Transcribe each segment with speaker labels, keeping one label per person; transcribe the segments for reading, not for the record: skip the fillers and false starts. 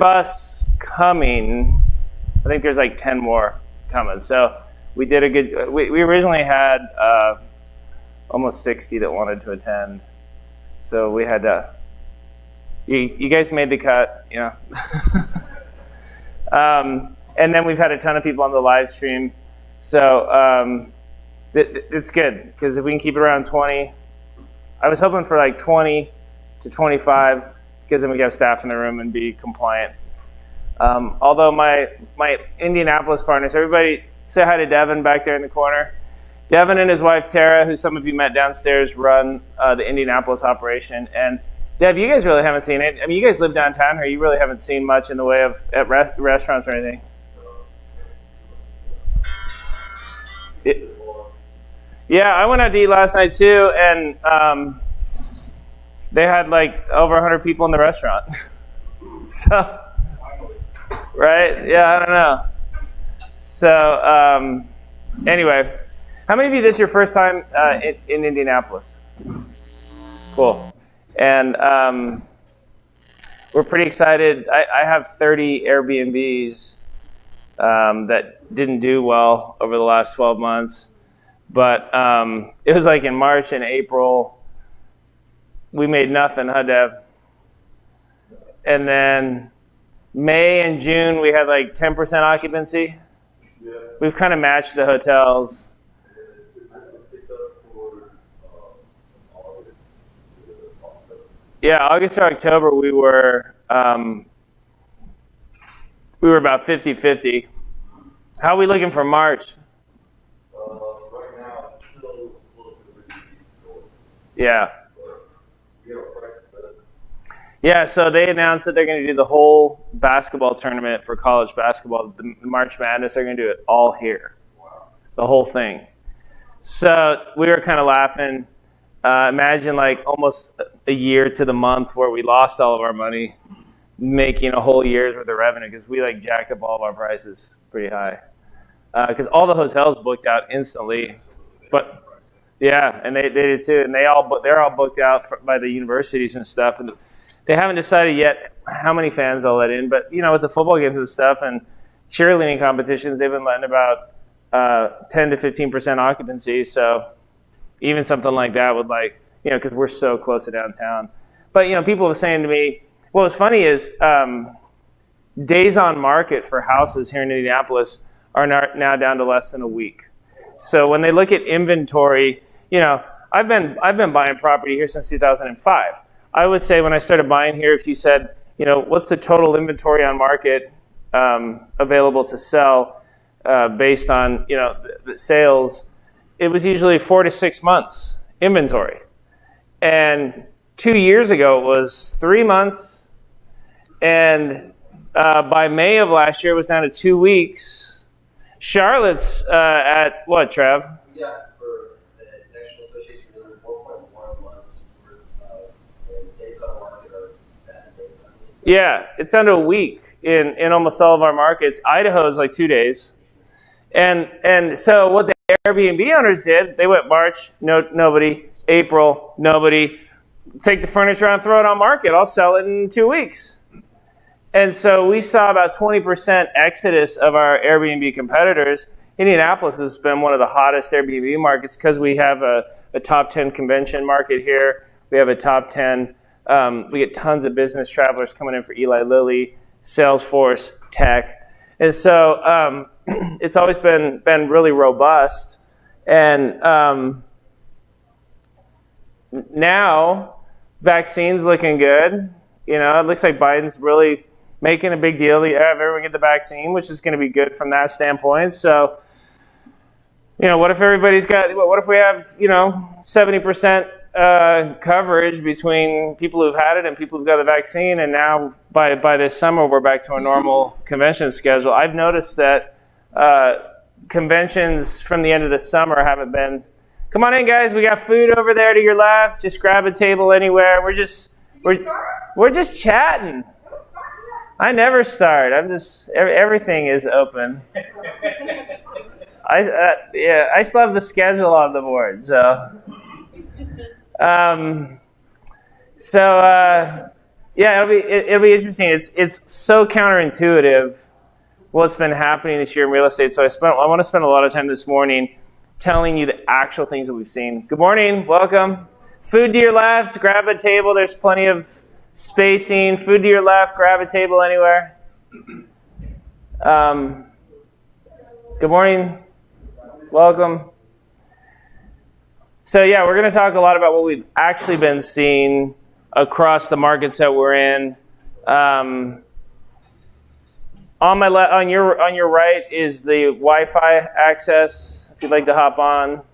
Speaker 1: bus coming. I think there's like 10 more coming. So we did a good, we originally had almost 60 that wanted to attend. So we had to, you guys made the cut, you know. And then we've had a ton of people on the live stream. So it's good, because if we can keep it around 20, I was hoping for like 20 to 25, because then we can have staff in the room and be compliant. Although my Indianapolis partners, everybody say hi to Devin back there in the corner. Devin and his wife Tara, who some of you met downstairs, run the Indianapolis operation. And Dev, you guys really haven't seen it. I mean, you guys live downtown here. You really haven't seen much in the way of restaurants or anything. Yeah, I went out to eat last night too, and they had like over 100 people in the restaurant. So, right? Yeah, I don't know. So, anyway, how many of you, this is your first time in Indianapolis? Cool. And we're pretty excited. I have 30 Airbnbs that didn't do well over the last 12 months. But it was like in March and April, we made nothing, huh, Dev? And then May and June, we had like 10% occupancy. Yeah. We've kind of matched the hotels. Yeah, August or October, we were about 50-50. How are we looking for March?
Speaker 2: Right now, it's still a little bit of
Speaker 1: Yeah.
Speaker 2: you know, price, but
Speaker 1: Yeah, so they announced that they're going to do the whole basketball tournament for college basketball, the March Madness. They're going to do it all here, the whole thing. So we were kind of laughing. Imagine like almost a year to the month where we lost all of our money, making a whole year's worth of revenue, because we like jacked up all of our prices pretty high. Because all the hotels booked out instantly, but yeah, and they did too, and they're all booked out by the universities and stuff, and they haven't decided yet how many fans they'll let in. But you know, with the football games and stuff and cheerleading competitions, they've been letting about 10 to 15% occupancy. So even something like that would, like, you know, because we're so close to downtown. But you know, people were saying to me, what was funny is days on market for houses here in Indianapolis are now down to less than a week. So when they look at inventory, you know, I've been buying property here since 2005. I would say when I started buying here, if you said, you know, what's the total inventory on market available to sell based on, you know, the sales, it was usually 4 to 6 months inventory. And 2 years ago, it was 3 months. And by May of last year, it was down to 2 weeks. Charlotte's at what, Trev?
Speaker 2: yeah, for the National Association, we're doing 4.1 months. And days on market are 7 days.
Speaker 1: Yeah, it's under a week in almost all of our markets. Idaho is like 2 days. And so what the Airbnb owners did, they went March, nobody, April, nobody. Take the furniture out and throw it on market. I'll sell it in 2 weeks. And so we saw about 20% exodus of our Airbnb competitors. Indianapolis has been one of the hottest Airbnb markets because we have a top 10 convention market here. We have a top 10. We get tons of business travelers coming in for Eli Lilly, Salesforce, tech. And so it's always been really robust. And now vaccines looking good. You know, it looks like Biden's really making a big deal. Yeah, everyone get the vaccine, which is going to be good from that standpoint. So, you know, what if everybody's got, what if we have, you know, 70% coverage between people who've had it and people who've got the vaccine, and now by this summer we're back to a normal convention schedule. I've noticed that conventions from the end of the summer haven't been, come on in guys, we got food over there to your left, just grab a table anywhere. We're just chatting. I never start. I'm just, everything is open. I still have the schedule on the board, so. Yeah, it'll be interesting. It's so counterintuitive what's been happening this year in real estate. So I want to spend a lot of time this morning telling you the actual things that we've seen. Good morning, welcome. Food to your left, grab a table. There's plenty of spacing. Food to your left, grab a table anywhere. Good morning, welcome. So yeah, we're going to talk a lot about what we've actually been seeing across the markets that we're in. On your right is the Wi-Fi access. If you'd like to hop on,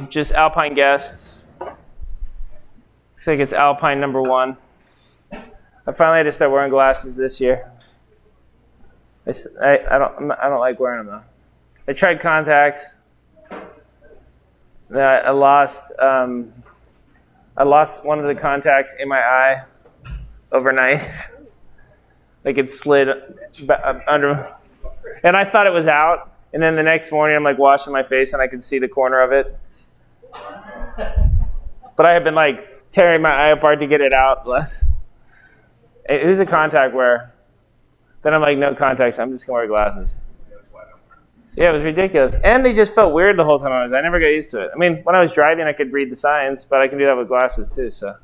Speaker 1: just Alpine guests. Looks like it's Alpine number 1. I finally had to start wearing glasses this year. I don't like wearing them though. I tried contacts. I lost one of the contacts in my eye overnight. Like it slid under, and I thought it was out. And then the next morning, I'm like washing my face, and I could see the corner of it. But I had been like tearing my eye apart to get it out. Who's a contact wearer? Then I'm like, no contacts. I'm just gonna wear glasses. Yeah, it was ridiculous, and they just felt weird the whole time I never got used to it. I mean, when I was driving, I could read the signs, but I can do that with glasses too. So,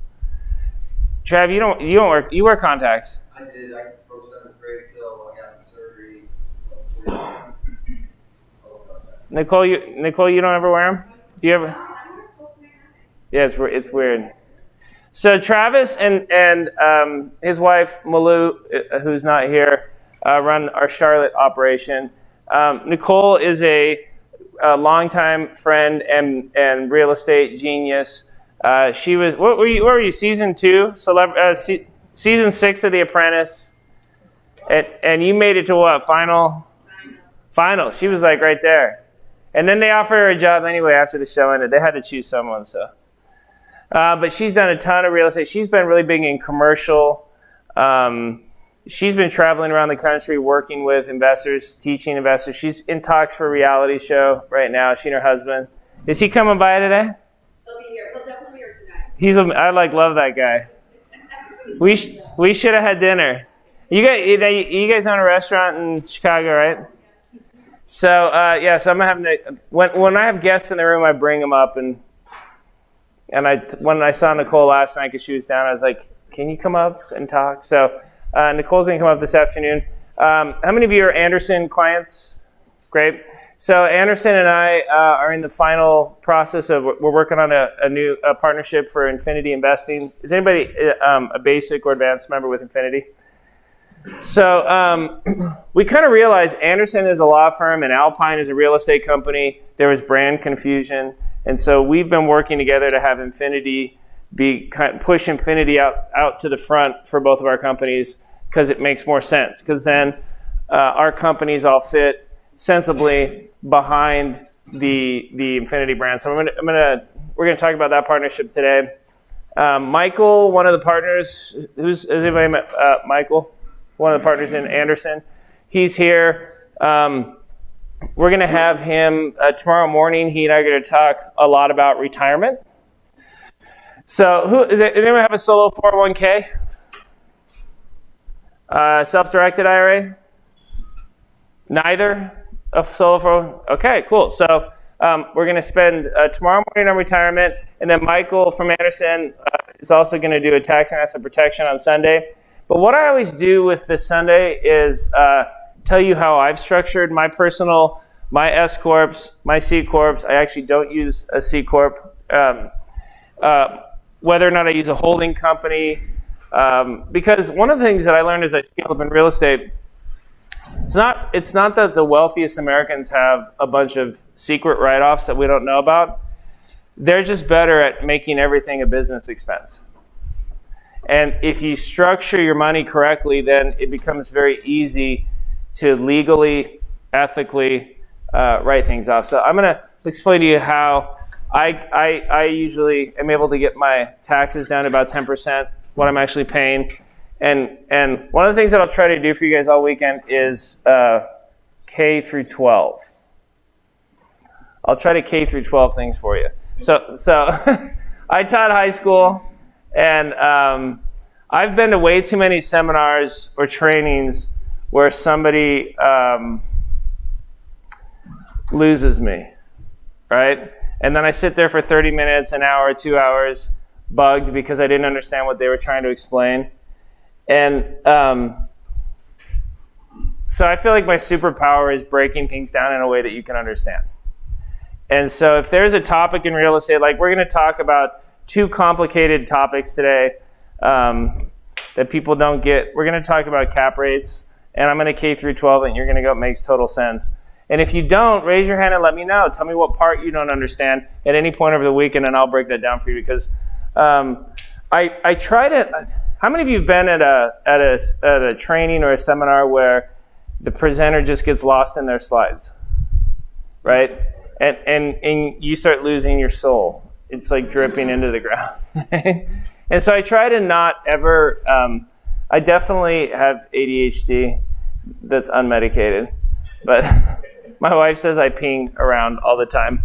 Speaker 1: Trav, you wear contacts.
Speaker 2: I did. From 7th grade till I got surgery.
Speaker 1: Nicole, you don't ever wear them? Do you ever? Yeah, it's weird. So Travis and his wife Malou, who's not here, run our Charlotte operation. Nicole is a longtime friend and real estate genius. She was what were you season 2, season 6 of The Apprentice, and you made it to what final? She was like right there, and then they offered her a job anyway after the show ended. They had to choose someone, so. But she's done a ton of real estate. She's been really big in commercial. She's been traveling around the country working with investors, teaching investors. She's in talks for a reality show right now, she and her husband. Is he coming by today?
Speaker 3: He'll be here. He'll definitely be here tonight.
Speaker 1: I love that guy. We should have had dinner. You guys own a restaurant in Chicago, right? So, so I'm having to, when I have guests in the room, I bring them up, and when I saw Nicole last night because she was down, I was like, can you come up and talk? So Nicole's going to come up this afternoon. How many of you are Anderson clients? Great. So Anderson and I are in the final process of, we're working on a new partnership for Infinity Investing. Is anybody a basic or advanced member with Infinity? So we kind of realized Anderson is a law firm and Alpine is a real estate company. There was brand confusion. And so we've been working together to have Infinity push Infinity out to the front for both of our companies, because it makes more sense. Because then our companies all fit sensibly behind the Infinity brand. So we're gonna talk about that partnership today. Michael, one of the partners, has anybody met Michael? One of the partners in Anderson. He's here. We're going to have him tomorrow morning. He and I are going to talk a lot about retirement. So, does anyone have a solo 401k? Self-directed IRA? Neither? A solo 401k? Okay, cool. So, we're going to spend tomorrow morning on retirement, and then Michael from Anderson is also going to do a tax and asset protection on Sunday. But what I always do with this Sunday is tell you how I've structured my S Corps, my C Corps. I actually don't use a C Corp. Whether or not I use a holding company. Because one of the things that I learned as I scaled up in real estate, it's not that the wealthiest Americans have a bunch of secret write-offs that we don't know about. They're just better at making everything a business expense. And if you structure your money correctly, then it becomes very easy to legally, ethically write things off. So I'm going to explain to you how I usually am able to get my taxes down to about 10%, what I'm actually paying. And one of the things that I'll try to do for you guys all weekend is K through 12. I'll try to K through 12 things for you. So I taught high school, And I've been to way too many seminars or trainings where somebody loses me, right? And then I sit there for 30 minutes, an hour, 2 hours, bugged because I didn't understand what they were trying to explain. And so I feel like my superpower is breaking things down in a way that you can understand. And so if there's a topic in real estate, like we're going to talk about 2 complicated topics today that people don't get. We're going to talk about cap rates, and I'm going to K through 12, and you're going to go, it makes total sense. And if you don't, raise your hand and let me know. Tell me what part you don't understand at any point over the weekend, and I'll break that down for you. Because I try to. How many of you have been at a training or a seminar where the presenter just gets lost in their slides, right? And you start losing your soul. It's like dripping into the ground. And so I try to not ever. I definitely have ADHD that's unmedicated, but. My wife says I ping around all the time.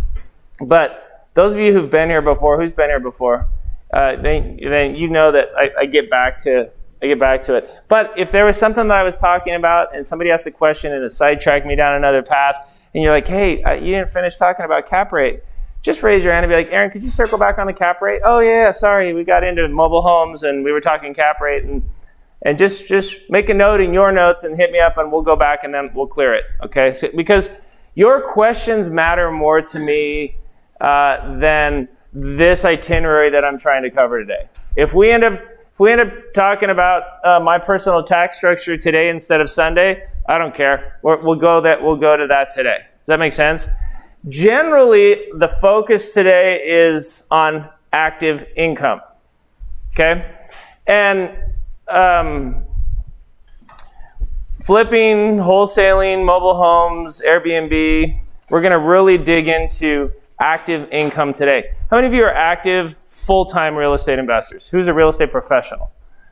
Speaker 1: But those of you who've been here before, who's been here before, then you know that I get back to it. But if there was something that I was talking about and somebody asked a question and it sidetracked me down another path, and you're like, hey, you didn't finish talking about cap rate, just raise your hand and be like, Aaron, could you circle back on the cap rate? Oh, yeah, sorry, we got into mobile homes and we were talking cap rate. And just make a note in your notes and hit me up and we'll go back and then we'll clear it, okay? So, because your questions matter more to me than this itinerary that I'm trying to cover today. If we end up talking about my personal tax structure today instead of Sunday, I don't care. We'll go to that today. Does that make sense? Generally, the focus today is on active income. Okay, and flipping, wholesaling, mobile homes, Airbnb. We're going to really dig into active income today. How many of you are active full-time real estate investors? Who's a real estate professional?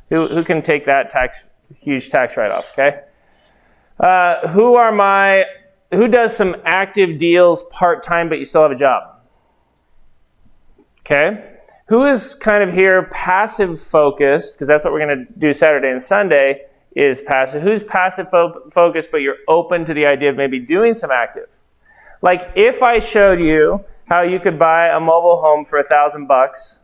Speaker 1: Who can take that huge tax write-off, okay? Who does some active deals part-time but you still have a job? Okay. Who is kind of here passive focused, because that's what we're going to do Saturday and Sunday, is passive. Who's passive focused, but you're open to the idea of maybe doing some active? Like if I showed you how you could buy a mobile home for $1,000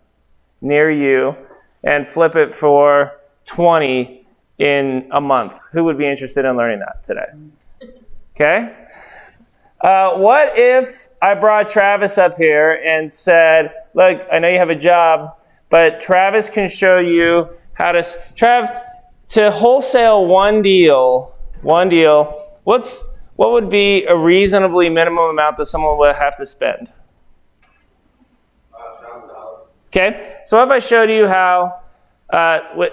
Speaker 1: near you and flip it for 20 in a month, who would be interested in learning that today? Okay. What if I brought Travis up here and said, look, I know you have a job, but Travis can show you how to wholesale one deal, what would be a reasonably minimum amount that someone would have to spend? Okay, so if I showed you how, with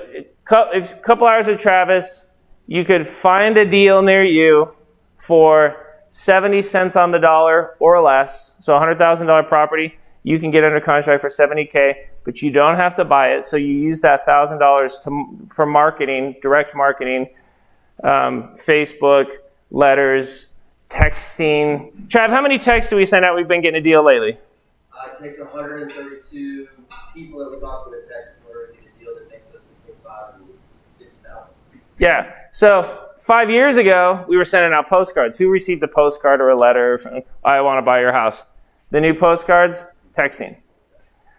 Speaker 1: a couple hours of Travis, you could find a deal near you for 70 cents on the dollar or less, so a $100,000 property, you can get under contract for $70K, but you don't have to buy it. So you use that $1,000 for marketing, direct marketing, Facebook, letters, texting. Trav, how many texts do we send out? We've been getting a deal lately.
Speaker 2: It takes 132 people that we talk to a text in order to get a deal that makes us between 5 and 50,000.
Speaker 1: Yeah. So 5 years ago, we were sending out postcards. Who received a postcard or a letter from, I want to buy your house? The new postcards? Texting.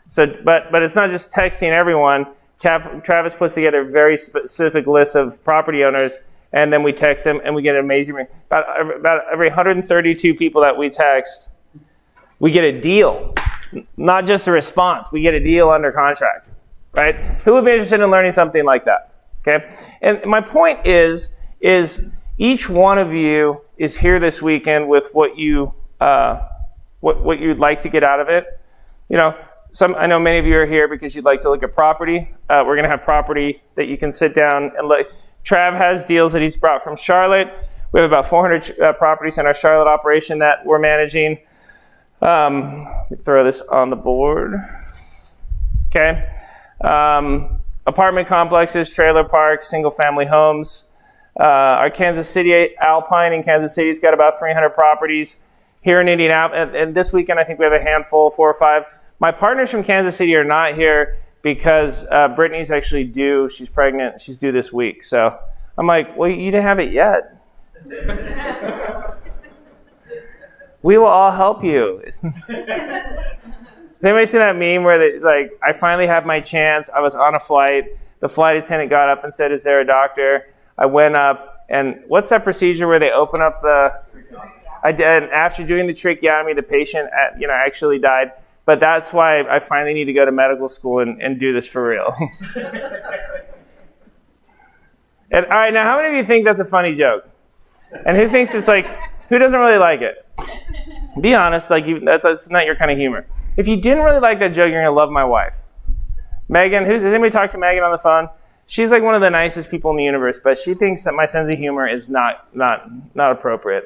Speaker 1: So, but it's not just texting everyone. Travis puts together a very specific list of property owners, and then we text them, and we get an amazing. About every 132 people that we text, we get a deal, not just a response. We get a deal under contract, right? Who would be interested in learning something like that? Okay, and my point is each one of you is here this weekend with what you'd like to get out of it. You know, I know many of you are here because you'd like to look at property. We're going to have property that you can sit down and look. Trav has deals that he's brought from Charlotte. We have about 400 properties in our Charlotte operation that we're managing. Let me throw this on the board. Okay. Apartment complexes, trailer parks, single-family homes. Our Kansas City, Alpine in Kansas City has got about 300 properties. Here in Indianapolis, and this weekend I think we have a handful, 4 or 5. My partners from Kansas City are not here because Brittany's actually due. She's pregnant. She's due this week. So I'm like, well, you didn't have it yet. We will all help you. Does anybody see that meme where it's like, I finally had my chance. I was on a flight. The flight attendant got up and said, is there a doctor? I went up, and what's that procedure where they open up I did, after doing the tracheotomy, the patient actually died. But that's why I finally need to go to medical school and do this for real. And all right, now how many of you think that's a funny joke? And who thinks it's like, who doesn't really like it? Be honest, like that's not your kind of humor. If you didn't really like that joke, you're gonna love my wife. Megan, has anybody talked to Megan on the phone? She's like one of the nicest people in the universe, but she thinks that my sense of humor is not appropriate.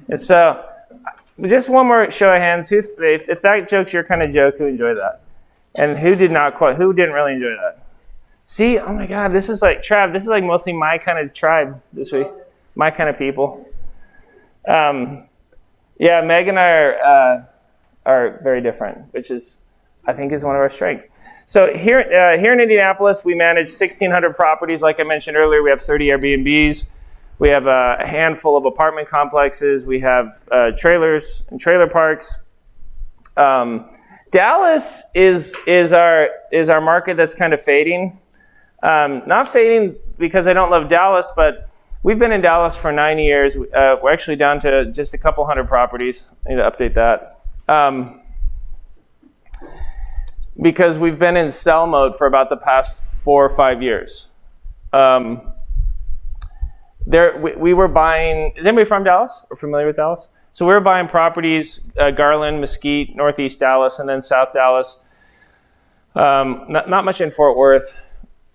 Speaker 1: And so, just one more show of hands. If that joke's your kind of joke, who enjoyed that? And who didn't really enjoy that? See, oh my God, this is like, Trav, this is like mostly my kind of tribe this week. My kind of people. Yeah, Meg and I are very different, which is, I think, is one of our strengths. So here in Indianapolis, we manage 1,600 properties. Like I mentioned earlier, we have 30 Airbnbs. We have a handful of apartment complexes. We have trailers and trailer parks. Dallas is our market that's kind of fading. Not fading because I don't love Dallas, but we've been in Dallas for 9 years. We're actually down to just a couple hundred properties. I need to update that. Because we've been in sell mode for about the past 4 or 5 years. We were buying, is anybody from Dallas or familiar with Dallas? So we were buying properties, Garland, Mesquite, Northeast Dallas, and then South Dallas. Not much in Fort Worth.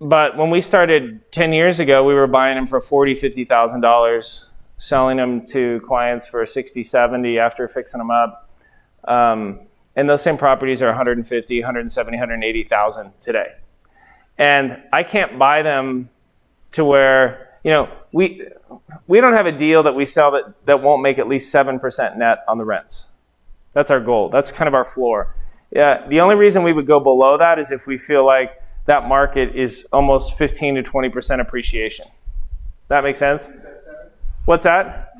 Speaker 1: But when we started 10 years ago, we were buying them for $40,000, $50,000, selling them to clients for $60,000, $70,000 after fixing them up. And those same properties are $150,000, $170,000, $180,000 today. And I can't buy them to where, we don't have a deal that we sell that won't make at least 7% net on the rents. That's our goal. That's kind of our floor. Yeah, the only reason we would go below that is if we feel like that market is almost 15 to 20% appreciation. That makes sense? What's that?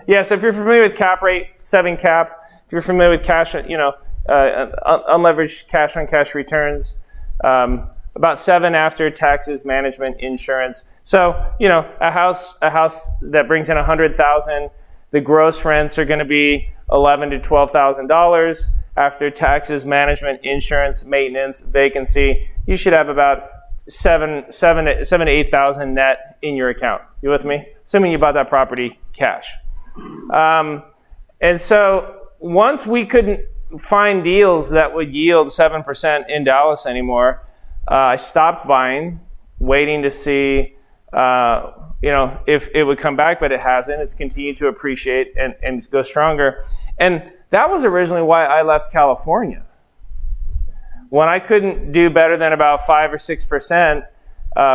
Speaker 1: Yeah, so if you're familiar with cap rate, 7 cap, if you're familiar with cash, unleveraged cash on cash returns, about 7 after taxes, management, insurance. So, a house that brings in $100,000, the gross rents are going to be $11,000 to $12,000 after taxes, management, insurance, maintenance, vacancy. You should have about $7,000 to $8,000 net in your account. You with me? Assuming you bought that property cash. And so once we couldn't find deals that would yield 7% in Dallas anymore, I stopped buying, waiting to see if it would come back, but it hasn't. It's continued to appreciate and go stronger. And that was originally why I left California. When I couldn't do better than about 5 or 6%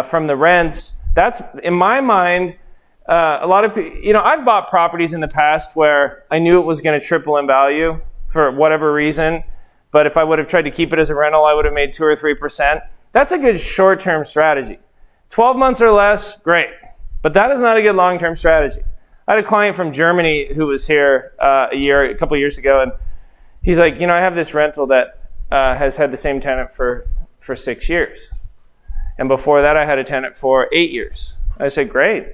Speaker 1: from the rents, that's, in my mind, a lot of people, I've bought properties in the past where I knew it was going to triple in value for whatever reason, but if I would have tried to keep it as a rental, I would have made 2 or 3%. That's a good short-term strategy. 12 months or less, great, but that is not a good long-term strategy. I had a client from Germany who was here a couple years ago, and he's like, I have this rental that has had the same tenant for 6 years. And before that, I had a tenant for 8 years. I said, great.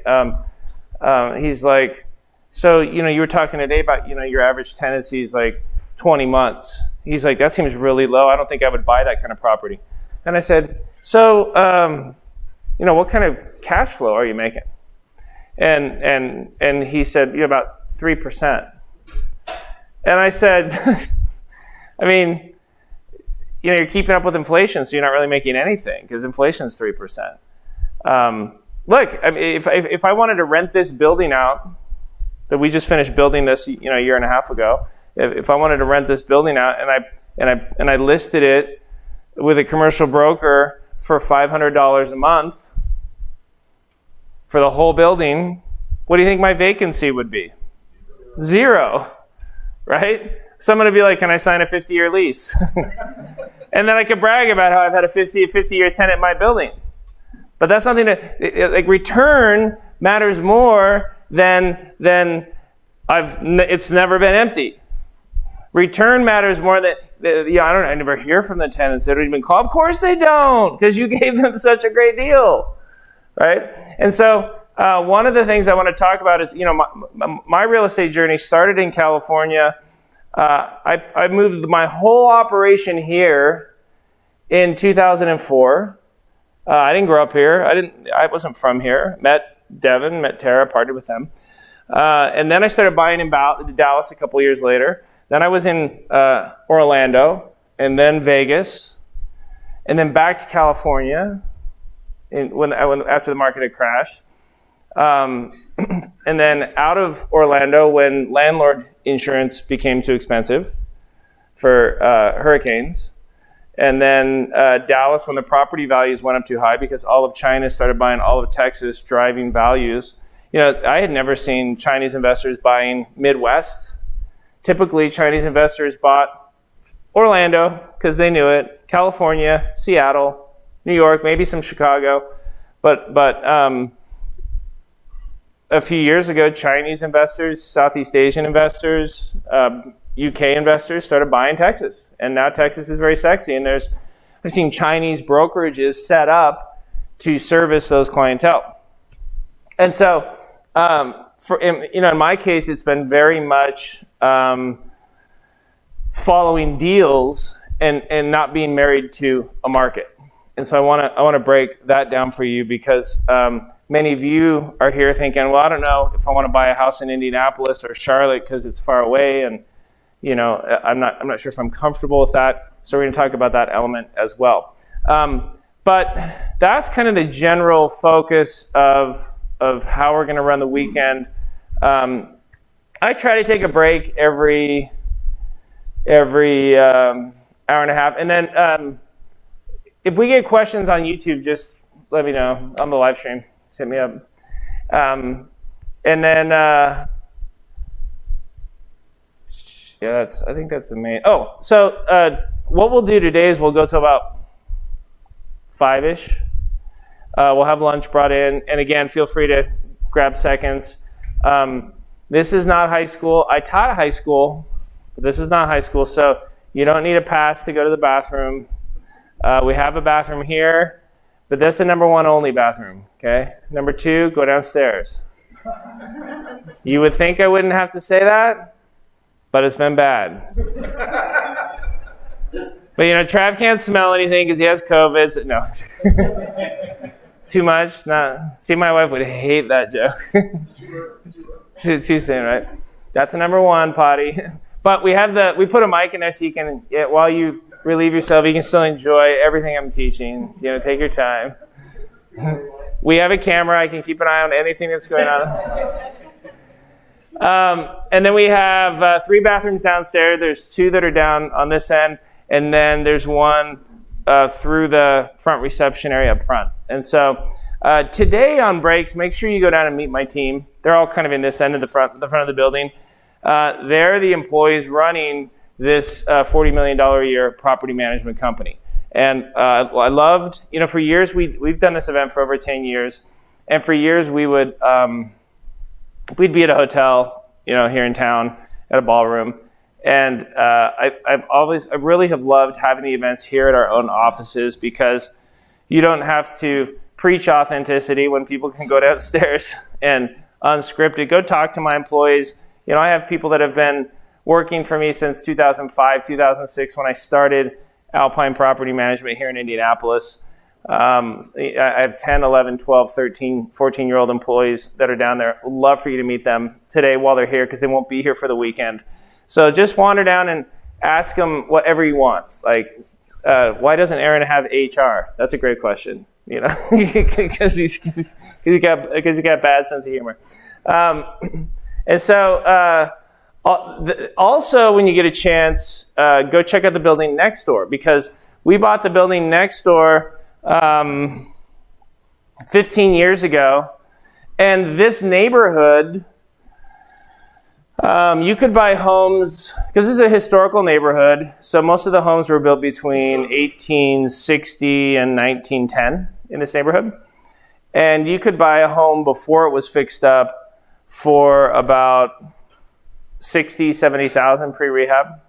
Speaker 1: He's like, so, you were talking today about, your average tenancy is like 20 months. He's like, that seems really low. I don't think I would buy that kind of property. And I said, so, what kind of cash flow are you making? And he said, about 3%. And I said, I mean, you're keeping up with inflation, so you're not really making anything because inflation is 3%. Look, I mean, if I wanted to rent this building out, that we just finished building this, a year and a half ago, if I wanted to rent this building out and I listed it with a commercial broker for $500 a month for the whole building, what do you think my vacancy would be? 0, right? So I'm going to be like, can I sign a 50-year lease? And then I could brag about how I've had a 50-year tenant in my building. But that's something that, like, return matters more than it's never been empty. Return matters more than, I never hear from the tenants. They don't even call. Of course they don't, because you gave them such a great deal, right? And so one of the things I want to talk about is, my real estate journey started in California. I moved my whole operation here in 2004. I didn't grow up here. I wasn't from here. Met Devin, met Tara, partied with them. And then I started buying in Dallas a couple years later. Then I was in Orlando, and then Vegas, and then back to California after the market had crashed. And then out of Orlando when landlord insurance became too expensive for hurricanes. And then Dallas when the property values went up too high because all of China started buying all of Texas, driving values. I had never seen Chinese investors buying Midwest. Typically, Chinese investors bought Orlando because they knew it, California, Seattle, New York, maybe some Chicago. But a few years ago, Chinese investors, Southeast Asian investors, UK investors started buying Texas. And now Texas is very sexy. And I've seen Chinese brokerages set up to service those clientele. And so, in my case, it's been very much following deals and not being married to a market. And so I want to break that down for you because many of you are here thinking, well, I don't know if I want to buy a house in Indianapolis or Charlotte because it's far away, and I'm not sure if I'm comfortable with that. So we're going to talk about that element as well. But that's kind of the general focus of how we're going to run the weekend. I try to take a break every hour and a half, and then if we get questions on YouTube, just let me know on the live stream. Just hit me up, and then I think that's the main. Oh, so what we'll do today is we'll go to about 5-ish. We'll have lunch brought in, and again, feel free to grab seconds. This is not high school. I taught high school, but this is not high school, so you don't need a pass to go to the bathroom. We have a bathroom here, but that's the number 1 only bathroom, okay? Number 2, go downstairs. You would think I wouldn't have to say that, but it's been bad. But Trav can't smell anything because he has COVID, so no. Too much? See, my wife would hate that joke. Too soon, right? That's a number 1 potty. But we put a mic in there so you can, while you relieve yourself, you can still enjoy everything I'm teaching. Take your time. We have a camera. I can keep an eye on anything that's going on. And then we have 3 bathrooms downstairs. There's 2 that are down on this end, and then there's 1 through the front reception area up front. And so today on breaks, make sure you go down and meet my team. They're all kind of in this end of the front of the building. They're the employees running this $40 million a year property management company. And I loved, for years, we've done this event for over 10 years. And for years we'd be at a hotel, here in town at a ballroom. And I really have loved having the events here at our own offices because you don't have to preach authenticity when people can go downstairs and unscripted. Go talk to my employees. I have people that have been working for me since 2005, 2006 when I started Alpine Property Management here in Indianapolis. I have 10, 11, 12, 13, 14-year-old employees that are down there. Would love for you to meet them today while they're here because they won't be here for the weekend. So just wander down and ask them whatever you want. Like, why doesn't Aaron have HR? That's a great question. Because he's got bad sense of humor. And so also when you get a chance, go check out the building next door because we bought the building next door 15 years ago. And this neighborhood, you could buy homes because this is a historical neighborhood, so most of the homes were built between 1860 and 1910 in this neighborhood. And you could buy a home before it was fixed up for about 60, 70,000 pre-rehab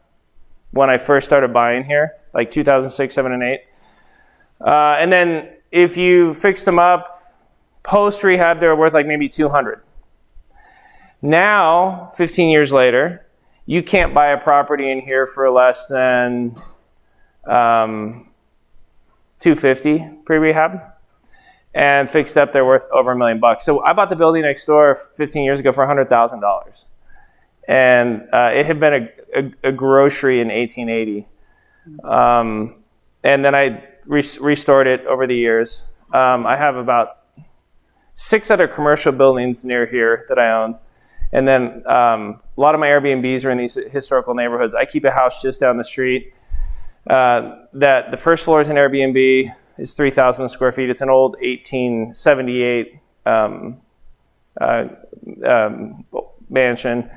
Speaker 1: when I first started buying here, like 2006, 7, and 8. And then if you fixed them up post-rehab, they were worth like maybe 200. Now, 15 years later, you can't buy a property in here for less than 250 pre-rehab. And fixed up, they're worth over $1 million. So I bought the building next door 15 years ago for $100,000. And it had been a grocery in 1880. And then I restored it over the years. I have about 6 other commercial buildings near here that I own. And then a lot of my Airbnbs are in these historical neighborhoods. I keep a house just down the street that the first floor is an Airbnb. It's 3,000 square feet. It's an old 1878 mansion.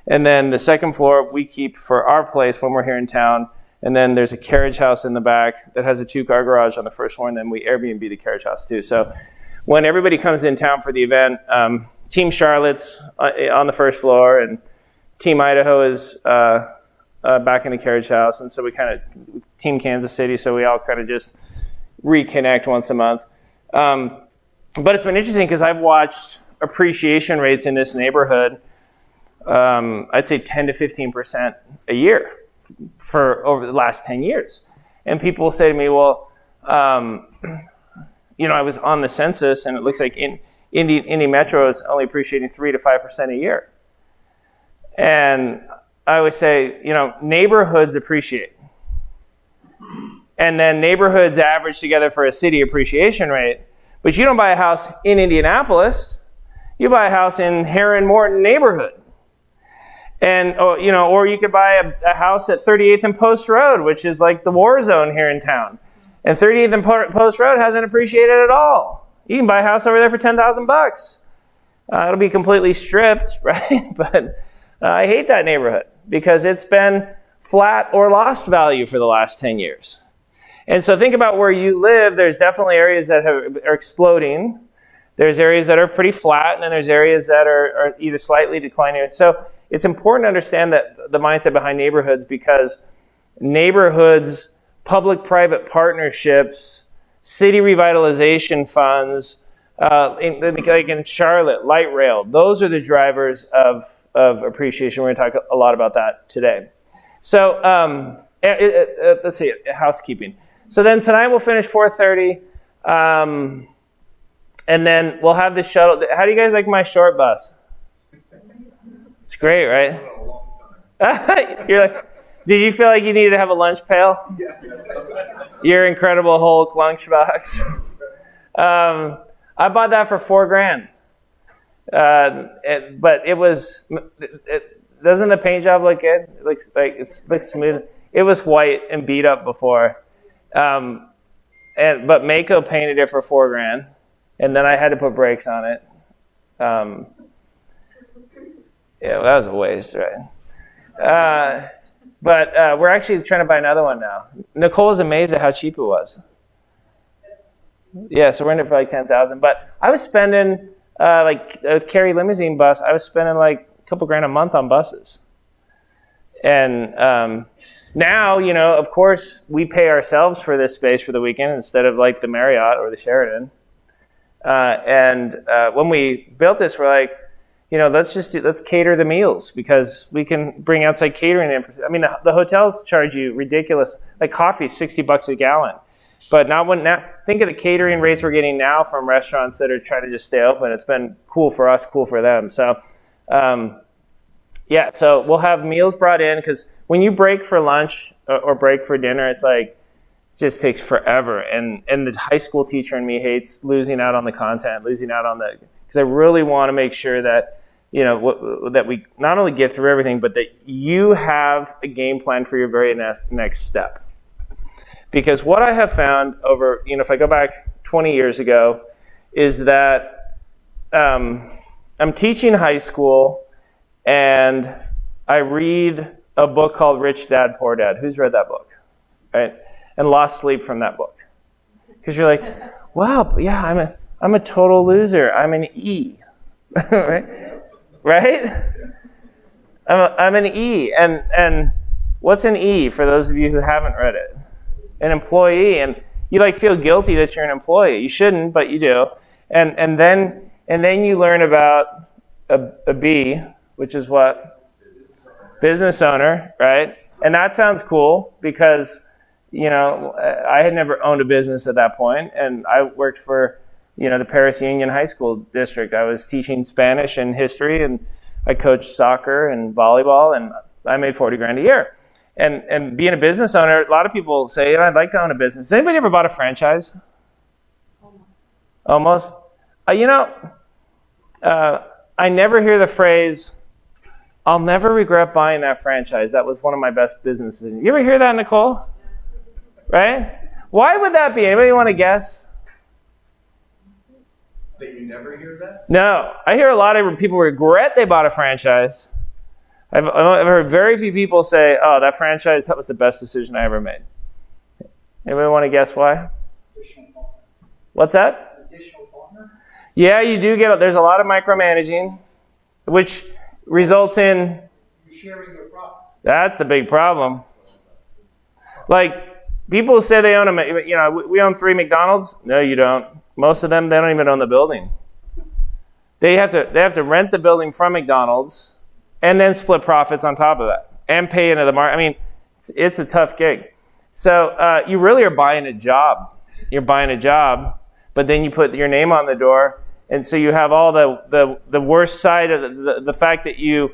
Speaker 1: And then the second floor we keep for our place when we're here in town. And then there's a carriage house in the back that has a 2-car garage on the first floor, and then we Airbnb the carriage house too. So when everybody comes in town for the event, Team Charlotte's on the first floor, and Team Idaho is back in the carriage house. And so we kind of, Team Kansas City, so we all kind of just reconnect once a month. But it's been interesting because I've watched appreciation rates in this neighborhood, I'd say 10 to 15% a year for over the last 10 years. And people say to me, well, you know, I was on the census and it looks like Indy Metro is only appreciating 3 to 5% a year. And I always say, you know, neighborhoods appreciate. And then neighborhoods average together for a city appreciation rate. But you don't buy a house in Indianapolis. You buy a house in Heron Morton neighborhood. And, you know, or you could buy a house at 38th and Post Road, which is like the war zone here in town. And 38th and Post Road hasn't appreciated at all. You can buy a house over there for $10,000. It'll be completely stripped, right? But I hate that neighborhood because it's been flat or lost value for the last 10 years. And so think about where you live. There's definitely areas that are exploding. There's areas that are pretty flat, and then there's areas that are either slightly declining. So it's important to understand that the mindset behind neighborhoods, because neighborhoods, public-private partnerships, city revitalization funds, like in Charlotte, light rail, those are the drivers of appreciation. We're going to talk a lot about that today. So let's see, housekeeping. So then tonight we'll finish 4:30, and then we'll have the shuttle. How do you guys like my short bus? It's great, right? You're like, did you feel like you needed to have a lunch pail? Your Incredible Hulk lunchbox. I bought that for $4,000. But it was. Doesn't the paint job look good? It looks like it looks smooth. It was white and beat up before, but Mako painted it for $4,000, and then I had to put brakes on it. Yeah, well, that was a waste, right? But we're actually trying to buy another one now. Nicole's amazed at how cheap it was. Yeah, so we're in it for like $10,000. But I was spending like a Carry limousine bus. I was spending like a couple grand a month on buses. And now, you know, of course, we pay ourselves for this space for the weekend instead of like the Marriott or the Sheraton. And when we built this, we're like, you know, let's cater the meals because we can bring outside catering in. I mean, the hotels charge you ridiculous, like coffee, $60 a gallon. But now think of the catering rates we're getting now from restaurants that are trying to just stay open. It's been cool for us, cool for them. So, yeah, so we'll have meals brought in because when you break for lunch or break for dinner, it's like, it just takes forever. And the high school teacher in me hates losing out on the content, losing out on because I really want to make sure that, you know, that we not only get through everything, but that you have a game plan for your very next step. Because what I have found over, you know, if I go back 20 years ago, is that I'm teaching high school and I read a book called Rich Dad, Poor Dad. Who's read that book? Right? And lost sleep from that book. Because you're like, wow, yeah, I'm a total loser. I'm an E. Right? I'm an E. And what's an E for those of you who haven't read it? An employee. And you like feel guilty that you're an employee. You shouldn't, but you do. And then you learn about a B, which is what? Business owner, right? And that sounds cool because, I had never owned a business at that point, and I worked for, the Paris Union High School district. I was teaching Spanish and history, and I coached soccer and volleyball, and I made $40,000 a year. And being a business owner, a lot of people say, I'd like to own a business. Has anybody ever bought a franchise? Almost. I never hear the phrase, I'll never regret buying that franchise. That was one of my best businesses. You ever hear that, Nicole? Right? Why would that be? Anybody want to guess?
Speaker 4: That you never hear that?
Speaker 1: No. I hear a lot of people regret they bought a franchise. I've heard very few people say, oh, that franchise, that was the best decision I ever made. Anybody want to guess why? What's that?
Speaker 4: Additional partner?
Speaker 1: Yeah, you do get, there's a lot of micromanaging, which results in...
Speaker 4: You're sharing your profit.
Speaker 1: That's the big problem. Like, people say they own we own 3 McDonald's. No, you don't. Most of them, they don't even own the building. They have to rent the building from McDonald's and then split profits on top of that and pay into the market. I mean, it's a tough gig. So you really are buying a job. You're buying a job, but then you put your name on the door, and so you have all the worst side of the fact that you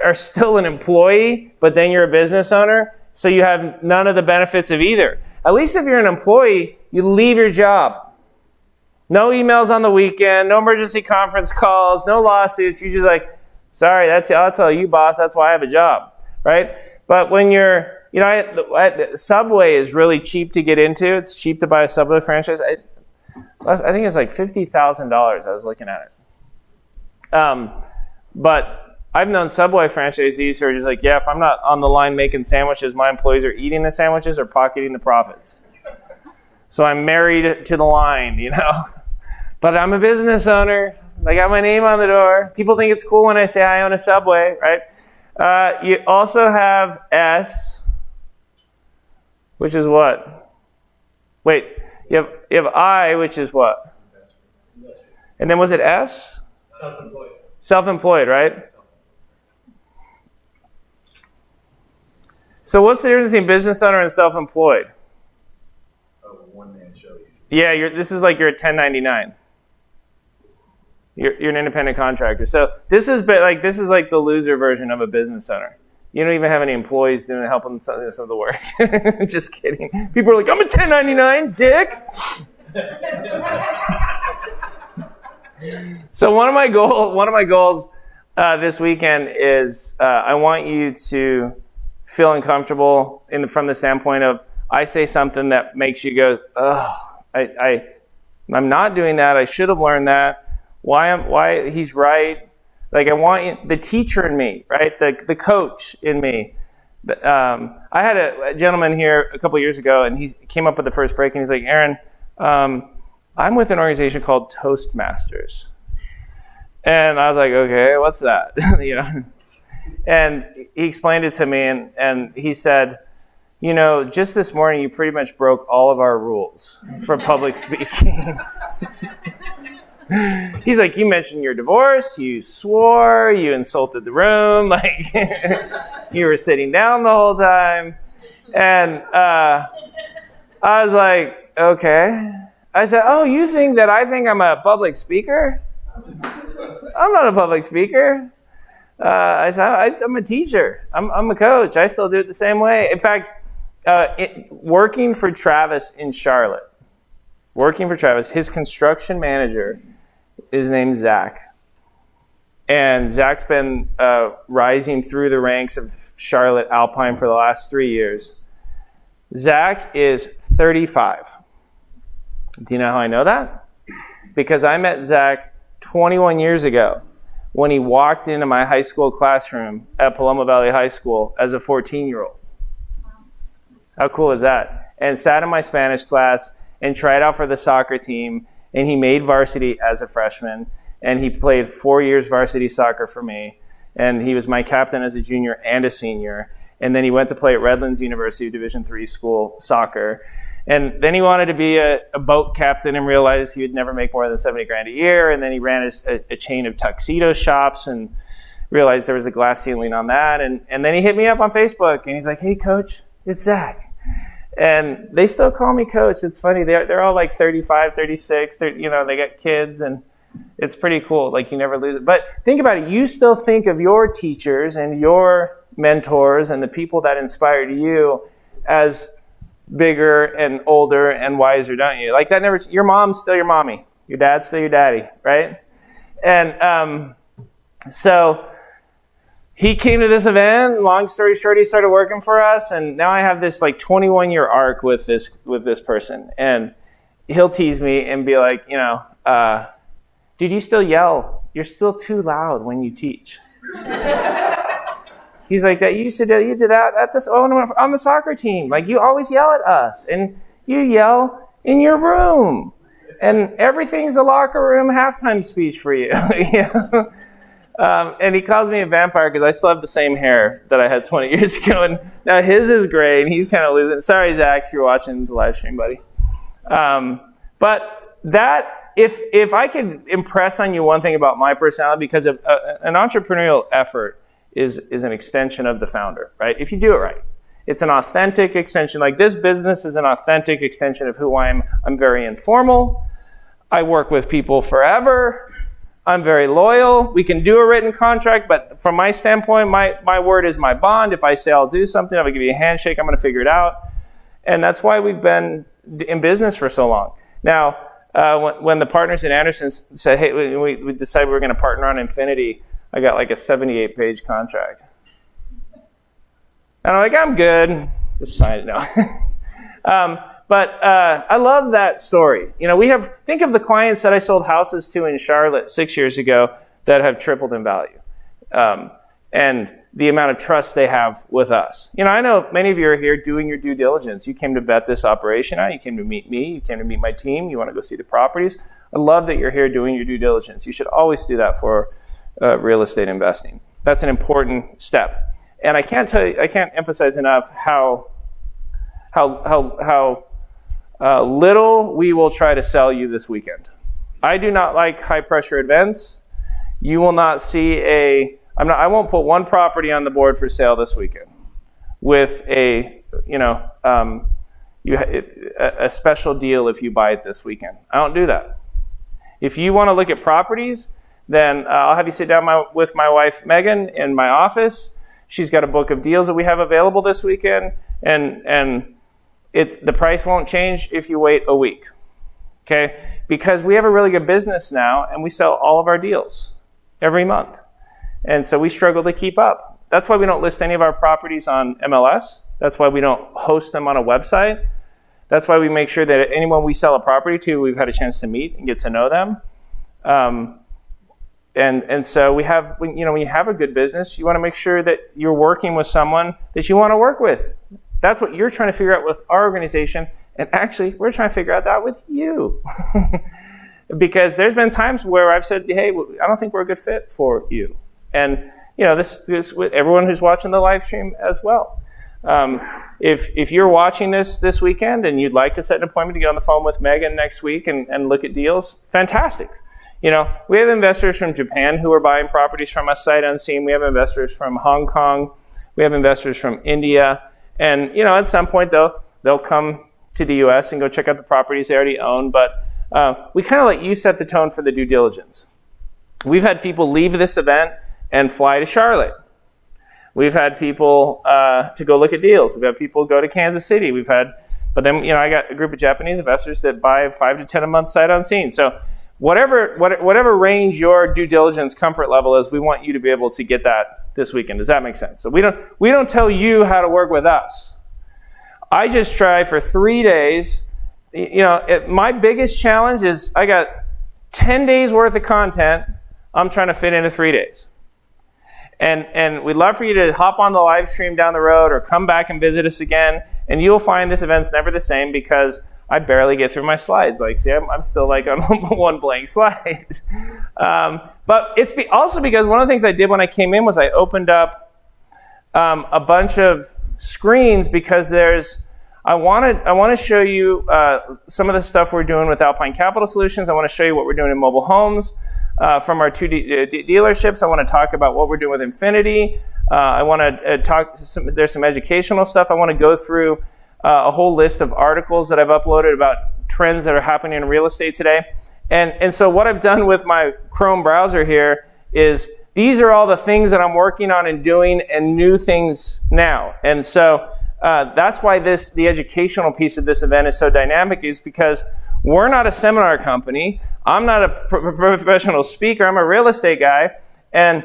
Speaker 1: are still an employee, but then you're a business owner. So you have none of the benefits of either. At least if you're an employee, you leave your job. No emails on the weekend, no emergency conference calls, no lawsuits. You're just like, sorry, that's all you, boss. That's why I have a job, right? But when you're, Subway is really cheap to get into. It's cheap to buy a Subway franchise. I think it's like $50,000. I was looking at it. But I've known Subway franchisees who are just like, yeah, if I'm not on the line making sandwiches, my employees are eating the sandwiches or pocketing the profits. So I'm married to the line, But I'm a business owner. I got my name on the door. People think it's cool when I say I own a Subway, right? You also have S, which is what? Wait, you have I, which is what? And then was it S?
Speaker 4: Self-employed.
Speaker 1: Self-employed, right? So what's the difference between business owner and self-employed?
Speaker 4: One-man show.
Speaker 1: Yeah, this is like you're a 1099. You're an independent contractor. So this is like the loser version of a business owner. You don't even have any employees helping some of the work. Just kidding. People are like, I'm a 1099, dick. So one of my goals this weekend is I want you to feel uncomfortable from the standpoint of I say something that makes you go, oh, I'm not doing that. I should have learned that. Why he's right. Like I want the teacher in me, right? The coach in me. I had a gentleman here a couple years ago, and he came up with the first break, and he's like, Aaron, I'm with an organization called Toastmasters. And I was like, okay, what's that? And he explained it to me, and he said, just this morning you pretty much broke all of our rules for public speaking. He's like, you mentioned you're divorced, you swore, you insulted the room, like you were sitting down the whole time. And I was like, okay. I said, oh, you think that I think I'm a public speaker? I'm not a public speaker. I said, I'm a teacher. I'm a coach. I still do it the same way. In fact, working for Travis in Charlotte, his construction manager is named Zach. And Zach's been rising through the ranks of Charlotte Alpine for the last 3 years. Zach is 35. Do you know how I know that? Because I met Zach 21 years ago when he walked into my high school classroom at Paloma Valley High School as a 14-year-old. How cool is that? And sat in my Spanish class and tried out for the soccer team, and he made varsity as a freshman, and he played 4 years varsity soccer for me, and he was my captain as a junior and a senior, and then he went to play at Redlands University Division III school soccer, and then he wanted to be a boat captain and realized he would never make more than $70,000 a year, and then he ran a chain of tuxedo shops and realized there was a glass ceiling on that, and then he hit me up on Facebook, and he's like, hey, coach, it's Zach. And they still call me coach. It's funny. They're all like 35, 36. They got kids, and it's pretty cool. Like, you never lose it. But think about it. You still think of your teachers and your mentors and the people that inspired you as bigger and older and wiser, don't you? Like, that never. Your mom's still your mommy. Your dad's still your daddy, right? And so he came to this event. Long story short, he started working for us, and now I have this like 21-year arc with this person. And he'll tease me and be like, dude, you still yell. You're still too loud when you teach. He's like, that you did that at this on the soccer team. Like, you always yell at us, and you yell in your room, and everything's a locker room halftime speech for you. And he calls me a vampire because I still have the same hair that I had 20 years ago. And now his is gray, and he's kind of losing. Sorry, Zach, if you're watching the live stream, buddy. But that, if I could impress on you one thing about my personality, because of, an entrepreneurial effort is an extension of the founder, right? If you do it right. It's an authentic extension. Like, this business is an authentic extension of who I am. I'm very informal. I work with people forever. I'm very loyal. We can do a written contract, but from my standpoint, my word is my bond. If I say I'll do something, I'll give you a handshake, I'm going to figure it out. And that's why we've been in business for so long. Now, when the partners in Anderson said, hey, we decided we were going to partner on Infinity, I got like a 78-page contract. And I'm like, I'm good. Just sign it now. But I love that story. Think of the clients that I sold houses to in Charlotte 6 years ago that have tripled in value. And the amount of trust they have with us. I know many of you are here doing your due diligence. You came to vet this operation out. You came to meet me. You came to meet my team. You want to go see the properties. I love that you're here doing your due diligence. You should always do that for real estate investing. That's an important step. And I can't emphasize enough how little we will try to sell you this weekend. I do not like high pressure events. You will not see I won't put one property on the board for sale this weekend with a special deal if you buy it this weekend. I don't do that. If you want to look at properties, then I'll have you sit down with my wife Megan in my office. She's got a book of deals that we have available this weekend, and the price won't change if you wait a week, okay? Because we have a really good business now, and we sell all of our deals every month. And so we struggle to keep up. That's why we don't list any of our properties on MLS. That's why we don't host them on a website. That's why we make sure that anyone we sell a property to, we've had a chance to meet and get to know them. And so when you have a good business, you want to make sure that you're working with someone that you want to work with. That's what you're trying to figure out with our organization. And actually, we're trying to figure out that with you. Because there's been times where I've said, hey, I don't think we're a good fit for you. And this with everyone who's watching the live stream as well. If you're watching this weekend and you'd like to set an appointment to get on the phone with Megan next week and look at deals, fantastic. We have investors from Japan who are buying properties from us sight unseen. We have investors from Hong Kong. We have investors from India. And at some point they'll come to the U.S. and go check out the properties they already own. But we kind of let you set the tone for the due diligence. We've had people leave this event and fly to Charlotte. We've had people to go look at deals. We've had people go to Kansas City. But then I got a group of Japanese investors that buy 5 to 10 a month sight unseen. So whatever range your due diligence comfort level is, we want you to be able to get that this weekend. Does that make sense? So we don't tell you how to work with us. I just try for 3 days. My biggest challenge is I got 10 days worth of content I'm trying to fit into 3 days. And we'd love for you to hop on the live stream down the road or come back and visit us again. And you'll find this event's never the same because I barely get through my slides. Like, see, I'm still like on one blank slide. But it's also because one of the things I did when I came in was I opened up a bunch of screens because I want to show you some of the stuff we're doing with Alpine Capital Solutions. I want to show you what we're doing in mobile homes from our two dealerships. I want to talk about what we're doing with Infinity. I want to talk. There's some educational stuff. I want to go through a whole list of articles that I've uploaded about trends that are happening in real estate today. And so what I've done with my Chrome browser here is these are all the things that I'm working on and doing and new things now. And so that's why the educational piece of this event is so dynamic, is because we're not a seminar company. I'm not a professional speaker. I'm a real estate guy. And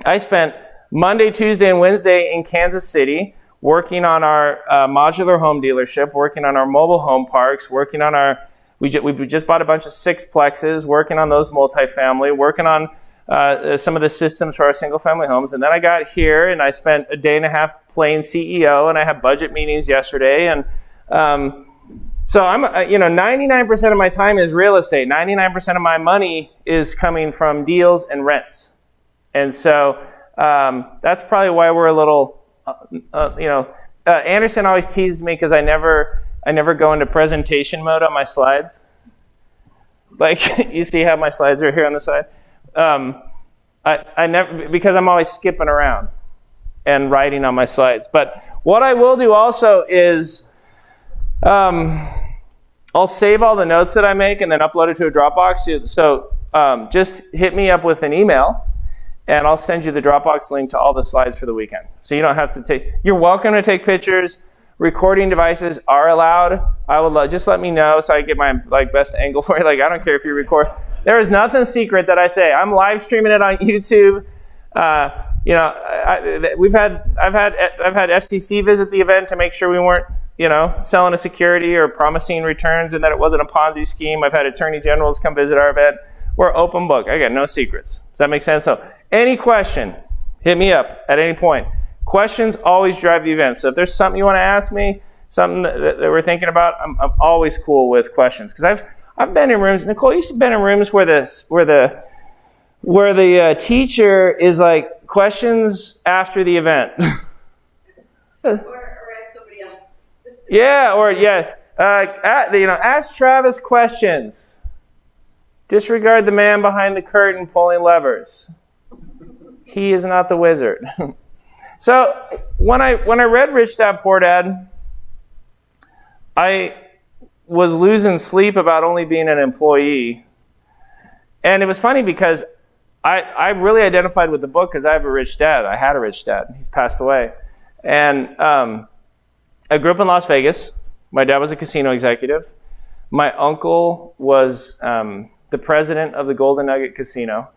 Speaker 1: I spent Monday, Tuesday, and Wednesday in Kansas City working on our modular home dealership, working on our mobile home parks, working on we just bought a bunch of sixplexes, working on those multifamily, working on some of the systems for our single family homes. And then I got here and I spent a day and a half playing CEO, and I had budget meetings yesterday. And so I'm, 99% of my time is real estate. 99% of my money is coming from deals and rents. And so that's probably why we're a little, Anderson always teases me because I never go into presentation mode on my slides. Like, you see how my slides are here on the side? I never, because I'm always skipping around and writing on my slides. But what I will do also is I'll save all the notes that I make and then upload it to a Dropbox. So just hit me up with an email, and I'll send you the Dropbox link to all the slides for the weekend. So you don't have to you're welcome to take pictures. Recording devices are allowed. I would just let me know so I get my best angle for you. I don't care if you record. There is nothing secret that I say. I'm live streaming it on YouTube. I've had FCC visit the event to make sure we weren't selling a security or promising returns and that it wasn't a Ponzi scheme. I've had attorney generals come visit our event. We're open book. I got no secrets. Does that make sense? So any question, hit me up at any point. Questions always drive the event. So if there's something you want to ask me, something that we're thinking about, I'm always cool with questions. Because I've been in rooms. Nicole, you've been in rooms where the teacher is like, questions after the event.
Speaker 3: Or ask somebody else.
Speaker 1: Ask Travis questions. Disregard the man behind the curtain pulling levers. He is not the wizard. So when I read Rich Dad Poor Dad, I was losing sleep about only being an employee. And it was funny because I really identified with the book because I have a rich dad. I had a rich dad. He's passed away. And I grew up in Las Vegas. My dad was a casino executive. My uncle was the president of the Golden Nugget Casino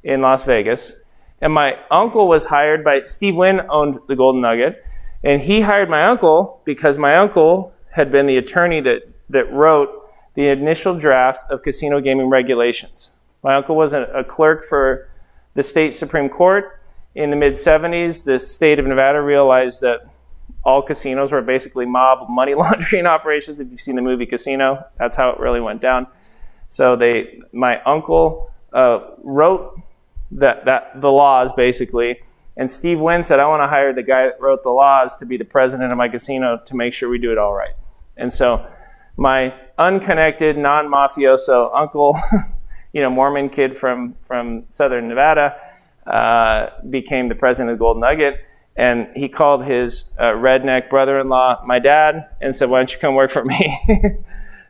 Speaker 1: in Las Vegas. And my uncle was hired by, Steve Wynn owned the Golden Nugget, and he hired my uncle because my uncle had been the attorney that wrote the initial draft of casino gaming regulations. My uncle was a clerk for the state Supreme Court. In the mid-'70s, the state of Nevada realized that all casinos were basically mob money laundering operations. If you've seen the movie Casino, that's how it really went down. So my uncle wrote the laws, basically, and Steve Wynn said, I want to hire the guy that wrote the laws to be the president of my casino to make sure we do it all right. And so my unconnected, non-mafioso uncle, Mormon kid from southern Nevada, became the president of the Golden Nugget, and he called his redneck brother-in-law my dad and said, why don't you come work for me?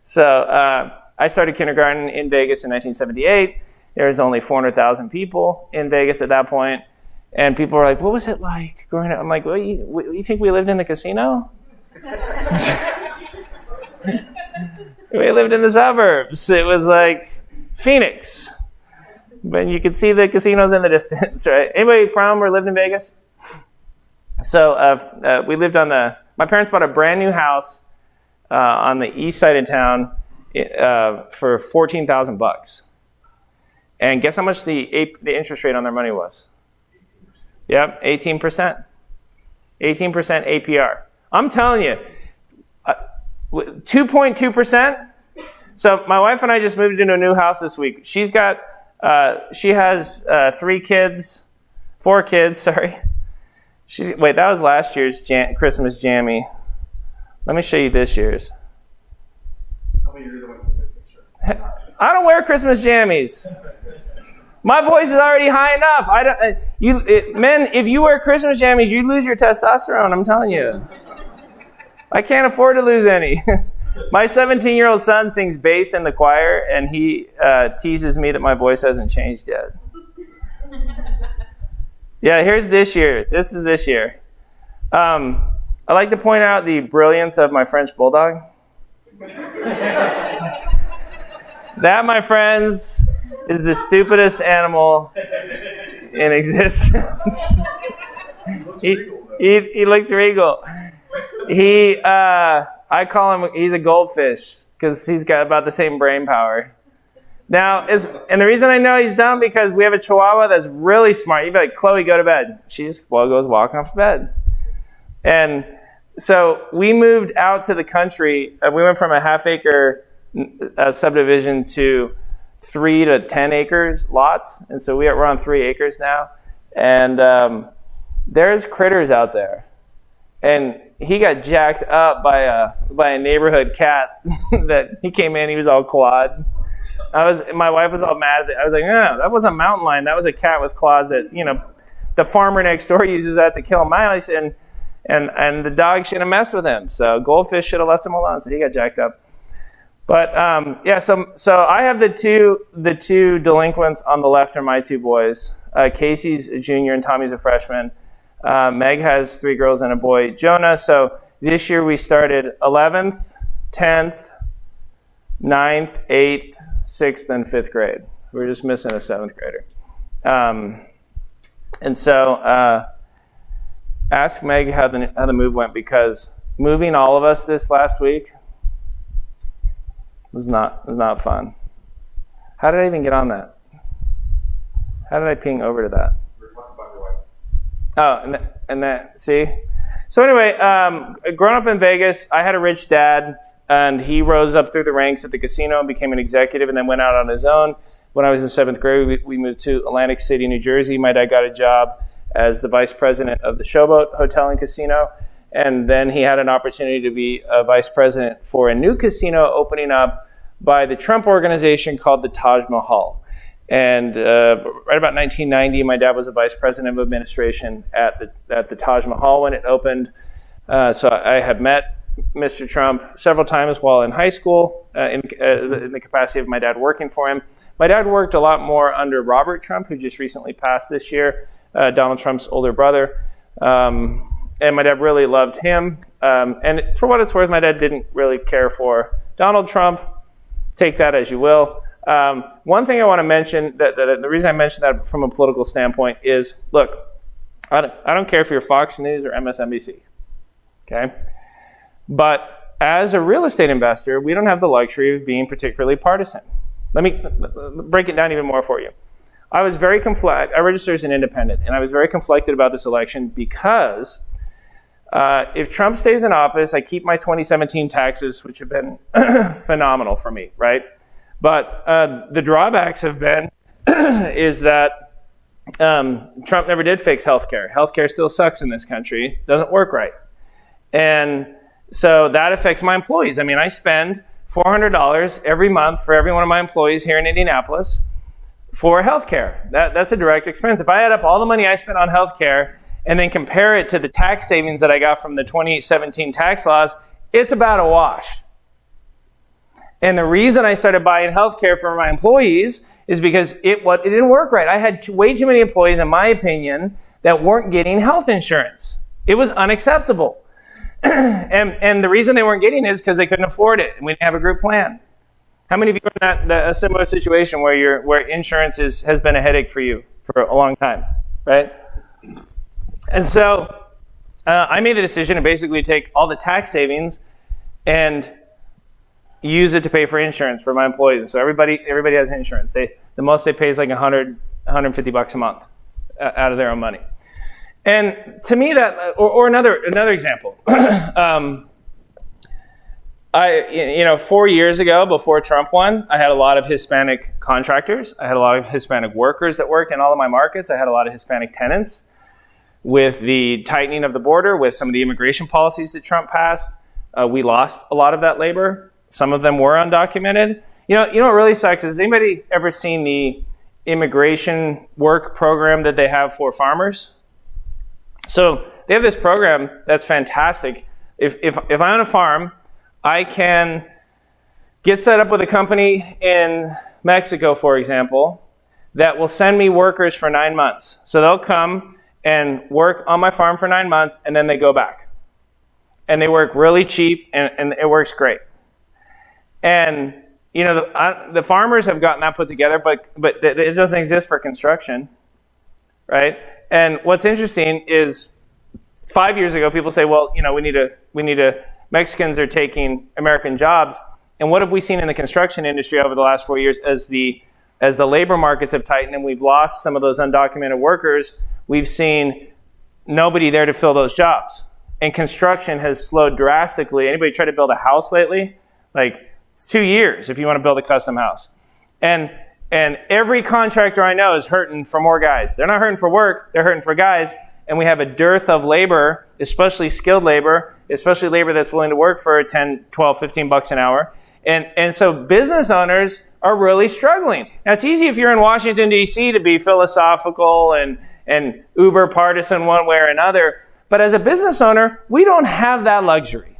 Speaker 1: So I started kindergarten in Vegas in 1978. There was only 400,000 people in Vegas at that point. And people were like, what was it like growing up? I'm like, well, you think we lived in the casino? We lived in the suburbs. It was like Phoenix. But you could see the casinos in the distance, right? Anybody from or lived in Vegas? So we lived my parents bought a brand new house on the east side of town for $14,000. And guess how much the interest rate on their money was? Yep, 18%. 18% APR. I'm telling you, 2.2%. So my wife and I just moved into a new house this week. She has 4 kids, sorry. Wait, that was last year's Christmas jammy. Let me show you this year's.
Speaker 4: How many years ago took the picture?
Speaker 1: I don't wear Christmas jammies. My voice is already high enough. Men, if you wear Christmas jammies, you lose your testosterone, I'm telling you. I can't afford to lose any. My 17-year-old son sings bass in the choir, and he teases me that my voice hasn't changed yet. Yeah, here's this year. This is this year. I'd like to point out the brilliance of my French bulldog. That, my friends, is the stupidest animal in existence. He looks regal. I call him, he's a goldfish because he's got about the same brain power. Now, and the reason I know he's dumb because we have a Chihuahua that's really smart. You'd be like, Chloe, go to bed. She just goes walking off to bed. And so we moved out to the country. We went from a half-acre subdivision to 3 to 10 acres lots. And so we're on 3 acres now. And there's critters out there. And he got jacked up by a neighborhood cat that he came in, he was all clawed. My wife was all mad. I was like, no, that wasn't a mountain lion. That was a cat with claws that, the farmer next door uses that to kill mice, and the dog shouldn't have messed with him. So goldfish should have left him alone. So he got jacked up. But so I have the two delinquents on the left are my 2 boys. Casey's a junior and Tommy's a freshman. Meg has 3 girls and a boy, Jonah. So this year we started 11th, 10th, 9th, 8th, 6th, and 5th grade. We're just missing a 7th grader. And so ask Meg how the move went, because moving all of us this last week was not fun. How did I even get on that? How did I ping over to that?
Speaker 4: We're talking about your wife.
Speaker 1: Oh, and that, see? So anyway, growing up in Vegas, I had a rich dad, and he rose up through the ranks at the casino and became an executive and then went out on his own. When I was in 7th grade, we moved to Atlantic City, New Jersey. My dad got a job as the vice president of the Showboat Hotel and Casino, and then he had an opportunity to be a vice president for a new casino opening up by the Trump organization called the Taj Mahal. And right about 1990, my dad was a vice president of administration at the Taj Mahal when it opened. So I have met Mr. Trump several times while in high school in the capacity of my dad working for him. My dad worked a lot more under Robert Trump, who just recently passed this year, Donald Trump's older brother. And my dad really loved him. And for what it's worth, my dad didn't really care for Donald Trump. Take that as you will. One thing I want to mention, that the reason I mention that from a political standpoint is, look, I don't care if you're Fox News or MSNBC, okay? But as a real estate investor, we don't have the luxury of being particularly partisan. Let me break it down even more for you. I was very I registered as an independent, and I was very conflicted about this election because if Trump stays in office, I keep my 2017 taxes, which have been phenomenal for me, right? But the drawbacks have been is that Trump never did fix healthcare. Healthcare still sucks in this country. Doesn't work right. And so that affects my employees. I mean, I spend $400 every month for every one of my employees here in Indianapolis for healthcare. That's a direct expense. If I add up all the money I spent on healthcare and then compare it to the tax savings that I got from the 2017 tax laws, it's about a wash. And the reason I started buying healthcare for my employees is because it didn't work right. I had way too many employees, in my opinion, that weren't getting health insurance. It was unacceptable. and the reason they weren't getting it is because they couldn't afford it, and we didn't have a group plan. How many of you are in a similar situation where insurance has been a headache for you for a long time, right? And so I made the decision to basically take all the tax savings and use it to pay for insurance for my employees. So everybody has insurance. The most they pay is like $150 a month out of their own money. And to me that, or another example, 4 years ago before Trump won, I had a lot of Hispanic contractors. I had a lot of Hispanic workers that worked in all of my markets. I had a lot of Hispanic tenants. With the tightening of the border, with some of the immigration policies that Trump passed, we lost a lot of that labor. Some of them were undocumented. You know what really sucks is, anybody ever seen the immigration work program that they have for farmers? So they have this program that's fantastic. If I own a farm, I can get set up with a company in Mexico, for example, that will send me workers for 9 months. So they'll come and work on my farm for 9 months, and then they go back. And they work really cheap, and it works great. And the farmers have gotten that put together, but it doesn't exist for construction, right? And what's interesting is 5 years ago, people say, well, we need to, Mexicans are taking American jobs. And what have we seen in the construction industry over the last 4 years as the labor markets have tightened and we've lost some of those undocumented workers? We've seen nobody there to fill those jobs. And construction has slowed drastically. Anybody try to build a house lately? Like, it's 2 years if you want to build a custom house. And every contractor I know is hurting for more guys. They're not hurting for work, they're hurting for guys. And we have a dearth of labor, especially skilled labor, especially labor that's willing to work for 10, 12, 15 bucks an hour. And so business owners are really struggling. Now, it's easy if you're in Washington, D.C. to be philosophical and uber partisan one way or another. But as a business owner, we don't have that luxury.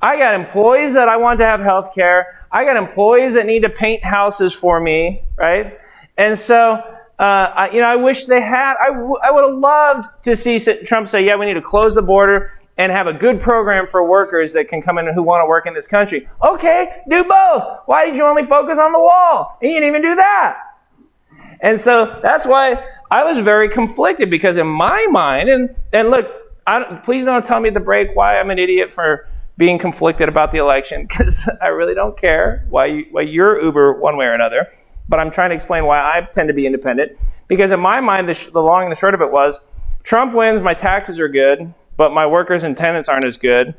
Speaker 1: I got employees that I want to have health care. I got employees that need to paint houses for me, right? And so, I wish they had. I would have loved to see Trump say, yeah, we need to close the border and have a good program for workers that can come in who want to work in this country. Okay, do both. Why did you only focus on the wall? And you didn't even do that. And so that's why I was very conflicted, because in my mind, and look, please don't tell me at the break why I'm an idiot for being conflicted about the election, because I really don't care why you're uber one way or another. But I'm trying to explain why I tend to be independent. Because in my mind, the long and the short of it was, Trump wins, my taxes are good, but my workers and tenants aren't as good.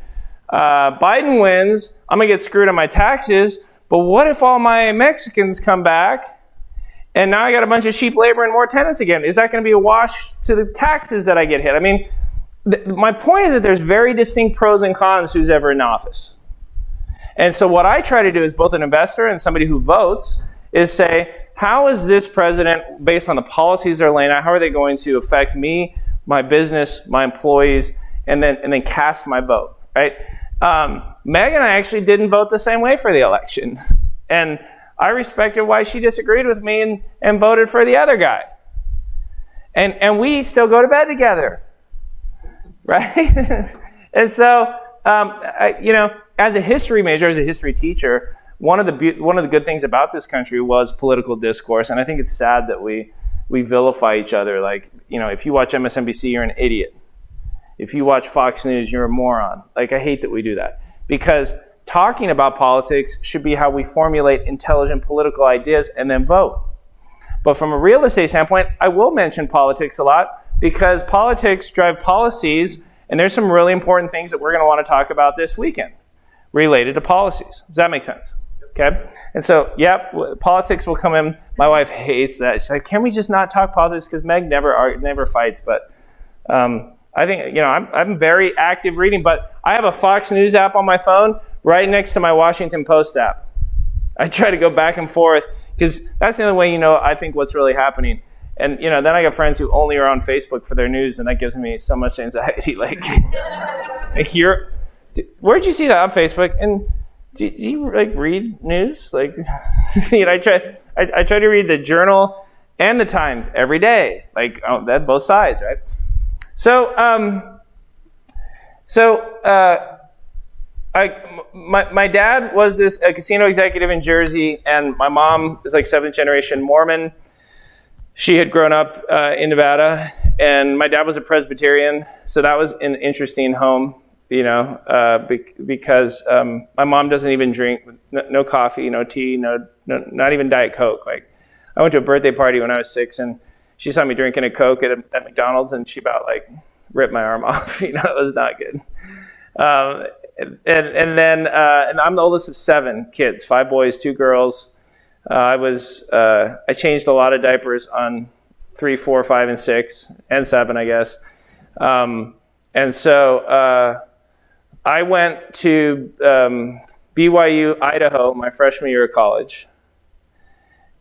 Speaker 1: Biden wins, I'm going to get screwed on my taxes, but what if all my Mexicans come back, and now I got a bunch of cheap labor and more tenants again? Is that going to be a wash to the taxes that I get hit? I mean, my point is that there's very distinct pros and cons who's ever in office. And so what I try to do as both an investor and somebody who votes is say, how is this president, based on the policies they're laying out, how are they going to affect me, my business, my employees, and then cast my vote, right? Meg and I actually didn't vote the same way for the election. And I respected why she disagreed with me and voted for the other guy. And we still go to bed together, right? And so, as a history major, as a history teacher, one of the good things about this country was political discourse, and I think it's sad that we vilify each other. Like, if you watch MSNBC, you're an idiot. If you watch Fox News, you're a moron. Like, I hate that we do that, because talking about politics should be how we formulate intelligent political ideas and then vote. But from a real estate standpoint, I will mention politics a lot, because politics drive policies, and there's some really important things that we're going to want to talk about this weekend related to policies. Does that make sense? Okay? And so, politics will come in. My wife hates that. She's like, can we just not talk politics? Because Meg never fights. But I think, I'm very active reading. But I have a Fox News app on my phone right next to my Washington Post app. I try to go back and forth, because that's the only way I think what's really happening. And, then I got friends who only are on Facebook for their news, and that gives me so much anxiety. Like where'd you see that on Facebook? And do you read news? Like, I try to read the Journal and the Times every day. Like, that both sides, right? So, my dad was a casino executive in Jersey, and my mom is like 7th generation Mormon. She had grown up in Nevada, and my dad was a Presbyterian, so that was an interesting home because my mom doesn't even drink, no coffee, no tea, not even Diet Coke. Like, I went to a birthday party when I was 6, and she saw me drinking a Coke at McDonald's, and she about like ripped my arm off. It was not good. And then I'm the oldest of 7 kids, 5 boys, 2 girls. I changed a lot of diapers on 3, 4, 5, and 6, and 7, I guess. And so I went to BYU, Idaho, my freshman year of college.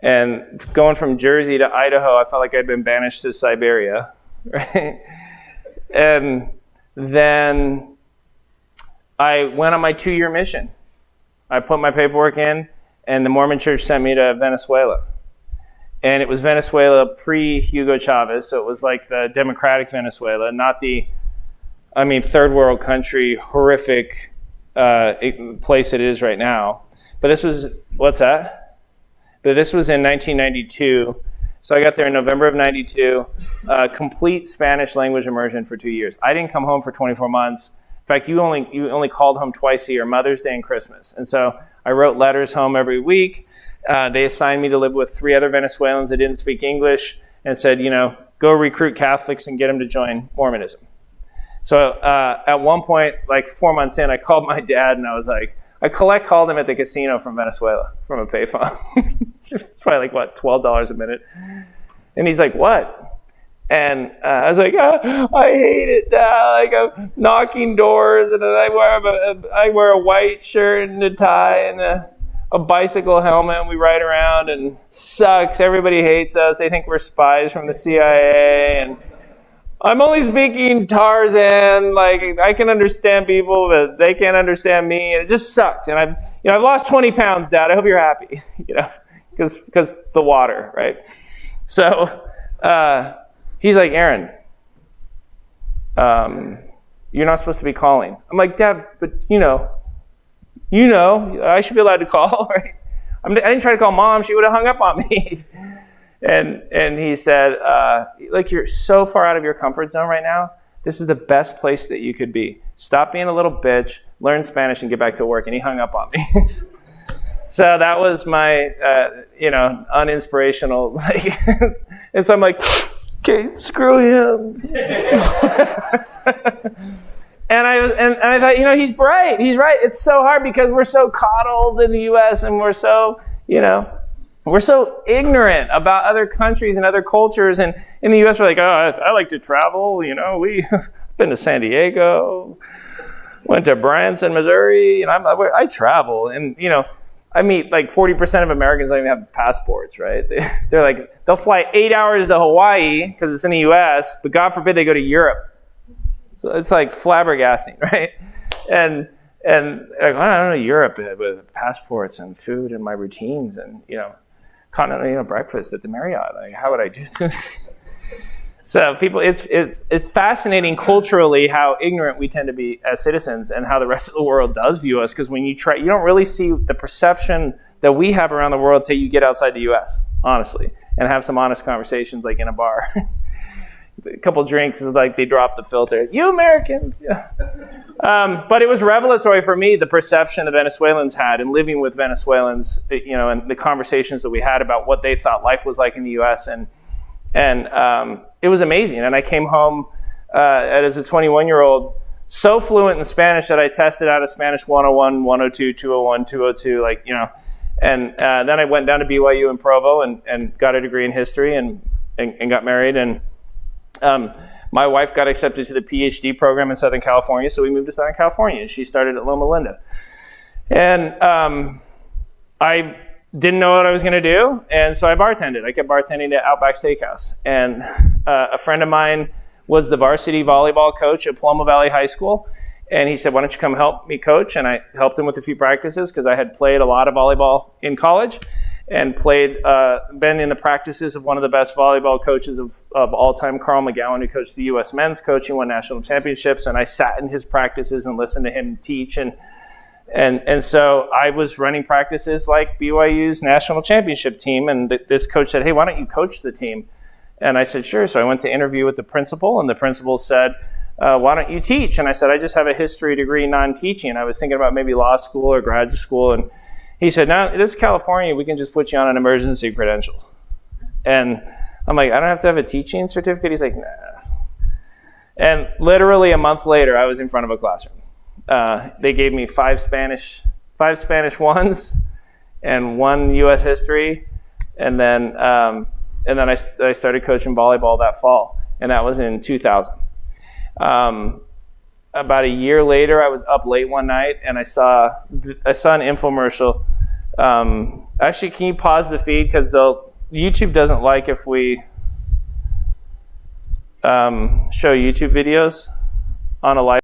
Speaker 1: And going from Jersey to Idaho, I felt like I'd been banished to Siberia, right? And then I went on my 2-year mission. I put my paperwork in, and the Mormon church sent me to Venezuela. And it was Venezuela pre-Hugo Chavez, so it was like the democratic Venezuela, not the, third world country, horrific place it is right now. But this was, what's that? But this was in 1992. So I got there in November of 92, complete Spanish language immersion for 2 years. I didn't come home for 24 months. In fact, you only called home twice a year, Mother's Day and Christmas. And so I wrote letters home every week. They assigned me to live with 3 other Venezuelans that didn't speak English and said, go recruit Catholics and get them to join Mormonism. So at one point, like 4 months in, I called my dad and I was like, I called him at the casino from Venezuela from a payphone. It's probably like, $12 a minute. And he's like, what? And I was like, I hate it now. Like, I'm knocking doors, and then I wear a white shirt and a tie and a bicycle helmet, and we ride around, and it sucks. Everybody hates us. They think we're spies from the CIA, and I'm only speaking Tarzan. Like, I can understand people, but they can't understand me. And it just sucked. And I've lost 20 pounds, Dad. I hope you're happy, because the water, right? So he's like, Aaron, you're not supposed to be calling. I'm like, Dad, but I should be allowed to call, right? I didn't try to call Mom. She would have hung up on me. And he said, you're so far out of your comfort zone right now. This is the best place that you could be. Stop being a little bitch, learn Spanish, and get back to work. And he hung up on me. So that was my, uninspirational, and so I'm like, okay, screw him. And I thought, he's right. He's right. It's so hard because we're so coddled in the U.S. and we're so, we're so ignorant about other countries and other cultures. And in the U.S., we're like, I like to travel. We've been to San Diego, went to Branson, Missouri, and I travel. And, I meet like 40% of Americans don't even have passports, right? They're like, they'll fly 8 hours to Hawaii because it's in the U.S., but God forbid they go to Europe. So it's like flabbergasting, right? And like, I don't know Europe with passports and food and my routines and, continental breakfast at the Marriott. Like, how would I do this? So people, it's fascinating culturally how ignorant we tend to be as citizens and how the rest of the world does view us. Because when you don't really see the perception that we have around the world till you get outside the U.S., honestly, and have some honest conversations like in a bar. A couple drinks is like they drop the filter. You Americans, yeah. But it was revelatory for me, the perception the Venezuelans had and living with Venezuelans, and the conversations that we had about what they thought life was like in the U.S. And it was amazing. And I came home as a 21-year-old so fluent in Spanish that I tested out a Spanish 101, 102, 201, 202, and then I went down to BYU in Provo and got a degree in history and got married. And my wife got accepted to the PhD program in Southern California, so we moved to Southern California, and she started at Loma Linda. And I didn't know what I was going to do, and so I bartended. I kept bartending at Outback Steakhouse. And a friend of mine was the varsity volleyball coach at Paloma Valley High School, and he said, why don't you come help me coach? And I helped him with a few practices because I had played a lot of volleyball in college and been in the practices of one of the best volleyball coaches of all time, Carl McGowan, who coached the U.S. men's coaching, won national championships, and I sat in his practices and listened to him teach. And so I was running practices like BYU's national championship team, and this coach said, hey, why don't you coach the team? And I said, sure. So I went to interview with the principal, and the principal said, why don't you teach? And I said, I just have a history degree, non-teaching. I was thinking about maybe law school or graduate school. And he said, no, this is California. We can just put you on an emergency credential. And I'm like, I don't have to have a teaching certificate? He's like, nah. And literally a month later, I was in front of a classroom. They gave me five Spanish ones and 1 U.S. history. And then I started coaching volleyball that fall. And that was in 2000. About a year later, I was up late one night and I saw an infomercial. Actually, can you pause the feed, because YouTube doesn't like if we show YouTube videos on a live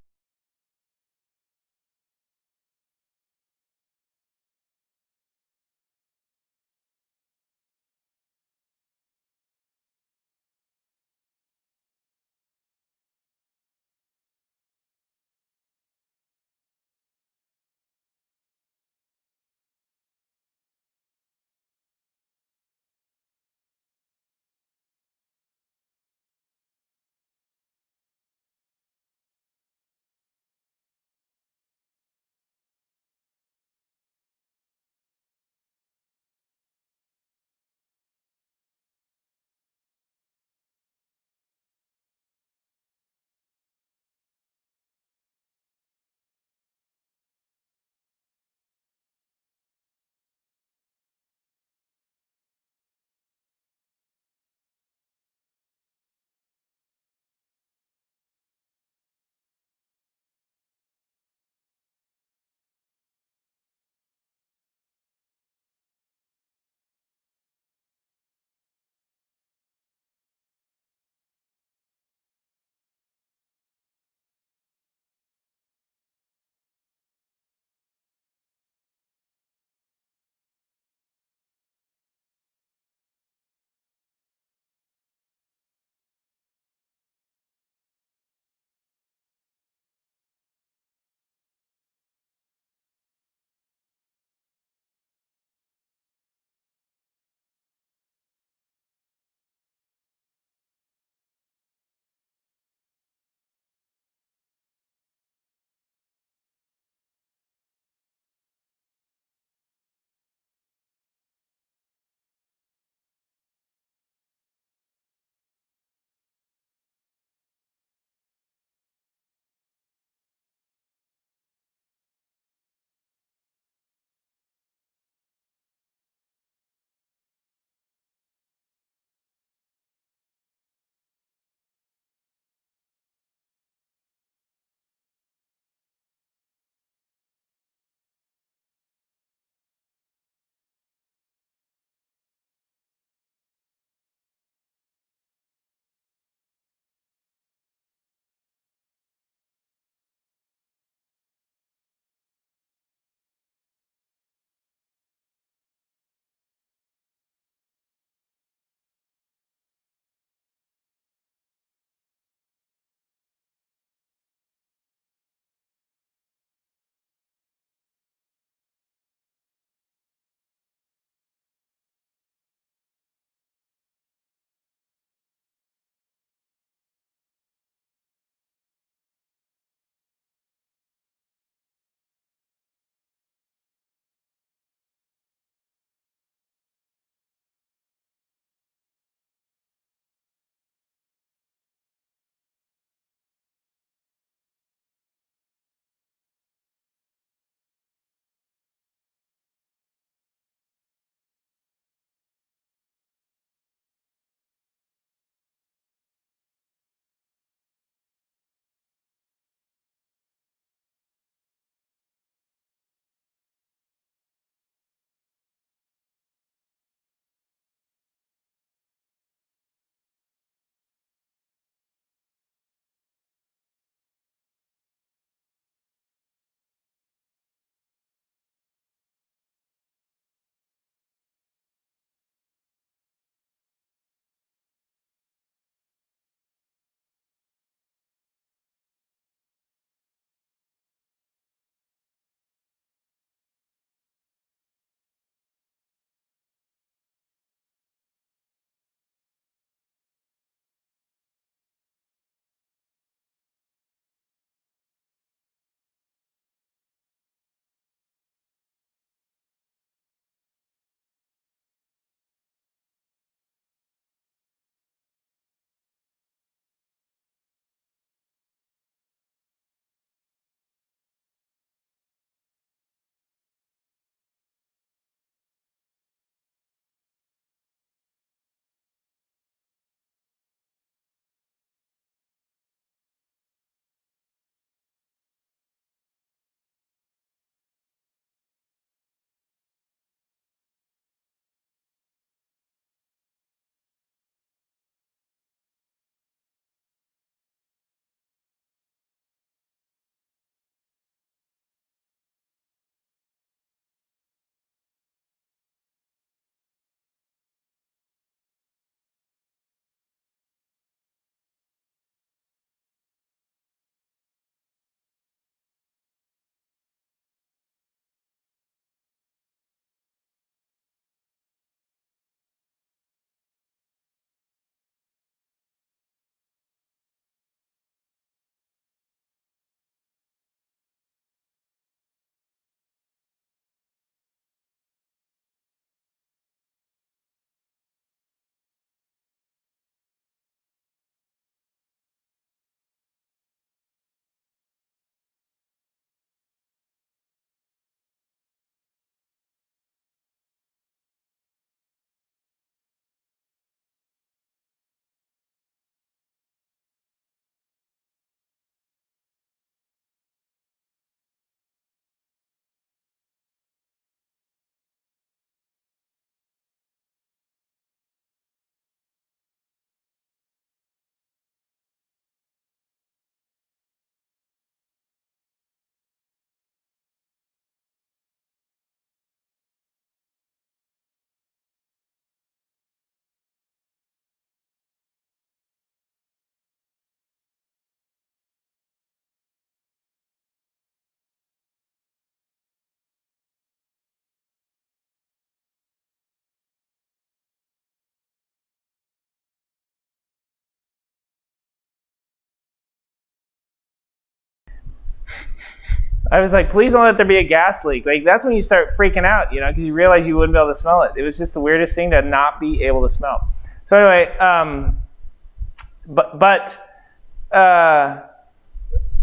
Speaker 1: I was like, please don't let there be a gas leak. Like, that's when you start freaking out, because you realize you wouldn't be able to smell it. It was just the weirdest thing to not be able to smell. So anyway,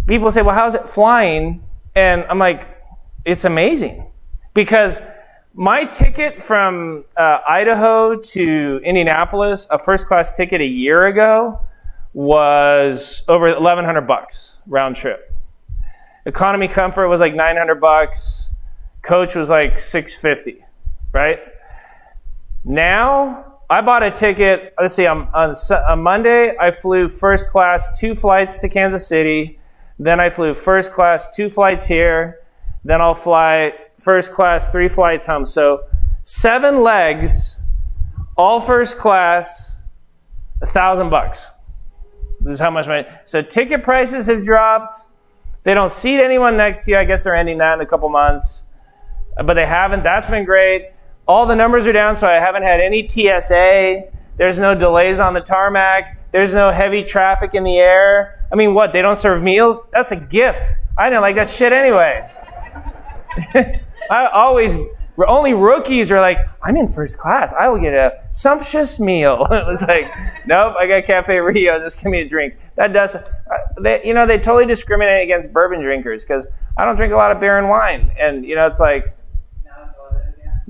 Speaker 1: people say, well, how's it flying? And I'm like, it's amazing. Because my ticket from Idaho to Indianapolis, a first-class ticket a year ago, was over $1,100 round trip. Economy comfort was like $900. Coach was like $650, right? Now, I bought a ticket, let's see, on Monday, I flew first class 2 flights to Kansas City. Then I flew first class 2 flights here. Then I'll fly first class 3 flights home. So 7 legs, all first class, $1,000. This is how much money. So ticket prices have dropped. They don't seat anyone next to you. I guess they're ending that in a couple months. But they haven't. That's been great. All the numbers are down, so I haven't had any TSA. There's no delays on the tarmac. There's no heavy traffic in the air. I mean, what? They don't serve meals? That's a gift. I didn't like that shit anyway. Only rookies are like, I'm in first class. I will get a sumptuous meal. It was like, nope, I got Cafe Rio. Just give me a drink. That does. They totally discriminate against bourbon drinkers because I don't drink a lot of beer and wine. And, it's like,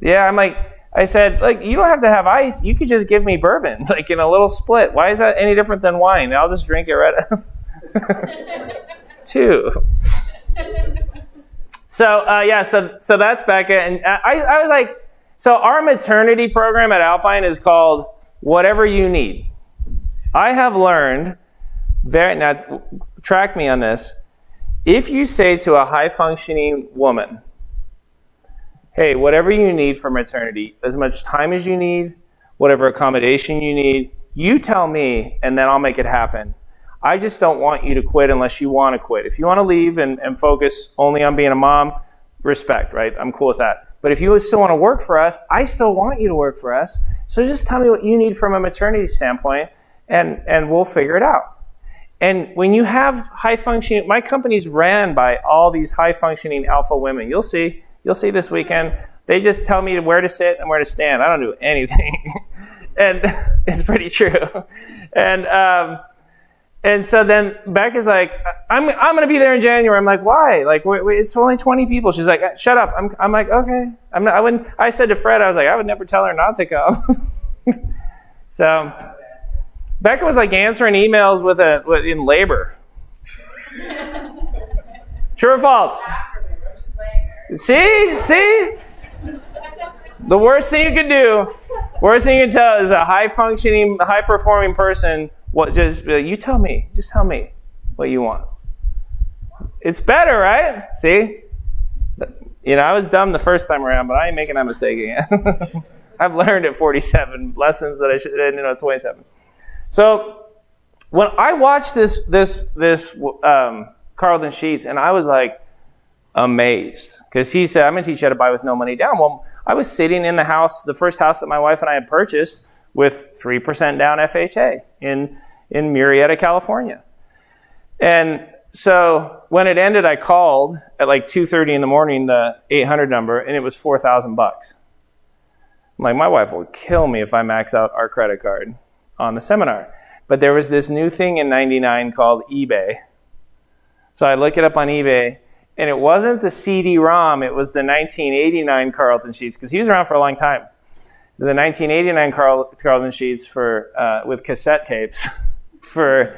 Speaker 1: yeah, I'm like, I said, like, you don't have to have ice. You could just give me bourbon, like in a little split. Why is that any different than wine? I'll just drink it right up. 2. So so that's Becca, and I was like, so our maternity program at Alpine is called Whatever You Need. I have learned, now track me on this, if you say to a high-functioning woman, hey, whatever you need for maternity, as much time as you need, whatever accommodation you need, you tell me, and then I'll make it happen. I just don't want you to quit unless you want to quit. If you want to leave and focus only on being a mom, respect, right? I'm cool with that. But if you still want to work for us, I still want you to work for us. So just tell me what you need from a maternity standpoint, and we'll figure it out. And when you have high-functioning, my company's ran by all these high-functioning alpha women. You'll see this weekend. They just tell me where to sit and where to stand. I don't do anything. And it's pretty true. And so then Becca's like, I'm going to be there in January. I'm like, why? Like, wait, it's only 20 people. She's like, shut up. I'm like, okay. I said to Fred, I was like, I would never tell her not to come. So Becca was like answering emails in labor. True or false? See? The worst thing you can do, worst thing you can tell is a high-functioning, high-performing person, you tell me. Just tell me what you want. It's better, right? See? I was dumb the first time around, but I ain't making that mistake again. I've learned at 47 lessons that I should at 27. So when I watched this Carlton Sheets, and I was like amazed, because he said, I'm going to teach you how to buy with no money down. Well, I was sitting in the first house that my wife and I had purchased with 3% down FHA in Murrieta, California. And so when it ended, I called at like 2:30 in the morning, the 800 number, and it was $4,000. I'm like, my wife will kill me if I max out our credit card on the seminar. But there was this new thing in 99 called eBay. So I look it up on eBay, and it wasn't the CD-ROM, it was the 1989 Carlton Sheets, because he was around for a long time. The 1989 Carlton Sheets with cassette tapes for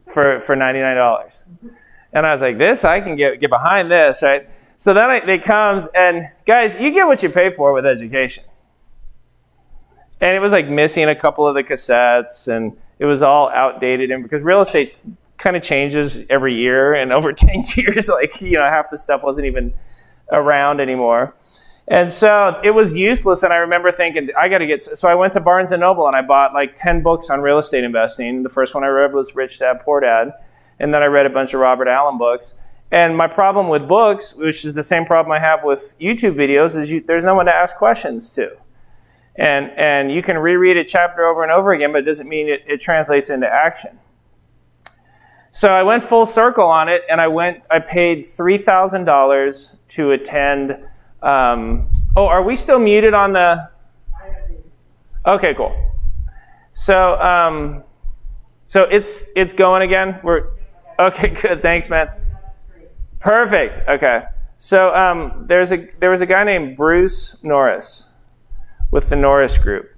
Speaker 1: $99. And I was like, I can get behind this, right? So then it comes, and guys, you get what you pay for with education. And it was like missing a couple of the cassettes, and it was all outdated, and because real estate kind of changes every year, and over 10 years, half the stuff wasn't even around anymore. And so it was useless, and I remember thinking, so I went to Barnes & Noble, and I bought like 10 books on real estate investing. The first one I read was Rich Dad, Poor Dad, and then I read a bunch of Robert Allen books. And my problem with books, which is the same problem I have with YouTube videos, is there's no one to ask questions to. And you can reread a chapter over and over again, but it doesn't mean it translates into action. So I went full circle on it, and I paid $3,000 to attend. Are we still muted on the? Okay, cool. So it's going again. Okay, good. Thanks, man. Perfect. Okay. So there was a guy named Bruce Norris with the Norris Group.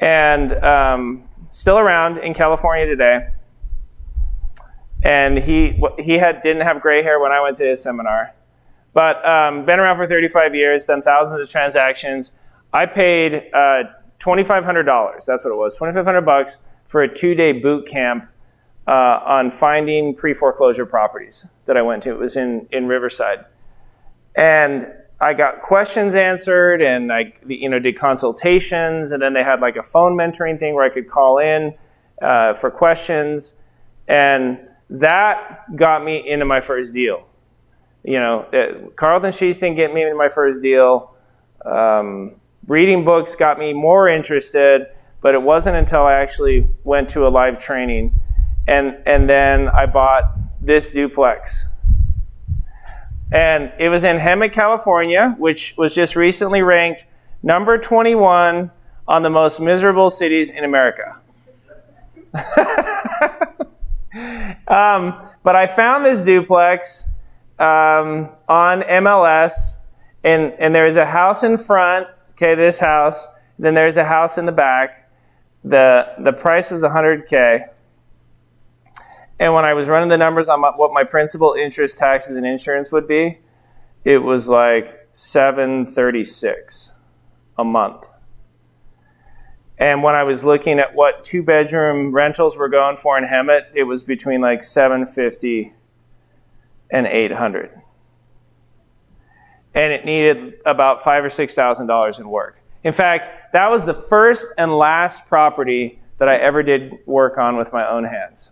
Speaker 1: And still around in California today. And he didn't have gray hair when I went to his seminar, but been around for 35 years, done thousands of transactions. I paid $2,500. That's what it was, $2,500 for a 2-day boot camp on finding pre-foreclosure properties that I went to. It was in Riverside, and I got questions answered, and I did consultations, and then they had like a phone mentoring thing where I could call in for questions, and that got me into my first deal. Carlton Sheets didn't get me into my first deal. Reading books got me more interested, but it wasn't until I actually went to a live training, and then I bought this duplex. And it was in Hemet, California, which was just recently ranked number 21 on the most miserable cities in America. But I found this duplex on MLS, and there's a house in front, okay, this house, then there's a house in the back. The price was $100K. And when I was running the numbers on what my principal, interest, taxes, and insurance would be, it was like $736 a month. And when I was looking at what 2-bedroom rentals were going for in Hemet, it was between like $750 and $800. And it needed about $5,000 or $6,000 in work. In fact, that was the first and last property that I ever did work on with my own hands.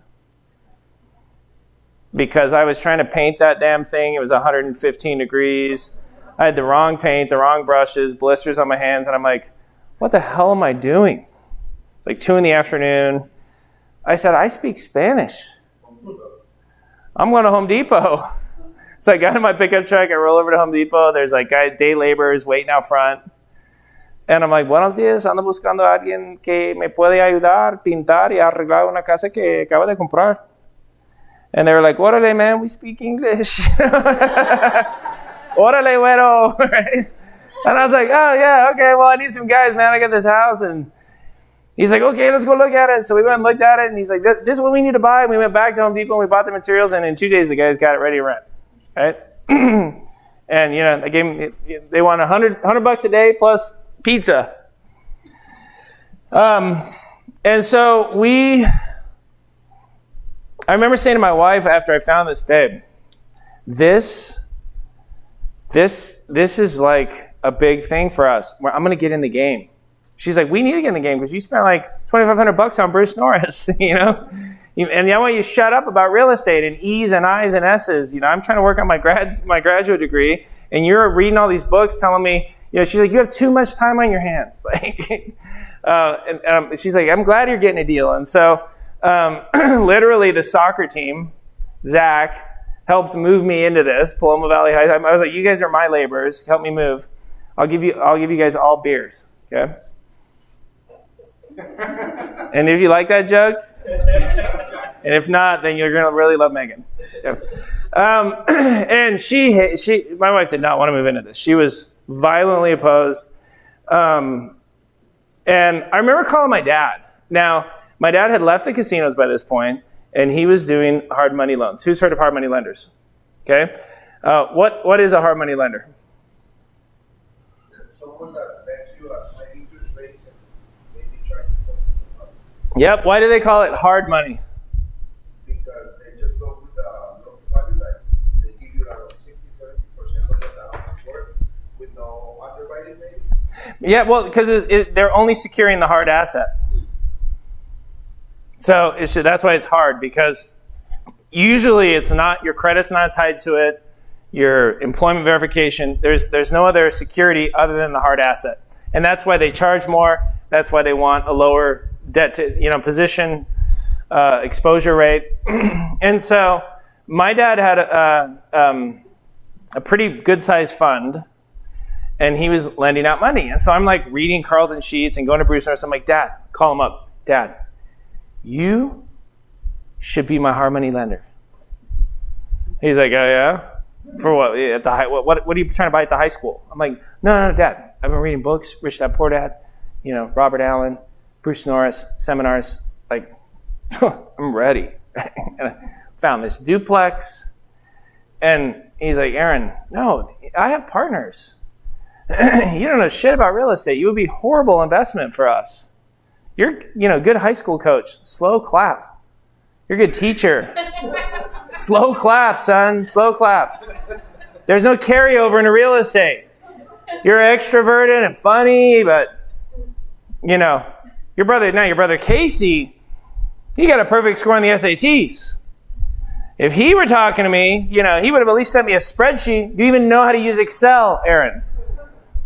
Speaker 1: Because I was trying to paint that damn thing. It was 115 degrees. I had the wrong paint, the wrong brushes, blisters on my hands, and I'm like, what the hell am I doing? It's like 2 p.m. I said, I speak Spanish. I'm going to Home Depot. So I got in my pickup truck, I roll over to Home Depot, there's like day laborers waiting out front. And I'm like, buenos días, ando buscando a alguien que me puede ayudar, pintar y arreglar una casa que acaba de comprar. And they were like, órale, man, we speak English. Órale, güero. Right? And I was like, oh, yeah, okay, well, I need some guys, man. I got this house. And he's like, okay, let's go look at it. So we went and looked at it, and he's like, this is what we need to buy. And we went back to Home Depot, and we bought the materials, and in 2 days, the guys got it ready to rent. Right? And, they want $100 a day plus pizza. And so I remember saying to my wife after I found this, babe, this is like a big thing for us. I'm going to get in the game. She's like, we need to get in the game because you spent like $2,500 on Bruce Norris, And I want you to shut up about real estate and E's and I's and S's. I'm trying to work on my graduate degree, and you're reading all these books telling me, she's like, you have too much time on your hands. Like, she's like, I'm glad you're getting a deal. And so, literally the soccer team, Zach, helped move me into this, Paloma Valley High. I was like, you guys are my laborers, help me move. I'll give you guys all beers, okay? And if you like that joke, and if not, then you're gonna really love Megan. Yeah. And my wife did not want to move into this. She was violently opposed. And I remember calling my dad. Now, my dad had left the casinos by this point, and he was doing hard money loans. Who's heard of hard money lenders? Okay. What is a hard money lender?
Speaker 5: Someone that lends you a high interest rate and maybe trying to fund some money.
Speaker 1: Yep. Why do they call it hard money?
Speaker 5: Because they just go with the loan value, like they give you around 60-70% of the down work with no underwriting maybe.
Speaker 1: Yeah, well, because they're only securing the hard asset. So that's why it's hard, because usually it's not, your credit's not tied to it, your employment verification, there's no other security other than the hard asset. And that's why they charge more. That's why they want a lower debt to, position exposure rate. And so my dad had a pretty good sized fund, and he was lending out money. And so I'm like reading Carlton sheets and going to Bruce Norris. I'm like, Dad, call him up. Dad, you should be my hard money lender. He's like, oh yeah? For what? At the what are you trying to buy at the high school? I'm like, no, Dad. I've been reading books, Rich Dad, Poor Dad, Robert Allen, Bruce Norris, seminars. Like, I'm ready. And I found this duplex. And he's like, Aaron, no, I have partners. You don't know shit about real estate. You would be a horrible investment for us. You're, good high school coach. Slow clap. You're a good teacher. Slow clap, son. Slow clap. There's no carryover into real estate. You're extroverted and funny, but, your brother Casey, he got a perfect score on the SATs. If he were talking to me, he would have at least sent me a spreadsheet. Do you even know how to use Excel, Aaron?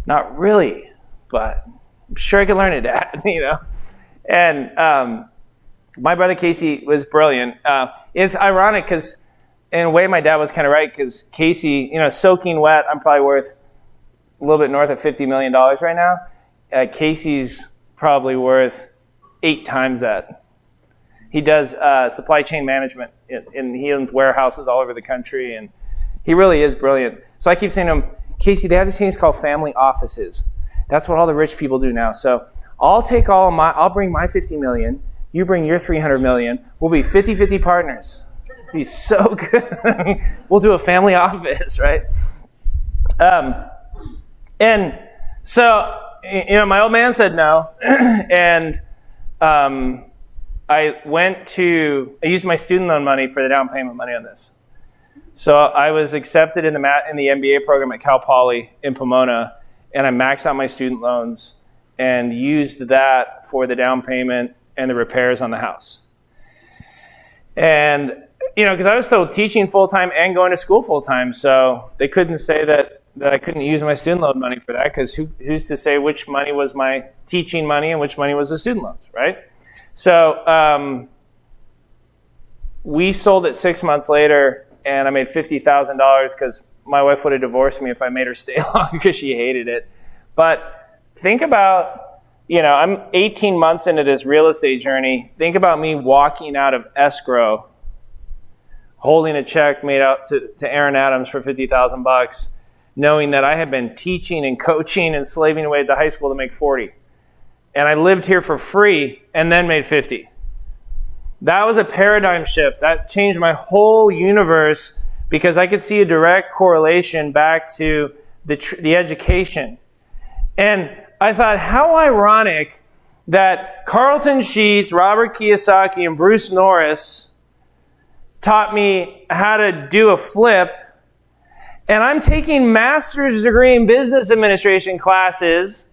Speaker 1: Not really, but I'm sure I could learn it, Dad, And my brother Casey was brilliant. It's ironic because in a way my dad was kind of right, because Casey, soaking wet, I'm probably worth a little bit north of $50 million right now. Casey's probably worth 8 times that. He does supply chain management, and he owns warehouses all over the country, and he really is brilliant. So I keep saying to him, Casey, they have these things called family offices. That's what all the rich people do now. So I'll bring my 50 million, you bring your 300 million, we'll be 50-50 partners. It'll be so good. We'll do a family office, right? And so, my old man said no, and I used my student loan money for the down payment money on this. So I was accepted in the MBA program at Cal Poly in Pomona, and I maxed out my student loans and used that for the down payment and the repairs on the house. And, because I was still teaching full-time and going to school full-time, so they couldn't say that I couldn't use my student loan money for that, because who's to say which money was my teaching money and which money was the student loans, right? So we sold it 6 months later, and I made $50,000 because my wife would have divorced me if I made her stay long because she hated it. But think about, I'm 18 months into this real estate journey. Think about me walking out of escrow, holding a check made out to Aaron Adams for $50,000, knowing that I had been teaching and coaching and slaving away at the high school to make 40. And I lived here for free and then made 50. That was a paradigm shift. That changed my whole universe, because I could see a direct correlation back to the education. And I thought, how ironic that Carlton Sheets, Robert Kiyosaki, and Bruce Norris taught me how to do a flip, and I'm taking master's degree in business administration classes,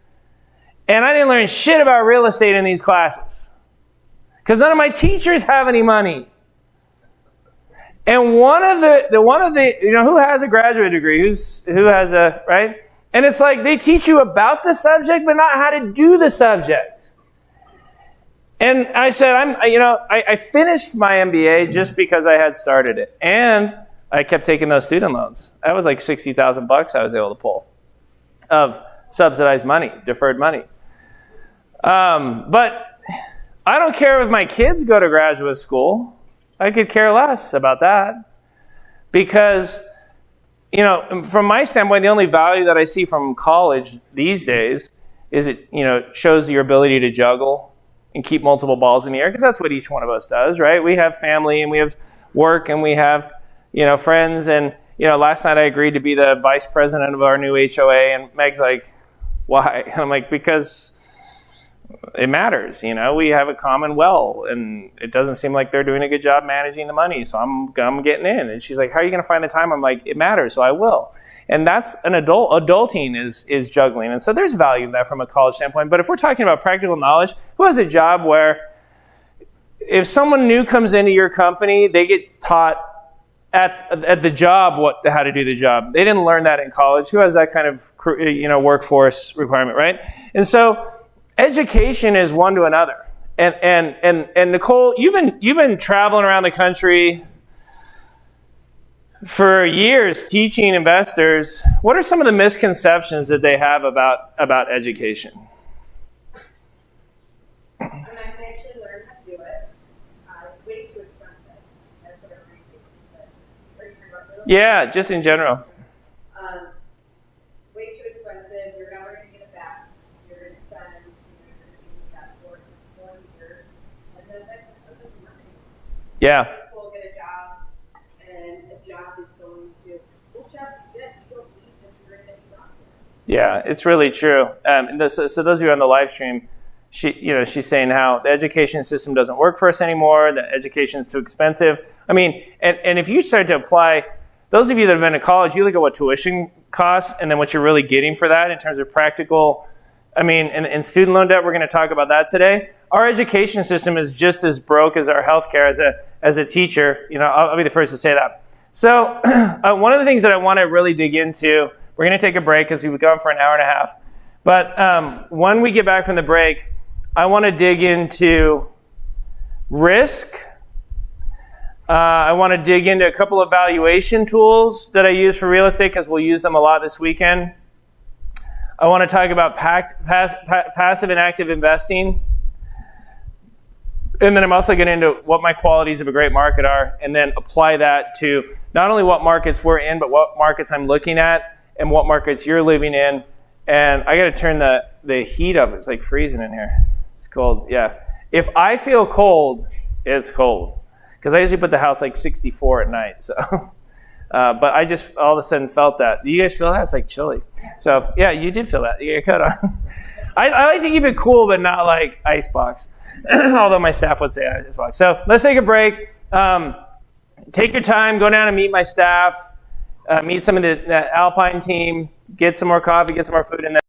Speaker 1: and I didn't learn shit about real estate in these classes. Because none of my teachers have any money. And one of the who has a graduate degree, who has a, right? And it's like they teach you about the subject, but not how to do the subject. And I said, I finished my MBA just because I had started it. And I kept taking those student loans. That was like $60,000 I was able to pull of subsidized money, deferred money. But I don't care if my kids go to graduate school. I could care less about that. Because, from my standpoint, the only value that I see from college these days is it, shows your ability to juggle and keep multiple balls in the air, because that's what each one of us does, right? We have family and we have work and we have, friends. And, last night I agreed to be the vice president of our new HOA, and Meg's like, why? And I'm like, because it matters, we have a common well, and it doesn't seem like they're doing a good job managing the money, so I'm getting in. And she's like, how are you going to find the time? I'm like, it matters, so I will. And that's adulting is juggling. And so there's value in that from a college standpoint. But if we're talking about practical knowledge, who has a job where if someone new comes into your company, they get taught at the job how to do the job? They didn't learn that in college. Who has that kind of workforce requirement, right? And so education is one to another. And Nicole, you've been traveling around the country for years teaching investors. What are some of the misconceptions that they have about education?
Speaker 3: And I can actually learn how to do it. It's way too expensive. That's what everybody thinks. Are you talking about real estate?
Speaker 1: Yeah, just in general.
Speaker 3: Way too expensive. You're never going to get it back. You're going to spend, you're going to be that for 40 years. And then that system doesn't work anymore.
Speaker 1: Yeah.
Speaker 3: People get a job, and a job is going to, most jobs you get, you don't need the degree that you got for.
Speaker 1: Yeah, it's really true. So those of you on the live stream, she's saying how the education system doesn't work for us anymore. The education is too expensive. I mean, and if you start to apply, those of you that have been to college, you look at what tuition costs and then what you're really getting for that in terms of practical. I mean, in student loan debt, we're going to talk about that today. Our education system is just as broke as our healthcare as a teacher. I'll be the first to say that. So one of the things that I want to really dig into, we're going to take a break because we've gone for an hour and a half. But when we get back from the break, I want to dig into risk. I want to dig into a couple of valuation tools that I use for real estate because we'll use them a lot this weekend. I want to talk about passive and active investing. And then I'm also getting into what my qualities of a great market are and then apply that to not only what markets we're in, but what markets I'm looking at and what markets you're living in. And I got to turn the heat up. It's like freezing in here. It's cold. Yeah. If I feel cold, it's cold. Because I usually put the house like 64 at night. So, but I just all of a sudden felt that. Do you guys feel that? It's like chilly. So yeah, you did feel that. You got your coat on. I like to keep it cool, but not like icebox. Although my staff would say icebox. So let's take a break. Take your time. Go down and meet my staff. Meet some of the Alpine team. Get some more coffee. Get some more food in there.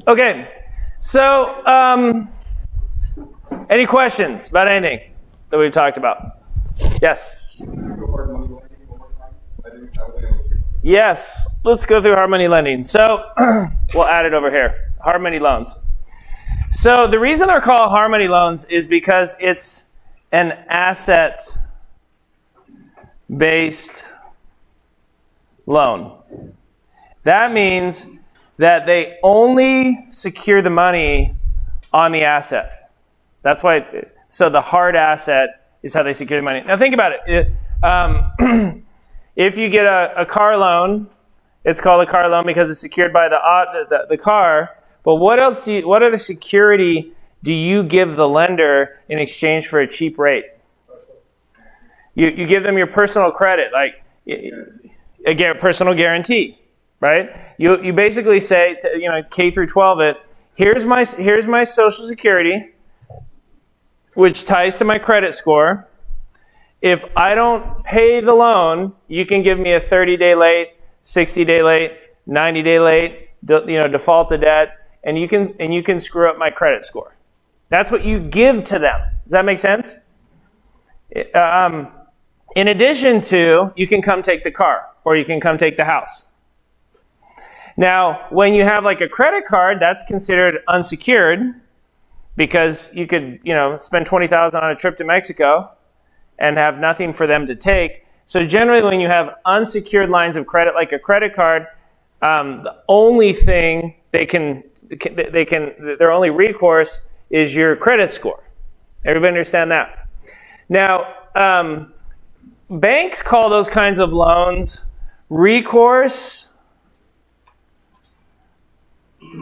Speaker 1: Okay, so any questions about anything that we've talked about? Yes. Yes, let's go through hard money lending. So we'll add it over here, hard money loans. So the reason they're called hard money loans is because it's an asset-based loan. That means that they only secure the money on the asset. That's why, so the hard asset is how they secure the money. Now think about it. If you get a car loan, it's called a car loan because it's secured by the car. But what else what other security do you give the lender in exchange for a cheap rate? You give them your personal credit, like a personal guarantee, right? You basically say, K through 12 it, here's my Social Security, which ties to my credit score. If I don't pay the loan, you can give me a 30-day late, 60-day late, 90-day late, default the debt, and you can screw up my credit score. That's what you give to them. Does that make sense? In addition to, you can come take the car, or you can come take the house. Now, when you have like a credit card, that's considered unsecured because you could, spend $20,000 on a trip to Mexico and have nothing for them to take. So generally, when you have unsecured lines of credit, like a credit card, the only thing their only recourse is your credit score. Everybody understand that? Now, banks call those kinds of loans recourse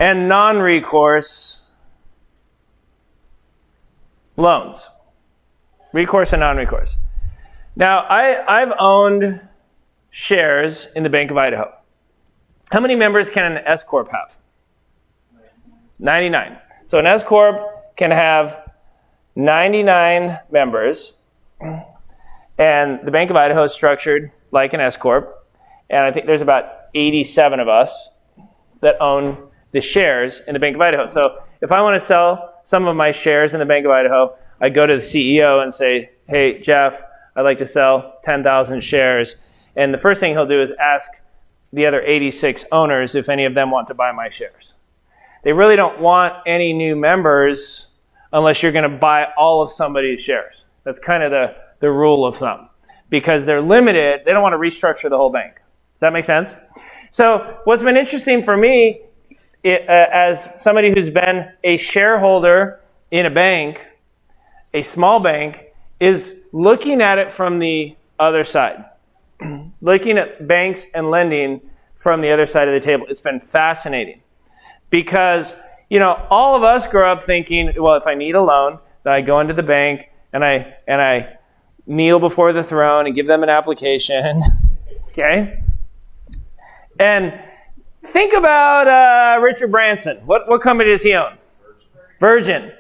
Speaker 1: and non-recourse loans. Recourse and non-recourse. Now, I've owned shares in the Bank of Idaho. How many members can an S Corp have? 99. So an S Corp can have 99 members, and the Bank of Idaho is structured like an S Corp, and I think there's about 87 of us that own the shares in the Bank of Idaho. So if I want to sell some of my shares in the Bank of Idaho, I go to the CEO and say, hey, Jeff, I'd like to sell 10,000 shares. And the first thing he'll do is ask the other 86 owners if any of them want to buy my shares. They really don't want any new members unless you're going to buy all of somebody's shares. That's kind of the rule of thumb. Because they're limited, they don't want to restructure the whole bank. Does that make sense? So what's been interesting for me, as somebody who's been a shareholder in a bank, a small bank, is looking at it from the other side. Looking at banks and lending from the other side of the table. It's been fascinating. Because, all of us grow up thinking, well, if I need a loan, then I go into the bank and I kneel before the throne and give them an application. Okay? And think about Richard Branson. What company does he own? Virgin.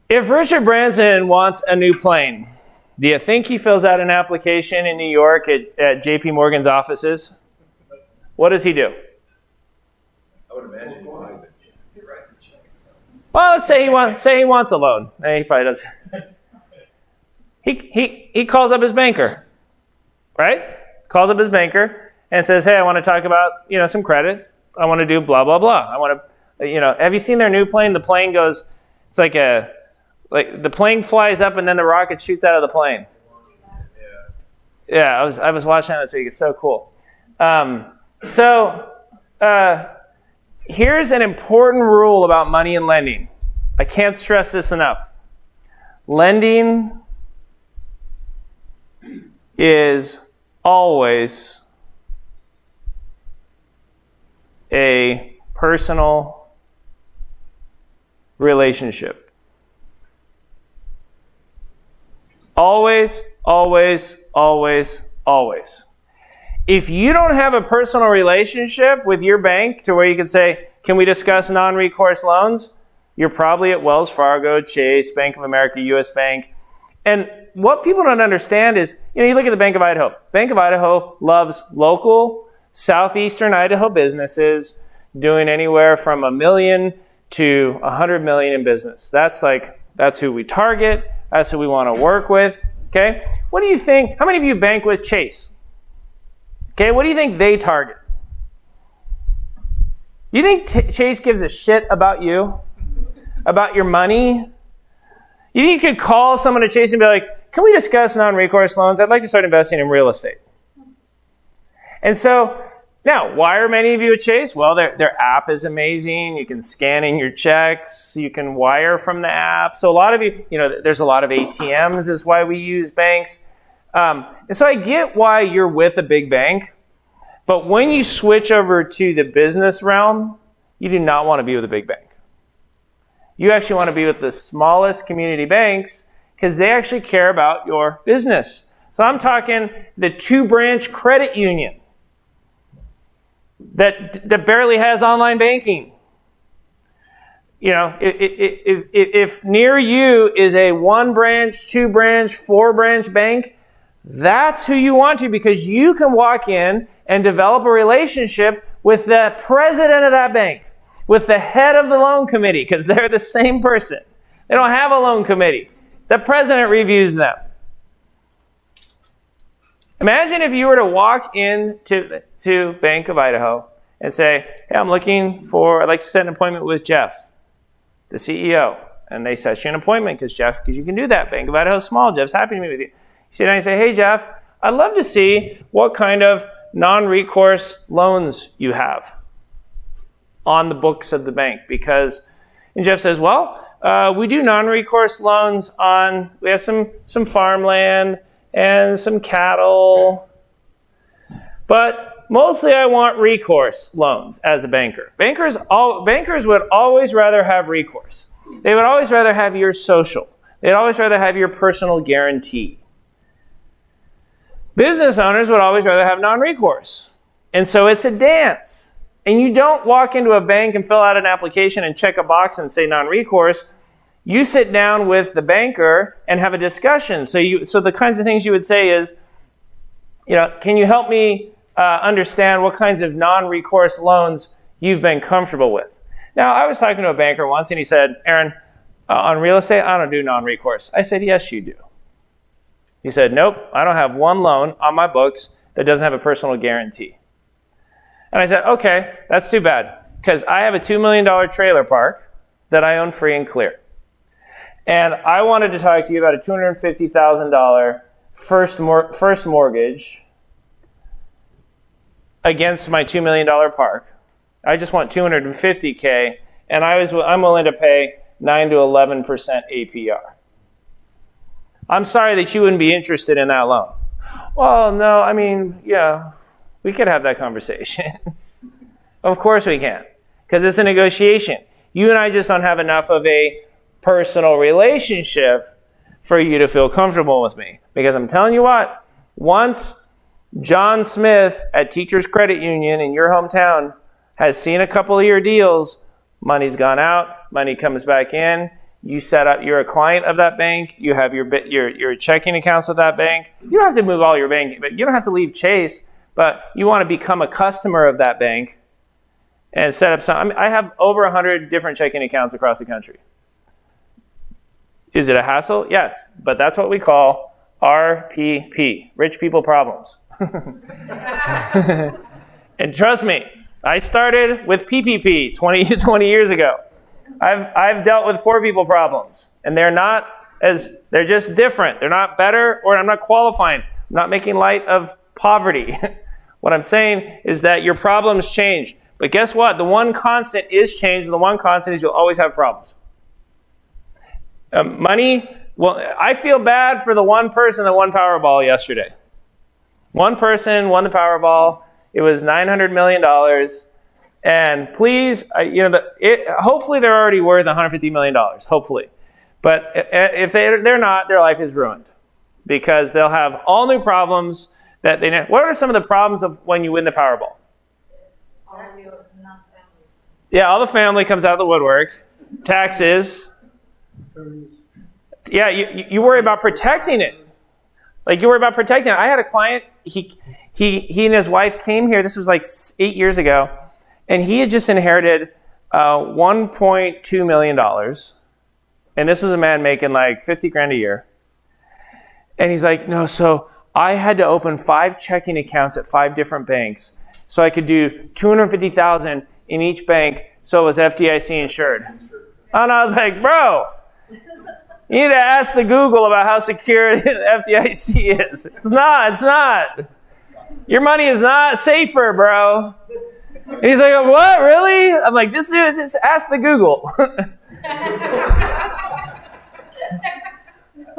Speaker 1: If Richard Branson wants a new plane, do you think he fills out an application in New York at JP Morgan's offices? What does he do?
Speaker 5: I would imagine he buys it. He writes a check.
Speaker 1: Well, let's say he wants a loan. He probably does. He calls up his banker, right? Calls up his banker and says, "Hey, I want to talk about some credit. I want to do blah blah blah. I want to Have you seen their new plane? The plane goes. It's like the plane flies up and then the rocket shoots out of the plane. Yeah, I was watching that this week. It's so cool. Here's an important rule about money and lending. I can't stress this enough. Lending is always a personal relationship. Always, always, always, always. If you don't have a personal relationship with your bank to where you can say, can we discuss non-recourse loans? You're probably at Wells Fargo, Chase, Bank of America, US Bank. And what people don't understand is, you look at the Bank of Idaho. Bank of Idaho loves local, southeastern Idaho businesses doing anywhere from $1 million to $100 million in business. That's who we target. That's who we want to work with. Okay? What do you think? How many of you bank with Chase? Okay, what do you think they target? Do you think Chase gives a shit about you? About your money? You think you could call someone at Chase and be like, can we discuss non-recourse loans? I'd like to start investing in real estate. And so, now, why are many of you at Chase? Well, their app is amazing. You can scan in your checks. You can wire from the app. So a lot of you, there's a lot of ATMs is why we use banks. And so I get why you're with a big bank. But when you switch over to the business realm, you do not want to be with a big bank. You actually want to be with the smallest community banks because they actually care about your business. So I'm talking the 2-branch credit union that barely has online banking. If near you is a 1-branch, 2-branch, 4-branch bank, that's who you want to, because you can walk in and develop a relationship with the president of that bank, with the head of the loan committee, because they're the same person. They don't have a loan committee. The president reviews them. Imagine if you were to walk into Bank of Idaho and say, hey, I'd like to set an appointment with Jeff, the CEO. And they set you an appointment because you can do that. Bank of Idaho's small. Jeff's happy to meet with you. You sit down and say, hey, Jeff, I'd love to see what kind of non-recourse loans you have on the books of the bank. And Jeff says, well, we do non-recourse loans we have some farmland and some cattle, but mostly I want recourse loans as a banker. Bankers would always rather have recourse. They would always rather have your social. They'd always rather have your personal guarantee. Business owners would always rather have non-recourse. And so it's a dance. And you don't walk into a bank and fill out an application and check a box and say non-recourse. You sit down with the banker and have a discussion. So the kinds of things you would say is, can you help me understand what kinds of non-recourse loans you've been comfortable with? Now, I was talking to a banker once and he said, Aaron, on real estate, I don't do non-recourse. I said, yes, you do. He said, nope, I don't have one loan on my books that doesn't have a personal guarantee. And I said, okay, that's too bad, because I have a $2 million trailer park that I own free and clear. And I wanted to talk to you about a $250,000 first mortgage against my $2 million park. I just want $250K, and I'm willing to pay 9 to 11% APR. I'm sorry that you wouldn't be interested in that loan. Well, no, yeah, we could have that conversation. Of course we can, because it's a negotiation. You and I just don't have enough of a personal relationship for you to feel comfortable with me. Because I'm telling you what, once John Smith at Teachers Credit Union in your hometown has seen a couple of your deals, money's gone out, money comes back in, you're a client of that bank, you have your checking accounts with that bank. You don't have to move all your banking, but you don't have to leave Chase, but you want to become a customer of that bank and set up some. I have over 100 different checking accounts across the country. Is it a hassle? Yes, but that's what we call RPP, rich people problems. And trust me, I started with PPP 20 years ago. I've dealt with poor people problems, and they're just different. They're not better, or I'm not qualifying. I'm not making light of poverty. What I'm saying is that your problems change. But guess what? The one constant is change, and the one constant is you'll always have problems. Money, well, I feel bad for the one person that won Powerball yesterday. One person won the Powerball. It was $900 million. And please, hopefully they're already worth $150 million, hopefully. But if they're not, their life is ruined, because they'll have all new problems that they know. What are some of the problems of when you win the Powerball? Yeah, all the family comes out of the woodwork. taxes. Yeah, you worry about protecting it. Like you worry about protecting it. I had a client, he and his wife came here, this was like 8 years ago, and he had just inherited $1.2 million. And this was a man making like 50 grand a year. And he's like, no, so I had to open 5 checking accounts at 5 different banks so I could do $250,000 in each bank so it was FDIC insured. And I was like, bro, you need to ask the Google about how secure the FDIC is. It's not. Your money is not safer, bro. And he's like, what, really? I'm like, just ask the Google.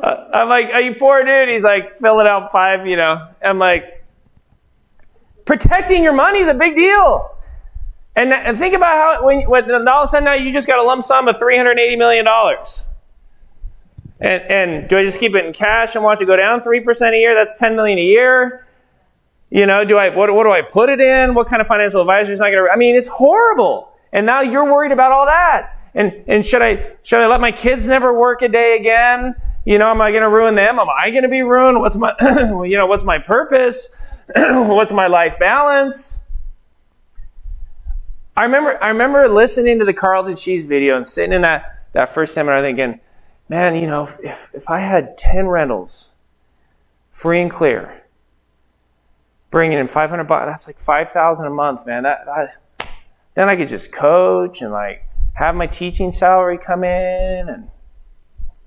Speaker 1: I'm like, are you poor dude? He's like, filling out 5, I'm like, protecting your money is a big deal. And think about how when all of a sudden now you just got a lump sum of $380 million. And do I just keep it in cash and watch it go down 3% a year? That's $10 million a year. What do I put it in? What kind of financial advisor is not going to? I mean, it's horrible. And now you're worried about all that. And should I let my kids never work a day again? Am I going to ruin them? Am I going to be ruined? What's my what's my purpose? What's my life balance? I remember listening to the Carlton Cheese video and sitting in that first seminar thinking, man, if I had 10 rentals, free and clear, bringing in $500, that's like $5,000 a month, man. Then I could just coach and like have my teaching salary come in, and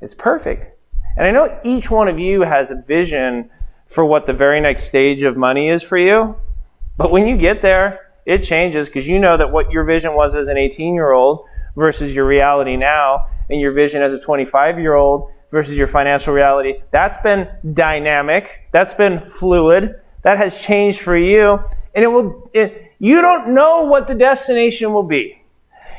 Speaker 1: it's perfect. And I know each one of you has a vision for what the very next stage of money is for you, but when you get there, it changes because you know that what your vision was as an 18-year-old versus your reality now, and your vision as a 25-year-old versus your financial reality, that's been dynamic, that's been fluid, that has changed for you, and you don't know what the destination will be.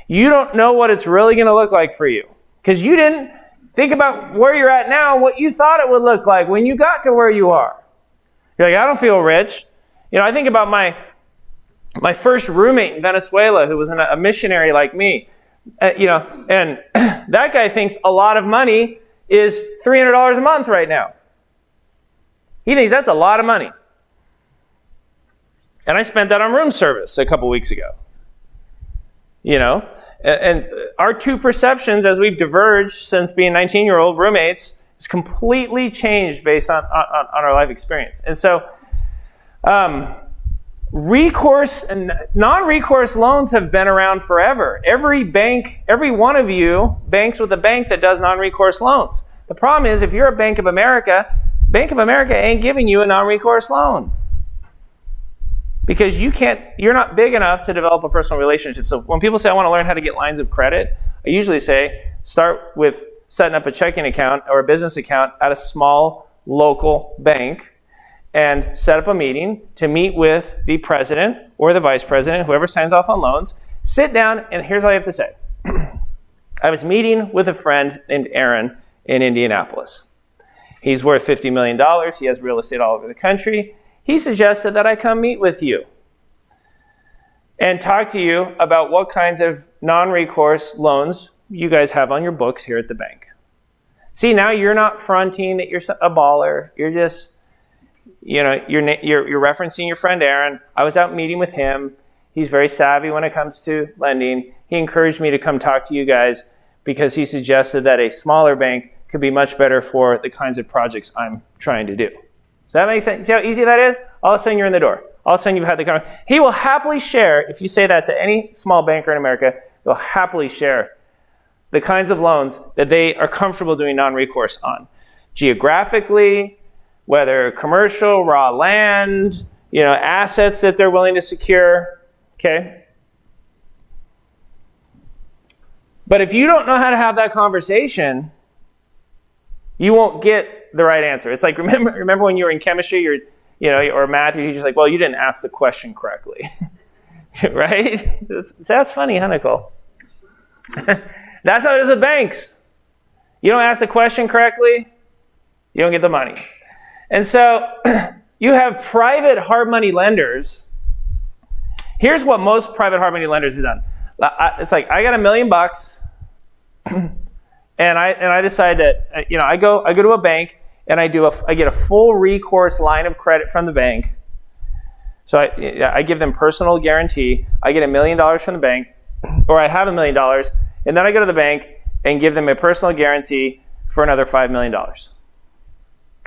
Speaker 1: You don't know what it's really going to look like for you because you didn't think about where you're at now, what you thought it would look like when you got to where you are. You're like, I don't feel rich. I think about my first roommate in Venezuela who was a missionary like me, and that guy thinks a lot of money is $300 a month right now. He thinks that's a lot of money. And I spent that on room service a couple weeks ago. And our two perceptions as we've diverged since being 19-year-old roommates has completely changed based on our life experience. And so recourse and non-recourse loans have been around forever. Every one of you banks with a bank that does non-recourse loans. The problem is if you're a Bank of America ain't giving you a non-recourse loan. Because you're not big enough to develop a personal relationship. So when people say, I want to learn how to get lines of credit, I usually say, start with setting up a checking account or a business account at a small local bank and set up a meeting to meet with the president or the vice president, whoever signs off on loans. Sit down, and here's all you have to say. I was meeting with a friend named Aaron in Indianapolis. He's worth $50 million. He has real estate all over the country. He suggested that I come meet with you and talk to you about what kinds of non-recourse loans you guys have on your books here at the bank. See, now you're not fronting that you're a baller. You're just, you're referencing your friend Aaron. I was out meeting with him. He's very savvy when it comes to lending. He encouraged me to come talk to you guys because he suggested that a smaller bank could be much better for the kinds of projects I'm trying to do. Does that make sense? See how easy that is? All of a sudden you're in the door. All of a sudden you've had the conversation. He will happily share, if you say that to any small banker in America, they'll happily share the kinds of loans that they are comfortable doing non-recourse on. Geographically, whether commercial, raw land, assets that they're willing to secure, okay? But if you don't know how to have that conversation, you won't get the right answer. It's like, remember when you were in chemistry, or math, you're just like, well, you didn't ask the question correctly. Right? That's funny, huh, Nicole? That's how it is with banks. You don't ask the question correctly, you don't get the money. And so you have private hard money lenders. Here's what most private hard money lenders have done. It's like, I got $1 million. and I decide that I go to a bank and I get a full recourse line of credit from the bank. So I give them personal guarantee. I get $1 million from the bank, or I have $1 million, and then I go to the bank and give them a personal guarantee for another $5 million.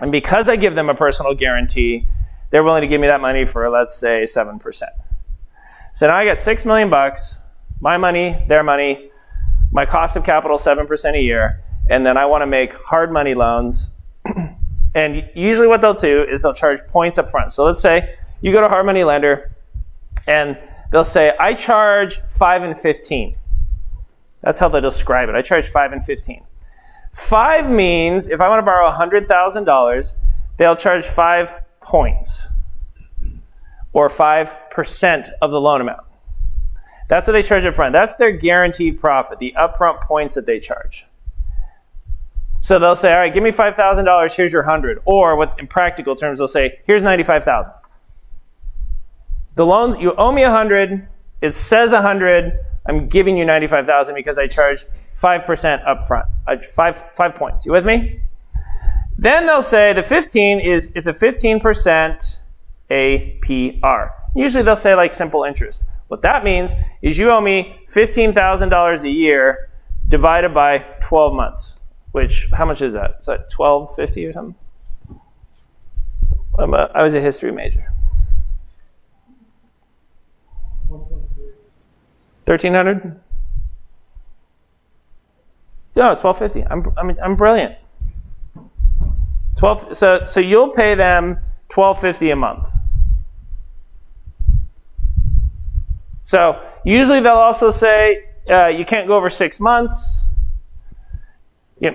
Speaker 1: And because I give them a personal guarantee, they're willing to give me that money for, let's say, 7%. So now I got $6 million, my money, their money, my cost of capital 7% a year, and then I want to make hard money loans. And usually what they'll do is they'll charge points up front. So let's say you go to a hard money lender, and they'll say, I charge 5 and 15. That's how they'll describe it. I charge 5 and 15. 5 means if I want to borrow $100,000, they'll charge 5 points, or 5% of the loan amount. That's what they charge up front. That's their guaranteed profit, the upfront points that they charge. So they'll say, all right, give me $5,000, here's your 100. Or in practical terms, they'll say, here's $95,000. The loans, you owe me 100, it says 100, I'm giving you $95,000 because I charge 5% up front, 5 points. You with me? Then they'll say the 15 it's a 15% APR. Usually they'll say like simple interest. What that means is you owe me $15,000 a year divided by 12 months, which, how much is that? Is that $1,250 or something? I was a history major. 1,300? No, $1,250. I'm brilliant. So you'll pay them $1,250 a month. So usually they'll also say you can't go over 6 months.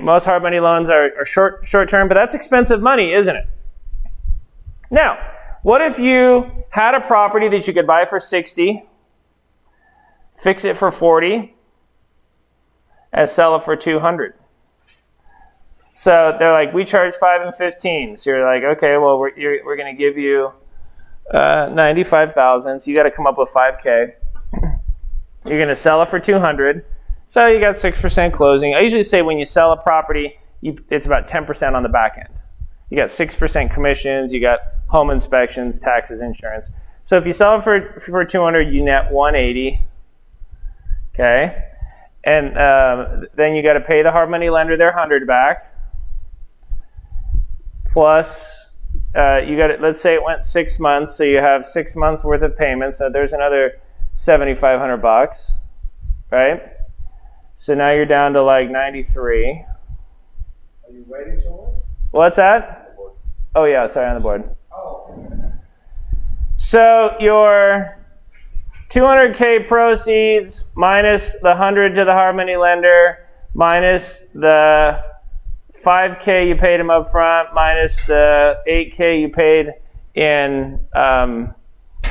Speaker 1: Most hard money loans are short term, but that's expensive money, isn't it? Now, what if you had a property that you could buy for 60, fix it for 40, and sell it for 200? So they're like, we charge 5 and 15. So you're like, okay, well, we're going to give you $95,000. So you got to come up with $5K. You're going to sell it for 200. So you got 6% closing. I usually say when you sell a property, it's about 10% on the back end. You got 6% commissions. You got home inspections, taxes, insurance. So if you sell it for 200, you net 180. Okay, and then you got to pay the hard money lender their 100 back. Plus, you got to, let's say it went 6 months, so you have 6 months worth of payments. So there's another $7,500, right? So now you're down to like 93.
Speaker 5: Are you writing somewhere?
Speaker 1: What's that? Oh yeah, sorry, on the board.
Speaker 5: Oh.
Speaker 1: So your 200K proceeds minus the 100 to the hard money lender minus the 5K you paid him up front minus the 8K you paid in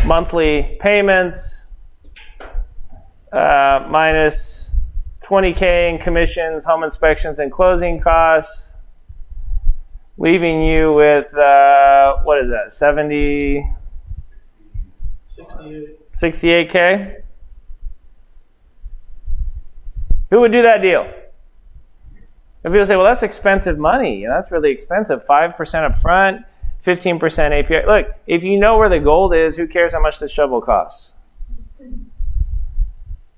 Speaker 1: monthly payments minus 20K in commissions, home inspections, and closing costs, leaving you with, what is that, 68K? Who would do that deal? And people say, well, that's expensive money. That's really expensive. 5% up front, 15% APR. Look, if you know where the gold is, who cares how much the shovel costs?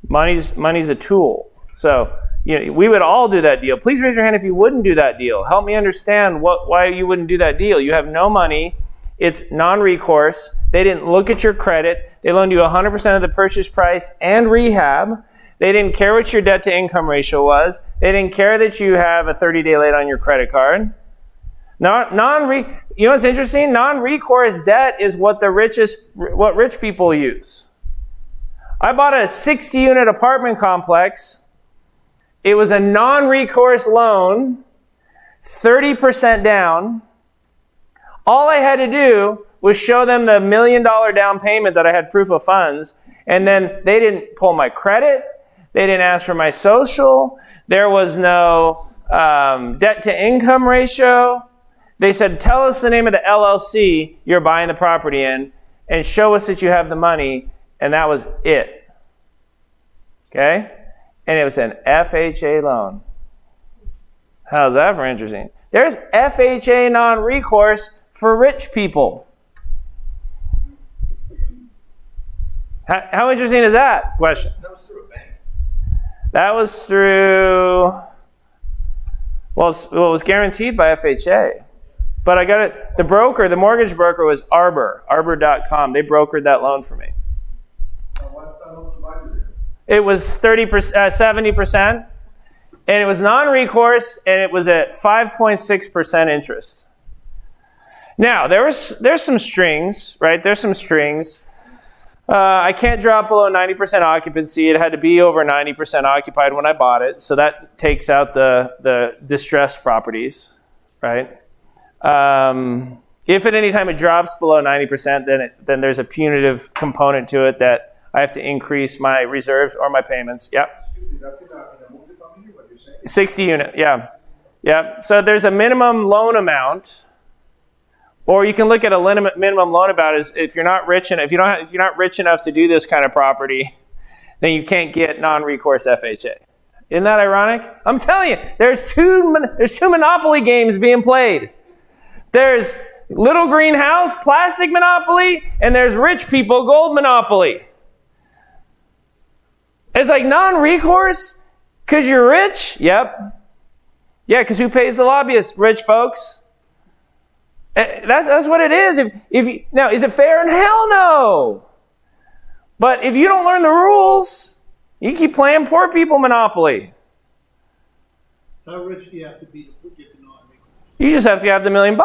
Speaker 1: Money's a tool. So we would all do that deal. Please raise your hand if you wouldn't do that deal. Help me understand why you wouldn't do that deal. You have no money. It's non-recourse. They didn't look at your credit. They loaned you 100% of the purchase price and rehab. They didn't care what your debt-to-income ratio was. They didn't care that you have a 30-day late on your credit card. You know what's interesting? Non-recourse debt is what rich people use. I bought a 60-unit apartment complex. It was a non-recourse loan, 30% down. All I had to do was show them the $1 million down payment that I had proof of funds, and then they didn't pull my credit. They didn't ask for my social. There was no debt-to-income ratio. They said, tell us the name of the LLC you're buying the property in and show us that you have the money, and that was it. Okay? And it was an FHA loan. How's that for interesting? There's FHA non-recourse for rich people. How interesting is that? Question.
Speaker 5: That was through a bank.
Speaker 1: That was through, well, it was guaranteed by FHA. But I got it, the mortgage broker was arbor.com. They brokered that loan for me.
Speaker 5: What's the loan to value there?
Speaker 1: It was 70%, and it was non-recourse, and it was at 5.6% interest. Now, there's some strings, right? There's some strings. I can't drop below 90% occupancy. It had to be over 90% occupied when I bought it, so that takes out the distressed properties, right? If at any time it drops below 90%, then there's a punitive component to it that I have to increase my reserves or my payments. Yep.
Speaker 5: Excuse me, that's in a multifamily, what you're saying?
Speaker 1: 60 unit, yeah. Yeah. So there's a minimum loan amount, or you can look at a minimum loan amount as if you're not rich enough, if you're not rich enough to do this kind of property, then you can't get non-recourse FHA. Isn't that ironic? I'm telling you, there's two monopoly games being played. There's little green house, plastic monopoly, and there's rich people, gold monopoly. It's like non-recourse because you're rich? Yep. Yeah, because who pays the lobbyists? Rich folks. That's what it is. Now, is it fair? And hell no. But if you don't learn the rules, you keep playing poor people monopoly.
Speaker 6: How rich do you have to be to get the non-recourse?
Speaker 1: You just have to have the $1 million.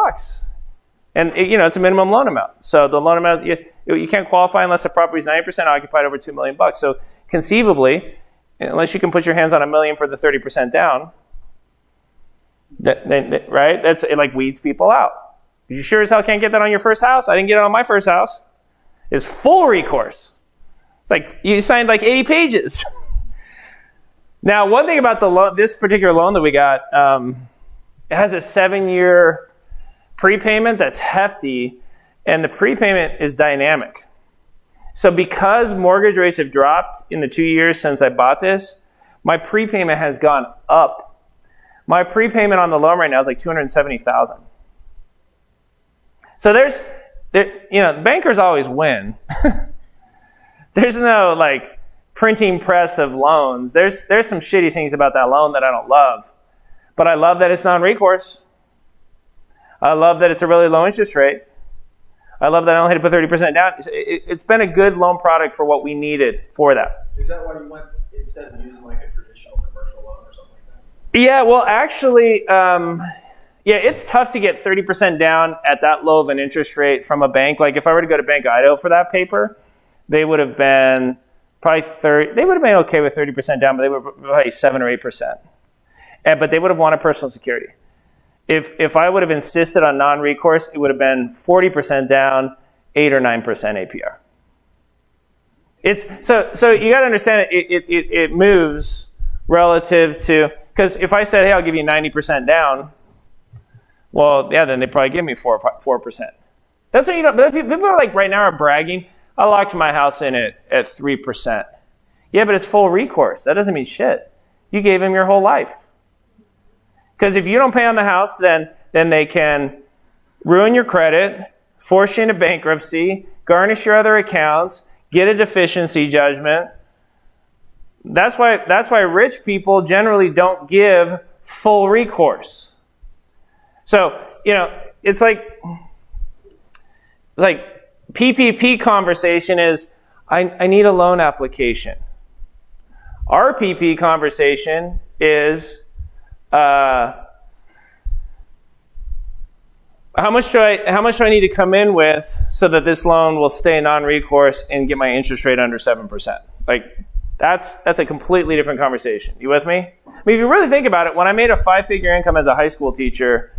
Speaker 1: And it's a minimum loan amount. So the loan amount, you can't qualify unless the property is 90% occupied over $2 million. So conceivably, unless you can put your hands on $1 million for the 30% down, right? It like weeds people out. You sure as hell can't get that on your first house. I didn't get it on my first house. It's full recourse. It's like you signed like 80 pages. Now, one thing about this particular loan that we got, it has a 7-year prepayment that's hefty, and the prepayment is dynamic. So because mortgage rates have dropped in the 2 years since I bought this, my prepayment has gone up. My prepayment on the loan right now is like $270,000. So bankers always win. There's no like printing press of loans. There's some shitty things about that loan that I don't love, but I love that it's non-recourse. I love that it's a really low interest rate. I love that I only had to put 30% down. It's been a good loan product for what we needed for that.
Speaker 4: Is that why you went, instead of using like a traditional commercial loan or something like that?
Speaker 1: Yeah, well, actually, it's tough to get 30% down at that low of an interest rate from a bank. Like if I were to go to Bank Idaho for that paper, they would have been probably they would have been okay with 30% down, but they were probably 7 or 8%. But they would have wanted personal security. If I would have insisted on non-recourse, it would have been 40% down, 8 or 9% APR. So you got to understand it moves relative to, because if I said, hey, I'll give you 90% down, well, yeah, then they probably give me 4%. That's what people are like right now are bragging. I locked my house in at 3%. Yeah, but it's full recourse. That doesn't mean shit. You gave them your whole life. Because if you don't pay on the house, then they can ruin your credit, force you into bankruptcy, garnish your other accounts, get a deficiency judgment. That's why rich people generally don't give full recourse. So, it's like PPP conversation is, I need a loan application. Our PP conversation is, how much do I need to come in with so that this loan will stay non-recourse and get my interest rate under 7%? Like, that's a completely different conversation. You with me? I mean, if you really think about it, when I made a 5-figure income as a high school teacher,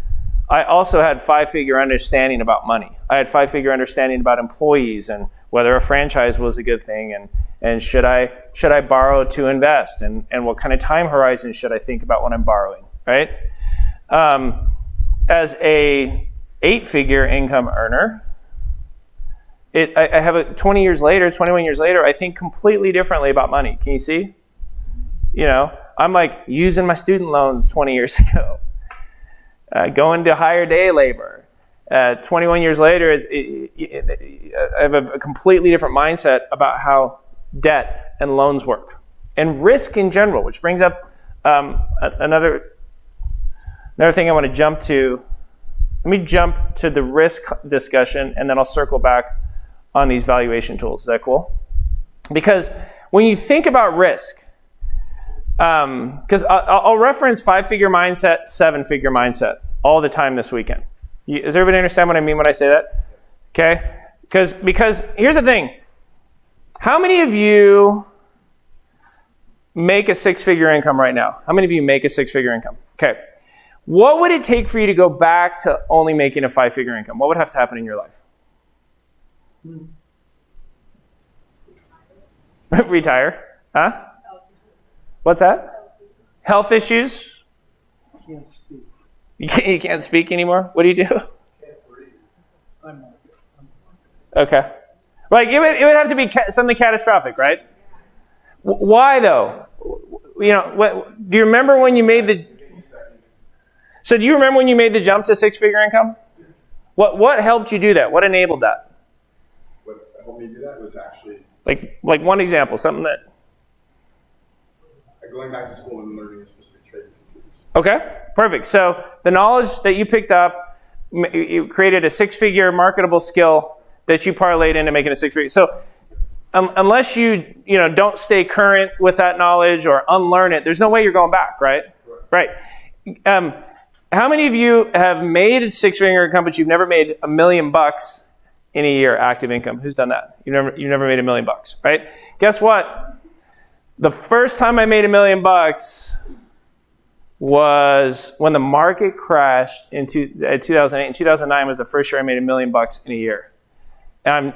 Speaker 1: I also had 5-figure understanding about money. I had 5-figure understanding about employees and whether a franchise was a good thing and should I borrow to invest and what kind of time horizon should I think about when I'm borrowing, right? As a 8-figure income earner, I have 21 years later, I think completely differently about money. Can you see? I'm like using my student loans 20 years ago. going to higher day labor. 21 years later, I have a completely different mindset about how debt and loans work and risk in general, which brings up another thing I want to jump to. Let me jump to the risk discussion, and then I'll circle back on these valuation tools. Is that cool? Because when you think about risk, because I'll reference 5-figure mindset, 7-figure mindset all the time this weekend. Does everybody understand what I mean when I say that? Okay? Because here's the thing. How many of you make a 6-figure income right now? How many of you make a 6-figure income? Okay. What would it take for you to go back to only making a 5-figure income? What would have to happen in your life? Retire? Huh? What's that? Health issues?
Speaker 6: Can't speak.
Speaker 1: You can't speak anymore? What do you do?
Speaker 6: I'm not.
Speaker 1: Okay. Like, it would have to be something catastrophic, right? Why, though? Do you remember when you made the... So do you remember when you made the jump to 6-figure income? What helped you do that? What enabled that?
Speaker 7: What helped me do that was actually...
Speaker 1: Like one example, something that...
Speaker 7: Going back to school and learning a specific trade with computers.
Speaker 1: Okay, perfect. So the knowledge that you picked up, you created a 6-figure marketable skill that you parlayed into making a 6-figure. So unless you don't stay current with that knowledge or unlearn it, there's no way you're going back, right? Right. How many of you have made a 6-figure income, but you've never made $1 million in a year active income? Who's done that? You've never made $1 million, right? Guess what? The first time I made $1 million was when the market crashed in 2008. In 2009 was the first year I made $1 million in a year. And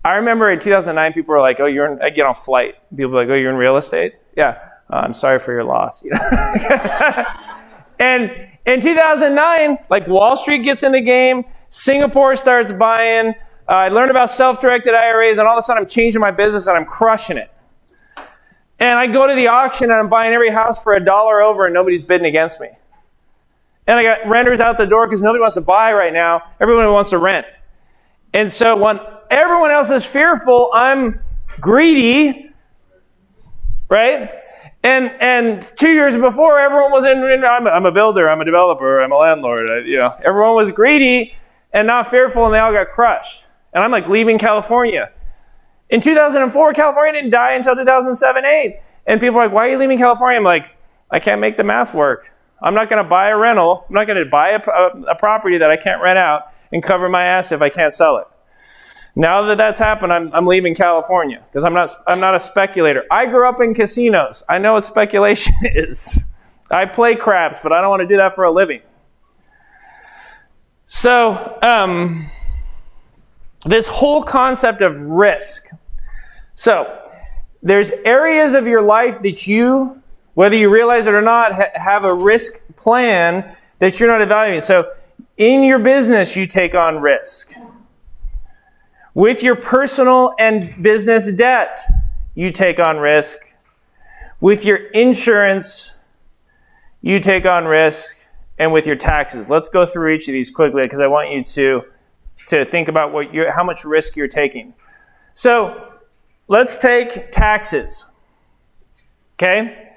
Speaker 1: I remember in 2009, people were like, "Oh, I get on flight." People were like, "Oh, you're in real estate?" Yeah. I'm sorry for your loss. And in 2009, like Wall Street gets in the game, Singapore starts buying. I learned about self-directed IRAs, and all of a sudden I'm changing my business and I'm crushing it. And I go to the auction and I'm buying every house for $1 over and nobody's bidding against me. And I got renters out the door because nobody wants to buy right now. Everyone wants to rent. And so when everyone else is fearful, I'm greedy, right? And 2 years before, everyone was I'm a builder, I'm a developer, I'm a landlord. Everyone was greedy and not fearful, and they all got crushed. And I'm like leaving California. In 2004, California didn't die until 2007-8. And people are like, "Why are you leaving California?" I'm like, I can't make the math work. I'm not going to buy a rental. I'm not going to buy a property that I can't rent out and cover my ass if I can't sell it. Now that that's happened, I'm leaving California because I'm not a speculator. I grew up in casinos. I know what speculation is. I play craps, but I don't want to do that for a living. So this whole concept of risk. So there's areas of your life that you, whether you realize it or not, have a risk plan that you're not evaluating. So in your business, you take on risk. With your personal and business debt, you take on risk. With your insurance, you take on risk. And with your taxes. Let's go through each of these quickly because I want you to think about how much risk you're taking. So let's take taxes. Okay?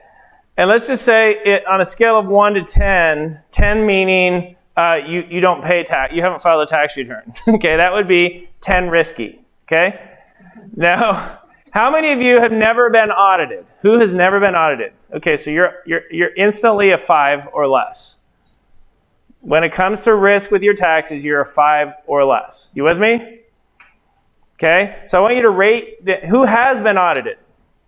Speaker 1: And let's just say on a scale of 1 to 10, 10 meaning you don't pay tax, you haven't filed a tax return. Okay, that would be 10 risky. Okay? Now, how many of you have never been audited? Who has never been audited? Okay, so you're instantly a 5 or less. When it comes to risk with your taxes, you're a 5 or less. You with me? Okay, so I want you to rate who has been audited.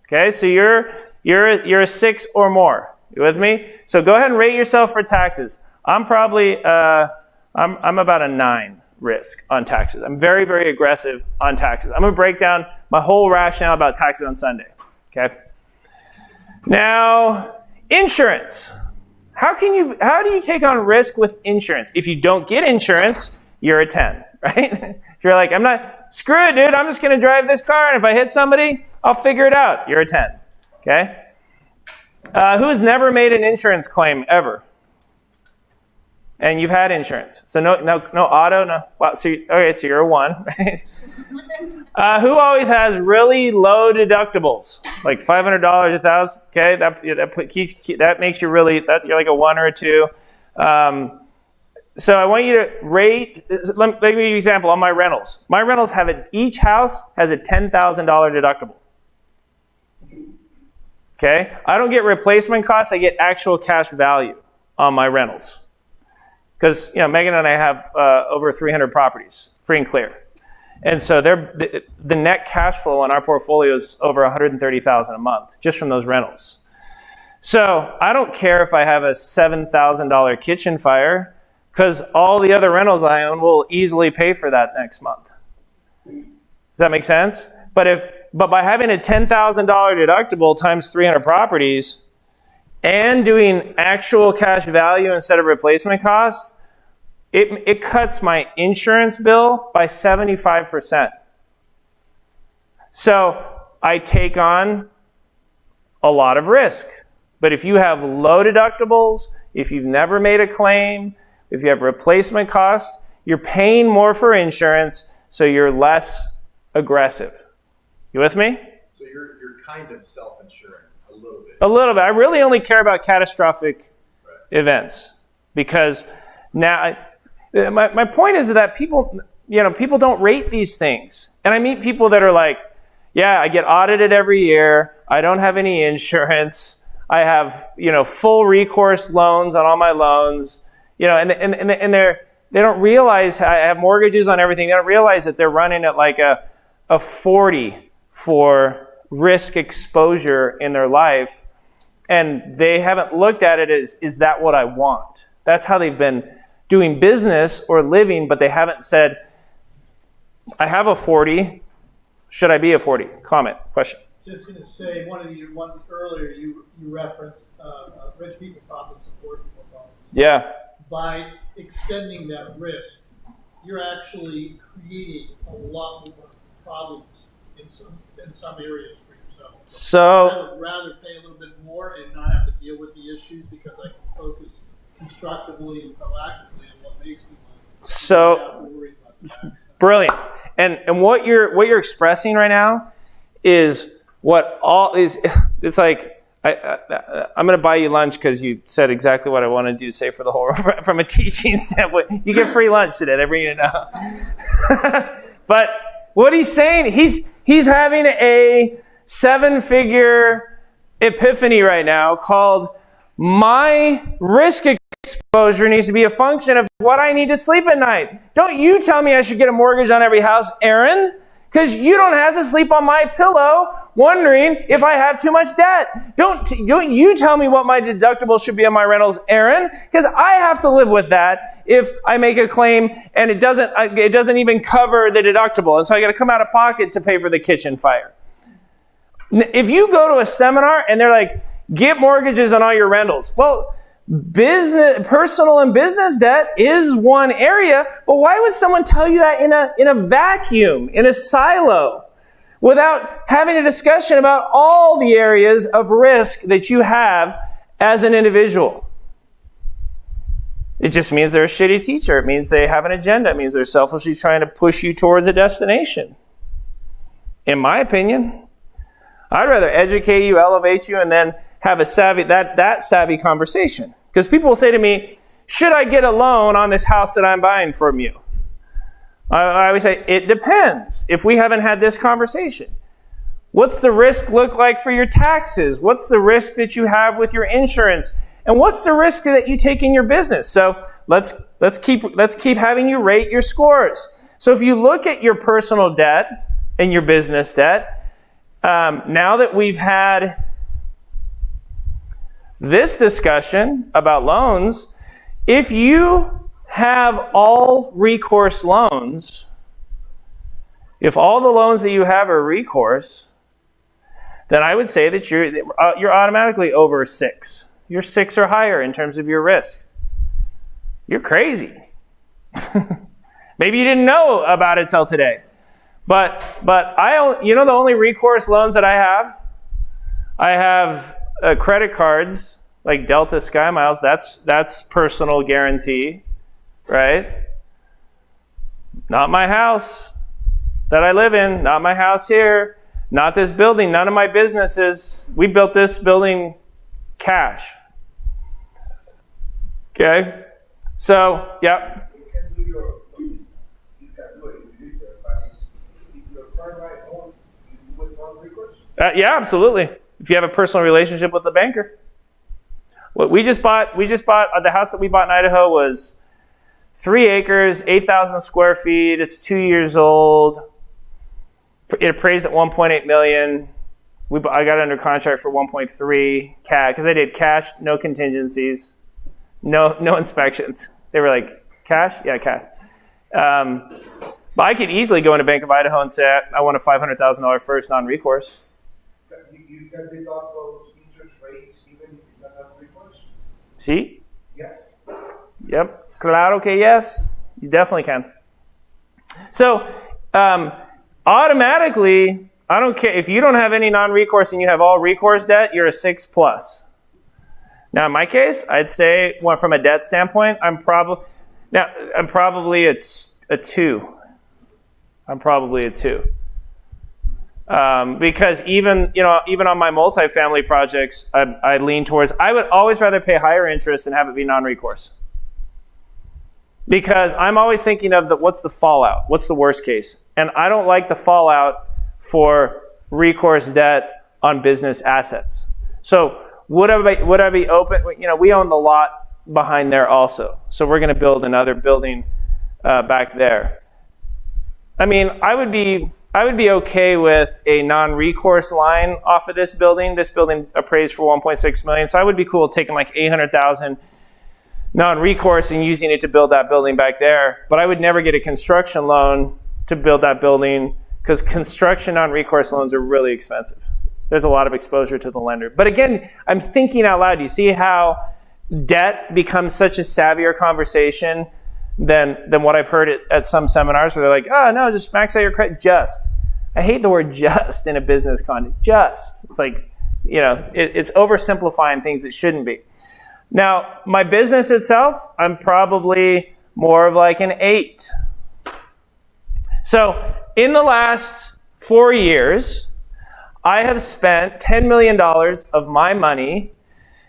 Speaker 1: Okay, so you're a 6 or more. You with me? So go ahead and rate yourself for taxes. I'm probably I'm about a 9 risk on taxes. I'm very, very aggressive on taxes. I'm going to break down my whole rationale about taxes on Sunday. Okay. Now, insurance. How do you take on risk with insurance? If you don't get insurance, you're a 10, right? If you're like, screw it, dude, I'm just going to drive this car, and if I hit somebody, I'll figure it out. You're a 10, okay? Who's never made an insurance claim ever? and you've had insurance. So no auto, no. Well, so you're a 1. Right? Who always has really low deductibles, like $500, $1,000? Okay, that makes you really you're like a 1 or a 2. So I want you to rate. Let me give you an example on my rentals. My rentals each house has a $10,000 deductible. Okay, I don't get replacement costs. I get actual cash value on my rentals. Because Megan and I have over 300 properties, free and clear, and so the net cash flow on our portfolio is over $130,000 a month just from those rentals. So I don't care if I have a $7,000 kitchen fire, because all the other rentals I own will easily pay for that next month. Does that make sense? But by having a $10,000 deductible times 300 properties and doing actual cash value instead of replacement cost, it cuts my insurance bill by 75%. So I take on a lot of risk. But if you have low deductibles, if you've never made a claim, if you have replacement costs, you're paying more for insurance, so you're less aggressive. You with me?
Speaker 7: So you're kind of self-insuring a little bit.
Speaker 1: A little bit. I really only care about catastrophic events, because now my point is that people don't rate these things. And I meet people that are like, yeah, I get audited every year. I don't have any insurance. I have, full recourse loans on all my loans. And they don't realize I have mortgages on everything. They don't realize that they're running at like a 40 for risk exposure in their life, and they haven't looked at it as, is that what I want? That's how they've been doing business or living, but they haven't said, I have a 40. Should I be a 40? Comment, question.
Speaker 6: Just going to say, one earlier you referenced rich people problems and poor people problems.
Speaker 1: Yeah.
Speaker 6: By extending that risk, you're actually creating a lot more problems in some areas for yourself.
Speaker 1: So
Speaker 6: I would rather pay a little bit more and not have to deal with the issues, because I can focus constructively and proactively on what makes me money.
Speaker 1: So brilliant. And what you're expressing right now is what all is. It's like I'm going to buy you lunch because you said exactly what I wanted you to say for the whole. From a teaching standpoint, you get free lunch today. They're bringing it out. But what he's saying, he's having a 7-figure epiphany right now called, my risk exposure needs to be a function of what I need to sleep at night. Don't you tell me I should get a mortgage on every house, Aaron, because you don't have to sleep on my pillow wondering if I have too much debt. Don't you tell me what my deductible should be on my rentals, Aaron, because I have to live with that if I make a claim and it doesn't even cover the deductible, and so I got to come out of pocket to pay for the kitchen fire. If you go to a seminar and they're like, get mortgages on all your rentals, well, personal and business debt is one area, but why would someone tell you that in a vacuum, in a silo, without having a discussion about all the areas of risk that you have as an individual? It just means they're a shitty teacher. It means they have an agenda. It means they're selfishly trying to push you towards a destination. In my opinion, I'd rather educate you, elevate you, and then have a savvy conversation. Because people will say to me, should I get a loan on this house that I'm buying from you? I always say, it depends. If we haven't had this conversation, what's the risk look like for your taxes? What's the risk that you have with your insurance? And what's the risk that you take in your business? So let's keep having you rate your scores. So if you look at your personal debt and your business debt, now that we've had this discussion about loans, if you have all recourse loans, if all the loans that you have are recourse, then I would say that you're automatically over 6. You're 6 or higher in terms of your risk. You're crazy. Maybe you didn't know about it till today. But the only recourse loans that I have credit cards like Delta Sky Miles. That's personal guarantee. right? Not my house that I live in, not my house here, not this building, none of my businesses. We built this building cash. Okay? So, yep.
Speaker 5: You can do you can do it if you live there, but if you're private home, you do it non-recourse?
Speaker 1: Yeah, absolutely. If you have a personal relationship with the banker. What we just bought, the house that we bought in Idaho was 3 acres, 8,000 square feet. It's 2 years old. It appraised at 1.8 million. I got under contract for 1.3 cash because I did cash, no contingencies, no inspections. They were like, cash? Yeah, cash. But I could easily go into Bank of Idaho and say, I want a $500,000 first non-recourse.
Speaker 5: You can deduct those interest rates even if it's not non-recourse?
Speaker 1: See?
Speaker 5: Yeah.
Speaker 1: Yep. Claro que yes. You definitely can. So, automatically, I don't care. If you don't have any non-recourse and you have all recourse debt, you're a 6+. Now, in my case, I'd say, from a debt standpoint, I'm probably a 2. I'm probably a 2. Because even on my multifamily projects, I lean towards, I would always rather pay higher interest and have it be non-recourse. Because I'm always thinking of what's the fallout? What's the worst case? And I don't like the fallout for recourse debt on business assets. So would I be open? We own the lot behind there also. So we're going to build another building back there. I mean, I would be okay with a non-recourse line off of this building. This building appraised for 1.6 million. So I would be cool taking like 800,000 non-recourse and using it to build that building back there. But I would never get a construction loan to build that building because construction non-recourse loans are really expensive. There's a lot of exposure to the lender. But again, I'm thinking out loud. You see how debt becomes such a savvier conversation than what I've heard at some seminars where they're like, oh, no, just max out your credit. Just. I hate the word just in a business context. Just. It's like, it's oversimplifying things that shouldn't be. Now, my business itself, I'm probably more of like an 8. So in the last 4 years, I have spent $10 million of my money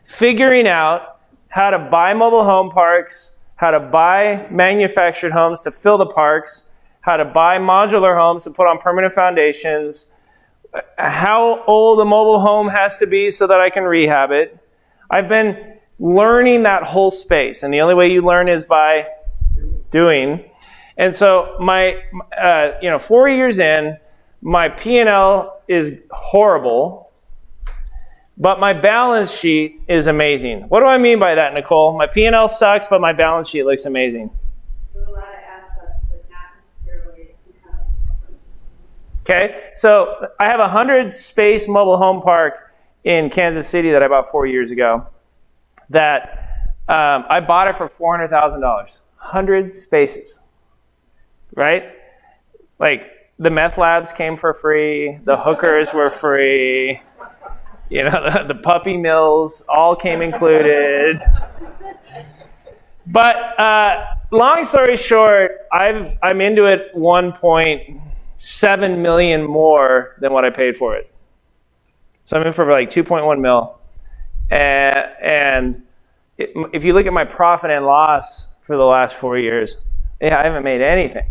Speaker 1: figuring out how to buy mobile home parks, how to buy manufactured homes to fill the parks, how to buy modular homes to put on permanent foundations, how old a mobile home has to be so that I can rehab it. I've been learning that whole space, and the only way you learn is by doing. And so my 4 years in, my P&L is horrible, but my balance sheet is amazing. What do I mean by that, Nicole? My P&L sucks, but my balance sheet looks amazing.
Speaker 3: You have a lot of assets, but not necessarily income.
Speaker 1: Okay, so I have a 100-space mobile home park in Kansas City that I bought 4 years ago. That I bought it for $400,000. 100 spaces, right? Like the meth labs came for free, the hookers were free, the puppy mills all came included. But long story short, I'm into it 1.7 million more than what I paid for it. So I'm in for like 2.1 mil. And if you look at my profit and loss for the last 4 years, I haven't made anything.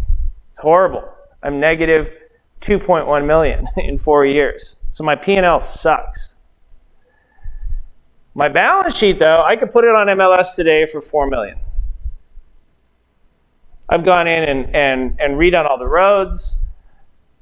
Speaker 1: It's horrible. I'm negative 2.1 million in 4 years. So my P&L sucks. My balance sheet, though, I could put it on MLS today for $4 million. I've gone in and redone all the roads.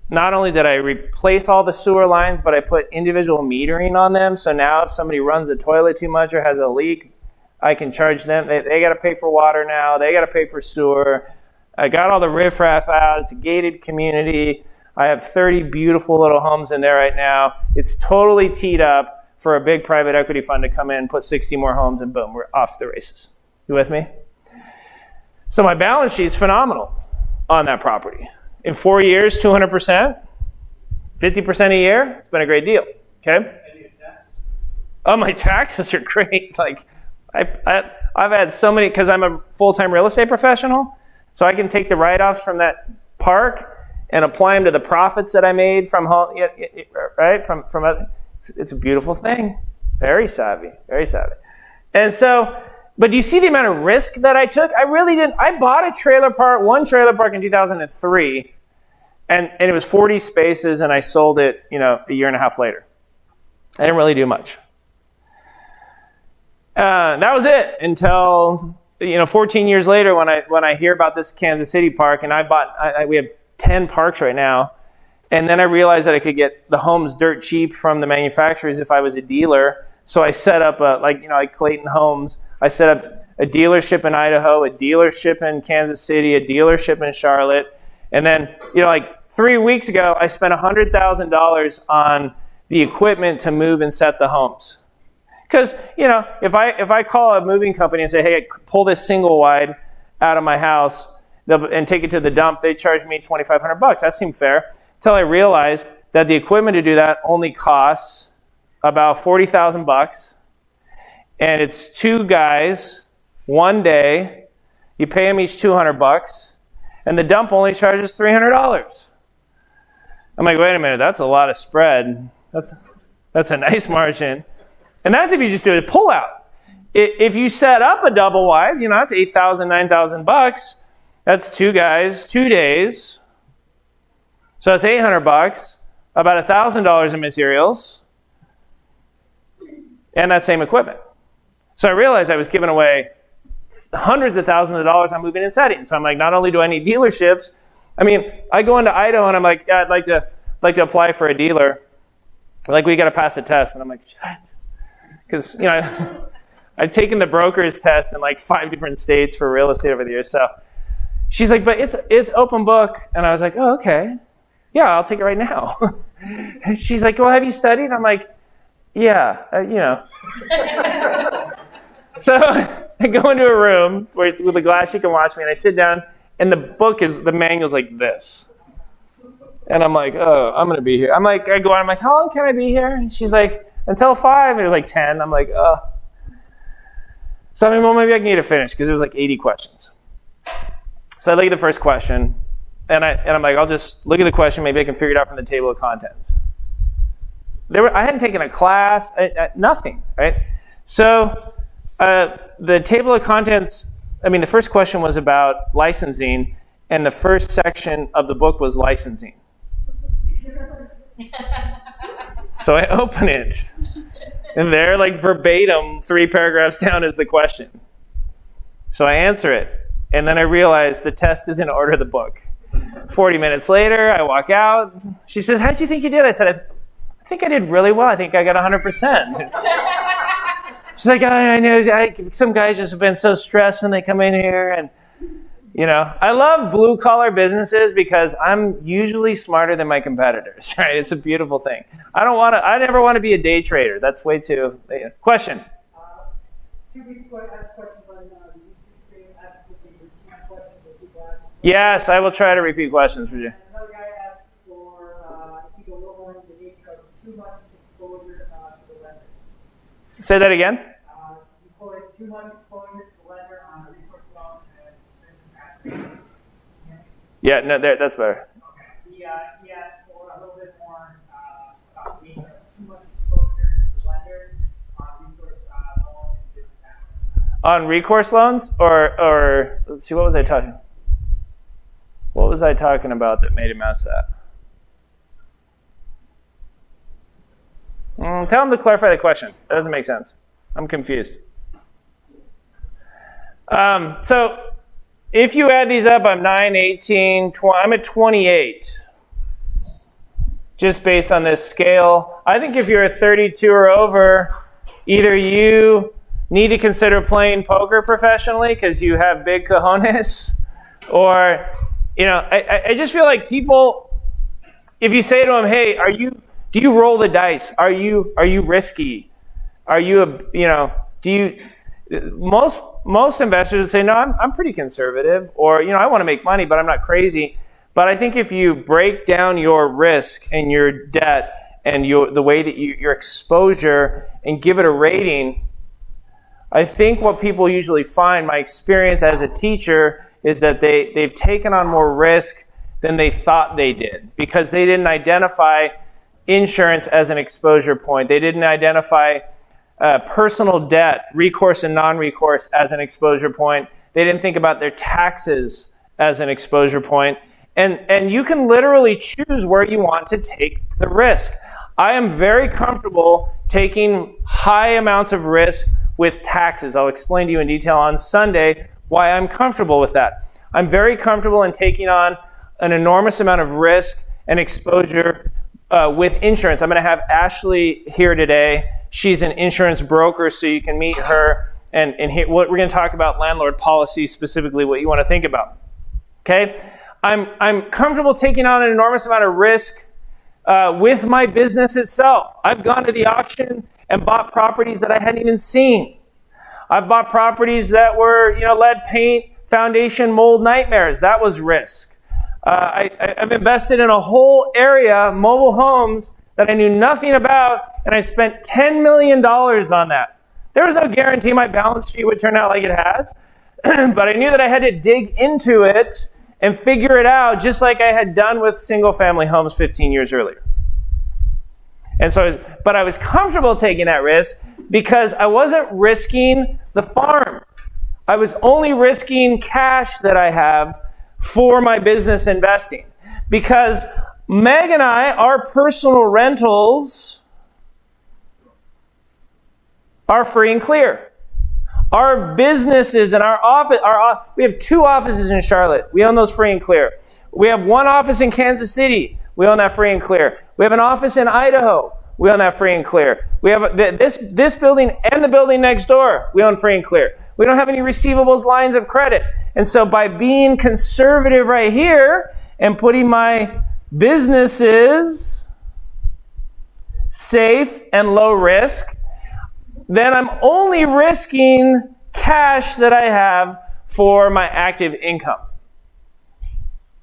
Speaker 1: Not only did I replace all the sewer lines, but I put individual metering on them. So now if somebody runs the toilet too much or has a leak, I can charge them. They got to pay for water now. They got to pay for sewer. I got all the riffraff out. It's a gated community. I have 30 beautiful little homes in there right now. It's totally teed up for a big private equity fund to come in, put 60 more homes, and boom, we're off to the races. You with me? So my balance sheet's phenomenal on that property. In 4 years, 200%, 50% a year. It's been a great deal. Okay. Oh, my taxes are great. Like, I've had so many, because I'm a full-time real estate professional, so I can take the write-offs from that park and apply them to the profits that I made from home, right? It's a beautiful thing. Very savvy, very savvy. And so, but do you see the amount of risk that I took? I really didn't. I bought one trailer park in 2003, and it was 40 spaces, and I sold it, a year and a half later. I didn't really do much. That was it until 14 years later when I hear about this Kansas City park, and we have 10 parks right now, and then I realized that I could get the homes dirt cheap from the manufacturers if I was a dealer. So I set up like Clayton Homes. I set up a dealership in Idaho, a dealership in Kansas City, a dealership in Charlotte, and then 3 weeks ago I spent $100,000 on the equipment to move and set the homes. Because, if I call a moving company and say, hey, pull this single wide out of my house and take it to the dump, they charge me $2,500. That seemed fair. Until I realized that the equipment to do that only costs about $40,000. And it's 2 guys, 1 day. You pay them each $200. And the dump only charges $300. I'm like, wait a minute, that's a lot of spread. That's a nice margin. And that's if you just do a pullout. If you set up a double wide, that's $8,000, $9,000. That's 2 guys, 2 days. So that's $800, about $1,000 in materials, and that same equipment. So I realized I was giving away hundreds of thousands of dollars on moving and setting. So I'm like, not only do I need dealerships, I go into Idaho and I'm like, yeah, I'd like to apply for a dealer. Like, we got to pass a test. And I'm like, shit. Because, I've taken the broker's test in like 5 different states for real estate over the years. So she's like, but it's open book. And I was like, oh, okay. Yeah, I'll take it right now. And she's like, well, have you studied? I'm like, yeah, So I go into a room with a glass you can watch me, and I sit down, and the manual's like this. And I'm like, oh, I'm going to be here. I go on, I'm like, how long can I be here? And she's like, until 5. And it was like 10. I'm like, oh. So well, maybe I can get it finished, because there was like 80 questions. So I look at the first question, and I'm like, I'll just look at the question. Maybe I can figure it out from the table of contents. I hadn't taken a class, nothing, right? So the table of contents, the first question was about licensing, and the first section of the book was licensing. So I open it, and there, like verbatim, 3 paragraphs down is the question. So I answer it, and then I realize the test is in order of the book. 40 minutes later, I walk out. She says, how'd you think you did? I said, I think I did really well. I think I got 100%. She's like, I know. Some guys just have been so stressed when they come in here. And, I love blue-collar businesses because I'm usually smarter than my competitors, right? It's a beautiful thing. I never want to be a day trader. That's way too... Question? Yes, I will try to repeat questions for you.
Speaker 8: Another guy asked for people don't want the need of too much exposure to the lender.
Speaker 1: Say that again?
Speaker 8: You quoted too much exposure to the lender on a recourse loan and
Speaker 1: Yeah, no, that's better.
Speaker 8: okay. He asked for a little bit more about being too much exposure to the lender on resource loan and business capital.
Speaker 1: On recourse loans, or let's see, what was I talking? What was I talking about that made him ask that? Tell him to clarify the question. That doesn't make sense. I'm confused. So if you add these up, I'm 9, 18, 20. I'm at 28. Just based on this scale. I think if you're a 32 or over, either you need to consider playing poker professionally because you have big cojones, or I just feel like people, if you say to them, hey, do you roll the dice? Are you risky? Are you most investors would say, no, I'm pretty conservative, or I want to make money, but I'm not crazy. But I think if you break down your risk and your debt and the way that your exposure and give it a rating, I think what people usually find, my experience as a teacher, is that they've taken on more risk than they thought they did because they didn't identify insurance as an exposure point. They didn't identify personal debt, recourse and non-recourse, as an exposure point. They didn't think about their taxes as an exposure point. And you can literally choose where you want to take the risk. I am very comfortable taking high amounts of risk with taxes. I'll explain to you in detail on Sunday why I'm comfortable with that. I'm very comfortable in taking on an enormous amount of risk and exposure with insurance. I'm going to have Ashley here today. She's an insurance broker, so you can meet her and hear what we're going to talk about landlord policy, specifically what you want to think about. Okay? I'm comfortable taking on an enormous amount of risk with my business itself. I've gone to the auction and bought properties that I hadn't even seen. I've bought properties that were, lead paint, foundation, mold nightmares. That was risk. I've invested in a whole area, mobile homes, that I knew nothing about, and I spent $10 million on that. There was no guarantee my balance sheet would turn out like it has, but I knew that I had to dig into it and figure it out, just like I had done with single-family homes 15 years earlier. And so, but I was comfortable taking that risk because I wasn't risking the farm. I was only risking cash that I have for my business investing. Because Meg and I, our personal rentals are free and clear. Our businesses and our office, we have 2 offices in Charlotte. We own those free and clear. We have 1 office in Kansas City. We own that free and clear. We have an office in Idaho. We own that free and clear. We have this building and the building next door. We own free and clear. We don't have any receivables lines of credit. And so by being conservative right here and putting my businesses safe and low risk, then I'm only risking cash that I have for my active income.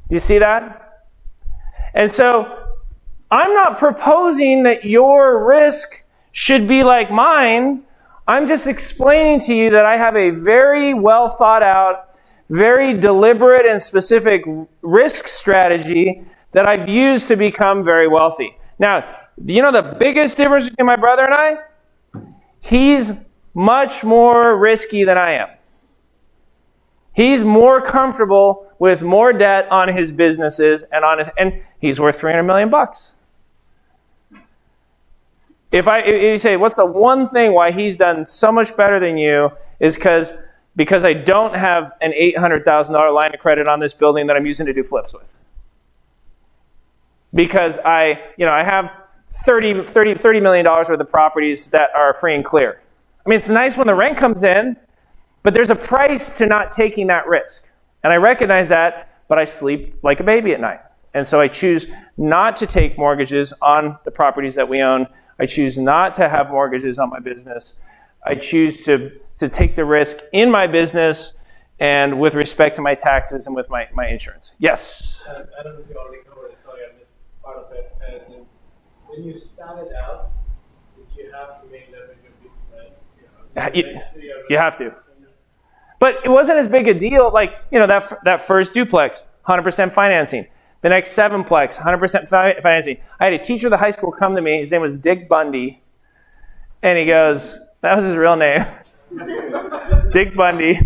Speaker 1: Do you see that? And so I'm not proposing that your risk should be like mine. I'm just explaining to you that I have a very well thought out, very deliberate and specific risk strategy that I've used to become very wealthy. Now, the biggest difference between my brother and I? He's much more risky than I am. He's more comfortable with more debt on his businesses and he's worth $300 million. If you say, what's the one thing why he's done so much better than you, is because I don't have an $800,000 line of credit on this building that I'm using to do flips with. Because I have $30 million worth of properties that are free and clear. I mean, it's nice when the rent comes in, but there's a price to not taking that risk. And I recognize that, but I sleep like a baby at night. And so I choose not to take mortgages on the properties that we own. I choose not to have mortgages on my business. I choose to take the risk in my business and with respect to my taxes and with my insurance. Yes?
Speaker 4: I don't know if you already covered it, sorry, I missed part of it. As in, when you started out, did you have to make leverage a big friend?
Speaker 1: You have to. But it wasn't as big a deal, like, that first duplex, 100% financing. The next 7-plex, 100% financing. I had a teacher at the high school come to me. His name was Dick Bundy. And he goes, that was his real name. Dick Bundy.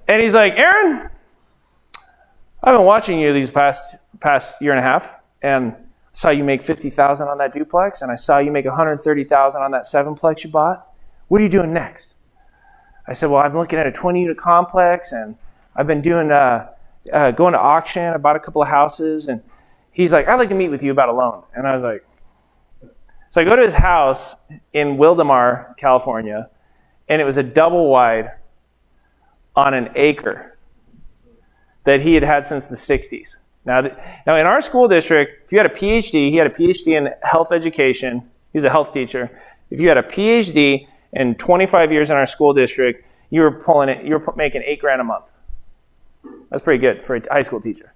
Speaker 1: And he's like, Aaron, I've been watching you these past year and a half. And I saw you make $50,000 on that duplex. And I saw you make $130,000 on that 7-plex you bought. What are you doing next? I said, well, I'm looking at a 20-unit complex. And I've been doing... going to auction. I bought a couple of houses, and he's like, I'd like to meet with you about a loan. And I was like, so I go to his house in Wildomar, California, and it was a double wide on an acre that he had had since the 60s. Now in our school district, if you had a PhD, he had a PhD in health education. He's a health teacher. If you had a PhD in 25 years in our school district, you were making $8,000 a month. That's pretty good for a high school teacher.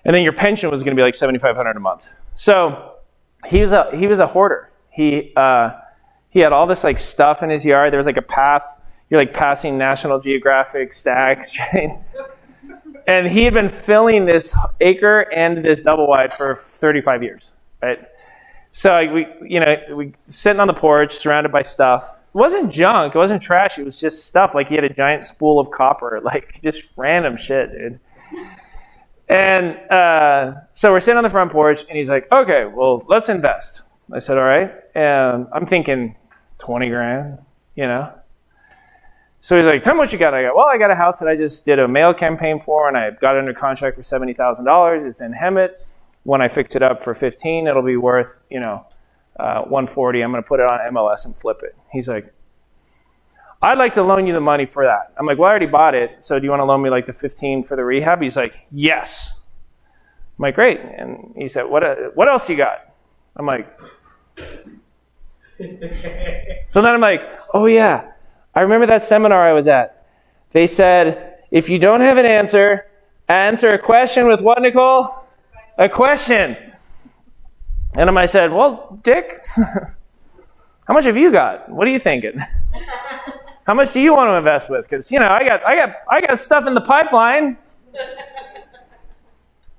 Speaker 1: And then your pension was going to be like $7,500 a month. So he was a hoarder. He had all this like stuff in his yard. There was like a path you're like passing National Geographic stacks, right? And he had been filling this acre and this double wide for 35 years, right? So we sitting on the porch, surrounded by stuff. It wasn't junk, it wasn't trash, it was just stuff. Like he had a giant spool of copper, like just random shit, dude. And so we're sitting on the front porch, and he's like, okay, well, let's invest. I said, all right. And I'm thinking 20 grand, you know? So he's like, tell me what you got. I go, well, I got a house that I just did a mail campaign for, and I got it under contract for $70,000. It's in Hemet. When I fix it up for 15, it'll be worth, 140. I'm going to put it on MLS and flip it. He's like, I'd like to loan you the money for that. I'm like, well, I already bought it, so do you want to loan me like the 15 for the rehab? He's like, yes. I'm like, great. And he said, what else you got? I'm like, so then I'm like, oh yeah, I remember that seminar I was at. They said, if you don't have an answer a question with what, Nicole? A question. And I said, well, Dick, how much have you got? What are you thinking? How much do you want to invest with? Because, I got stuff in the pipeline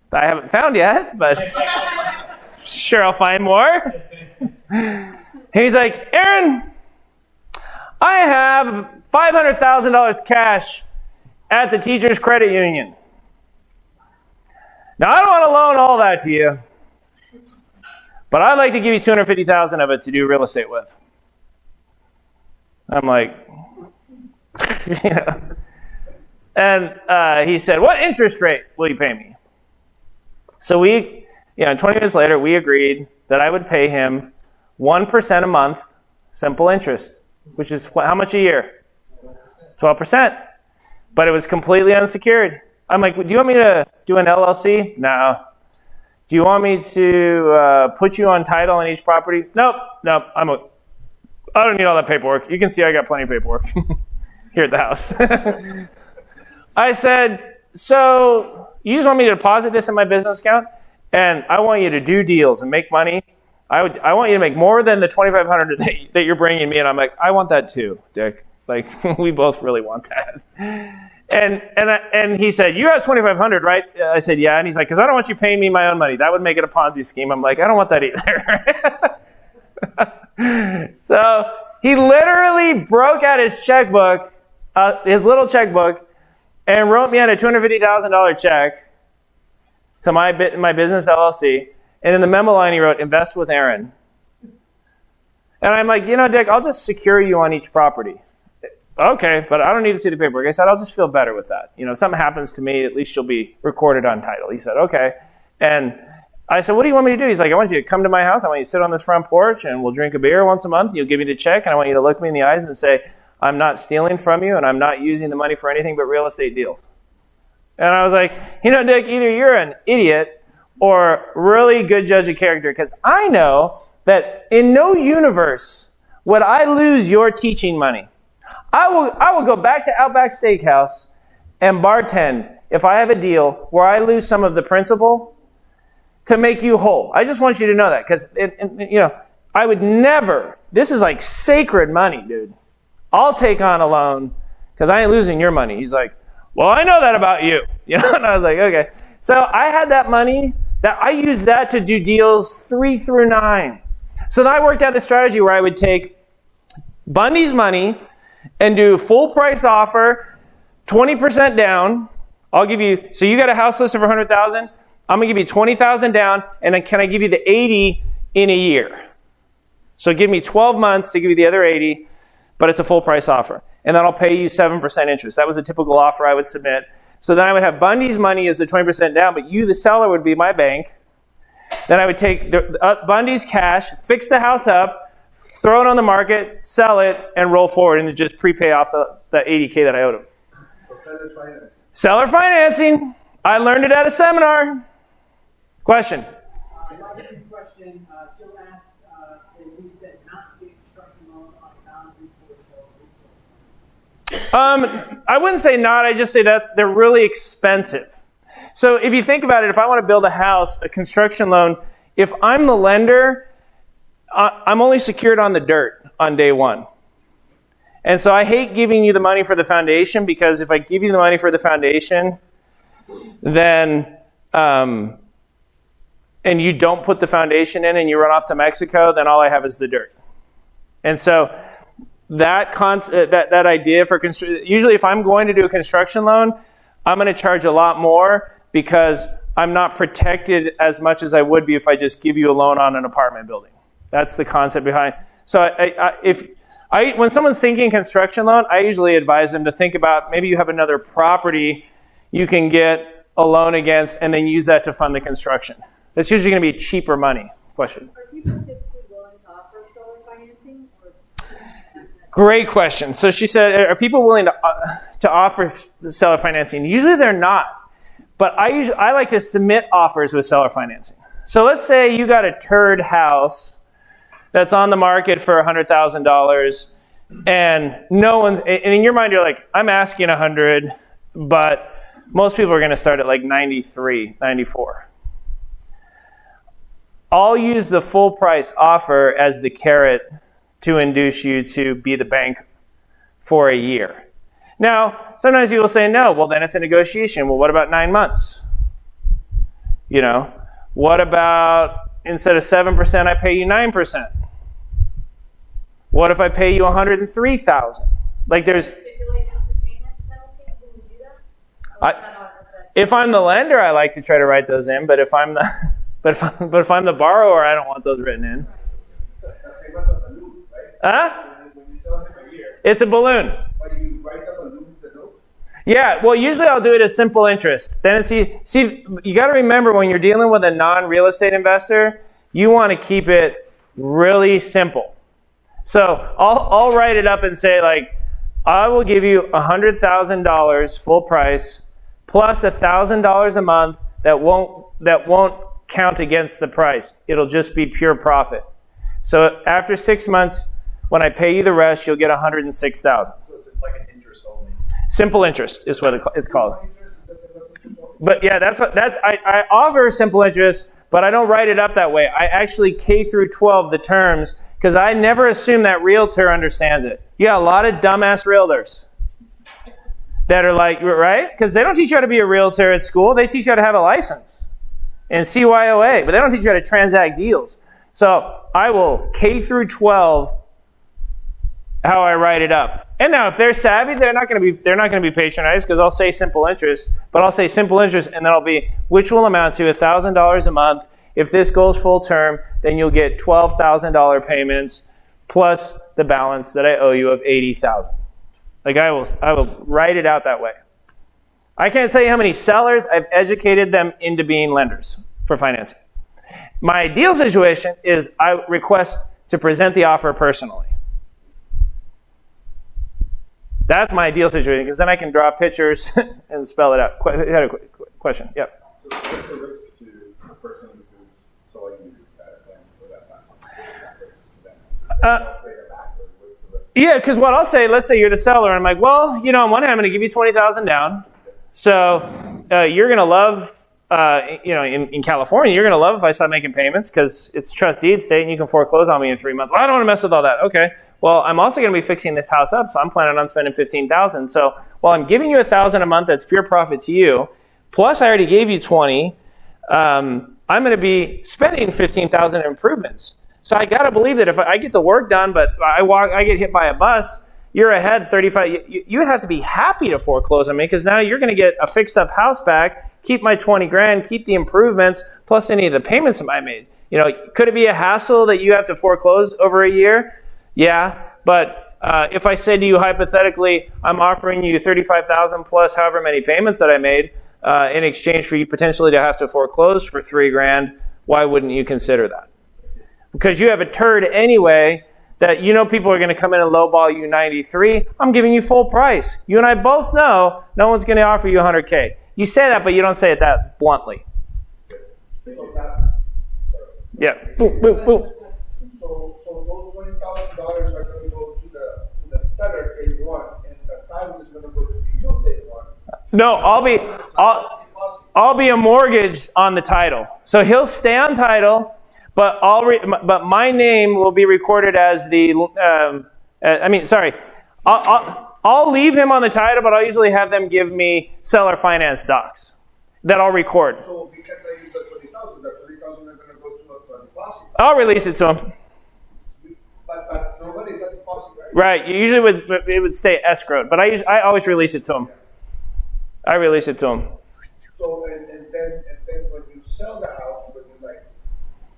Speaker 1: that I haven't found yet, but sure I'll find more. And he's like, Aaron, I have $500,000 cash at the Teachers Credit Union. Now, I don't want to loan all that to you, but I'd like to give you $250,000 of it to do real estate with. I'm like, And he said, what interest rate will you pay me? So 20 minutes later, we agreed that I would pay him 1% a month, simple interest, which is how much a year? 12%. But it was completely unsecured. I'm like, do you want me to do an LLC? No. Do you want me to put you on title on each property? Nope. I don't need all that paperwork. You can see I got plenty of paperwork here at the house. I said, so you just want me to deposit this in my business account? And I want you to do deals and make money. I want you to make more than the $2,500 that you're bringing me. And I'm like, I want that too, Dick. Like, we both really want that. And he said, you have $2,500, right? I said, yeah. And he's like, because I don't want you paying me my own money. That would make it a Ponzi scheme. I'm like, I don't want that either. So he literally broke out his checkbook, his little checkbook, and wrote me out a $250,000 check to my business LLC. And in the memo line, he wrote, invest with Aaron. And I'm like, Dick, I'll just secure you on each property. Okay, but I don't need to see the paperwork. I said, I'll just feel better with that. If something happens to me, at least you'll be recorded on title. He said, okay. And I said, what do you want me to do? He's like, I want you to come to my house. I want you to sit on this front porch, and we'll drink a beer once a month. You'll give me the check, and I want you to look me in the eyes and say, I'm not stealing from you, and I'm not using the money for anything but real estate deals. And I was like, Dick, either you're an idiot or really good judge of character, because I know that in no universe would I lose your teaching money. I will go back to Outback Steakhouse and bartend if I have a deal where I lose some of the principal to make you whole. I just want you to know that, because I would never. This is like sacred money, dude. I'll take on a loan because I ain't losing your money. He's like, well, I know that about you. And I was like, okay. So I had that money that I used that to do deals 3 through 9. So then I worked out a strategy where I would take Bundy's money and do full price offer, 20% down. I'll give you, so you got a house list of 100,000. I'm gonna give you 20,000 down, and then can I give you the 80 in a year? So give me 12 months to give you the other 80, but it's a full price offer. And then I'll pay you 7% interest. That was a typical offer I would submit. So then I would have Bundy's money as the 20% down, but you, the seller, would be my bank. Then I would take Bundy's cash, fix the house up, throw it on the market, sell it, and roll forward and just prepay off the $80K that I owed him.
Speaker 5: So seller financing.
Speaker 1: Seller financing. I learned it at a seminar. Question?
Speaker 8: Question. Jill asked, and we said not to get construction loan on non-recourse.
Speaker 1: I wouldn't say not. I just say they're really expensive. So if you think about it, if I want to build a house, a construction loan, if I'm the lender, I'm only secured on the dirt on day one. And so I hate giving you the money for the foundation, because if I give you the money for the foundation, then, and you don't put the foundation in and you run off to Mexico, then all I have is the dirt. And so that idea for usually if I'm going to do a construction loan, I'm going to charge a lot more, because I'm not protected as much as I would be if I just give you a loan on an apartment building. That's the concept behind. So when someone's thinking construction loan, I usually advise them to think about, maybe you have another property you can get a loan against and then use that to fund the construction. That's usually going to be cheaper money. Question.
Speaker 3: Are people typically willing to offer solar financing?
Speaker 1: Great question. So she said, are people willing to offer seller financing? Usually they're not. But I like to submit offers with seller financing. So let's say you got a turd house that's on the market for $100,000, and no one's, and in your mind you're like, I'm asking 100, but most people are going to start at like 93, 94. I'll use the full price offer as the carrot to induce you to be the bank for a year. Now, sometimes people say no. Well, then it's a negotiation. Well, what about 9 months? You know, what about instead of 7%, I pay you 9%? What if I pay you $103,000? Like there's.
Speaker 3: Stipulate the payment penalty when you do that?
Speaker 1: If I'm the lender, I like to try to write those in. But if I'm the but if I'm the borrower, I don't want those written in.
Speaker 5: That's same as a balloon, right?
Speaker 1: Huh?
Speaker 5: When you tell him a year,
Speaker 1: It's a balloon.
Speaker 5: but you write a balloon with the note.
Speaker 1: Yeah, well, usually I'll do it as simple interest. Then it's see, you got to remember when you're dealing with a non-real estate investor, you want to keep it really simple. So I'll write it up and say like, I will give you $100,000 full price plus $1,000 a month that won't count against the price. It'll just be pure profit. So after 6 months, when I pay you the rest, you'll get $106,000.
Speaker 7: So it's like an interest only.
Speaker 1: Simple interest is what it's called.
Speaker 5: Interest, that's interest only.
Speaker 1: But yeah, I offer simple interest, but I don't write it up that way. I actually K through 12 the terms, because I never assume that realtor understands it. You got a lot of dumbass realtors that are like, right? Because they don't teach you how to be a realtor at school. They teach you how to have a license and CYOA, but they don't teach you how to transact deals. So I will K through 12 how I write it up. And now if they're savvy, they're not going to be patronized, because I'll say simple interest, but I'll say simple interest and then I'll be, which will amount to $1,000 a month. If this goes full term, then you'll get $12,000 payments plus the balance that I owe you of $80,000. Like I will write it out that way. I can't tell you how many sellers I've educated them into being lenders for financing. My ideal situation is I request to present the offer personally. That's my ideal situation, because then I can draw pictures and spell it out. You had a question? Yep.
Speaker 7: So what's the risk to the person who's selling you that plan for that time?
Speaker 1: Yeah, because what I'll say, let's say you're the seller, and I'm like, well, you know, on one hand, I'm going to give you $20,000 down. So you're going to love, in California, you're going to love if I stop making payments, because it's trust deed state and you can foreclose on me in 3 months. Well, I don't want to mess with all that. Okay. Well, I'm also going to be fixing this house up, so I'm planning on spending $15,000. So while I'm giving you $1,000 a month, that's pure profit to you. Plus, I already gave you $20,000. I'm going to be spending $15,000 in improvements. So I got to believe that if I get the work done, but I get hit by a bus, you're ahead 35. You would have to be happy to foreclose on me, because now you're going to get a fixed up house back, keep my $20,000, keep the improvements, plus any of the payments that I made. You know, could it be a hassle that you have to foreclose over a year? Yeah, but if I say to you hypothetically, I'm offering you $35,000 plus however many payments that I made in exchange for you potentially to have to foreclose for $3,000, why wouldn't you consider that? Because you have a turd anyway that you know people are going to come in and lowball you 93. I'm giving you full price. You and I both know no one's going to offer you $100K. You say that, but you don't say it that bluntly. Yeah. Boom, boom, boom.
Speaker 5: So those $20,000 are going to go to the seller day one, and the title is going to go to you day one.
Speaker 1: No, I'll be a mortgage on the title. So he'll stay on title, but my name will be recorded as the. I'll leave him on the title, but I'll usually have them give me seller finance docs that I'll record.
Speaker 5: So we can use the 20,000, the 20,000 are gonna go to a deposit.
Speaker 1: I'll release it to him.
Speaker 5: But nobody's at deposit, right?
Speaker 1: Right. Usually it would stay escrowed, but I always release it to him. I release it to him.
Speaker 5: So, and then when you sell the house, when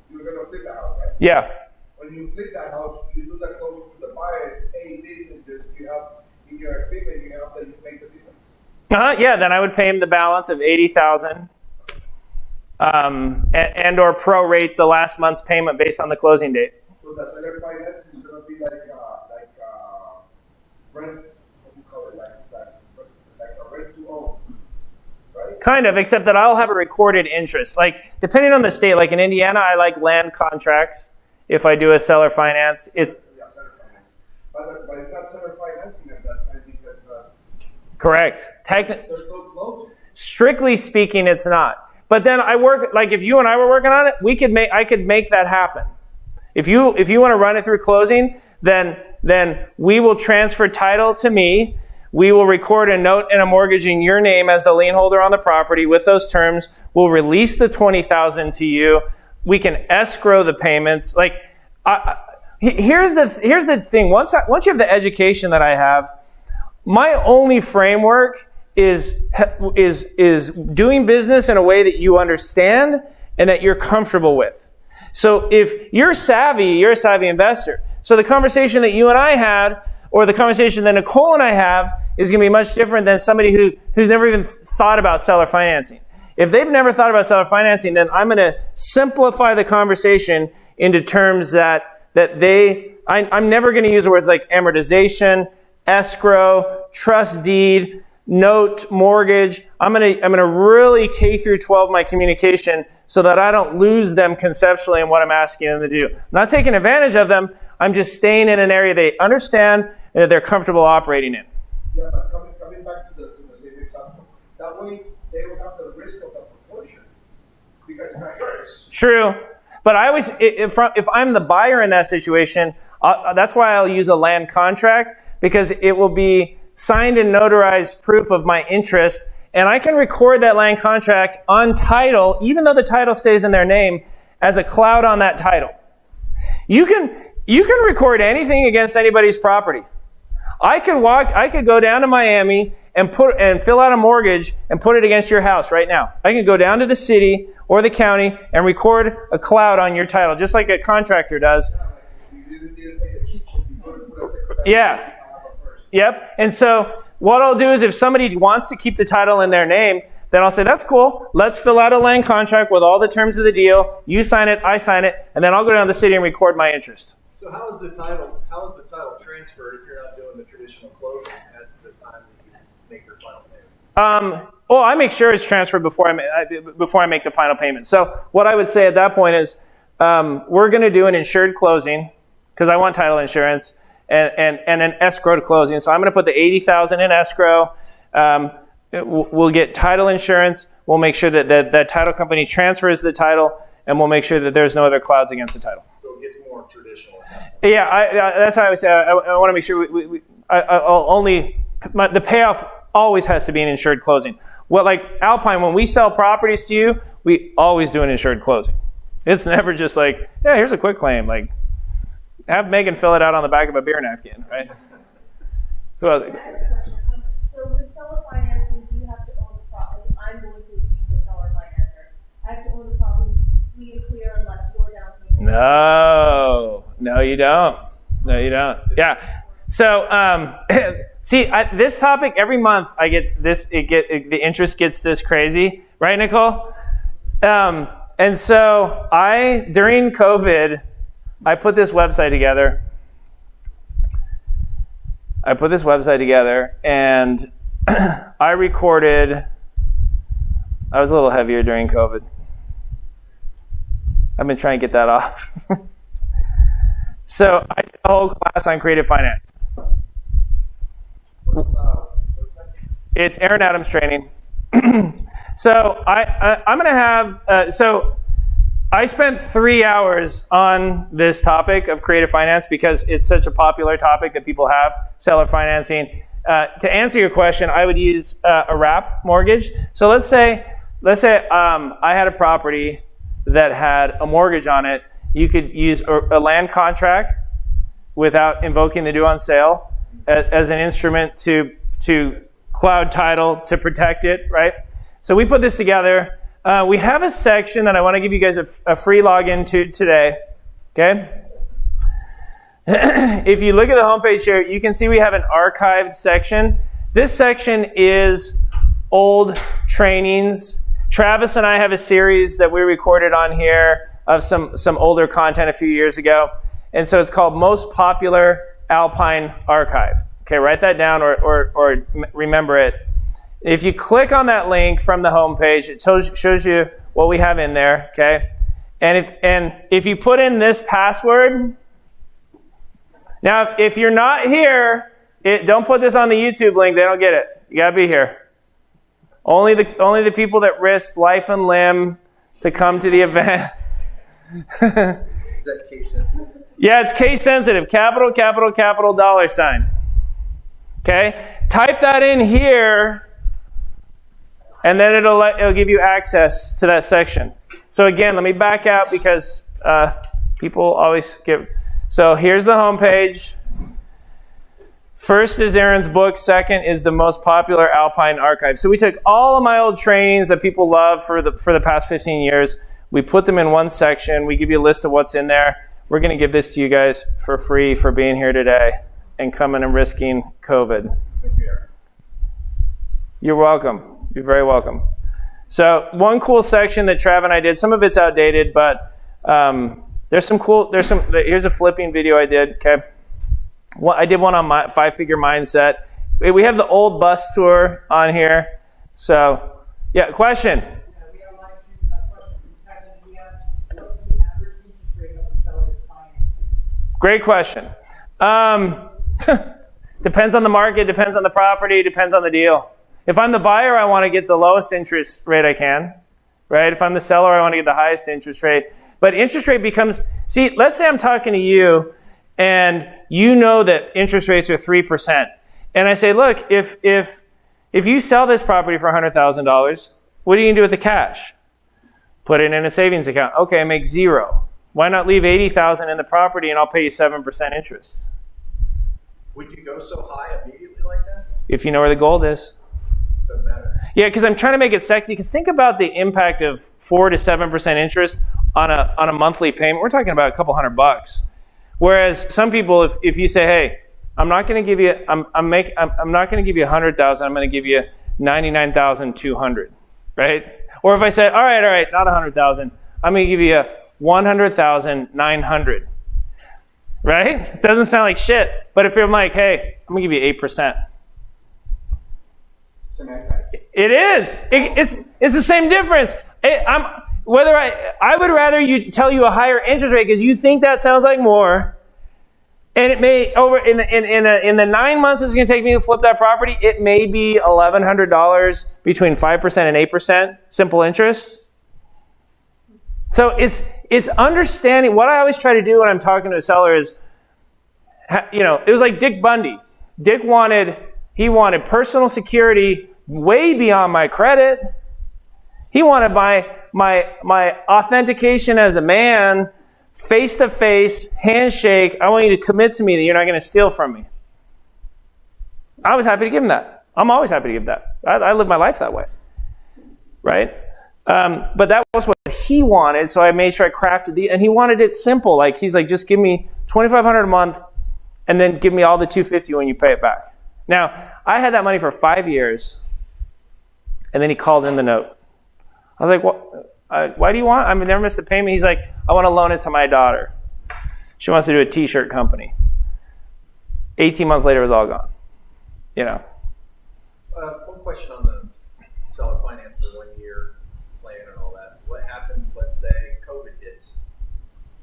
Speaker 5: you're gonna flip the house, right?
Speaker 1: Yeah.
Speaker 5: When you flip the house, you do the closing to the buyer, pay this, and just you have in your agreement, you have that you make the difference.
Speaker 1: Yeah. Then I would pay him the balance of $80,000, and or prorate the last month's payment based on the closing date.
Speaker 5: So the seller finance is gonna be like rent, what do you call it, like a rent to own, right?
Speaker 1: Kind of, except that I'll have a recorded interest. Like, depending on the state, like in Indiana, I like land contracts. If I do a seller finance, it's
Speaker 5: Yeah, seller finance. But it's not seller financing at that time because
Speaker 1: correct.
Speaker 5: there's no closing.
Speaker 1: Strictly speaking, it's not. But then I work, like if you and I were working on it, I could make that happen. If you want to run it through closing, then we will transfer title to me. We will record a note and a mortgage in your name as the lien holder on the property with those terms. We'll release the $20,000 to you. We can escrow the payments. Like, here's the thing. Once you have the education that I have, my only framework is doing business in a way that you understand and that you're comfortable with. So if you're a savvy investor. So the conversation that you and I had, or the conversation that Nicole and I have, is going to be much different than somebody who's never even thought about seller financing. If they've never thought about seller financing, then I'm going to simplify the conversation into terms I'm never going to use words like amortization, escrow, trust deed, note, mortgage. I'm going to really K through 12 my communication so that I don't lose them conceptually in what I'm asking them to do. I'm not taking advantage of them. I'm just staying in an area they understand and that they're comfortable operating in.
Speaker 5: Yeah, but coming back to the same example, that way they don't have the risk of the foreclosure because it's not yours.
Speaker 1: True. But I always, if I'm the buyer in that situation, that's why I'll use a land contract, because it will be signed and notarized proof of my interest, and I can record that land contract on title, even though the title stays in their name, as a cloud on that title. You can record anything against anybody's property. I could go down to Miami and fill out a mortgage and put it against your house right now. I can go down to the city or the county and record a cloud on your title, just like a contractor does. Yeah. Yep. And so what I'll do is, if somebody wants to keep the title in their name, then I'll say, that's cool. Let's fill out a land contract with all the terms of the deal. You sign it, I sign it, and then I'll go down to the city and record my interest.
Speaker 4: So how is the title transferred if you're not doing the traditional closing at the time that you make your final payment?
Speaker 1: Well, I make sure it's transferred before I make the final payment. So what I would say at that point is, we're going to do an insured closing because I want title insurance, and an escrow to closing. So I'm going to put the $80,000 in escrow. We'll get title insurance. We'll make sure that the title company transfers the title, and we'll make sure that there's no other clouds against the title.
Speaker 4: So it gets more traditional.
Speaker 1: Yeah, that's how I would say. I want to make sure the payoff always has to be an insured closing. Well, like Alpine, when we sell properties to you, we always do an insured closing. It's never just like, yeah, here's a quick claim. Like, have Megan fill it out on the back of a beer napkin, right? Who else?
Speaker 3: So with seller financing, do you have to own the property? I'm going to be the seller financer. I have to own the property free and clear unless you're down payment.
Speaker 1: No, you don't. No, you don't. Yeah. So, see, this topic every month I get this. The interest gets this crazy, right, Nicole? And so during COVID, I put this website together. And I recorded. I was a little heavier during COVID. I've been trying to get that off. So I did a whole class on creative finance. It's Aaron Adams training. So I'm going to have, so I spent 3 hours on this topic of creative finance because it's such a popular topic that people have, seller financing. To answer your question, I would use a wrap mortgage. So let's say I had a property that had a mortgage on it. You could use a land contract without invoking the due on sale as an instrument to cloud title to protect it, right? So we put this together. We have a section that I want to give you guys a free login to today, okay? If you look at the homepage here, you can see we have an archived section. This section is old trainings. Travis and I have a series that we recorded on here of some older content a few years ago. And so it's called Most Popular Alpine Archive. Okay, write that down or remember it. If you click on that link from the homepage, it shows you what we have in there, okay? And if you put in this password, now if you're not here, don't put this on the YouTube link, they don't get it. You gotta be here. Only the people that risked life and limb to come to the event.
Speaker 2: Is that case sensitive?
Speaker 1: Yeah, it's case sensitive. Capital, capital, capital, $. Okay? Type that in here, and then it'll give you access to that section. So again, let me back out because people always get... So here's the homepage. First is Aaron's book. Second is the Most Popular Alpine Archive. So we took all of my old trainings that people love for the past 15 years. We put them in one section. We give you a list of what's in there. We're going to give this to you guys for free for being here today and coming and risking COVID.
Speaker 7: Thank you, Aaron.
Speaker 1: You're welcome. You're very welcome. So one cool section that Trav and I did, some of it's outdated, but here's a flipping video I did, okay? Well, I did one on my 5-figure mindset. We have the old bus tour on here. So, yeah, question?
Speaker 8: We have a live stream question. We have in the DMs, what's the average interest rate of the seller's financing?
Speaker 1: Great question. Depends on the market, depends on the property, depends on the deal. If I'm the buyer, I want to get the lowest interest rate I can, right? If I'm the seller, I want to get the highest interest rate. But interest rate becomes, see, let's say I'm talking to you and you know that interest rates are 3%. And I say, look, if you sell this property for $100,000, what are you going to do with the cash? Put it in a savings account. Okay, make $0. Why not leave $80,000 in the property and I'll pay you 7% interest?
Speaker 7: Would you go so high immediately like that?
Speaker 1: If you know where the gold is.
Speaker 7: Doesn't matter.
Speaker 1: Yeah, because I'm trying to make it sexy. Because think about the impact of 4 to 7% interest on a monthly payment. We're talking about a couple $100. Whereas some people, if you say, hey, I'm not going to give you, I'm not going to give you $100,000. I'm going to give you $99,200, right? Or if I said, all right, not $100,000. I'm going to give you $100,900, right? It doesn't sound like shit. But if you're like, hey, I'm going to give you 8%. It is. It's the same difference. I would rather tell you a higher interest rate because you think that sounds like more, and it may in the 9 months it's going to take me to flip that property. It may be $1,100 between 5% and 8% simple interest. So it's understanding. What I always try to do when I'm talking to a seller is, it was like Dick Bundy. Dick wanted personal security way beyond my credit. He wanted my authentication as a man, face-to-face, handshake. I want you to commit to me that you're not going to steal from me. I was happy to give him that. I'm always happy to give that. I live my life that way, right? But that was what he wanted, so I made sure I crafted and he wanted it simple. Like he's like, just give me $2,500 a month, and then give me all the $250 when you pay it back. Now, I had that money for 5 years, and then he called in the note. I was like, what? Why do you want? I never missed a payment. He's like, I want to loan it to my daughter. She wants to do a t-shirt company. 18 months later, it was all gone.
Speaker 7: One question on the seller finance for 1 year plan and all that. What happens, let's say, COVID hits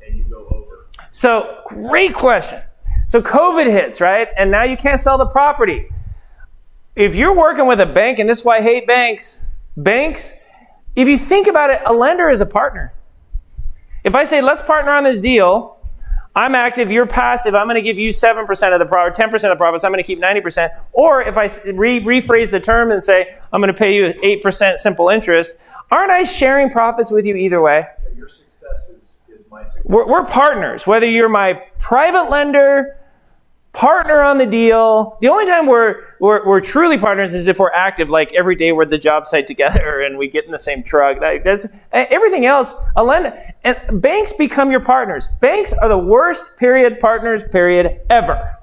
Speaker 7: and you go over?
Speaker 1: So, great question. So COVID hits, right? And now you can't sell the property. If you're working with a bank, and this is why I hate banks, if you think about it, a lender is a partner. If I say, let's partner on this deal, I'm active, you're passive, I'm going to give you 7% of the profit, 10% of the profits, I'm going to keep 90%. Or if I rephrase the term and say, I'm going to pay you 8% simple interest, aren't I sharing profits with you either way?
Speaker 7: Yeah, your success is my success.
Speaker 1: We're partners, whether you're my private lender, partner on the deal. The only time we're truly partners is if we're active, like every day we're at the job site together and we get in the same truck. That's everything else. And banks become your partners. Banks are the worst partners ever.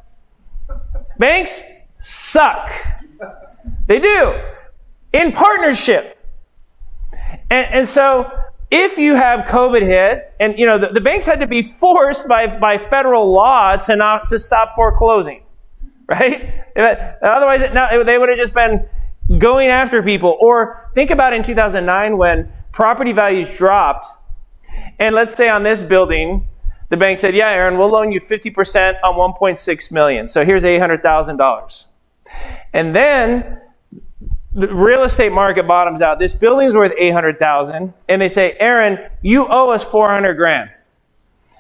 Speaker 1: Banks suck. They do. In partnership. And so if you have COVID hit, and the banks had to be forced by federal law to stop foreclosing, right? Otherwise, they would have just been going after people. Or think about in 2009 when property values dropped, and let's say on this building, the bank said, yeah, Aaron, we'll loan you 50% on $1.6 million. So here's $800,000. And then the real estate market bottoms out. This building's worth $800,000, and they say, Aaron, you owe us $400,000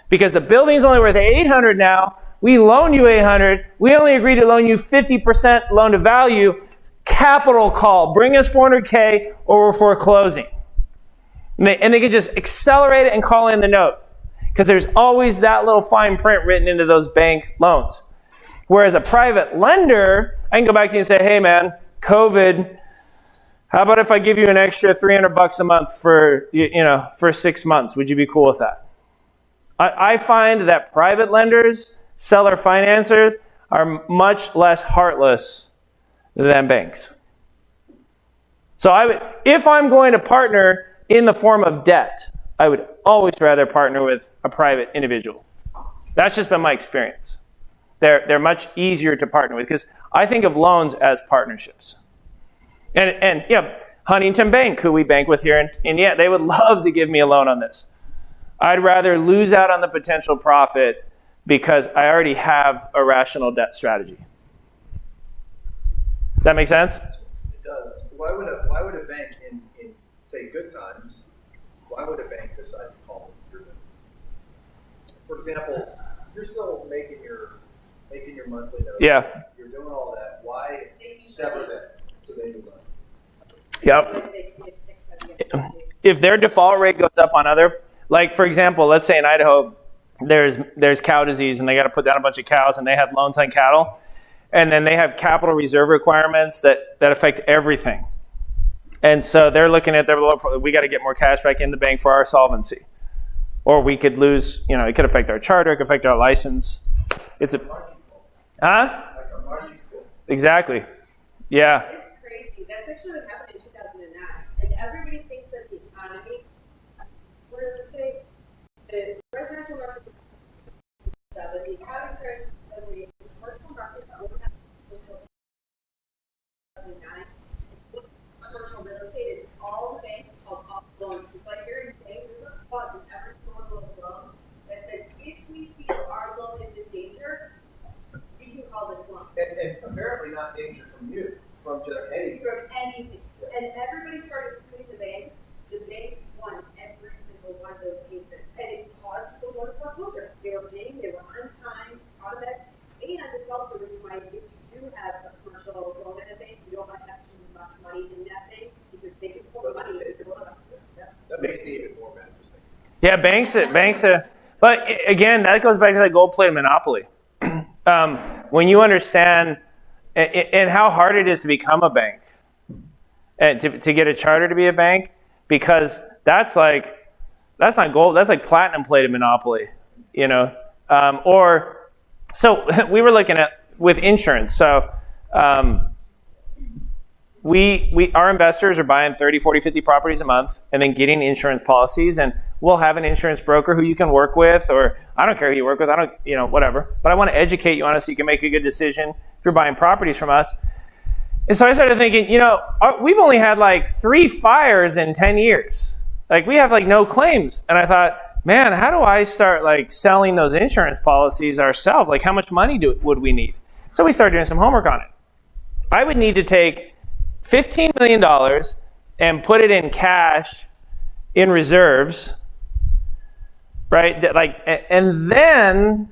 Speaker 1: because the building's only worth $800 now. We loaned you $800. We only agreed to loan you 50% loan to value. Capital call. Bring us $400K, or we're foreclosing. And they can just accelerate it and call in the note because there's always that little fine print written into those bank loans. Whereas a private lender, I can go back to you and say, hey, man, COVID. How about if I give you an extra $300 a month for 6 months? Would you be cool with that? I find that private lenders, seller financiers, are much less heartless than banks. So if I'm going to partner in the form of debt, I would always rather partner with a private individual. That's just been my experience. They're much easier to partner with because I think of loans as partnerships. And Huntington Bank, who we bank with here, and yeah, they would love to give me a loan on this. I'd rather lose out on the potential profit because I already have a rational debt strategy. Does that make sense?
Speaker 7: It does. Why would a bank in say good times, why would a bank decide to call it your bank? For example, you're still making your monthly note.
Speaker 1: Yeah.
Speaker 7: You're doing all that. Why sever that so they move on?
Speaker 1: Yep. If their default rate goes up on like for example, let's say in Idaho, there's cow disease and they got to put down a bunch of cows and they have loans on cattle, and then they have capital reserve requirements that affect everything. And so they're looking at we got to get more cash back in the bank for our solvency, or we could lose. It could affect our charter, it could affect our license. It's exactly, yeah.
Speaker 3: It's crazy. That's actually what happened in 2009. And everybody thinks that the economy, let's say, the residential market, the economy crash, the commercial market, commercial real estate is all the banks of loans. It's like you're saying, there's a clause in every single loan that says if we feel our loan is in danger, we can call this loan.
Speaker 7: And apparently not danger from you, from just anything.
Speaker 3: From anything. And everybody started suing the banks. The banks won every single one of those cases. And it caused people to go to foreclosure. They were paying, they were on time, automatic. And it's also the reason why if you do have a commercial loan in a bank, you don't want to have too much money in that bank because they can pull the money if you loan.
Speaker 7: That makes me even more interesting.
Speaker 1: Yeah, banks. But again, that goes back to that gold-plated monopoly. When you understand and how hard it is to become a bank and to get a charter to be a bank, because that's not gold, that's like platinum-plated monopoly, so we were looking at with insurance. So our investors are buying 30, 40, 50 properties a month and then getting insurance policies, and we'll have an insurance broker who you can work with, or I don't care who you work with, whatever. But I want to educate you on it so you can make a good decision if you're buying properties from us. And so I started thinking, we've only had like 3 fires in 10 years. Like we have like no claims. And I thought, man, how do I start like selling those insurance policies ourselves? Like how much money would we need? So we started doing some homework on it. I would need to take $15 million and put it in cash in reserves right? And then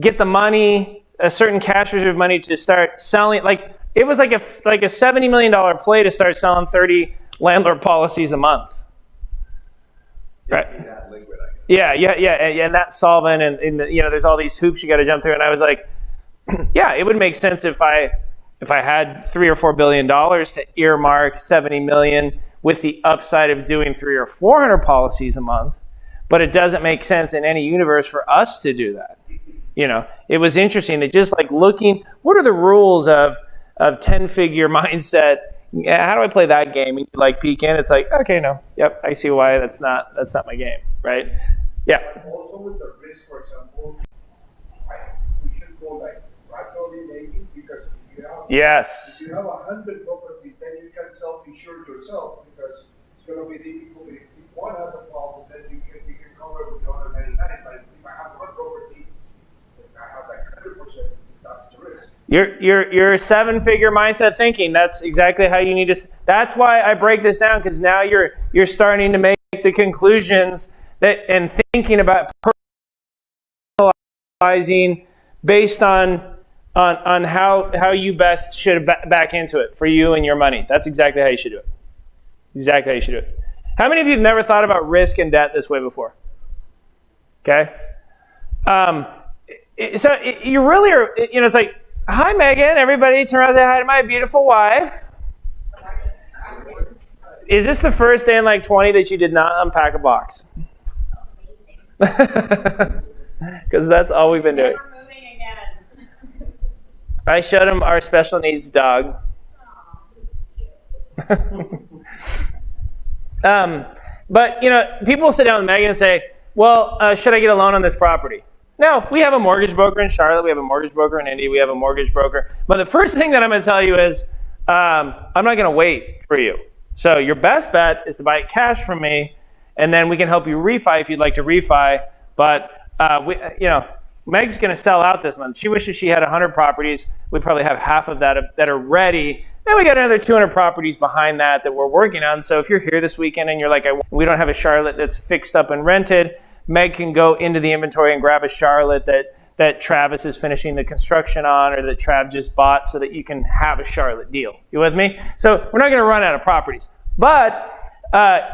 Speaker 1: get the money, a certain cash reserve money to start selling. Like it was like a $70 million play to start selling 30 landlord policies a month. Right. Yeah, and that's solvent, and there's all these hoops you got to jump through. And I was like, yeah, it would make sense if I had $3 or $4 billion to earmark 70 million with the upside of doing 300 or 400 policies a month. But it doesn't make sense in any universe for us to do that. It was interesting to just like looking, what are the rules of 10-figure mindset? How do I play that game? And you like peek in, it's like, okay, no, yep, I see why that's not my game, right? Yeah.
Speaker 5: Also with the risk, for example, we should go like gradually maybe, because if you have,
Speaker 1: Yes.
Speaker 5: if you have 100 properties, then you can self-insure yourself, because it's going to be difficult. If one has a problem, then you can cover with the other 99. But if I have one property, I have like 100%, that's the risk.
Speaker 1: Your 7-figure mindset thinking, that's exactly how you need to. That's why I break this down, because now you're starting to make the conclusions that and thinking about personalizing based on how you best should back into it for you and your money. That's exactly how you should do it. Exactly how you should do it. How many of you have never thought about risk and debt this way before? Okay. So you really are. It's like, hi, Megan. Everybody, turn around and say hi to my beautiful wife. Is this the first day in like 20 that you did not unpack a box? Because that's all we've been doing.
Speaker 8: We're moving again.
Speaker 1: I showed him our special needs dog. But people sit down with Megan and say, well, should I get a loan on this property? No, we have a mortgage broker in Charlotte. We have a mortgage broker in Indy. We have a mortgage broker. But the first thing that I'm going to tell you is I'm not going to wait for you. So your best bet is to buy it cash from me, and then we can help you refi if you'd like to refi. But Meg's going to sell out this month. She wishes she had 100 properties. We probably have half of that are ready. Then we got another 200 properties behind that we're working on. So if you're here this weekend and you're like, we don't have a Charlotte that's fixed up and rented, Meg can go into the inventory and grab a Charlotte that Travis is finishing the construction on, or that Trav just bought, so that you can have a Charlotte deal. You with me? So we're not going to run out of properties. But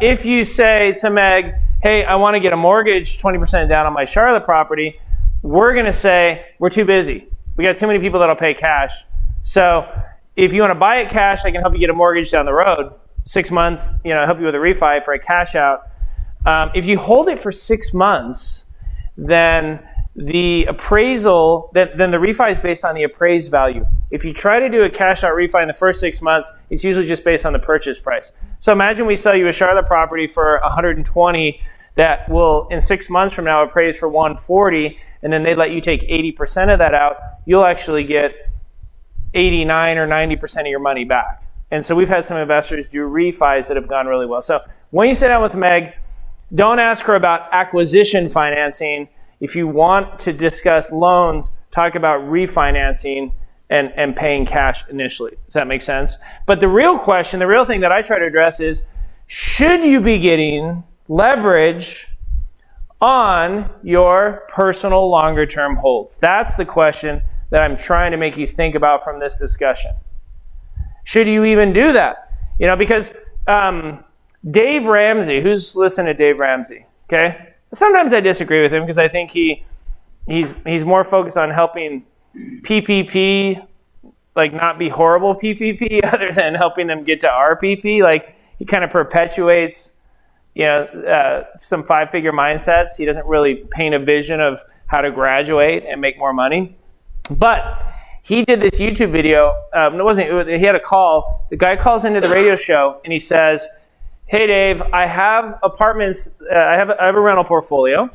Speaker 1: if you say to Meg, hey, I want to get a mortgage 20% down on my Charlotte property, we're going to say, we're too busy. We got too many people that'll pay cash. So if you want to buy it cash, I can help you get a mortgage down the road. 6 months, help you with a refi for a cash out. If you hold it for 6 months, then the appraisal, then the refi is based on the appraised value. If you try to do a cash out refi in the first 6 months, it's usually just based on the purchase price. So imagine we sell you a Charlotte property for 120 that will, in 6 months from now, appraise for 140, and then they let you take 80% of that out. You'll actually get 89 or 90% of your money back. And so we've had some investors do refis that have gone really well. So when you sit down with Meg, don't ask her about acquisition financing. If you want to discuss loans, talk about refinancing and paying cash initially. Does that make sense? But the real question, the real thing that I try to address is, should you be getting leverage on your personal longer term holds? That's the question that I'm trying to make you think about from this discussion. Should you even do that? Because Dave Ramsey, who's listened to Dave Ramsey? Okay, sometimes I disagree with him, because I think he's more focused on helping PPP like not be horrible PPP, other than helping them get to RPP. Like, he kind of perpetuates some 5-figure mindsets. He doesn't really paint a vision of how to graduate and make more money. But he did this YouTube video. He had a call. The guy calls into the radio show and he says, hey, Dave, I have apartments. I have a rental portfolio,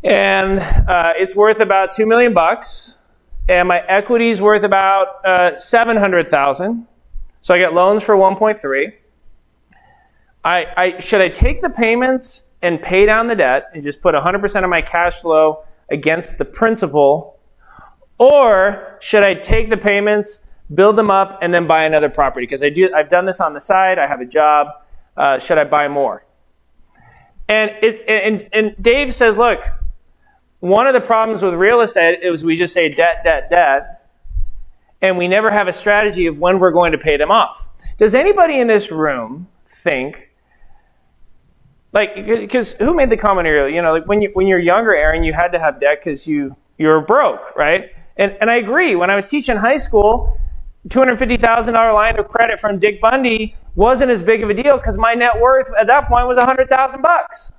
Speaker 1: and it's worth about $2 million, and my equity is worth about $700,000. So I get loans for 1.3. Should I take the payments and pay down the debt and just put 100% of my cash flow against the principal, or should I take the payments, build them up, and then buy another property? Because I've done this on the side. I have a job. Should I buy more? And Dave says, look, one of the problems with real estate is we just say debt, debt, debt, and we never have a strategy of when we're going to pay them off. Does anybody in this room think, like, because who made the comment earlier? Like when you're younger, Aaron, you had to have debt because you were broke, right? And I agree. When I was teaching high school, $250,000 line of credit from Dick Bundy wasn't as big of a deal because my net worth at that point was $100,000.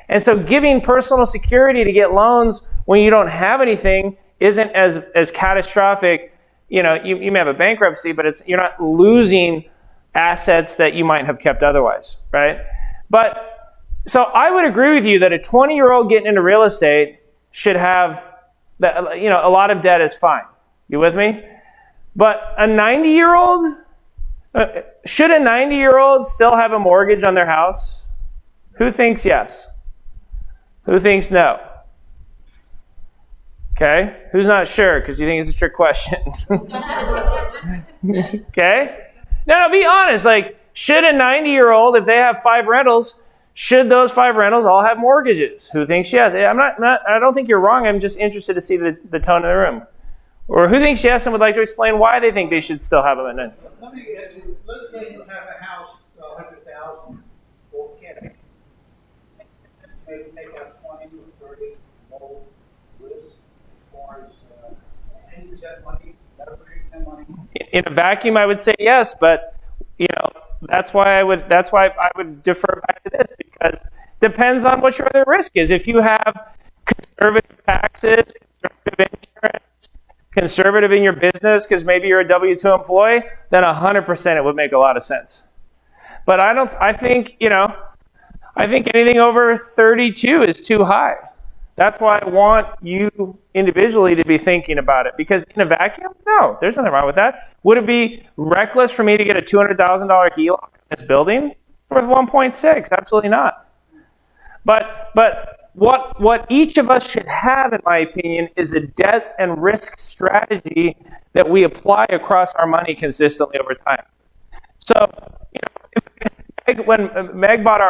Speaker 1: And so giving personal security to get loans when you don't have anything isn't as catastrophic. You may have a bankruptcy, but you're not losing assets that you might have kept otherwise, right? But so I would agree with you that a 20-year-old getting into real estate should have, a lot of debt is fine. You with me? But a 90-year-old, should a 90-year-old still have a mortgage on their house? Who thinks yes? Who thinks no? Okay, who's not sure because you think it's a trick question? Okay? No, be honest. Like, should a 90-year-old, if they have 5 rentals, should those 5 rentals all have mortgages? Who thinks yes? I don't think you're wrong. I'm just interested to see the tone of the room. Or who thinks yes and would like to explain why they think they should still have them in it?
Speaker 6: Let me ask you, let's say you have a house, 100,000, or can maybe take out 20 or 30 low risk as far as, and use that money, never treat that money.
Speaker 1: In a vacuum, I would say yes, but that's why I would defer back to this, because it depends on what your other risk is. If you have conservative taxes, conservative insurance, conservative in your business because maybe you're a W-2 employee, then 100% it would make a lot of sense. But I think anything over 32 is too high. That's why I want you individually to be thinking about it, because in a vacuum, no, there's nothing wrong with that. Would it be reckless for me to get a $200,000 HELOC in this building worth 1.6? Absolutely not. But what each of us should have, in my opinion, is a debt and risk strategy that we apply across our money consistently over time. So, when Meg found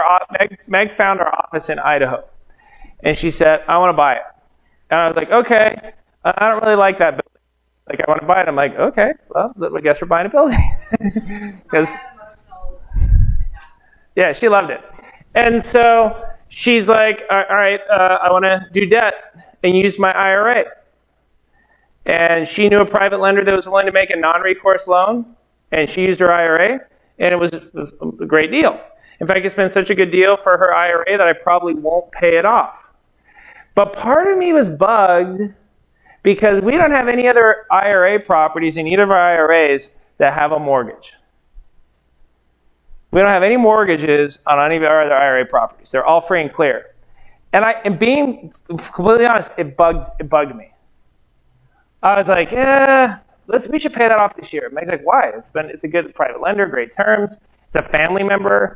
Speaker 1: our office in Idaho, and she said, "I want to buy it," and I was like, "Okay, I don't really like that building. Like, I want to buy it." I'm like, "Okay, well, I guess we're buying a building," because yeah, she loved it, and so. She's like, all right, I want to do debt and use my IRA. And she knew a private lender that was willing to make a non-recourse loan, and she used her IRA, and it was a great deal. In fact, it's been such a good deal for her IRA that I probably won't pay it off. But part of me was bugged because we don't have any other IRA properties in either of our IRAs that have a mortgage. We don't have any mortgages on any of our other IRA properties. They're all free and clear. And being completely honest, it bugged me. I was like, we should pay that off this year. Meg's like, why? It's a good private lender, great terms. It's a family member,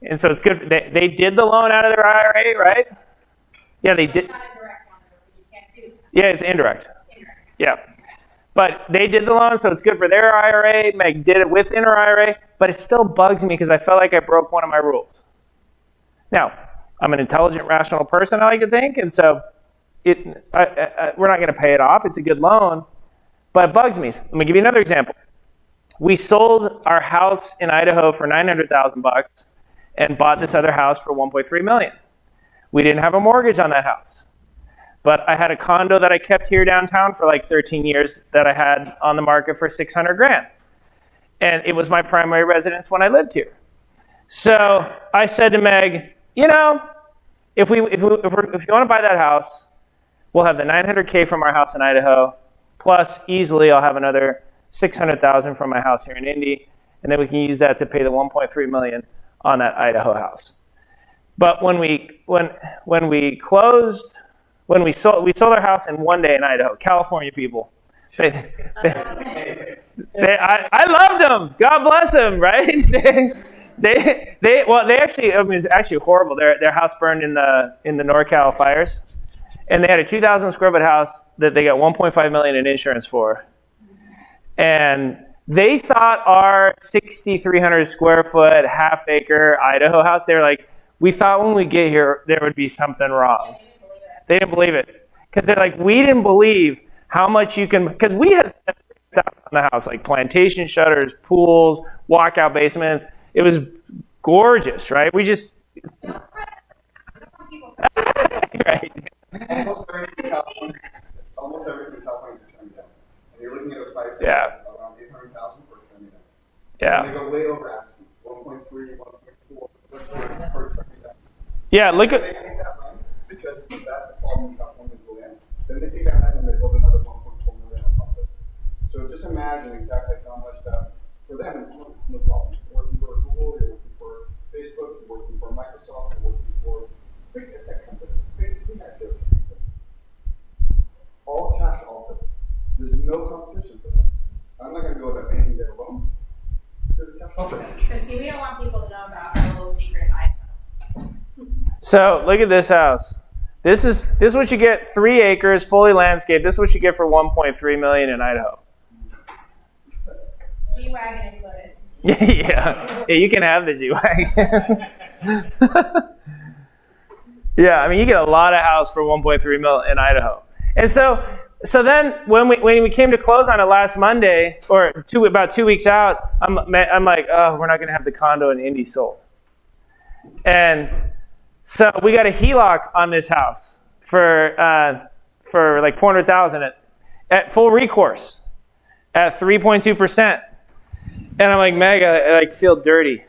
Speaker 1: And so it's good. They did the loan out of their IRA, right? Yeah, they did.
Speaker 8: It's not a direct one, but you can't do that.
Speaker 1: Yeah, it's indirect. Yeah. But they did the loan, so it's good for their IRA. Meg did it within her IRA, but it still bugs me because I felt like I broke one of my rules. Now, I'm an intelligent, rational person, I like to think, and so we're not going to pay it off. It's a good loan, but it bugs me. Let me give you another example. We sold our house in Idaho for $900,000 and bought this other house for $1.3 million. We didn't have a mortgage on that house. But I had a condo that I kept here downtown for like 13 years that I had on the market for $600,000. And it was my primary residence when I lived here. So I said to Meg, if you want to buy that house, we'll have the $900K from our house in Idaho, plus easily I'll have another $600,000 from my house here in Indy, and then we can use that to pay the $1.3 million on that Idaho house. But when we sold our house in one day in Idaho. California people. I loved them. God bless them, right? It was actually horrible. Their house burned in the NorCal fires, and they had a 2,000 square foot house that they got $1.5 million in insurance for. And They thought our 6,300 square foot, half acre Idaho house, they're like, we thought when we get here, there would be something wrong. They didn't believe it. Because they're like, we didn't believe how much you can, because we had stuff on the house, like plantation shutters, pools, walkout basements. It was gorgeous, right? We just, right.
Speaker 5: Almost everything in California is turning down. And you're looking at a price
Speaker 1: Yeah.
Speaker 5: of around 800,000 for turning down.
Speaker 1: Yeah.
Speaker 5: And they go way over asking, 1.3, 1.4, for turning down.
Speaker 1: Yeah, look
Speaker 5: They
Speaker 1: at,
Speaker 5: take that land, because that's the problem in California is the land. Then they take that land and they build another 1.4 million on top of it. So just imagine exactly how much that, for them, no problem. You're working for Google, you're working for Facebook, you're working for Microsoft, you're working for big tech company, big activity. All cash offer. There's no competition for that. I'm not going to go to bank and get a loan. There's a cash offer.
Speaker 9: But see, we don't want people to know about our little secret iPhone.
Speaker 1: so look at this house. This is what you get, 3 acres, fully landscaped. This is what you get for 1.3 million in Idaho.
Speaker 9: G-Wagon included.
Speaker 1: Yeah, you can have the G-Wagon. Yeah, I mean, you get a lot of house for 1.3 million in Idaho. And so then when we came to close on it last Monday, or about 2 weeks out, I'm like, oh, we're not going to have the condo in Indy sold. And so we got a HELOC on this house for like $400,000 at full recourse at 3.2%. And I'm like, Meg, I like feel dirty.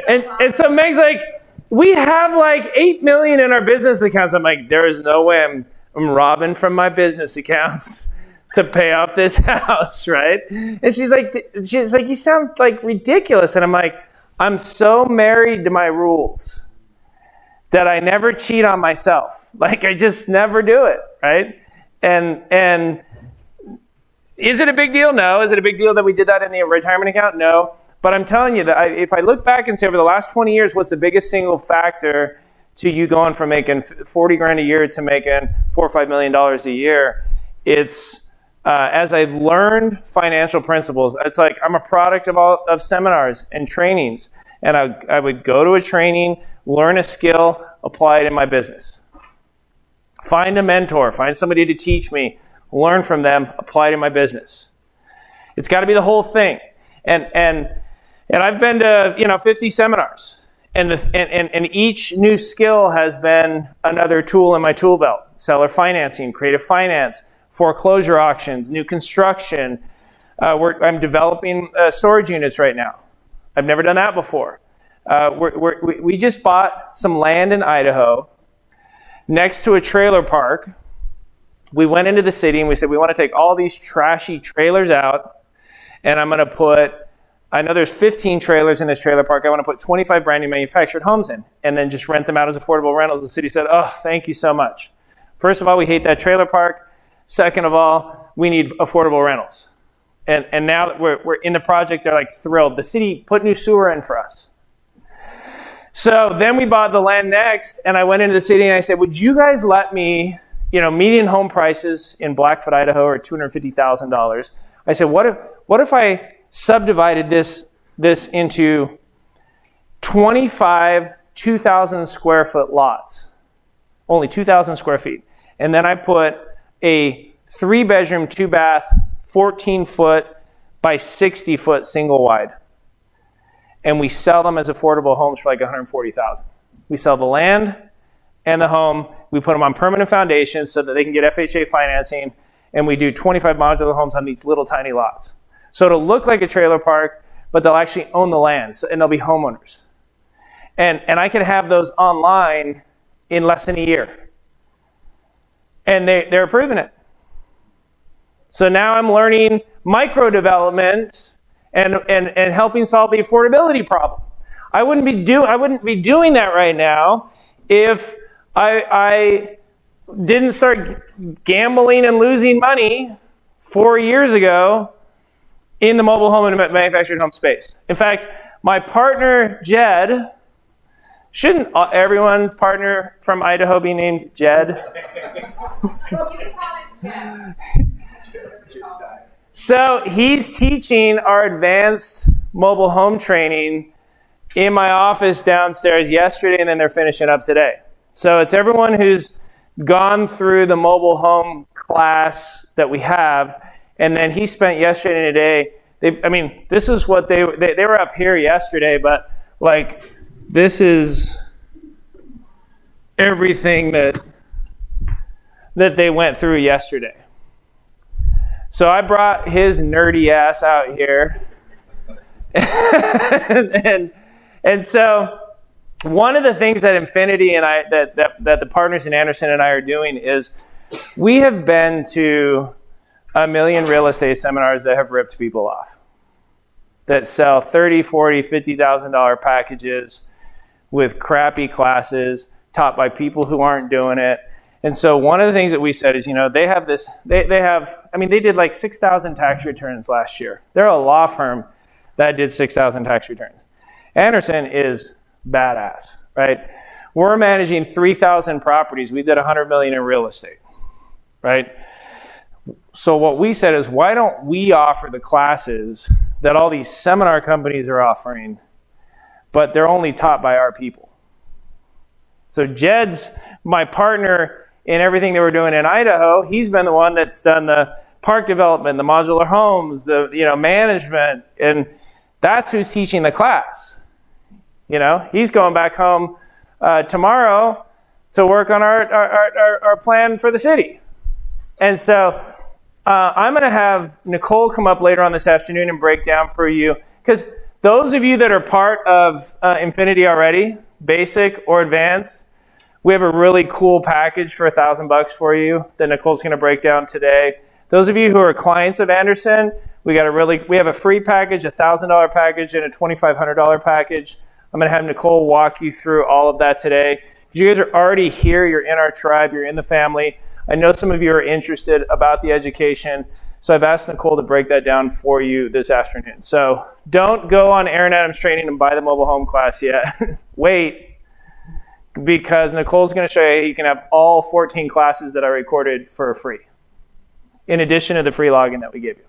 Speaker 1: and so Meg's like, we have like 8 million in our business accounts. I'm like, there is no way I'm robbing from my business accounts to pay off this house, right? And she's like, you sound like ridiculous. And I'm like, I'm so married to my rules that I never cheat on myself. Like, I just never do it, right? And is it a big deal? No. Is it a big deal that we did that in the retirement account? No. But I'm telling you that if I look back and say over the last 20 years, what's the biggest single factor to you going from making 40 grand a year to making $4 or $5 million a year? It's as I've learned financial principles. It's like I'm a product of seminars and trainings, and I would go to a training, learn a skill, apply it in my business. Find a mentor, find somebody to teach me, learn from them, apply it in my business. It's got to be the whole thing. And I've been to 50 seminars, and each new skill has been another tool in my tool belt. Seller financing, creative finance, foreclosure auctions, new construction. I'm developing storage units right now. I've never done that before. We just bought some land in Idaho next to a trailer park. We went into the city and we said, we want to take all these trashy trailers out, and I'm going to put, I know there's 15 trailers in this trailer park. I want to put 25 brand new manufactured homes in and then just rent them out as affordable rentals. The city said, oh, thank you so much. First of all, we hate that trailer park. Second of all, we need affordable rentals. And now that we're in the project, they're like thrilled. The city put new sewer in for us. So then we bought the land next, and I went into the city and I said, would you guys let me, median home prices in Blackfoot, Idaho are $250,000. I said, what if I subdivided this into 25 2,000 square foot lots, only 2,000 square feet. And then I put a 3-bedroom, 2-bath, 14-foot by 60-foot single wide. And we sell them as affordable homes for like $140,000. We sell the land and the home. We put them on permanent foundations so that they can get FHA financing. And we do 25 modular homes on these little tiny lots. So it'll look like a trailer park, but they'll actually own the land, and they'll be homeowners. And I can have those online in less than a year. And they're approving it. So now I'm learning micro development and helping solve the affordability problem. I wouldn't be doing that right now if I didn't start gambling and losing money 4 years ago in the mobile home and manufactured home space. In fact, my partner, Jed, shouldn't everyone's partner from Idaho be named Jed?
Speaker 9: You can call it Jeff.
Speaker 1: So he's teaching our advanced mobile home training in my office downstairs yesterday, and then they're finishing up today. So it's everyone who's gone through the mobile home class that we have, and then he spent yesterday and today. This is what they were up here yesterday, but like this is everything that they went through yesterday. So I brought his nerdy ass out here, and so one of the things that Infinity and I, that the partners in Anderson and I are doing is we have been to a million real estate seminars that have ripped people off, that sell $30,000, $40,000, $50,000 packages with crappy classes taught by people who aren't doing it. And so one of the things that we said is, they have this, they did like 6,000 tax returns last year. They're a law firm that did 6,000 tax returns. Anderson is badass, right? We're managing 3,000 properties. We did $100 million in real estate, right? So what we said is, why don't we offer the classes that all these seminar companies are offering, but they're only taught by our people? So Jed's my partner in everything that we're doing in Idaho. He's been the one that's done the park development, the modular homes, the management, and that's who's teaching the class. He's going back home tomorrow to work on our plan for the city. And so I'm going to have Nicole come up later on this afternoon and break down for you, because those of you that are part of Infinity already, basic or advanced, we have a really cool package for $1,000 for you that Nicole's going to break down today. Those of you who are clients of Anderson, we have a free package, a $1,000 package, and a $2,500 package. I'm going to have Nicole walk you through all of that today. You guys are already here. You're in our tribe. You're in the family. I know some of you are interested about the education, so I've asked Nicole to break that down for you this afternoon. So don't go on Aaron Adams Training and buy the mobile home class yet. Wait, because Nicole's going to show you can have all 14 classes that I recorded for free, in addition to the free login that we give you.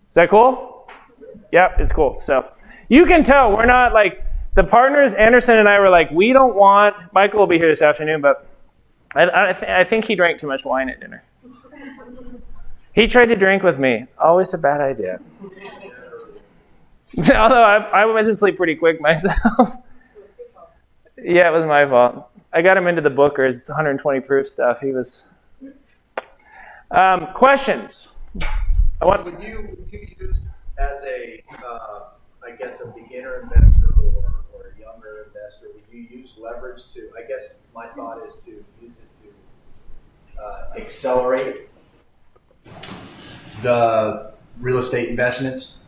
Speaker 1: Is that cool? Yep, it's cool. So you can tell we're not like, the partners, Anderson and I were like, we don't want, Michael will be here this afternoon, but I think he drank too much wine at dinner. He tried to drink with me. Always a bad idea. Although I went to sleep pretty quick myself. Yeah, it was my fault. I got him into the Bookers. It's 120 proof stuff. He was... questions?
Speaker 7: Would you use as a beginner investor or a younger investor, would you use leverage to, I guess my thought is to use it to accelerate the real estate investments?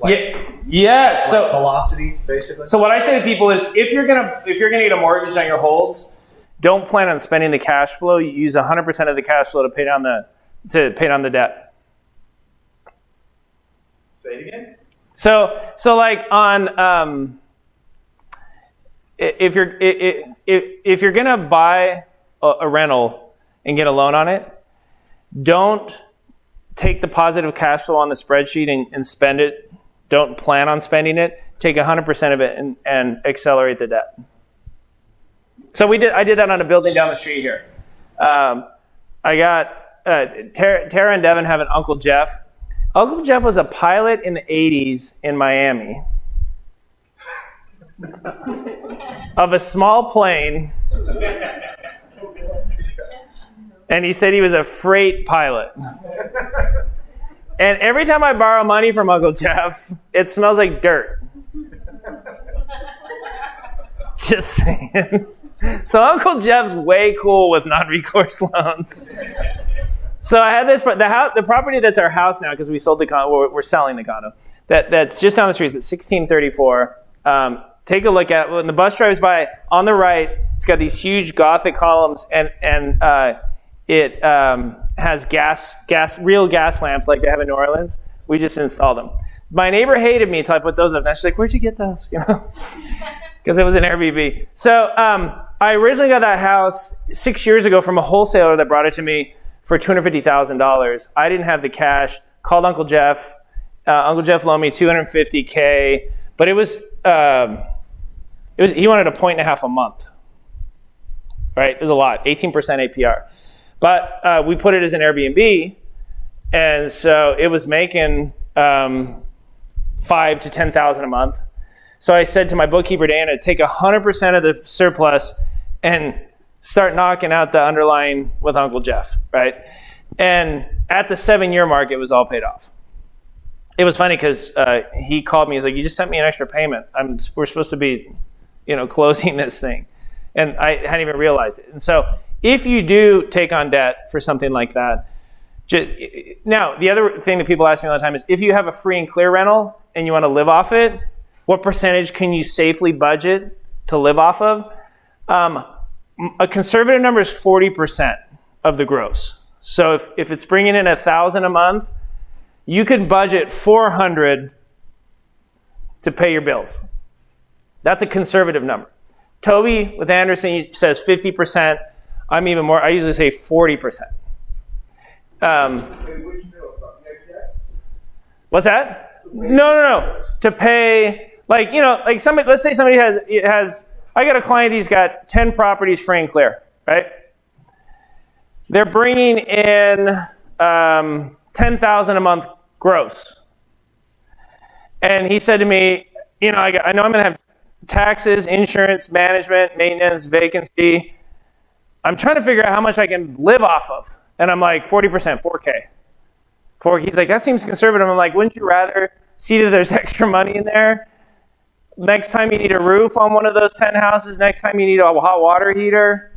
Speaker 1: Yes. So
Speaker 7: velocity, basically.
Speaker 1: So what I say to people is, if you're gonna get a mortgage on your holds, don't plan on spending the cash flow. You use 100% of the cash flow to pay down the debt.
Speaker 7: Say it again.
Speaker 1: So like on if you're gonna buy a rental and get a loan on it, don't take the positive cash flow on the spreadsheet and spend it. Don't plan on spending it. Take 100% of it and accelerate the debt. So I did that on a building down the street here. I got Tara and Devin have an Uncle Jeff. Uncle Jeff was a pilot in the 80s in Miami of a small plane. And he said he was a freight pilot. And every time I borrow money from Uncle Jeff, it smells like dirt. Just saying. So Uncle Jeff's way cool with non-recourse loans. So I had this, the property that's our house now, because we sold the condo, we're selling the condo, that's just down the street. It's at 1634. Take a look at it. When the bus drives by, on the right, it's got these huge Gothic columns, and it has real gas lamps like they have in New Orleans. We just installed them. My neighbor hated me until I put those up. And she's like, "Where'd you get those?" Because it was an Airbnb. So I originally got that house 6 years ago from a wholesaler that brought it to me for $250,000. I didn't have the cash. called Uncle Jeff. Uncle Jeff loaned me $250K, but he wanted 1.5 points a month, right? It was a lot, 18% APR. But we put it as an Airbnb, and so it was making $5,000 to $10,000 a month. So I said to my bookkeeper, Dana, take 100% of the surplus and start knocking out the underlying with Uncle Jeff, right? And at the 7-year mark, it was all paid off. It was funny because he called me. He's like, "You just sent me an extra payment. We're supposed to be, closing this thing," and I hadn't even realized it. And so, if you do take on debt for something like that, now the other thing that people ask me all the time is, if you have a free and clear rental and you want to live off it, what percentage can you safely budget to live off of? A conservative number is 40% of the gross. So if it's bringing in $1,000 a month, you could budget $400 to pay your bills. That's a conservative number. Toby with Anderson says 50%. I'm even more. I usually say 40%. What's that? No. To pay, like somebody. Let's say somebody has. I got a client. He's got 10 properties free and clear, right? They're bringing in $10,000 a month gross. And he said to me, I know I'm going to have taxes, insurance, management, maintenance, vacancy. I'm trying to figure out how much I can live off of. And I'm like, 40%, $4K. He's like, that seems conservative. I'm like, wouldn't you rather see that there's extra money in there? Next time you need a roof on one of those 10 houses, next time you need a hot water heater.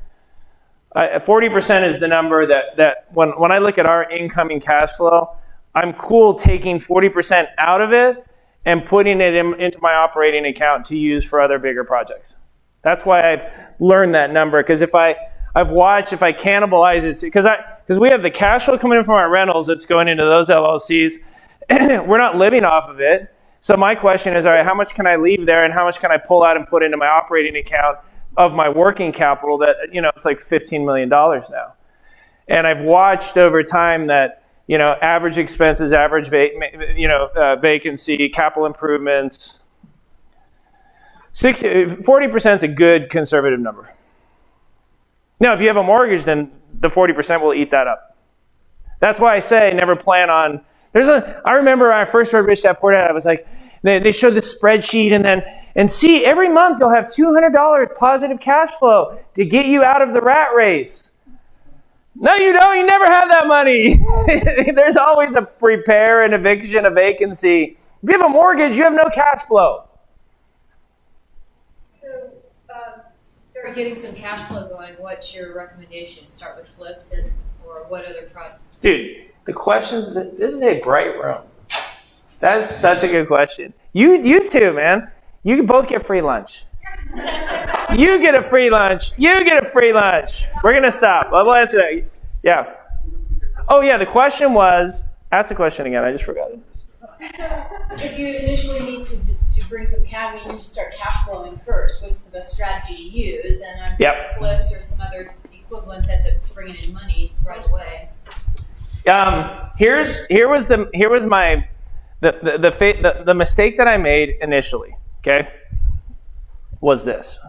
Speaker 1: 40% is the number that when I look at our incoming cash flow, I'm cool taking 40% out of it and putting it into my operating account to use for other bigger projects. That's why I've learned that number, because if I cannibalize it, because we have the cash flow coming in from our rentals that's going into those LLCs, we're not living off of it. So my question is, all right, how much can I leave there and how much can I pull out and put into my operating account of my working capital that, it's like $15 million now. And I've watched over time that, average expenses, average vacancy, capital improvements, 40% is a good conservative number. Now, if you have a mortgage, then the 40% will eat that up. That's why I say never plan on. I remember when I first read Rich Dad Poor Dad, I was like, they showed the spreadsheet and see, every month you'll have $200 positive cash flow to get you out of the rat race. No, you don't. You never have that money. There's always a repair, an eviction, a vacancy. If you have a mortgage, you have no cash flow.
Speaker 9: So, for getting some cash flow going, what's your recommendation? Start with flips or what other products?
Speaker 1: Dude, the questions, this is a bright room. That is such a good question. You two, man. You can both get free lunch. You get a free lunch. You get a free lunch. We're going to stop. We'll answer that. Yeah. Oh, yeah, the question was, ask the question again. I just forgot it.
Speaker 9: If you initially need to bring some cash, you need to start cash flowing first. What's the best strategy to use? And I'm flips or some other equivalent that's bringing in money right away. Here was my the mistake that I made initially. Okay, was this.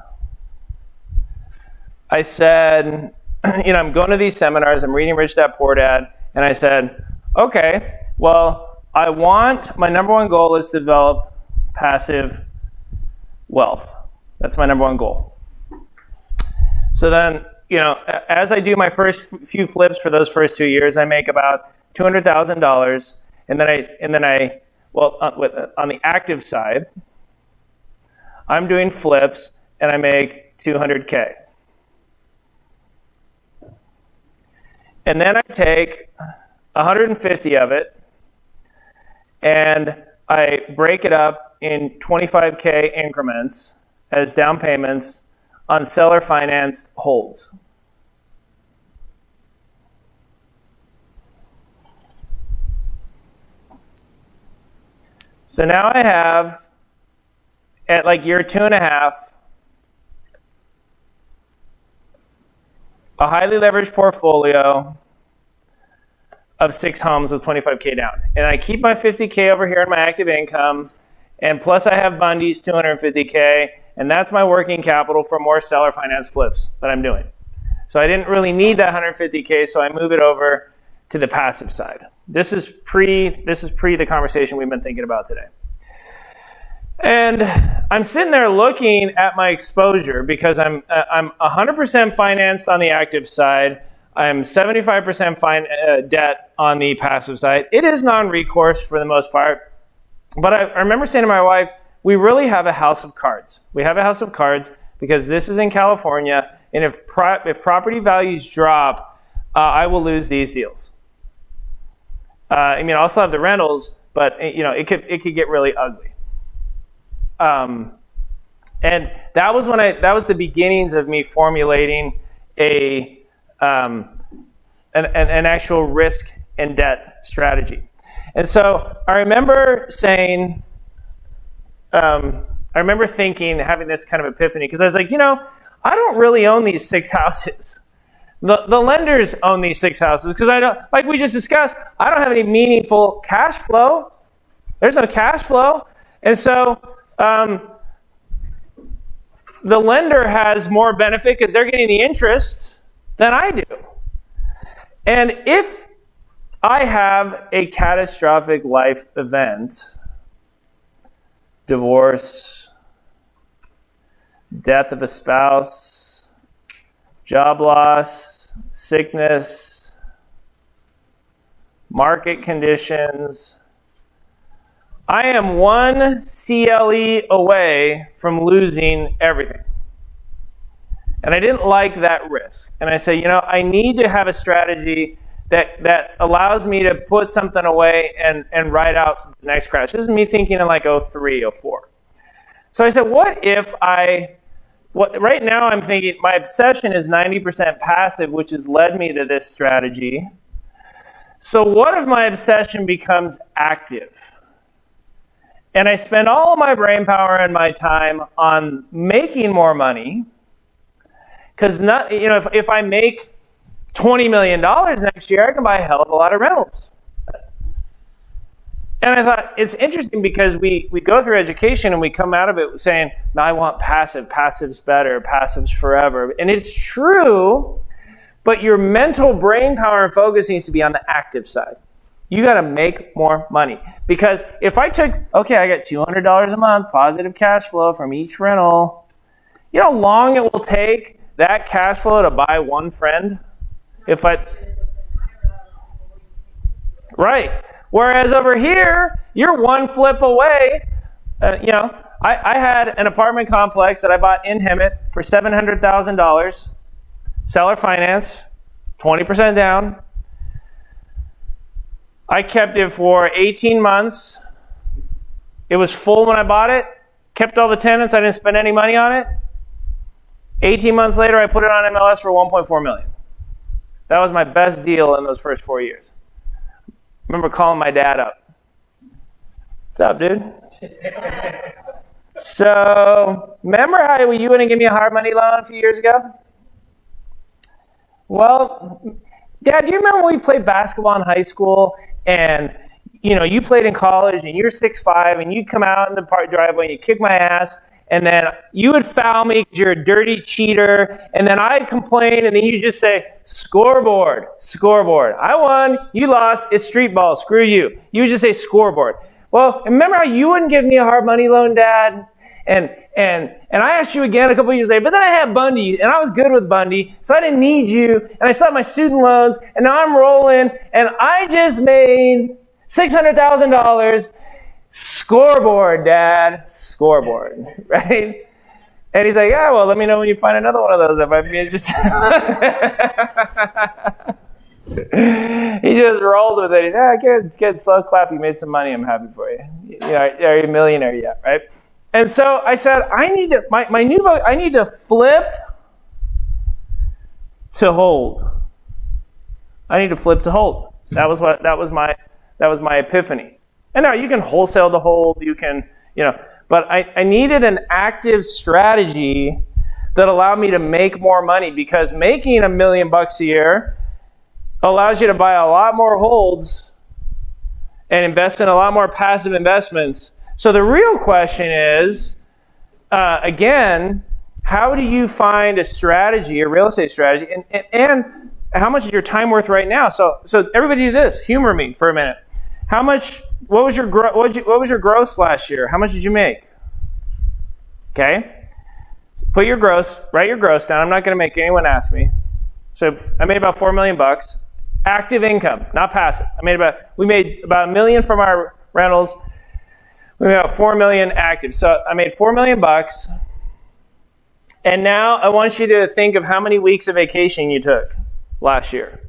Speaker 9: I said, I'm going to these seminars, I'm reading Rich Dad Poor Dad, and I said, okay, well, my number one goal is to develop passive wealth. That's my number one goal. So then, as I do my first few flips for those first 2 years, I make about $200,000, and then I on the active side, I'm doing flips, and I make $200K. And then I take 150 of it, and I break it up in 25K increments as down payments on seller-financed holds. So now I have, at like year 2.5, a highly leveraged portfolio of 6 homes with 25K down. And I keep my 50K over here in my active income, and plus I have Bundy's 250K, and that's my working capital for more seller finance flips that I'm doing. So I didn't really need that 150K, so I move it over to the passive side. This is pre the conversation we've been thinking about today. And I'm sitting there looking at my exposure because I'm 100% financed on the active side. I'm 75% debt on the passive side. It is non-recourse for the most part. But I remember saying to my wife, we really have a house of cards. We have a house of cards because this is in California, and if property values drop, I will lose these deals. I mean, I'll still have the rentals, but it could get really ugly. And that was the beginnings of me formulating an actual risk and debt strategy. And so I remember saying, thinking, having this kind of epiphany, because I was like, I don't really own these 6 houses. The lenders own these 6 houses because I don't, like we just discussed, I don't have any meaningful cash flow. There's no cash flow. And so the lender has more benefit because they're getting the interest than I do. And if I have a catastrophic life event, divorce, death of a spouse, job loss, sickness, market conditions, I am one CLE away from losing everything. And I didn't like that risk. And I said, I need to have a strategy that allows me to put something away and ride out the next crash. This is me thinking in like 03, 04. So I said, right now I'm thinking my obsession is 90% passive, which has led me to this strategy. So what if my obsession becomes active? And I spend all of my brain power and my time on making more money, because if I make $20 million next year, I can buy a hell of a lot of rentals. And I thought it's interesting because we go through education and we come out of it saying, no, I want passive. Passive's better. Passive's forever. And it's true, but your mental brain power and focus needs to be on the active side. You got to make more money. Because if I took, I got $200 a month, positive cash flow from each rental, you know how long it will take that cash flow to buy one friend? Right. Whereas over here, you're one flip away. I had an apartment complex that I bought in Hemet for $700,000. Seller finance, 20% down. I kept it for 18 months. It was full when I bought it. Kept all the tenants. I didn't spend any money on it. 18 months later, I put it on MLS for $1.4 million. That was my best deal in those first 4 years. I remember calling my dad up. What's up, dude? So, remember how you wouldn't give me a hard money loan a few years ago? Well, Dad, do you remember when we played basketball in high school and you played in college and you're 6'5" and you'd come out in the park driveway and you kick my ass and then you would foul me because you're a dirty cheater and then I'd complain and then you just say, scoreboard, scoreboard. I won, you lost, it's street ball, screw you. You would just say scoreboard. Well, remember how you wouldn't give me a hard money loan, Dad? And I asked you again a couple of years later, but then I had Bundy, and I was good with Bundy, so I didn't need you, and I still have my student loans, and now I'm rolling, and I just made $600,000. Scoreboard, Dad, scoreboard, right? And he's like, yeah, well, let me know when you find another one of those. That might be interesting. He just rolled with it. He's like, good, slow clap. You made some money. I'm happy for you. Are you a millionaire yet, right? And so I said, I need to flip to hold. I need to flip to hold. That was my epiphany. And now you can wholesale the hold, but I needed an active strategy that allowed me to make more money, because making $1 million a year allows you to buy a lot more holds and invest in a lot more passive investments. So the real question is, again, how do you find a strategy, a real estate strategy, and how much is your time worth right now? So everybody do this. Humor me for a minute. What was your gross last year? How much did you make? Okay. Write your gross down. I'm not going to make anyone ask me. So I made about $4 million. Active income, not passive. We made about $1 million from our rentals. We made about $4 million active. So I made $4 million. And now I want you to think of how many weeks of vacation you took last year.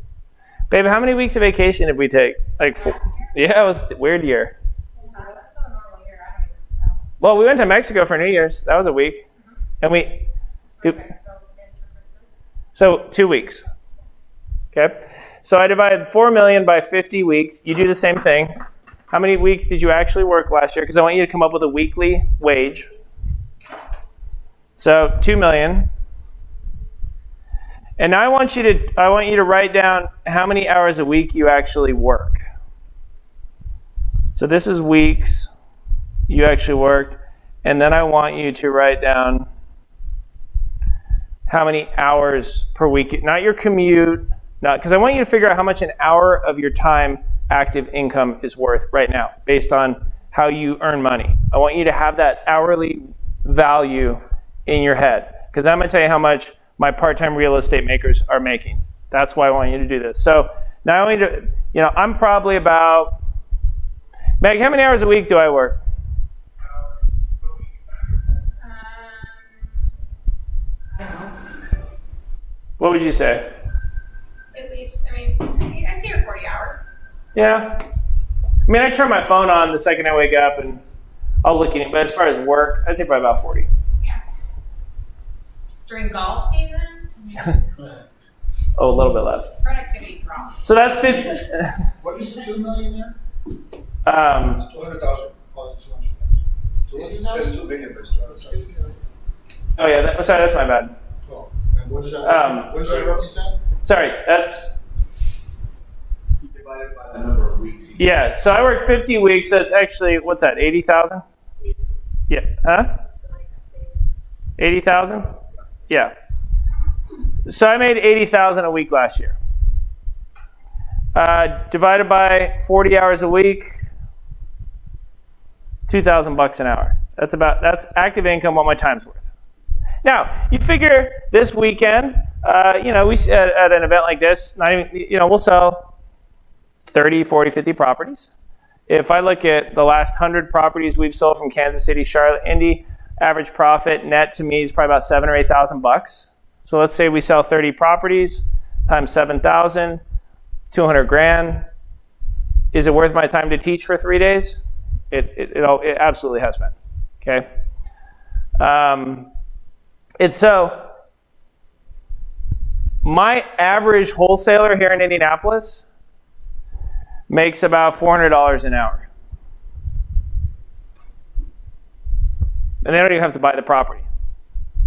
Speaker 9: Babe, how many weeks of vacation did we take? Like 4. Yeah, it was a weird year. Well, we went to Mexico for New Year's. That was a week. And so 2 weeks. Okay. So I divided 4 million by 50 weeks. You do the same thing. How many weeks did you actually work last year? Because I want you to come up with a weekly wage. So 2 million. And now I want you to write down how many hours a week you actually work. So this is weeks you actually worked. And then I want you to write down how many hours per week, not your commute, because I want you to figure out how much an hour of your time active income is worth right now based on how you earn money. I want you to have that hourly value in your head, because I'm going to tell you how much my part-time real estate makers are making. That's why I want you to do this. So now I'm probably about, Meg, how many hours a week do I work? What would you say?
Speaker 10: At least, I'd say 40 hours.
Speaker 9: Yeah. I turn my phone on the second I wake up and I'll look at it, but as far as work, I'd say probably about 40.
Speaker 10: Yeah. During golf season?
Speaker 9: Oh, a little bit less.
Speaker 10: Productivity drops.
Speaker 9: So that's 50.
Speaker 6: What is the 2 million there?
Speaker 5: 200,000.
Speaker 6: Oh, it's 200,000. So
Speaker 5: It
Speaker 6: what's the
Speaker 5: says
Speaker 6: number?
Speaker 5: 2 million, but it's 200,000.
Speaker 9: Oh yeah, sorry, that's my bad.
Speaker 6: Oh, and what is that? What is that represent?
Speaker 9: Sorry, that's,
Speaker 5: Divided by the number of weeks.
Speaker 9: yeah, so I work 50 weeks, so it's actually, what's that, 80,000? Yeah, huh? 80,000? Yeah. So I made 80,000 a week last year. Divided by 40 hours a week, $2,000 an hour. That's active income, what my time's worth. Now, you figure this weekend, we at an event like this, we'll sell 30, 40, 50 properties. If I look at the last 100 properties we've sold from Kansas City, Charlotte, Indy, average profit net to me is probably about $7,000 or $8,000. So let's say we sell 30 properties times 7,000, 200 grand. Is it worth my time to teach for 3 days? It absolutely has been. Okay. So my average wholesaler here in Indianapolis makes about $400 an hour. And they don't even have to buy the property.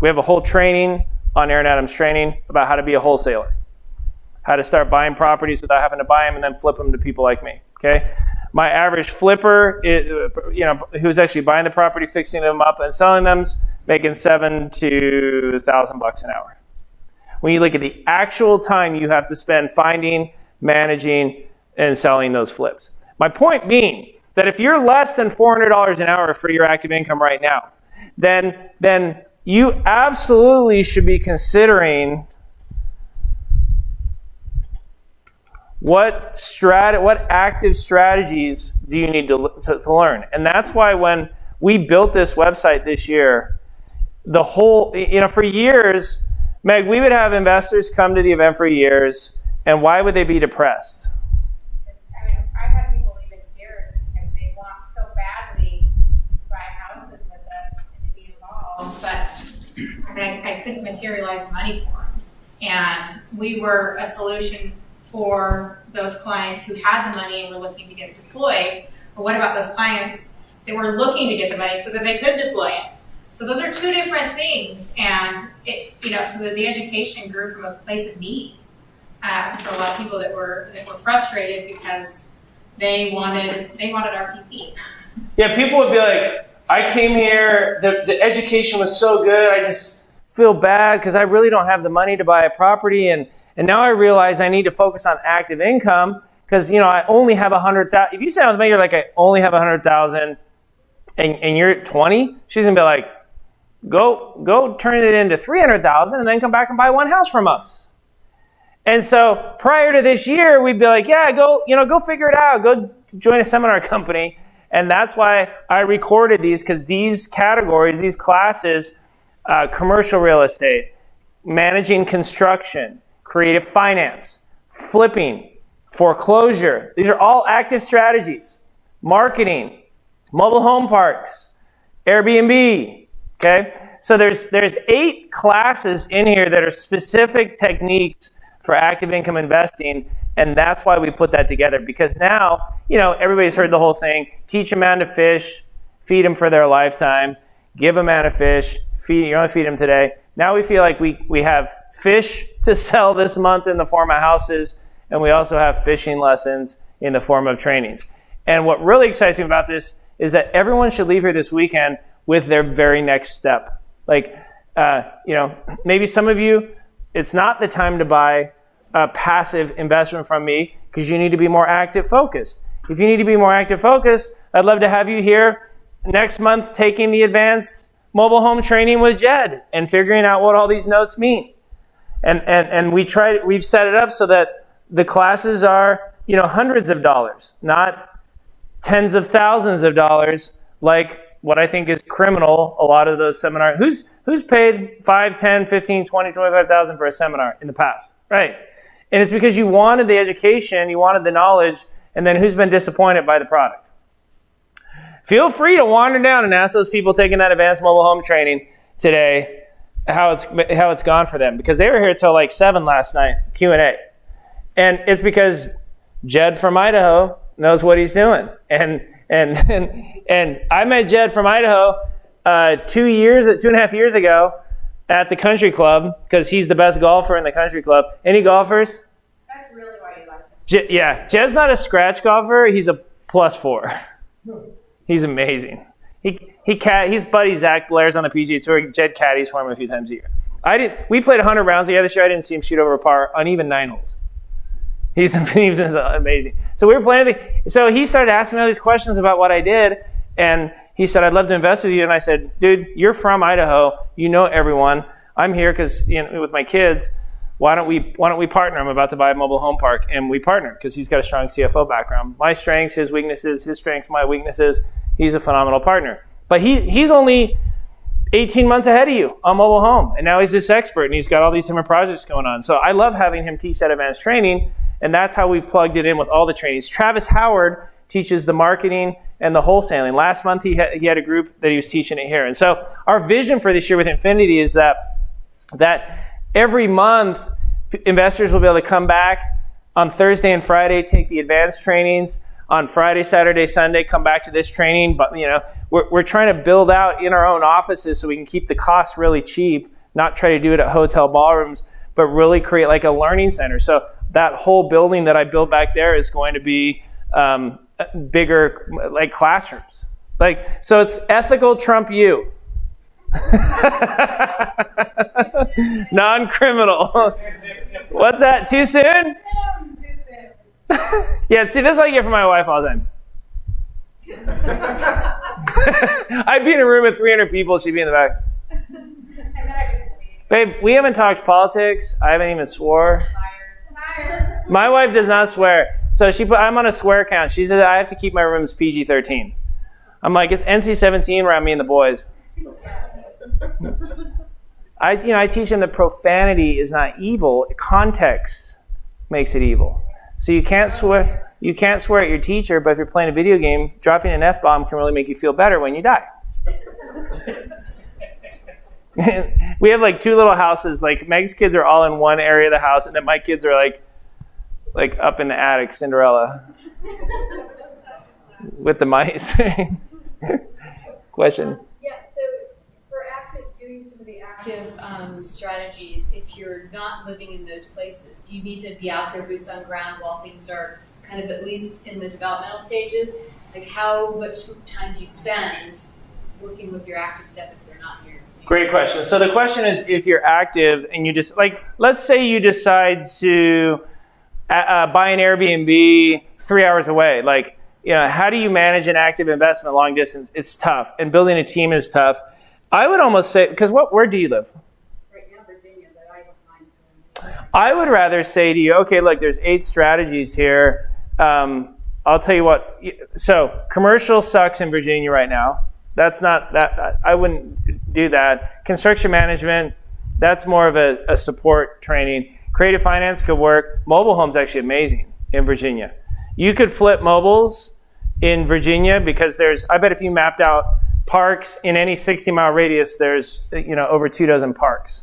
Speaker 9: We have a whole training on Aaron Adams Training about how to be a wholesaler, how to start buying properties without having to buy them and then flip them to people like me. Okay, my average flipper, who's actually buying the property, fixing them up, and selling them, making $7,000 to $1,000 an hour. When you look at the actual time you have to spend finding, managing, and selling those flips. My point being that if you're less than $400 an hour for your active income right now, then you absolutely should be considering what active strategies do you need to learn. And that's why when we built this website this year, the whole, for years, Meg, we would have investors come to the event for years, and why would they be depressed?
Speaker 10: I've had people leave in tears because they want so badly to buy houses with us and to be involved, but I couldn't materialize the money for them. And we were a solution for those clients who had the money and were looking to get it deployed. But what about those clients that were looking to get the money so that they could deploy it? So those are two different things, and so that the education grew from a place of need. for a lot of people that were frustrated because they wanted RPP.
Speaker 9: Yeah, people would be like, I came here, the education was so good, I just feel bad because I really don't have the money to buy a property, and now I realize I need to focus on active income because, I only have 100,000. If you say with me, you're like, I only have 100,000 and you're 20, she's going to be like, go turn it into 300,000 and then come back and buy one house from us. And so prior to this year, we'd be like, yeah, go figure it out. Go join a seminar company. And that's why I recorded these, because these categories, these classes, commercial real estate, managing construction, creative finance, flipping, foreclosure. These are all active strategies. Marketing, mobile home parks, Airbnb. Okay? So there's 8 classes in here that are specific techniques for active income investing, and that's why we put that together, because now, everybody's heard the whole thing. Teach a man to fish, feed him for their lifetime, give a man a fish, you only feed him today. Now we feel like we have fish to sell this month in the form of houses, and we also have fishing lessons in the form of trainings. And what really excites me about this is that everyone should leave here this weekend with their very next step. Like, maybe some of you, it's not the time to buy a passive investment from me because you need to be more active focused. If you need to be more active focused, I'd love to have you here next month taking the advanced mobile home training with Jed and figuring out what all these notes mean. And we've set it up so that the classes are, hundreds of dollars, not tens of thousands of dollars, like what I think is criminal, a lot of those seminars. Who's paid 5, 10, 15, 20, 25,000 for a seminar in the past? Right. And it's because you wanted the education, you wanted the knowledge, and then who's been disappointed by the product? Feel free to wander down and ask those people taking that advanced mobile home training today how it's gone for them, because they were here till like 7 last night, Q&A. And it's because Jed from Idaho knows what he's doing. And I met Jed from Idaho 2.5 years ago at the country club, because he's the best golfer in the country club. Any golfers?
Speaker 10: That's really why you like him.
Speaker 9: Yeah, Jed's not a scratch golfer. He's a +4. He's amazing. His buddy Zach Blair's on the PGA Tour. Jed caddies for him a few times a year. We played 100 rounds together this year. I didn't see him shoot over par on even 9 holes. He's amazing. So we were playing. So he started asking me all these questions about what I did, and he said, "I'd love to invest with you." And I said, "Dude, you're from Idaho. You know everyone. I'm here because with my kids. Why don't we partner? I'm about to buy a mobile home park, and we partner because he's got a strong CFO background. My strengths, his weaknesses, his strengths, my weaknesses. He's a phenomenal partner. But he's only 18 months ahead of you on mobile home, and now he's this expert, and he's got all these different projects going on. So I love having him teach that advanced training, and that's how we've plugged it in with all the trainings. Travis Howard teaches the marketing and the wholesaling. Last month he had a group that he was teaching it here. And so our vision for this year with Infinity is that every month investors will be able to come back on Thursday and Friday, take the advanced trainings. On Friday, Saturday, Sunday, come back to this training. But we're trying to build out in our own offices so we can keep the costs really cheap, not try to do it at hotel ballrooms, but really create like a learning center. So that whole building that I built back there is going to be bigger, like classrooms. So it's ethical Trump you. Non-criminal. What's that? Too soon? Yeah, see, this is what I get from my wife all the time. I'd be in a room with 300 people, she'd be in the back. Babe, we haven't talked politics. I haven't even swore.
Speaker 10: Liar.
Speaker 9: My wife does not swear. So I'm on a swear count. She said I have to keep my rooms PG-13. I'm like, it's NC-17 around me and the boys. I teach them that profanity is not evil. Context makes it evil. So you can't swear at your teacher, but if you're playing a video game, dropping an F-bomb can really make you feel better when you die. We have like 2 little houses. Like Meg's kids are all in one area of the house, and then my kids are like up in the attic, Cinderella, with the mice. Question.
Speaker 3: Yeah, so for doing some of the active
Speaker 11: active strategies if you're not living in those places? Do you need to be out there, boots on ground, while things are kind of at least in the developmental stages? Like, how much time do you spend working with your active stuff if they're not here?
Speaker 9: Great question. So the question is, if you're active and you just, like, let's say you decide to buy an Airbnb 3 hours away. Like, you know, how do you manage an active investment long distance? It's tough, and building a team is tough. I would almost say, because where do you live?
Speaker 3: Right now, Virginia, but I don't mind doing it.
Speaker 9: I would rather say to you, okay, look, there's 8 strategies here. I'll tell you what. So commercial sucks in Virginia right now. That's not that. I wouldn't do that. Construction management, that's more of a support training. Creative finance could work. Mobile home's actually amazing in Virginia. You could flip mobiles in Virginia because I bet if you mapped out parks in any 60-mile radius, there's, you know, over 24 parks.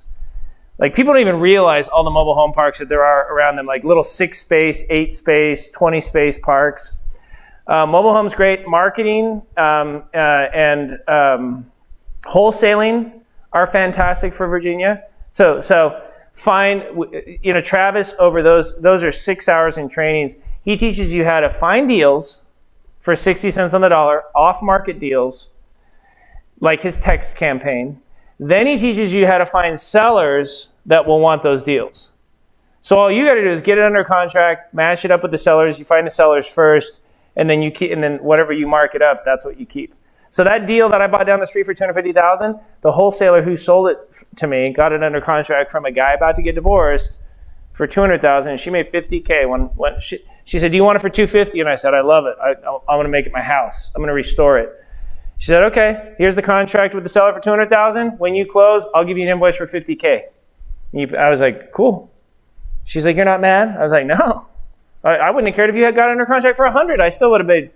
Speaker 9: Like, people don't even realize all the mobile home parks that there are around them, like little 6-space, 8-space, 20-space parks. Mobile home's great. Marketing and wholesaling are fantastic for Virginia. So find, you know, Travis over those are 6 hours in trainings. He teaches you how to find deals for 60 cents on the dollar, off-market deals, like his text campaign. Then he teaches you how to find sellers that will want those deals. So all you got to do is get it under contract, match it up with the sellers. You find the sellers first, and then whatever you mark it up, that's what you keep. So that deal that I bought down the street for $250,000, the wholesaler who sold it to me got it under contract from a guy about to get divorced for $200,000, and she made $50K. When she said, "Do you want it for $250?" And I said, "I love it. I want to make it my house. I'm going to restore it." She said, "Okay, here's the contract with the seller for $200,000. When you close, I'll give you an invoice for $50K." I was like, "Cool." She's like, "You're not mad?" I was like, "No. I wouldn't have cared if you had got under contract for $100. I still would have paid.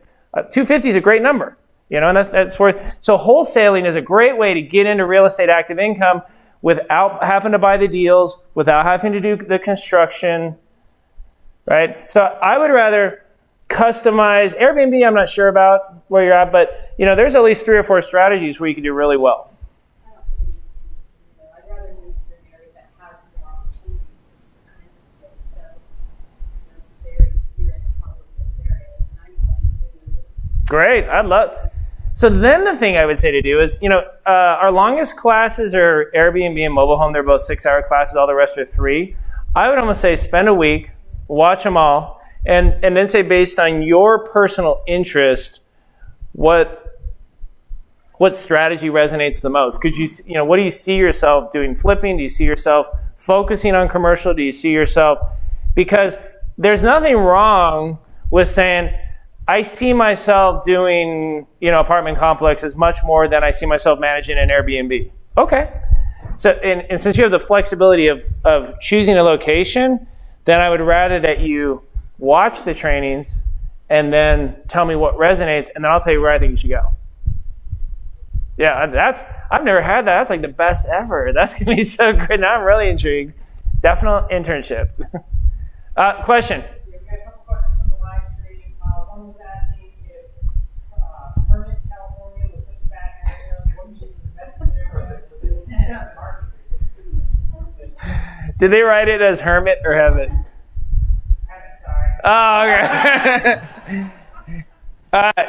Speaker 9: $250 is a great number, you know, and that's worth." So wholesaling is a great way to get into real estate active income without having to buy the deals, without having to do the construction, right? So I would rather customize Airbnb. I'm not sure about where you're at, but you know, there's at least 3 or 4 strategies where you can do really well.
Speaker 3: I don't think it's I'd rather move to an area that has more opportunities for kinds of deals. So, you know, you're in probably those areas, and I'm going to do.
Speaker 9: Great, I'd love. So then the thing I would say to do is, you know, our longest classes are Airbnb and mobile home. They're both 6-hour classes. All the rest are 3. I would almost say spend a week, watch them all, and then say, based on your personal interest, what strategy resonates the most? Could you know, what do you see yourself doing? Flipping? Do you see yourself focusing on commercial? Do you see yourself? Because there's nothing wrong with saying, I see myself doing, you know, apartment complexes much more than I see myself managing an Airbnb. Okay. So, and since you have the flexibility of choosing a location, then I would rather that you watch the trainings and then tell me what resonates, and then I'll tell you where I think you should go. Yeah, I've never had that. That's like the best ever. That's going to be so good. Now I'm really intrigued. Definite internship. Question?
Speaker 8: We have a couple questions from the live stream. One was asking if Hemet, California was such a bad area, what needs to invest in there?
Speaker 9: Did they write it as Hermit or Hemet?
Speaker 8: Hemet, sorry.
Speaker 9: Oh, okay.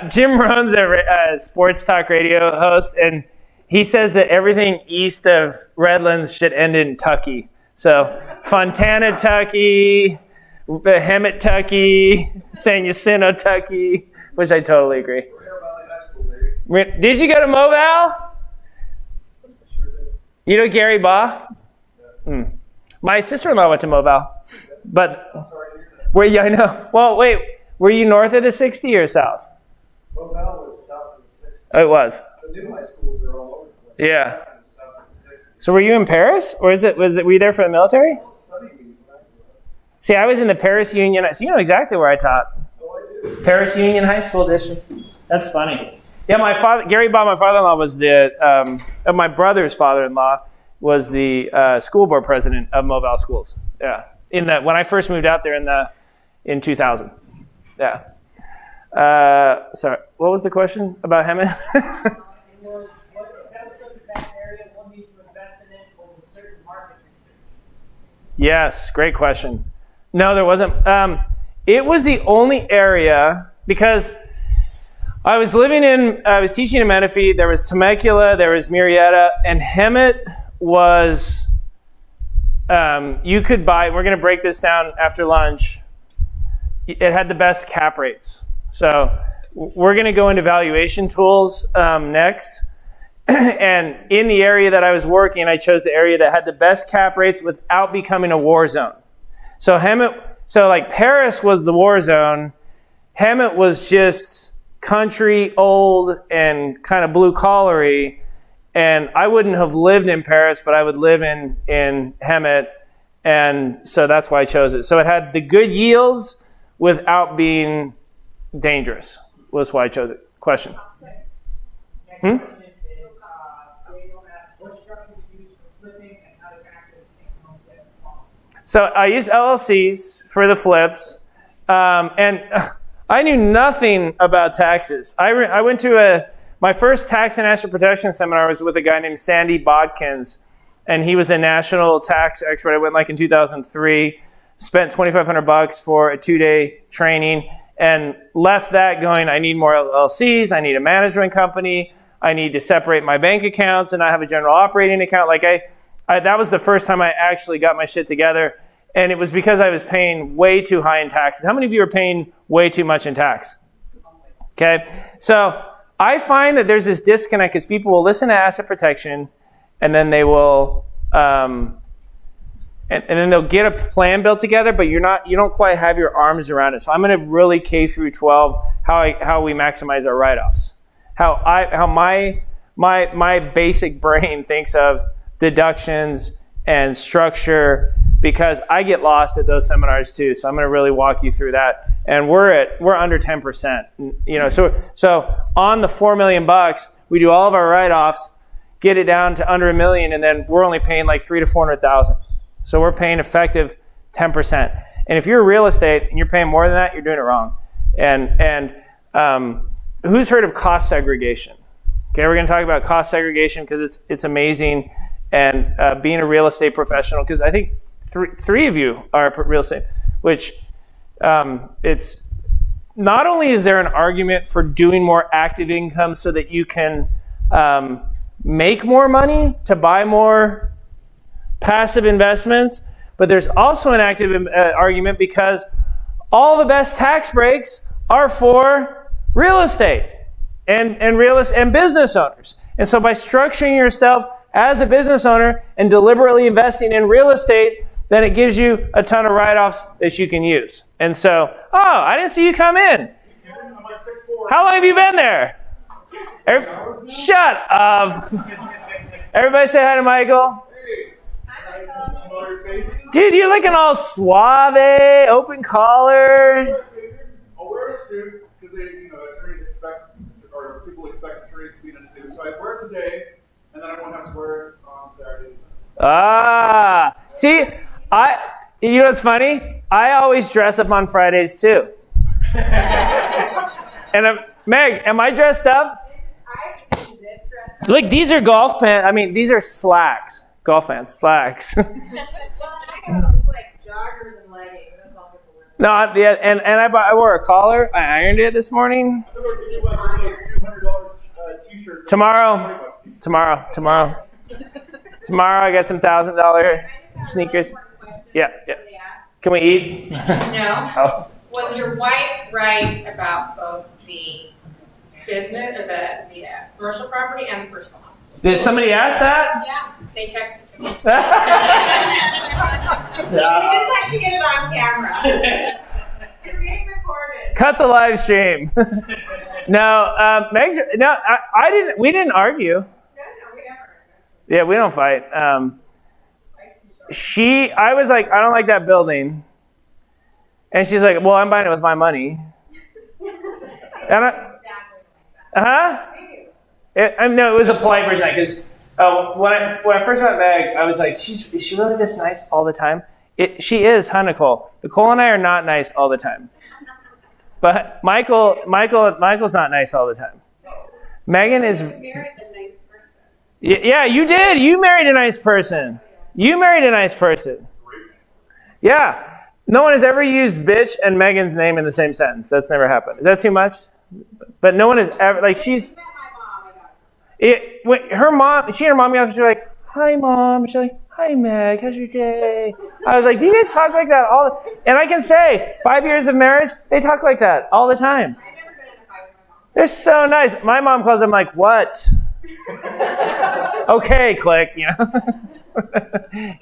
Speaker 9: Jim Rohn's a sports talk radio host, and he says that everything east of Redlands should end in Tucky. So Fontana, Tucky, Hemet, Tucky, San Jacinto, Tucky, which I totally agree. Did you go to Moval? You know Gary Baugh? My sister-in-law went to Moval, but I know. Well, wait, were you north of the 60 or south?
Speaker 5: Moval was south of the 60.
Speaker 9: Oh, it was.
Speaker 5: The new high schools are all over the place.
Speaker 9: Yeah.
Speaker 5: South of the 60.
Speaker 9: So were you in Paris, or were you there for the military? See, I was in the Paris Union. So you know exactly where I taught.
Speaker 5: Oh, I do.
Speaker 9: Paris Union High School District. That's funny. Yeah, my father, Gary Baugh, my father-in-law was my brother's father-in-law was the school board president of Moval Schools. Yeah, when I first moved out there in 2000. Yeah. Sorry, what was the question about Hemet?
Speaker 8: That was such a bad area, what needs to invest in it, what
Speaker 9: Yes, great question. No, there wasn't. It was the only area because I was teaching in Menifee. There was Temecula, there was Murrieta, and Hemet was, you could buy, we're going to break this down after lunch. It had the best cap rates. So we're going to go into valuation tools next. And in the area that I was working, I chose the area that had the best cap rates without becoming a war zone. So like Paris was the war zone. Hemet was just country, old, and kind of blue-collary. And I wouldn't have lived in Paris, but I would live in Hemet. And so that's why I chose it. So it had the good yields without being dangerous. Was why I chose it. Question? Hmm? So I used LLCs for the flips, and I knew nothing about taxes. I went to my first tax and asset protection seminar was with a guy named Sandy Bodkins, and he was a national tax expert. I went like in 2003, spent $2,500 for a 2-day training, and left that going, I need more LLCs, I need a management company, I need to separate my bank accounts, and I have a general operating account. Like that was the first time I actually got my shit together, and it was because I was paying way too high in taxes. How many of you are paying way too much in tax? Okay, so I find that there's this disconnect because people will listen to asset protection, and then they will, and then they'll get a plan built together, but you don't quite have your arms around it. So I'm going to really K through 12 how we maximize our write-offs, how my basic brain thinks of deductions and structure, because I get lost at those seminars too. So I'm going to really walk you through that. And we're under 10%. So on the $4 million, we do all of our write-offs, get it down to under $1 million, and then we're only paying like $300,000 to $400,000. So we're paying effective 10%. And if you're real estate and you're paying more than that, you're doing it wrong. And who's heard of cost segregation? Okay, we're going to talk about cost segregation because it's amazing. And being a real estate professional, because I think three of you are real estate, which it's not only is there an argument for doing more active income so that you can make more money to buy more passive investments, but there's also an active argument because all the best tax breaks are for real estate and business owners. And so by structuring yourself as a business owner and deliberately investing in real estate, then it gives you a ton of write-offs that you can use. And so, I didn't see you come in. How long have you been there? Shut up. Everybody say hi to Michael. Dude, you're looking all suave, open collar.
Speaker 5: I'll wear a suit because attorneys expect, or people expect attorneys to be in a suit. So I wear it today, and then I won't have to wear it on Saturdays.
Speaker 9: See, you know what's funny? I always dress up on Fridays too. And Meg, am I dressed up? Look, these are golf pants. I mean, these are slacks. Golf pants, slacks.
Speaker 3: It's like joggers and leggings. That's all people wear.
Speaker 9: No, yeah, and I wore a collar. I ironed it this morning. Tomorrow, I got some $1,000 sneakers. Yeah. Can we eat?
Speaker 10: No.
Speaker 9: Oh.
Speaker 10: Was your wife right about both the business or the commercial property and the personal one?
Speaker 9: Did somebody ask that?
Speaker 10: Yeah, they texted to me. We just like to get it on camera.
Speaker 3: You're being recorded.
Speaker 9: Cut the live stream. No, Meg's. No, I didn't. We didn't argue.
Speaker 3: No, we never.
Speaker 9: Yeah, we don't fight. I was like, I don't like that building, and she's like, well, I'm buying it with my money. And no, it was a polite version because when I first met Meg, I was like, is she really this nice all the time? She is, huh, Nicole? Nicole and I are not nice all the time. But Michael's not nice all the time. Megan is.
Speaker 3: Married a nice person.
Speaker 9: Yeah, you did. You married a nice person. You married a nice person. Yeah. No one has ever used bitch and Megan's name in the same sentence. That's never happened. Is that too much? But no one has ever, like, she's, her mom, she and her mommy office were like, hi, Mom. She's like, hi, Meg. How's your day? I was like, do you guys talk like that all the, and I can say, 5 years of marriage, they talk like that all the time.
Speaker 3: I've never been in a fight with my mom.
Speaker 9: They're so nice. My mom calls them like, what? Okay, click, you know.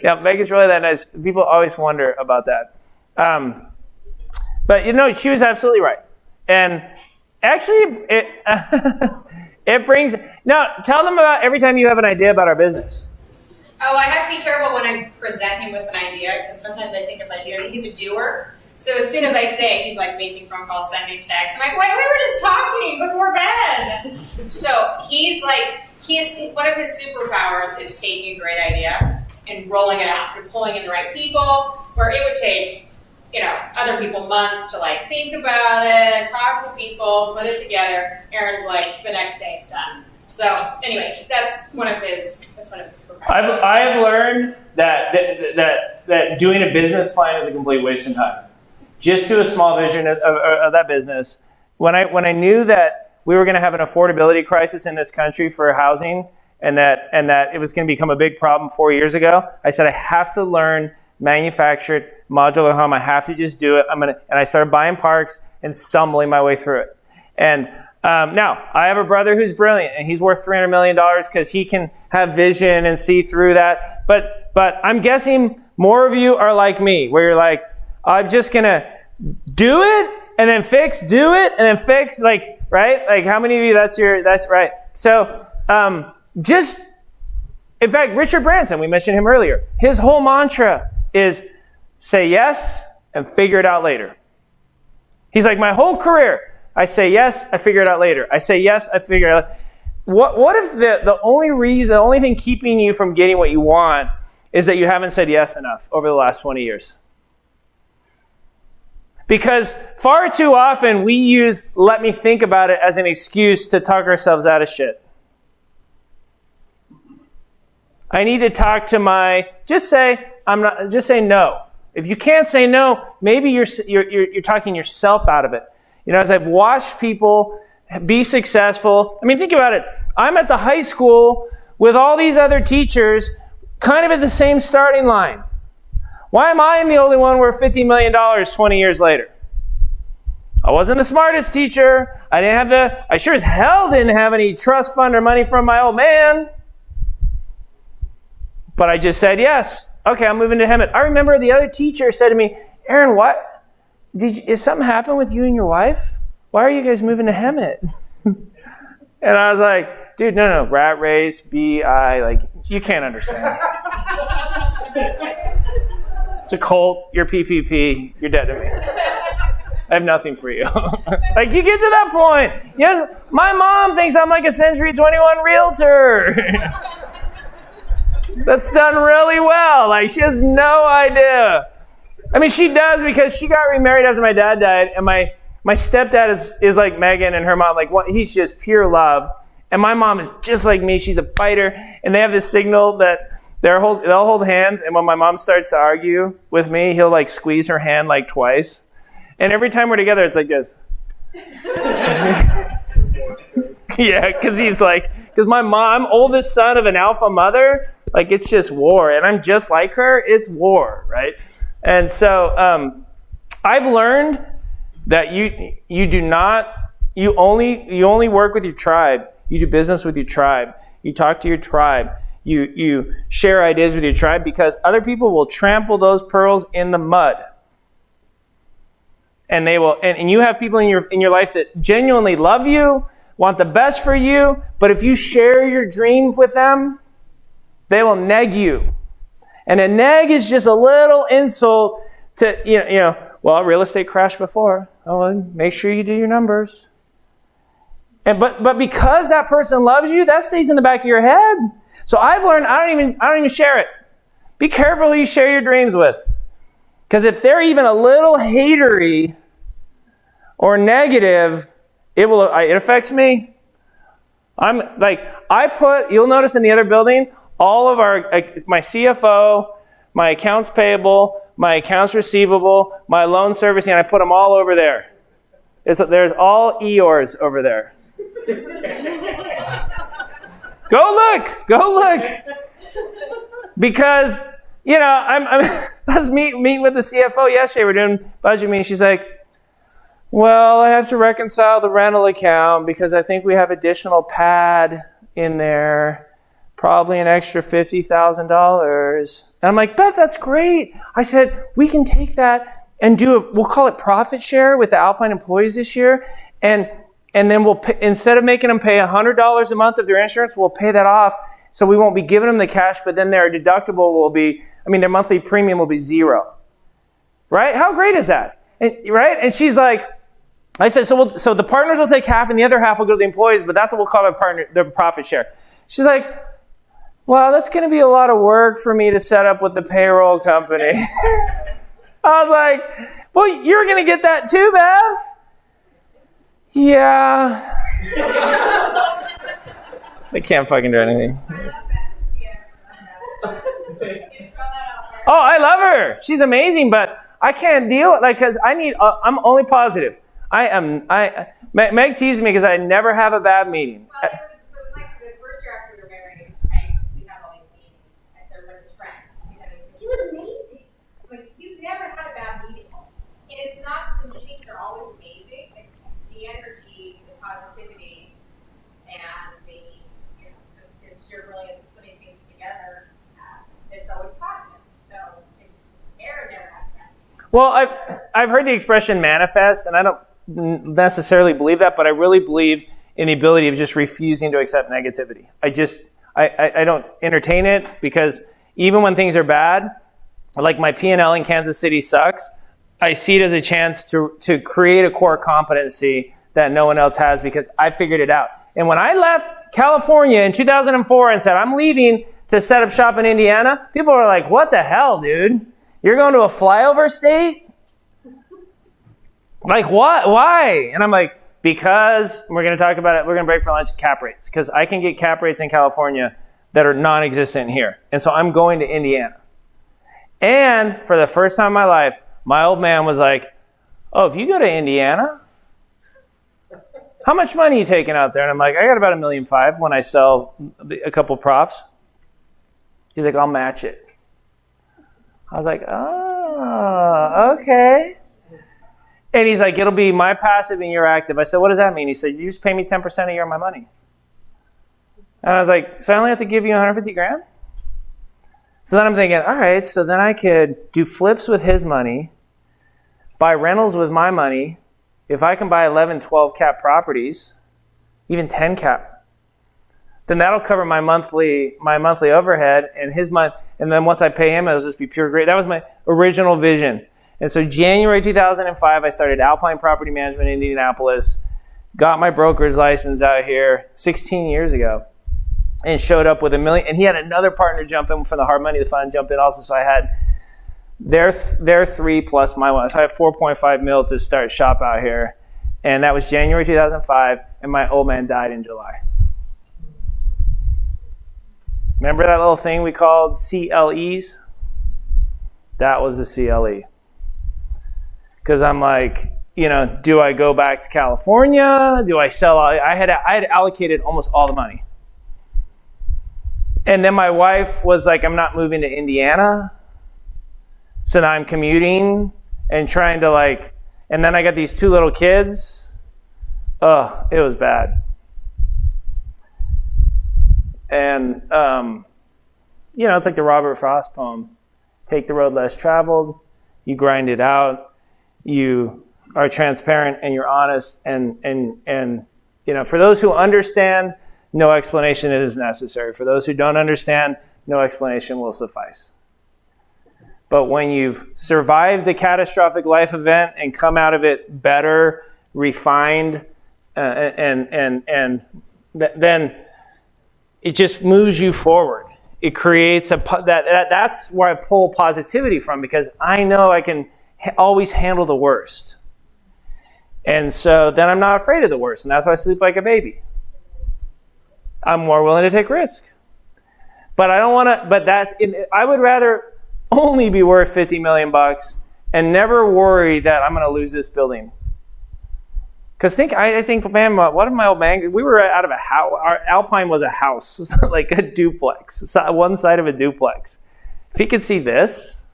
Speaker 9: Yeah, Megan's really that nice. People always wonder about that. But, you know, she was absolutely right. And actually, it brings, no, tell them about every time you have an idea about our business.
Speaker 10: Oh, I have to be careful when I present him with an idea, because sometimes I think of idea, he's a doer. So as soon as I say it, he's like making phone calls, sending texts. I'm like, wait, we were just talking before bed. So he's like, one of his superpowers is taking a great idea and rolling it out and pulling in the right people, where it would take, you know, other people months to like think about it, talk to people, put it together. Aaron's like, the next day it's done. So anyway, that's one of his superpowers.
Speaker 9: I have learned that doing a business plan is a complete waste of time. Just do a small vision of that business. When I knew that we were going to have an affordability crisis in this country for housing, and that it was going to become a big problem 4 years ago, I said I have to learn manufactured modular home. I have to just do it. And I started buying parks and stumbling my way through it. And now I have a brother who's brilliant, and he's worth $300 million because he can have vision and see through that. But I'm guessing more of you are like me, where you're like, I'm just gonna do it and then fix, do it and then fix, like, right? Like, how many of you that's right? So in fact, Richard Branson, we mentioned him earlier. His whole mantra is say yes and figure it out later. He's like, my whole career, I say yes, I figure it out later. I say yes, I figure it out. What if the only thing keeping you from getting what you want is that you haven't said yes enough over the last 20 years? Because far too often we use let me think about it as an excuse to talk ourselves out of shit. I need to talk to just say no. If you can't say no, maybe you're talking yourself out of it. You know, as I've watched people be successful, I mean, think about it. I'm at the high school with all these other teachers kind of at the same starting line. Why am I the only one worth $50 million 20 years later? I wasn't the smartest teacher. I sure as hell didn't have any trust fund or money from my old man. But I just said yes. Okay, I'm moving to Hemet. I remember the other teacher said to me, Aaron, what? Did something happen with you and your wife? Why are you guys moving to Hemet? And I was like, dude, no, rat race, BI, like, you can't understand. It's a cult, you're PPP, you're dead to me. I have nothing for you. Like, you get to that point. Yes, my mom thinks I'm like a Century 21 realtor. That's done really well. Like, she has no idea. I mean, she does, because she got remarried after my dad died, and my stepdad is like Megan, and her mom, like, what? He's just pure love. And my mom is just like me. She's a fighter, and they have this signal that they'll hold hands, and when my mom starts to argue with me, he'll like squeeze her hand like twice. And every time we're together, it's like this. Yeah, because my mom, I'm oldest son of an alpha mother, like, it's just war. And I'm just like her, it's war, right? And so I've learned that you only work with your tribe. You do business with your tribe. You talk to your tribe. You share ideas with your tribe, because other people will trample those pearls in the mud. And they will, and you have people in your life that genuinely love you, want the best for you, but if you share your dreams with them, they will neg you. And a neg is just a little insult to, well, real estate crashed before. Oh, well, make sure you do your numbers. But because that person loves you, that stays in the back of your head. So I've learned I don't even share it. Be careful who you share your dreams with. Because if they're even a little hatery or negative, it affects me. You'll notice in the other building, all of my CFO, my accounts payable, my accounts receivable, my loan servicing, and I put them all over there. There's all Eeyores over there. Go look. Because, I was meeting with the CFO yesterday. We're doing budget meeting. She's like, well, I have to reconcile the rental account because I think we have additional pad in there, probably an extra $50,000. And I'm like, Beth, that's great. I said, we can take that and we'll call it profit share with the Alpine employees this year. And then we'll pay, instead of making them pay $100 a month of their insurance, we'll pay that off. So we won't be giving them the cash, but then their deductible will be, their monthly premium will be $0. Right? How great is that? Right? And she's like, I said, so the partners will take half and the other half will go to the employees, but that's what we'll call the profit share. She's like, well, that's going to be a lot of work for me to set up with the payroll company. I was like, well, you're going to get that too, Beth? Yeah. They can't fucking do anything. Oh, I love her. She's amazing, but I can't deal with because I'm only positive. Meg teased me because I never have a bad meeting.
Speaker 10: Well, it was like the first year after we were married, we had all these meetings, and there was like a trend. It was amazing. You've never had a bad meeting. And it's not, the meetings are always amazing. It's the energy, the positivity, and just his sheer brilliance of putting things together. It's always positive. So Aaron never has a bad meeting. Well,
Speaker 9: I've heard the expression manifest, and I don't necessarily believe that, but I really believe in the ability of just refusing to accept negativity. I don't entertain it because even when things are bad, like my P&L in Kansas City sucks, I see it as a chance to create a core competency that no one else has because I figured it out. And when I left California in 2004 and said, I'm leaving to set up shop in Indiana, people were like, what the hell, dude? You're going to a flyover state? Like, what? Why? And I'm like, because we're going to talk about it. We're going to break for lunch, cap rates. Because I can get cap rates in California that are non-existent here. And so I'm going to Indiana. And for the first time in my life, my old man was like, oh, if you go to Indiana, how much money are you taking out there? And I'm like, I got about $1.5 million when I sell a couple props. He's like, I'll match it. I was like, oh, okay. And he's like, it'll be my passive and your active. I said, what does that mean? He said, you just pay me 10% a year of my money. And I was like, so I only have to give you $150,000? So then I'm thinking, all right, so then I could do flips with his money, buy rentals with my money. If I can buy 11, 12 cap properties, even 10 cap, then that'll cover my monthly overhead and his month. And then once I pay him, it'll just be pure great. That was my original vision. And so January 2005, I started Alpine Property Management in Indianapolis, got my broker's license out here 16 years ago, and showed up with $1 million. And he had another partner jump in from the hard money, the fund jump in also. So I had their 3 plus my 1. So I have 4.5 mil to start shop out here. And that was January 2005, and my old man died in July. Remember that little thing we called CLEs? That was the CLE. Because I'm like, do I go back to California? Do I sell? I had allocated almost all the money. And then my wife was like, I'm not moving to Indiana. So now I'm commuting and trying to and then I got these 2 little kids. Oh, it was bad. And, it's like the Robert Frost poem. Take the road less traveled. You grind it out. You are transparent and you're honest. And for those who understand, no explanation is necessary. For those who don't understand, no explanation will suffice. But when you've survived the catastrophic life event and come out of it better, refined, then it just moves you forward. It creates that's where I pull positivity from, because I know I can always handle the worst. And so then I'm not afraid of the worst, and that's why I sleep like a baby. I'm more willing to take risk. But I don't want to, I would rather only be worth 50 million bucks and never worry that I'm going to lose this building. Because I think, man, what if my old man, we were out of a house, our Alpine was a house, like a duplex, one side of a duplex. If he could see this,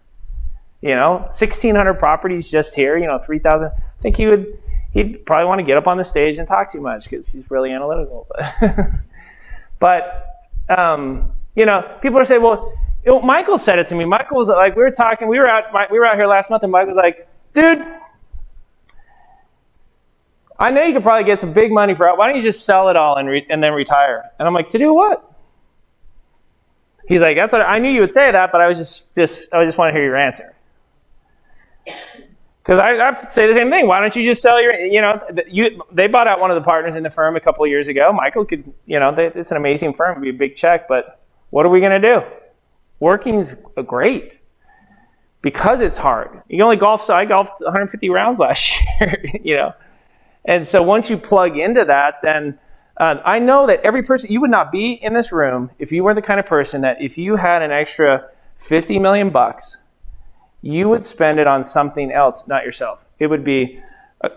Speaker 9: 1,600 properties just here, 3,000, I think he'd probably want to get up on the stage and talk too much because he's really analytical. But people are saying, well, Michael said it to me. Michael was like, we were out here last month, and Michael was like, dude, I know you could probably get some big money for it. Why don't you just sell it all and then retire? And I'm like, to do what? He's like, that's what I knew you would say that, but I just want to hear your answer. Because I say the same thing. Why don't you just sell they bought out one of the partners in the firm a couple of years ago. Michael could, it's an amazing firm. It'd be a big check, but what are we going to do? Working's great because it's hard. You can only golf, so I golfed 150 rounds last year, And so once you plug into that, then I know that every person, you would not be in this room if you were the kind of person that if you had an extra 50 million bucks, you would spend it on something else, not yourself. It would be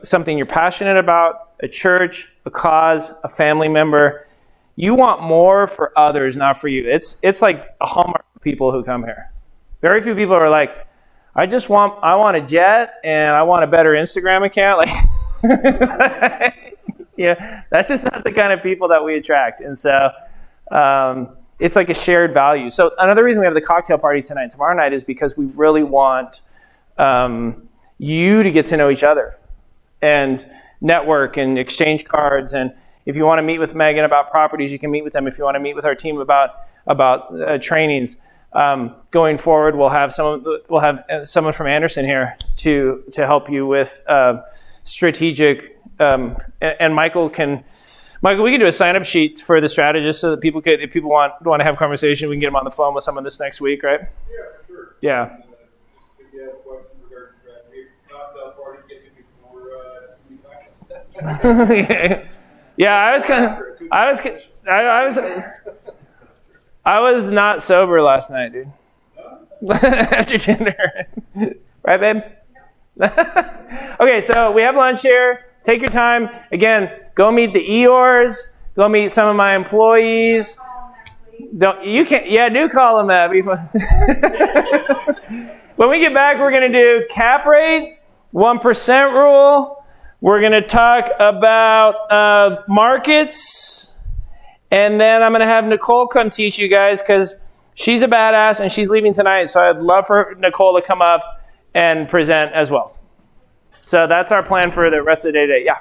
Speaker 9: something you're passionate about, a church, a cause, a family member. You want more for others, not for you. It's like a hallmark of people who come here. Very few people are like, I want a jet and I want a better Instagram account. Like, that's just not the kind of people that we attract. And so it's like a shared value. So another reason we have the cocktail party tomorrow night is because we really want you to get to know each other and network and exchange cards. And if you want to meet with Megan about properties, you can meet with them. If you want to meet with our team about trainings, going forward, we'll have someone from Anderson here to help you with strategic. And Michael, we can do a sign-up sheet for the strategist so that people could, if people want to have a conversation, we can get them on the phone with someone this next week, right?
Speaker 5: Yeah, for sure.
Speaker 9: Yeah.
Speaker 5: If you have a question regarding strategy, cocktail party, get to before
Speaker 9: I was not sober last night, dude. After dinner. Right, babe? Okay, so we have lunch here. Take your time. Again, go meet the Eeyores. Go meet some of my employees. Do call them that. When we get back, we're going to do cap rate, 1% rule. We're going to talk about markets. And then I'm going to have Nicole come teach you guys because she's a badass and she's leaving tonight. So I'd love for Nicole to come up and present as well. So that's our plan for the rest of the day today. Yeah.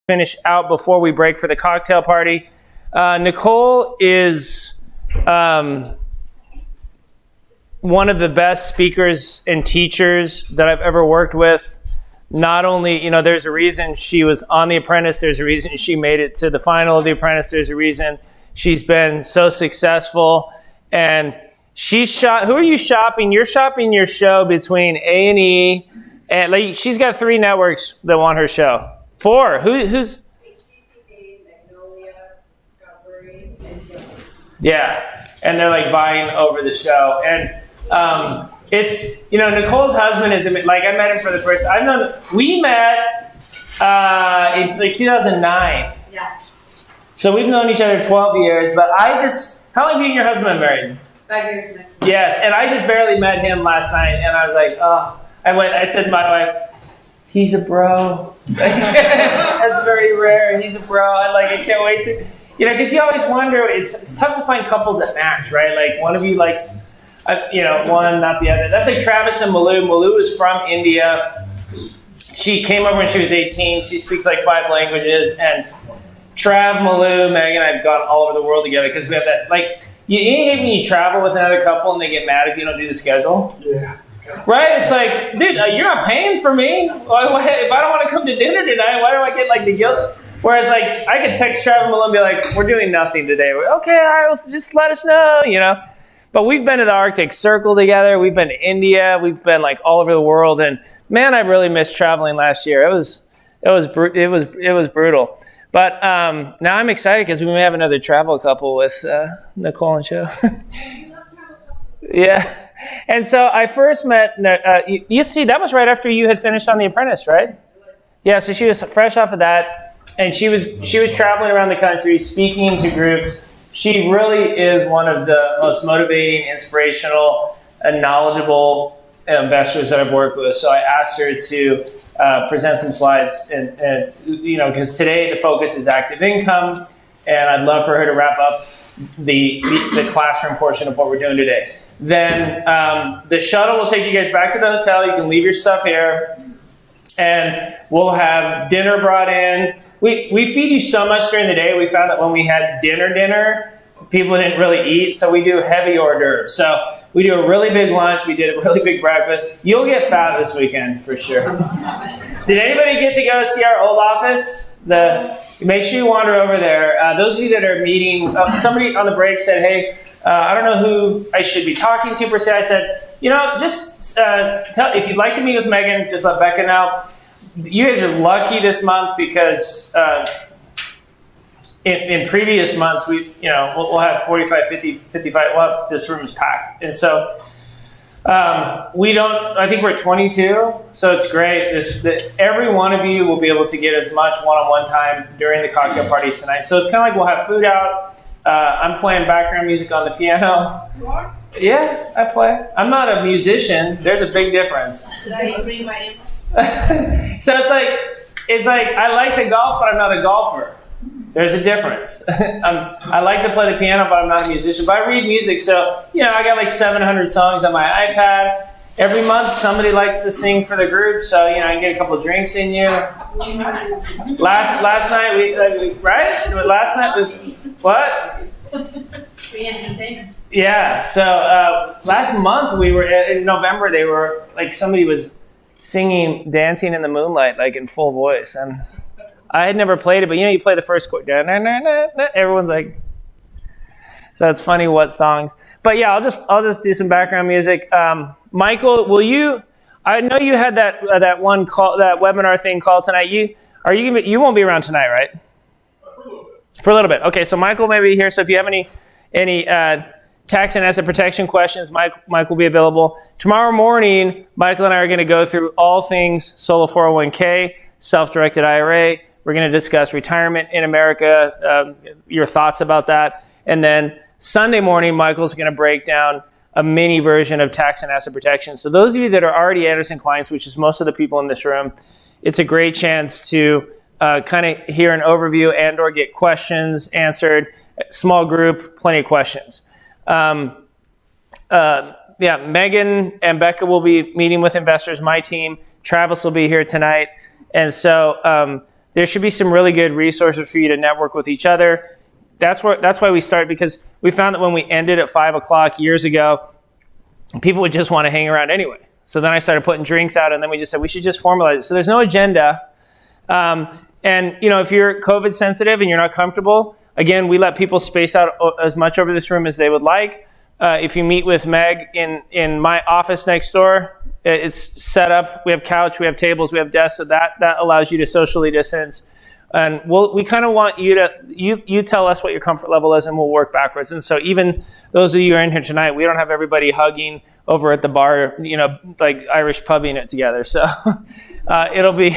Speaker 9: finish out before we break for the cocktail party. Nicole is one of the best speakers and teachers that I've ever worked with. Not only, there's a reason she was on The Apprentice. There's a reason she made it to the final of The Apprentice. There's a reason she's been so successful. And who are you shopping? You're shopping your show between A&E and like she's got 3 networks that want her show. 4. Who's? Yeah, and they're like vying over the show. And it's, Nicole's husband is, like, I met him for the first, we met in like 2009.
Speaker 3: Yeah.
Speaker 9: So we've known each other 12 years, but how long have you and your husband been married?
Speaker 3: 5 years next.
Speaker 9: Yes, and I just barely met him last night, and I was like, I said to my wife, he's a bro. That's very rare. He's a bro. I can't wait to, because you always wonder, it's tough to find couples that match, right? Like one of you likes, one, not the other. That's like Travis and Malou. Malou is from India. She came over when she was 18. She speaks like 5 languages. And Trav, Malou, Megan, I've gone all over the world together because we have that, like, you hate when you travel with another couple and they get mad if you don't do the schedule.
Speaker 5: Yeah.
Speaker 9: Right? It's like, dude, you're not paying for me. If I don't want to come to dinner tonight, why do I get like the guilt? Whereas like I could text Travis and Malou and be like, we're doing nothing today. Okay, all right, well, just let us know, But we've been to the Arctic Circle together. We've been to India. We've been like all over the world. And man, I really missed traveling last year. It was brutal. But now I'm excited because we may have another travel couple with Nicole and Joe. Yeah. And so I first met, you see, that was right after you had finished on The Apprentice, right? Yeah, so she was fresh off of that. And she was traveling around the country, speaking to groups. She really is one of the most motivating, inspirational, and knowledgeable investors that I've worked with. So I asked her to present some slides, and because today the focus is active income, and I'd love for her to wrap up the classroom portion of what we're doing today. Then the shuttle will take you guys back to the hotel. You can leave your stuff here, and we'll have dinner brought in. We feed you so much during the day. We found that when we had dinner, people didn't really eat, so we do heavy hors d'oeuvres. So we do a really big lunch. We did a really big breakfast. You'll get fat this weekend for sure. Did anybody get to go see our old office? Make sure you wander over there. Those of you that are meeting, somebody on the break said, hey, I don't know who I should be talking to per se. I said, just if you'd like to meet with Megan, just let Becca know. You guys are lucky this month because in previous months, we'll have 45, 50, 55, this room is packed. And so I think we're at 22, so it's great. Every one of you will be able to get as much one-on-one time during the cocktail parties tonight. So it's kind of like we'll have food out. I'm playing background music on the piano.
Speaker 3: You are?
Speaker 9: Yeah, I play. I'm not a musician. There's a big difference.
Speaker 3: Did I bring my info?
Speaker 9: So it's like I like to golf, but I'm not a golfer. There's a difference. I like to play the piano, but I'm not a musician. But I read music, so I got like 700 songs on my iPad. Every month, somebody likes to sing for the group, so I can get a couple drinks in you. Last night Last night what? Yeah. So last month we were in November. They were like somebody was singing "Dancing in the Moonlight" like in full voice, and I had never played it, but you play the first chord, everyone's like. So it's funny what songs. But yeah, I'll just do some background music. Michael, will you? I know you had that one call, that webinar thing called tonight. You won't be around tonight, right? For a little bit. Okay, so Michael may be here. So if you have any tax and asset protection questions, Mike will be available. Tomorrow morning, Michael and I are going to go through all things solo 401k, self-directed IRA. We're going to discuss retirement in America, your thoughts about that. And then Sunday morning, Michael's going to break down a mini version of tax and asset protection. So those of you that are already Anderson clients, which is most of the people in this room, it's a great chance to kind of hear an overview and or get questions answered. Small group, plenty of questions. Megan and Becca will be meeting with investors, my team. Travis will be here tonight. And so there should be some really good resources for you to network with each other. That's why we started, because we found that when we ended at 5 o'clock years ago, people would just want to hang around anyway. So then I started putting drinks out, and then we just said we should just formalize it. So there's no agenda. And if you're COVID sensitive and you're not comfortable, again, we let people space out as much over this room as they would like. If you meet with Meg in my office next door, it's set up. We have couch, we have tables, we have desks, so that allows you to socially distance. And we kind of want you to, you tell us what your comfort level is, and we'll work backwards. And so even those of you who are in here tonight, we don't have everybody hugging over at the bar, like Irish pubbing it together. So it'll be,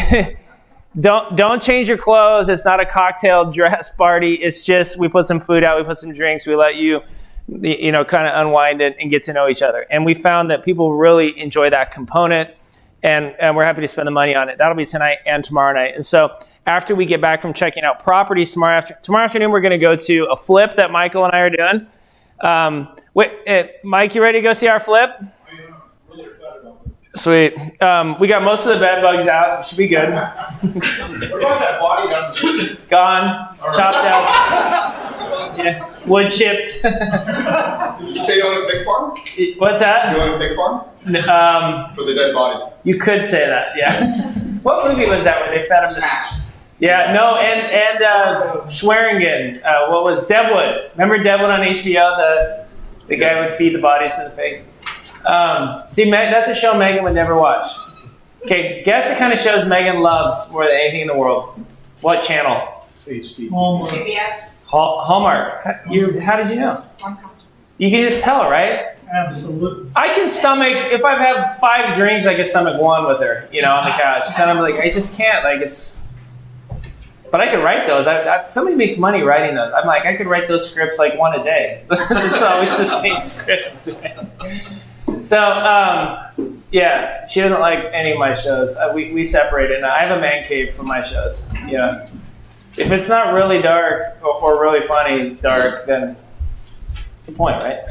Speaker 9: don't change your clothes. It's not a cocktail dress party. It's just, we put some food out, we put some drinks, we let you, kind of unwind it and get to know each other. And we found that people really enjoy that component, and we're happy to spend the money on it. That'll be tonight and tomorrow night. And so after we get back from checking out properties tomorrow afternoon, we're going to go to a flip that Michael and I are doing. Mike, you ready to go see our flip? Sweet. We got most of the bed bugs out. Should be good.
Speaker 5: What about that body down there?
Speaker 9: Gone. Chopped out. Yeah. Wood chipped.
Speaker 5: Did you say you own a pig farm?
Speaker 9: What's that?
Speaker 5: You own a pig farm? For the dead body.
Speaker 9: You could say that, yeah. What movie was that where they fed him?
Speaker 5: Snatch.
Speaker 9: Yeah, no, and Schweringen. What was Deadwood? Remember Deadwood on HBO? The guy would feed the bodies to the pigs. See, that's a show Megan would never watch. Okay, guess the kind of shows Megan loves more than anything in the world. What channel?
Speaker 6: HD.
Speaker 9: Hallmark. How did you know? You can just tell her, right?
Speaker 6: Absolutely.
Speaker 9: I can stomach, if I've had 5 drinks, I can stomach one with her, on the couch. And I'm like, I just can't, but I could write those. Somebody makes money writing those. I'm like, I could write those scripts like one a day. It's always the same script. So, yeah, she doesn't like any of my shows. We separated. Now, I have a man cave for my shows. Yeah. If it's not really dark or really funny dark, then what's the point, right?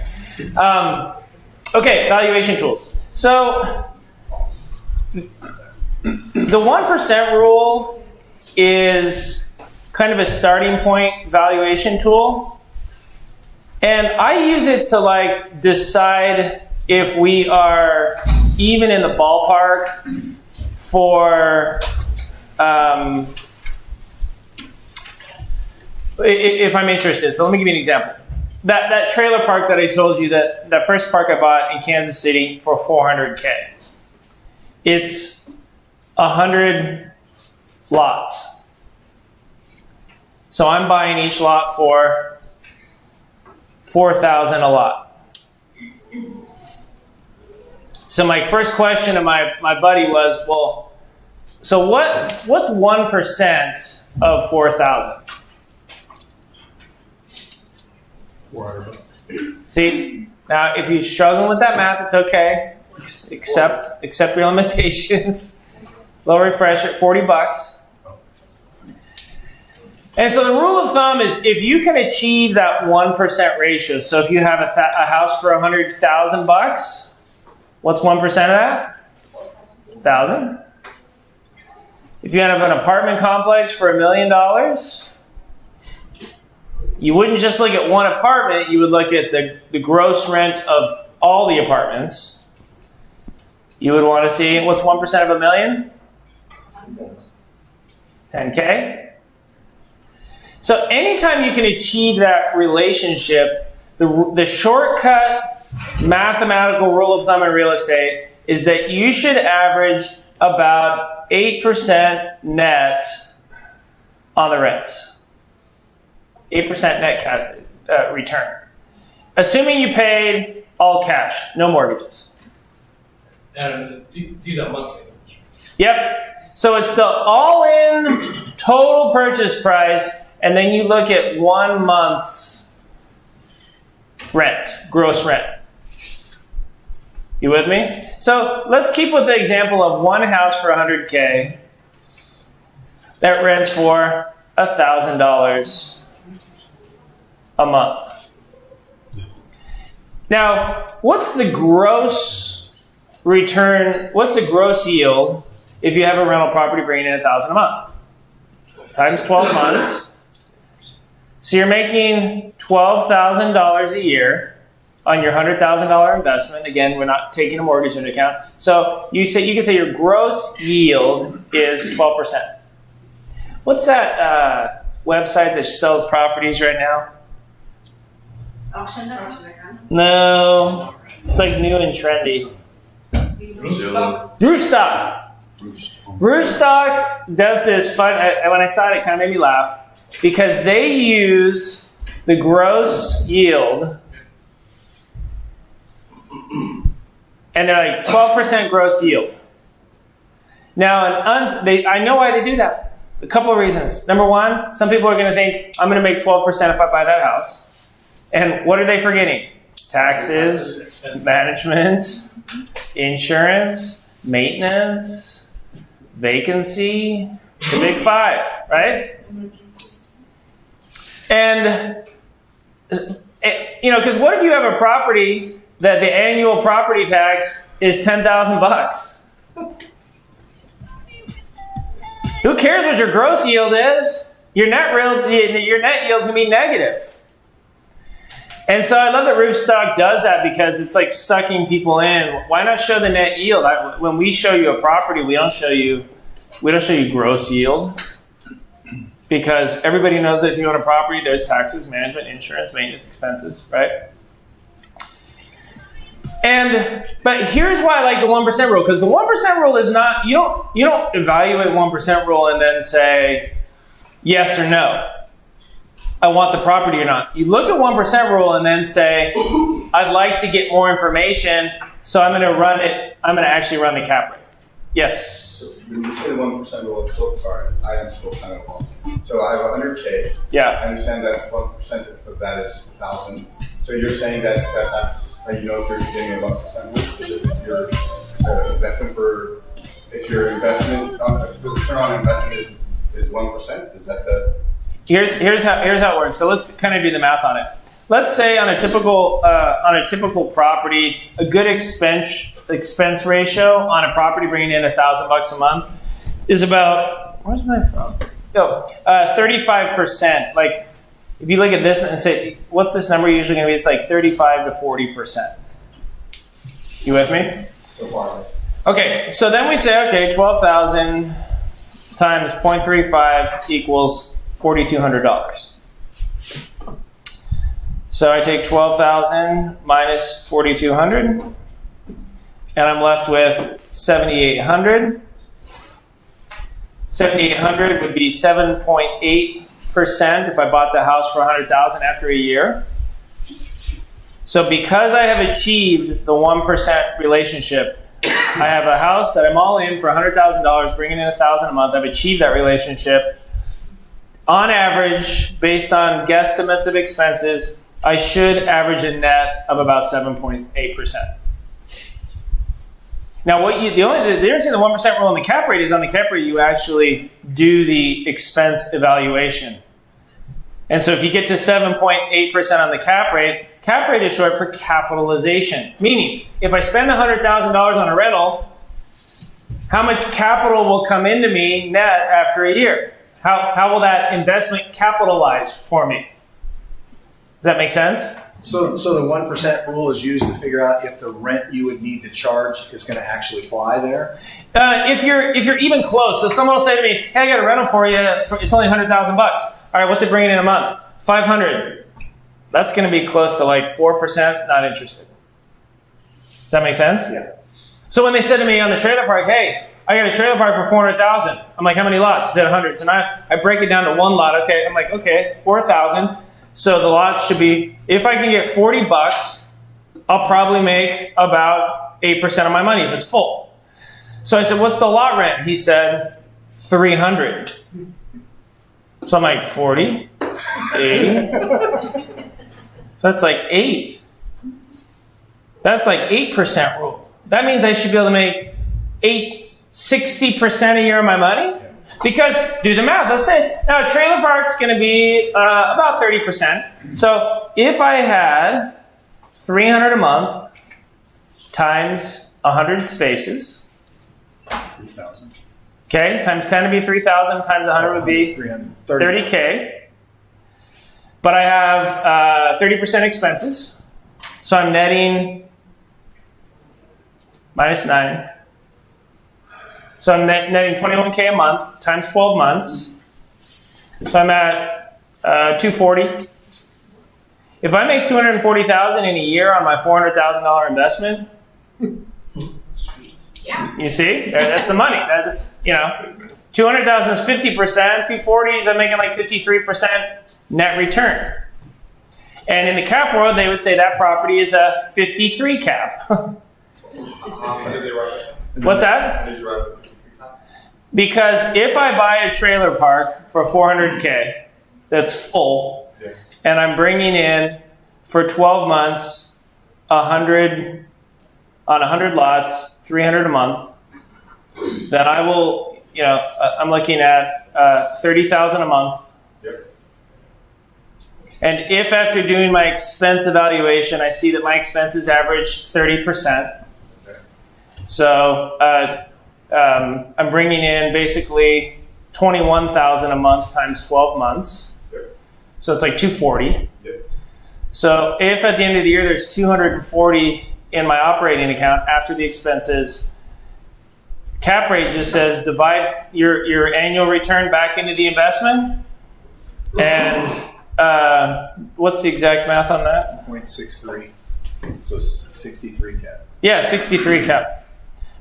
Speaker 9: Okay, valuation tools. So, the 1% rule is kind of a starting point valuation tool. And I use it to decide if we are even in the ballpark for if I'm interested. So let me give you an example. That trailer park that I told you, that first park I bought in Kansas City for $400K. It's 100 lots. So I'm buying each lot for $4,000 a lot. So my first question to my buddy was, well, so what's 1% of 4,000? See, now if you're struggling with that math, it's okay. Accept your limitations. Low refresher, $40. And so the rule of thumb is if you can achieve that 1% ratio, so if you have a house for $100,000, what's 1% of that? 1,000. If you have an apartment complex for $1 million, you wouldn't just look at one apartment, you would look at the gross rent of all the apartments. You would want to see what's 1% of $1 million? 10K. So anytime you can achieve that relationship, the shortcut mathematical rule of thumb in real estate is that you should average about 8% net on the rents. 8% net return. Assuming you paid all cash, no mortgages.
Speaker 4: And these are monthly.
Speaker 9: Yep. So it's the all-in total purchase price, and then you look at 1 month's rent, gross rent. You with me? So let's keep with the example of one house for $100K that rents for $1,000 a month. Now, what's the gross return? What's the gross yield if you have a rental property bringing in $1,000 a month? times 12 months. So you're making $12,000 a year on your $100,000 investment. Again, we're not taking a mortgage into account. So you can say your gross yield is 12%. What's that website that sells properties right now?
Speaker 3: Auction.com.
Speaker 9: No, it's like new and trendy. Roofstock. Roofstock does this fun. When I saw it, it kind of made me laugh because they use the gross yield, and they're like 12% gross yield. Now, I know why they do that. A couple of reasons. Number one, some people are going to think I'm going to make 12% if I buy that house, and what are they forgetting? Taxes, management, insurance, maintenance, vacancy, the big five, right? And, because what if you have a property that the annual property tax is $10,000? Who cares what your gross yield is? Your net yield is going to be negative. And so I love that Roofstock does that because it's like sucking people in. Why not show the net yield? When we show you a property, we don't show you gross yield, because everybody knows that if you own a property, there's taxes, management, insurance, maintenance expenses, right? But here's why I like the 1% rule, because the 1% rule is not, you don't evaluate 1% rule and then say yes or no. I want the property or not. You look at 1% rule and then say, I'd like to get more information, so I'm going to actually run the cap rate. Yes?
Speaker 12: So when you say the 1% rule, sorry, I am still kind of lost. So I have 100K.
Speaker 9: Yeah.
Speaker 12: I understand that 1% of that is 1,000. So you're saying that's how you know if you're getting a 1% rule? Is it your investment if your investment, the return on investment is 1%? Is that the...
Speaker 9: Here's how it works. So let's kind of do the math on it. Let's say on a typical property, a good expense ratio on a property bringing in $1,000 a month is about, where's my phone? 35%. Like if you look at this and say, what's this number usually going to be? It's like 35 to 40%. You with me?
Speaker 12: So far.
Speaker 9: Okay, so then we say, okay, 12,000 times 0.35 equals $4,200. So I take 12,000 minus 4,200, and I'm left with 7,800. 7,800 would be 7.8% if I bought the house for 100,000 after a year. So because I have achieved the 1% relationship, I have a house that I'm all in for $100,000, bringing in $1,000 a month. I've achieved that relationship. On average, based on guesstimates of expenses, I should average a net of about 7.8%. Now, the difference in the 1% rule and the cap rate is on the cap rate, you actually do the expense evaluation. And so if you get to 7.8% on the cap rate is short for capitalization. Meaning, if I spend $100,000 on a rental, how much capital will come into me net after a year? How will that investment capitalize for me? Does that make sense?
Speaker 6: So the 1% rule is used to figure out if the rent you would need to charge is going to actually fly there?
Speaker 9: If you're even close, so someone will say to me, hey, I got a rental for you, it's only $100,000. All right, what's it bringing in a month? $500. That's going to be close to like 4%, not interested. Does that make sense?
Speaker 6: Yeah.
Speaker 9: So when they said to me on the trailer park, hey, I got a trailer park for $400,000. I'm like, how many lots? He said 100. So now I break it down to one lot. Okay, I'm like, okay, 4,000. So the lots should be, if I can get $40, I'll probably make about 8% of my money if it's full. So I said, what's the lot rent? He said, $300. So I'm like, 40, 80. That's like 8. That's like 8% rule. That means I should be able to make 60% a year of my money? Because, do the math, let's say, now a trailer park's going to be about 30%. So if I had $300 a month times 100 spaces, Okay, times 10 would be 3,000, times 100 would be 30K. But I have 30% expenses, so I'm netting minus 9. So I'm netting 21K a month times 12 months. So I'm at 240. If I make 240,000 in a year on my $400,000 investment,
Speaker 10: Yeah.
Speaker 9: you see, that's the money. That's 200,000 is 50%. 240 is I'm making like 53% net return. And in the cap world, they would say that property is a 53 cap. What's that? Because if I buy a trailer park for 400K that's full,
Speaker 12: Yes.
Speaker 9: and I'm bringing in for 12 months 100 on 100 lots, 300 a month, then I will, I'm looking at 30,000 a month.
Speaker 12: Yep.
Speaker 9: And if after doing my expense evaluation, I see that my expenses average 30%,
Speaker 12: Okay.
Speaker 9: so I'm bringing in basically 21,000 a month times 12 months.
Speaker 12: Yep.
Speaker 9: So it's like 240.
Speaker 12: Yep.
Speaker 9: So if at the end of the year there's 240 in my operating account after the expenses, cap rate just says divide your annual return back into the investment. And what's the exact math on that?
Speaker 13: 0.63. So 63 cap.
Speaker 9: Yeah, 63 cap.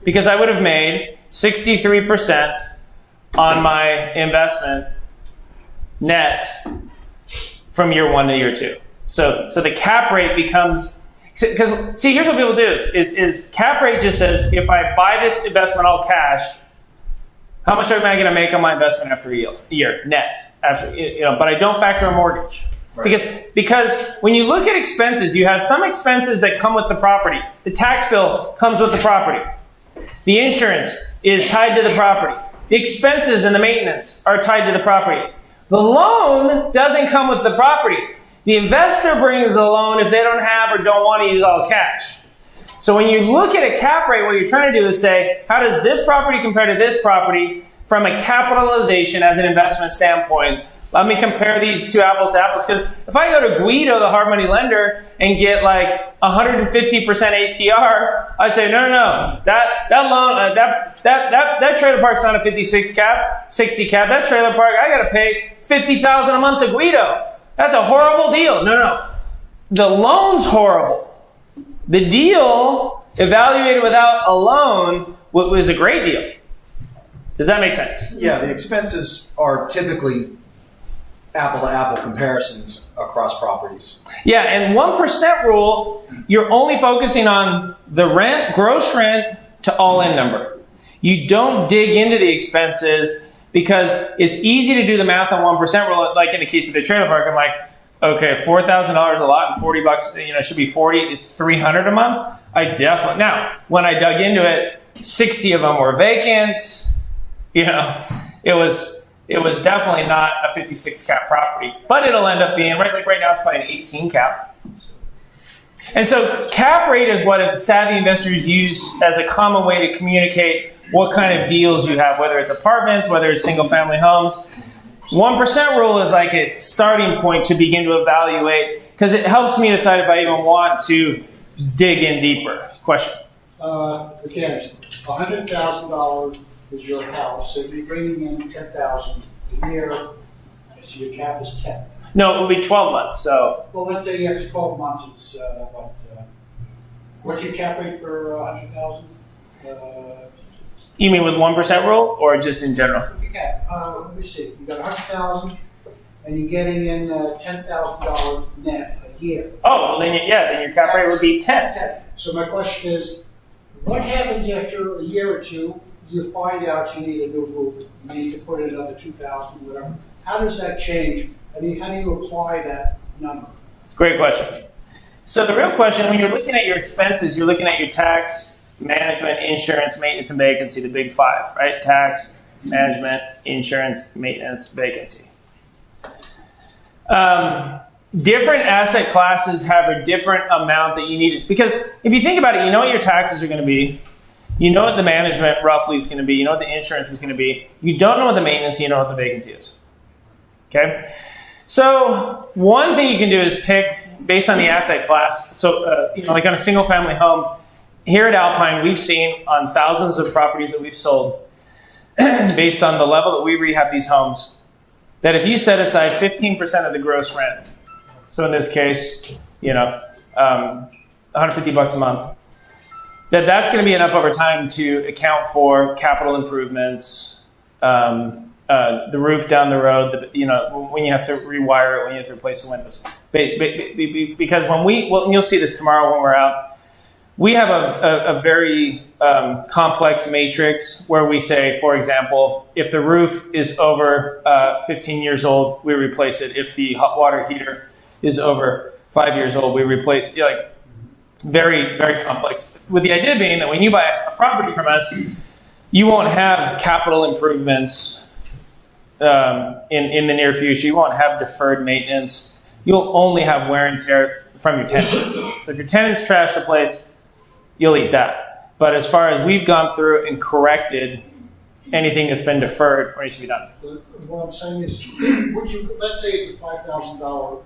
Speaker 9: Because I would have made 63% on my investment net from year 1 to year 2. So the cap rate becomes, because see, here's what people do is cap rate just says, if I buy this investment all cash, how much am I going to make on my investment after a year net? After, but I don't factor a mortgage.
Speaker 12: Right.
Speaker 9: Because when you look at expenses, you have some expenses that come with the property. The tax bill comes with the property. The insurance is tied to the property. The expenses and the maintenance are tied to the property. The loan doesn't come with the property. The investor brings the loan if they don't have or don't want to use all cash. So when you look at a cap rate, what you're trying to do is say, how does this property compare to this property from a capitalization as an investment standpoint? Let me compare these two apples to apples, because if I go to Guido, the hard money lender, and get like 150% APR, I say, no. That loan, that trailer park's not a 56 cap, 60 cap. That trailer park, I got to pay $50,000 a month to Guido. That's a horrible deal. No. The loan's horrible. The deal, evaluated without a loan, was a great deal. Does that make sense?
Speaker 14: Yeah, the expenses are typically apple-to-apple comparisons across properties.
Speaker 9: Yeah, and 1% rule, you're only focusing on the rent, gross rent, to all-in number. You don't dig into the expenses because it's easy to do the math on 1% rule. Like in the case of the trailer park, I'm like, okay, $4,000 a lot and $40, should be 40. It's $300 a month. Now, when I dug into it, 60 of them were vacant. It was definitely not a 56 cap property, but it'll end up being right now it's probably an 18 cap. And so cap rate is what savvy investors use as a common way to communicate what kind of deals you have, whether it's apartments, whether it's single family homes. 1% rule is like a starting point to begin to evaluate, because it helps me decide if I even want to dig in deeper. Question?
Speaker 6: Again, $100,000 is your house, so you're bringing in $10,000 a year, so your cap is 10.
Speaker 9: No, it will be 12 months. So,
Speaker 6: well, let's say after 12 months, it's what's your cap rate for $100,000?
Speaker 9: You mean with 1% rule, or just in general?
Speaker 6: Okay, let me see. You got $100,000, and you're getting in $10,000 net a year.
Speaker 9: Oh, well, then your cap rate would be 10.
Speaker 6: So my question is, what happens after a year or two? You find out you need a new roof, you need to put in another $2,000, whatever. How does that change? How do you apply that number?
Speaker 9: Great question. So the real question, when you're looking at your expenses, you're looking at your tax, management, insurance, maintenance, and vacancy, the big five, right? Tax, management, insurance, maintenance, vacancy. Different asset classes have a different amount that you need. Because if you think about it, you know what your taxes are going to be. You know what the management roughly is going to be. You know what the insurance is going to be. You don't know what the maintenance, you know what the vacancy is. Okay? So one thing you can do is pick based on the asset class. So, like on a single family home, here at Alpine, we've seen on thousands of properties that we've sold, based on the level that we rehab these homes, that if you set aside 15% of the gross rent, so in this case, $150 a month, that's going to be enough over time to account for capital improvements, the roof down the road, when you have to rewire it, when you have to replace the windows. Because you'll see this tomorrow when we're out, we have a very complex matrix where we say, for example, if the roof is over 15 years old, we replace it. If the hot water heater is over 5 years old, we replace it. Very, very complex. With the idea being that when you buy a property from us, you won't have capital improvements in the near future. You won't have deferred maintenance. You'll only have wear and tear from your tenants. So if your tenants trash the place, you'll eat that. But as far as we've gone through and corrected anything that's been deferred or needs to be done.
Speaker 6: What I'm saying is, let's say it's a $5,000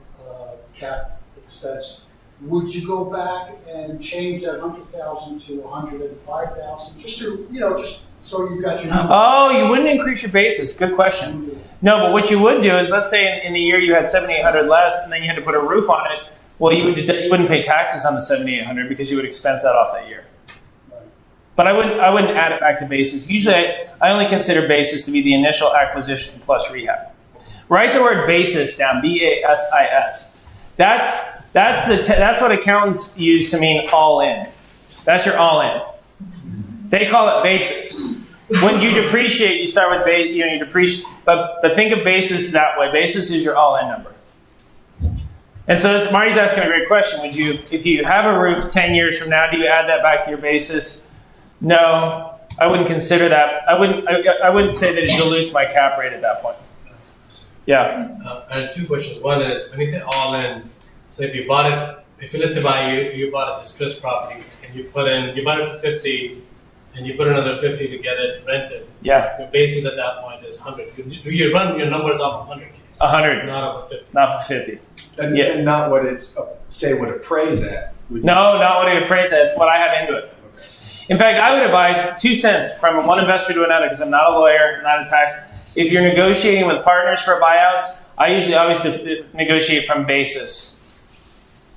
Speaker 6: cap expense. Would you go back and change that 100,000 to 105,000, just so you got your number?
Speaker 9: Oh, you wouldn't increase your basis. Good question. No, but what you would do is, let's say in a year you had $7,800 less, and then you had to put a roof on it. Well, you wouldn't pay taxes on the $7,800 because you would expense that off that year.
Speaker 6: Right.
Speaker 9: But I wouldn't add it back to basis. Usually, I only consider basis to be the initial acquisition plus rehab. Write the word basis down. BASIS. That's what accountants use to mean all in. That's your all in. They call it basis. When you depreciate, you start with base. You depreciate, but think of basis that way. Basis is your all in number. And so Marty's asking a great question. If you have a roof 10 years from now, do you add that back to your basis? No, I wouldn't consider that. I wouldn't say that it dilutes my cap rate at that point. Yeah.
Speaker 4: I have two questions. One is, when you say all in, so if you bought it, let's say you bought a distressed property and you bought it for 50 and you put another 50 to get it rented.
Speaker 9: Yeah.
Speaker 4: Your basis at that point is 100. Do you run your numbers off of 100?
Speaker 9: 100.
Speaker 4: Not off of 50.
Speaker 9: Not for 50.
Speaker 14: And not what it's, say, what appraised at.
Speaker 9: No, not what it appraised at. It's what I have into it. Okay. In fact, I would advise 2 cents from one investor to another, because I'm not a lawyer, I'm not a tax. If you're negotiating with partners for buyouts, I usually always negotiate from basis.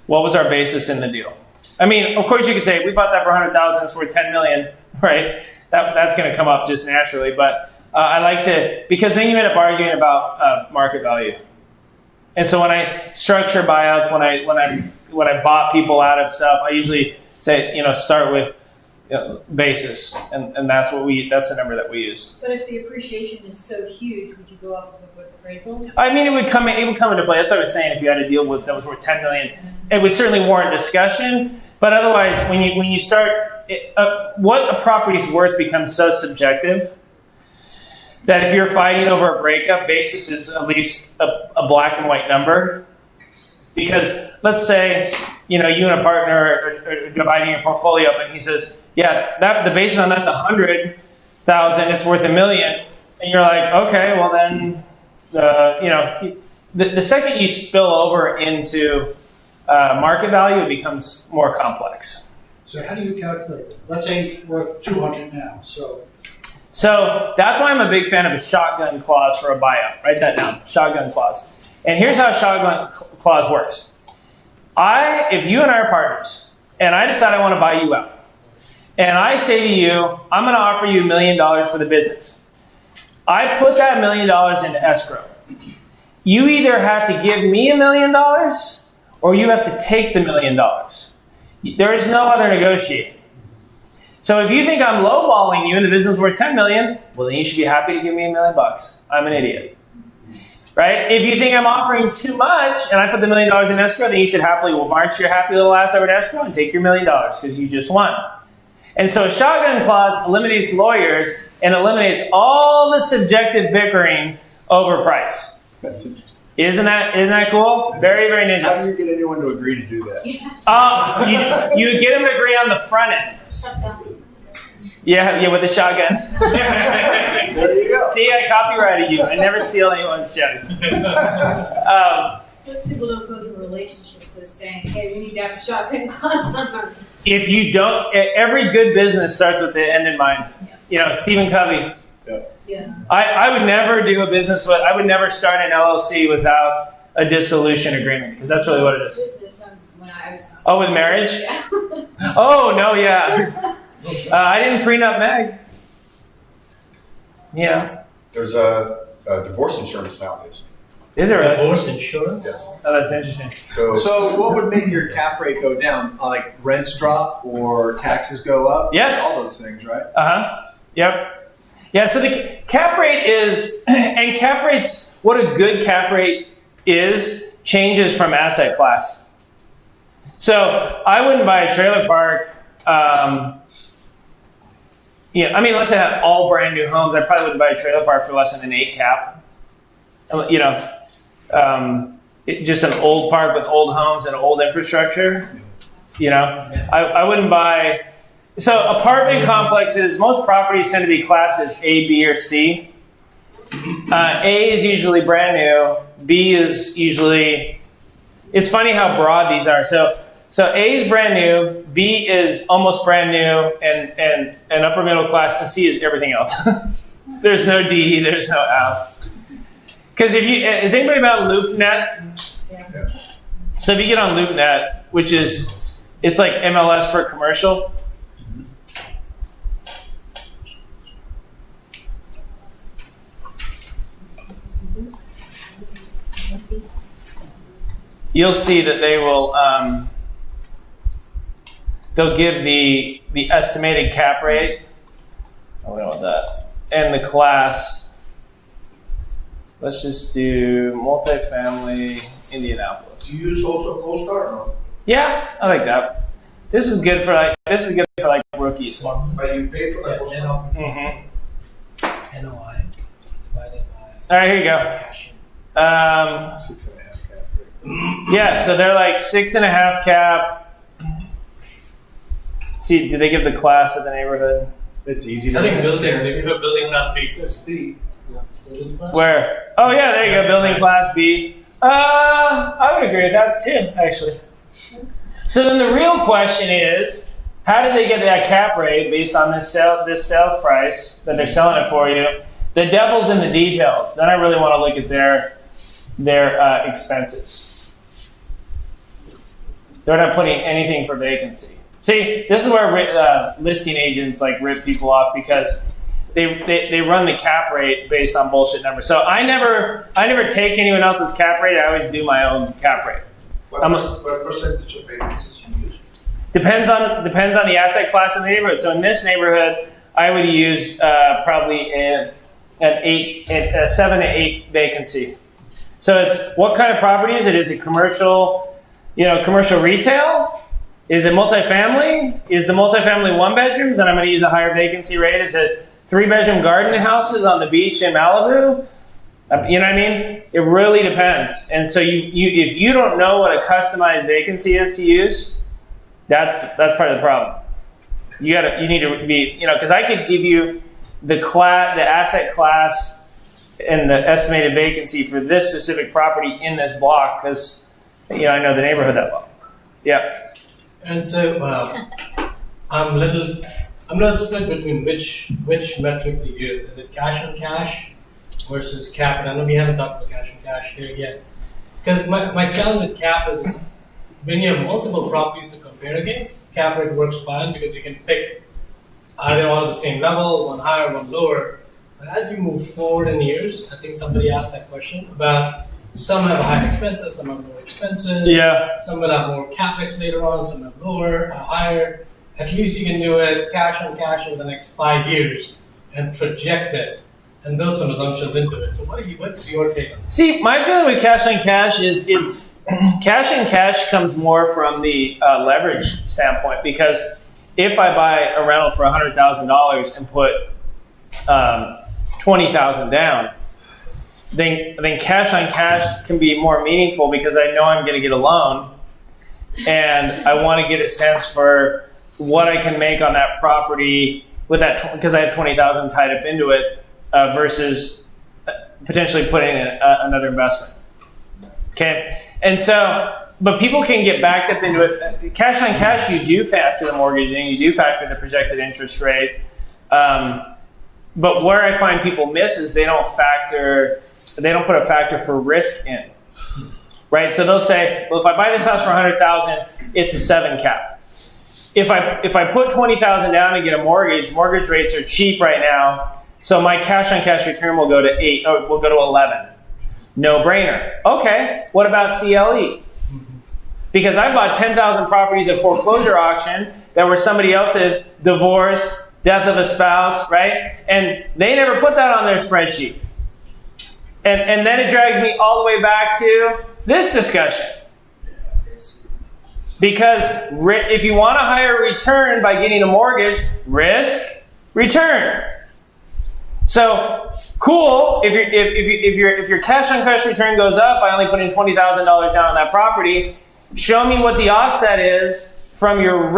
Speaker 9: What was our basis in the deal? I mean, of course you could say, we bought that for $100,000, it's worth $10 million, right? That's going to come up just naturally. But I like to, because then you end up arguing about market value. And so when I structure buyouts, when I bought people out of stuff, I usually say, start with basis, and that's the number that we use.
Speaker 11: But if the appreciation is so huge, would you go off of a book appraisal?
Speaker 9: I mean, it would come into play. That's what I was saying. If you had a deal that was worth $10 million, it would certainly warrant discussion. But otherwise, when you start, what a property's worth becomes so subjective that if you're fighting over a breakup, basis is at least a black and white number. Because let's say, you and a partner are dividing your portfolio up, and he says, yeah, the basis on that's 100,000, it's worth $1 million. And you're like, okay, well then, the second you spill over into market value, it becomes more complex.
Speaker 6: So how do you calculate it? Let's say it's worth 200 now. So
Speaker 9: that's why I'm a big fan of a shotgun clause for a buyout. Write that down, shotgun clause. And here's how a shotgun clause works. If you and I are partners, and I decide I want to buy you out, and I say to you, I'm going to offer you $1 million for the business. I put that $1 million into escrow. You either have to give me $1 million, or you have to take the $1 million. There is no other negotiating. So if you think I'm lowballing you and the business is worth $10 million, well then you should be happy to give me $1 million. I'm an idiot. Right? If you think I'm offering too much and I put the $1 million in escrow, then you should happily march your happy little ass over to escrow and take your $1 million because you just won. And so a shotgun clause eliminates lawyers and eliminates all the subjective bickering over price.
Speaker 14: That's interesting.
Speaker 9: Isn't that cool? Very, very ninja.
Speaker 14: How do you get anyone to agree to do that?
Speaker 9: You get them to agree on the front end. Yeah, with the shotgun.
Speaker 14: There you go.
Speaker 9: See, I copyrighted you. I never steal anyone's jokes.
Speaker 11: Most people don't go through a relationship with saying, hey, we need to have a shotgun class.
Speaker 9: If you don't, every good business starts with the end in mind. You know, Stephen Covey.
Speaker 11: Yeah.
Speaker 9: I would never do a business with, I would never start an LLC without a dissolution agreement, because that's really what it is.
Speaker 11: Business when I was
Speaker 9: Oh, with marriage?
Speaker 11: Yeah.
Speaker 9: Oh, no, yeah. I didn't prenup Meg. Yeah.
Speaker 12: There's a divorce insurance nowadays.
Speaker 9: Is it really?
Speaker 4: Divorce insurance?
Speaker 12: Yes.
Speaker 9: Oh, that's interesting.
Speaker 14: So what would make your cap rate go down? Like rents drop or taxes go up?
Speaker 9: Yes.
Speaker 14: All those things, right?
Speaker 9: Yep. Yeah, so the cap rate is, and cap rates, what a good cap rate is, changes from asset class. So I wouldn't buy a trailer park. I mean, let's say I had all brand new homes. I probably wouldn't buy a trailer park for less than an 8 cap. Just an old park with old homes and old infrastructure. I wouldn't buy. So apartment complexes, most properties tend to be classed as A, B, or C. A is usually brand new. B is usually. It's funny how broad these are. So A is brand new, B is almost brand new, and upper middle class, and C is everything else. There's no D, there's no F. Because is anybody about LoopNet?
Speaker 11: Yeah.
Speaker 9: So if you get on LoopNet, which is, it's like MLS for commercial. You'll see that they will, they'll give the estimated cap rate. Oh, we don't want that. And the class. Let's just do multifamily Indianapolis.
Speaker 5: Do you use also CoStar or no?
Speaker 9: Yeah, I like that. This is good for like rookies.
Speaker 5: But you pay for the CoStar?
Speaker 9: Mm-hmm.
Speaker 4: NOI divided by.
Speaker 9: All right, here you go.
Speaker 13: 6.5 cap rate.
Speaker 9: Yeah, so they're like 6.5 cap. See, do they give the class of the neighborhood?
Speaker 13: It's easy.
Speaker 4: I think building, they give a building class B. Building class?
Speaker 9: Where? Oh yeah, there you go, building class B. I would agree with that too, actually. So then the real question is, how did they get that cap rate based on this sales price that they're selling it for you? The devil's in the details. Then I really want to look at their expenses. They're not putting anything for vacancy. See, this is where listing agents like rip people off, because they run the cap rate based on bullshit numbers. So I never take anyone else's cap rate. I always do my own cap rate.
Speaker 5: What percentage of vacancies you use?
Speaker 9: Depends on the asset class in the neighborhood. So in this neighborhood, I would use probably a 7 to 8 vacancy. So it's what kind of property is it? Is it commercial, commercial retail? Is it multifamily? Is the multifamily 1 bedrooms? Then I'm going to use a higher vacancy rate. Is it 3-bedroom garden houses on the beach in Malibu? You know what I mean? It really depends. And so if you don't know what a customized vacancy is to use, that's part of the problem. You need to be, because I could give you the asset class and the estimated vacancy for this specific property in this block, because I know the neighborhood that well. Yeah.
Speaker 4: And so I'm not split between which metric to use. Is it cash on cash versus cap? And I know we haven't talked about cash on cash here yet. Because my challenge with cap is when you have multiple properties to compare against, cap rate works fine because you can pick either all at the same level, one higher, one lower. But as you move forward in years, I think somebody asked that question about some have high expenses, some have lower expenses.
Speaker 9: Yeah.
Speaker 4: Some will have more capex later on, some have lower, higher. At least you can do it cash on cash over the next 5 years and project it and build some assumptions into it. So what's your take on it?
Speaker 9: See, my feeling with cash on cash is it's cash on cash comes more from the leverage standpoint, because if I buy a rental for $100,000 and put $20,000 down, then cash on cash can be more meaningful, because I know I'm going to get a loan, and I want to get a sense for what I can make on that property with that because I have 20,000 tied up into it versus potentially putting in another investment. Okay, and so, but people can get backed up into it. Cash on cash, you do factor the mortgage in, you do factor the projected interest rate. But where I find people miss is they don't put a factor for risk in, right? So they'll say, well, if I buy this house for $100,000, it's a 7 cap. If I put $20,000 down and get a mortgage rates are cheap right now, so my cash on cash return will go to 8, or will go to 11. No brainer. Okay, what about CLE? Because I bought 10,000 properties at foreclosure auction that were somebody else's, divorce, death of a spouse, right? And they never put that on their spreadsheet. And then it drags me all the way back to this discussion. Because if you want a higher return by getting a mortgage, risk, return. So cool, if your cash on cash return goes up by only putting $20,000 down on that property, show me what the offset is from your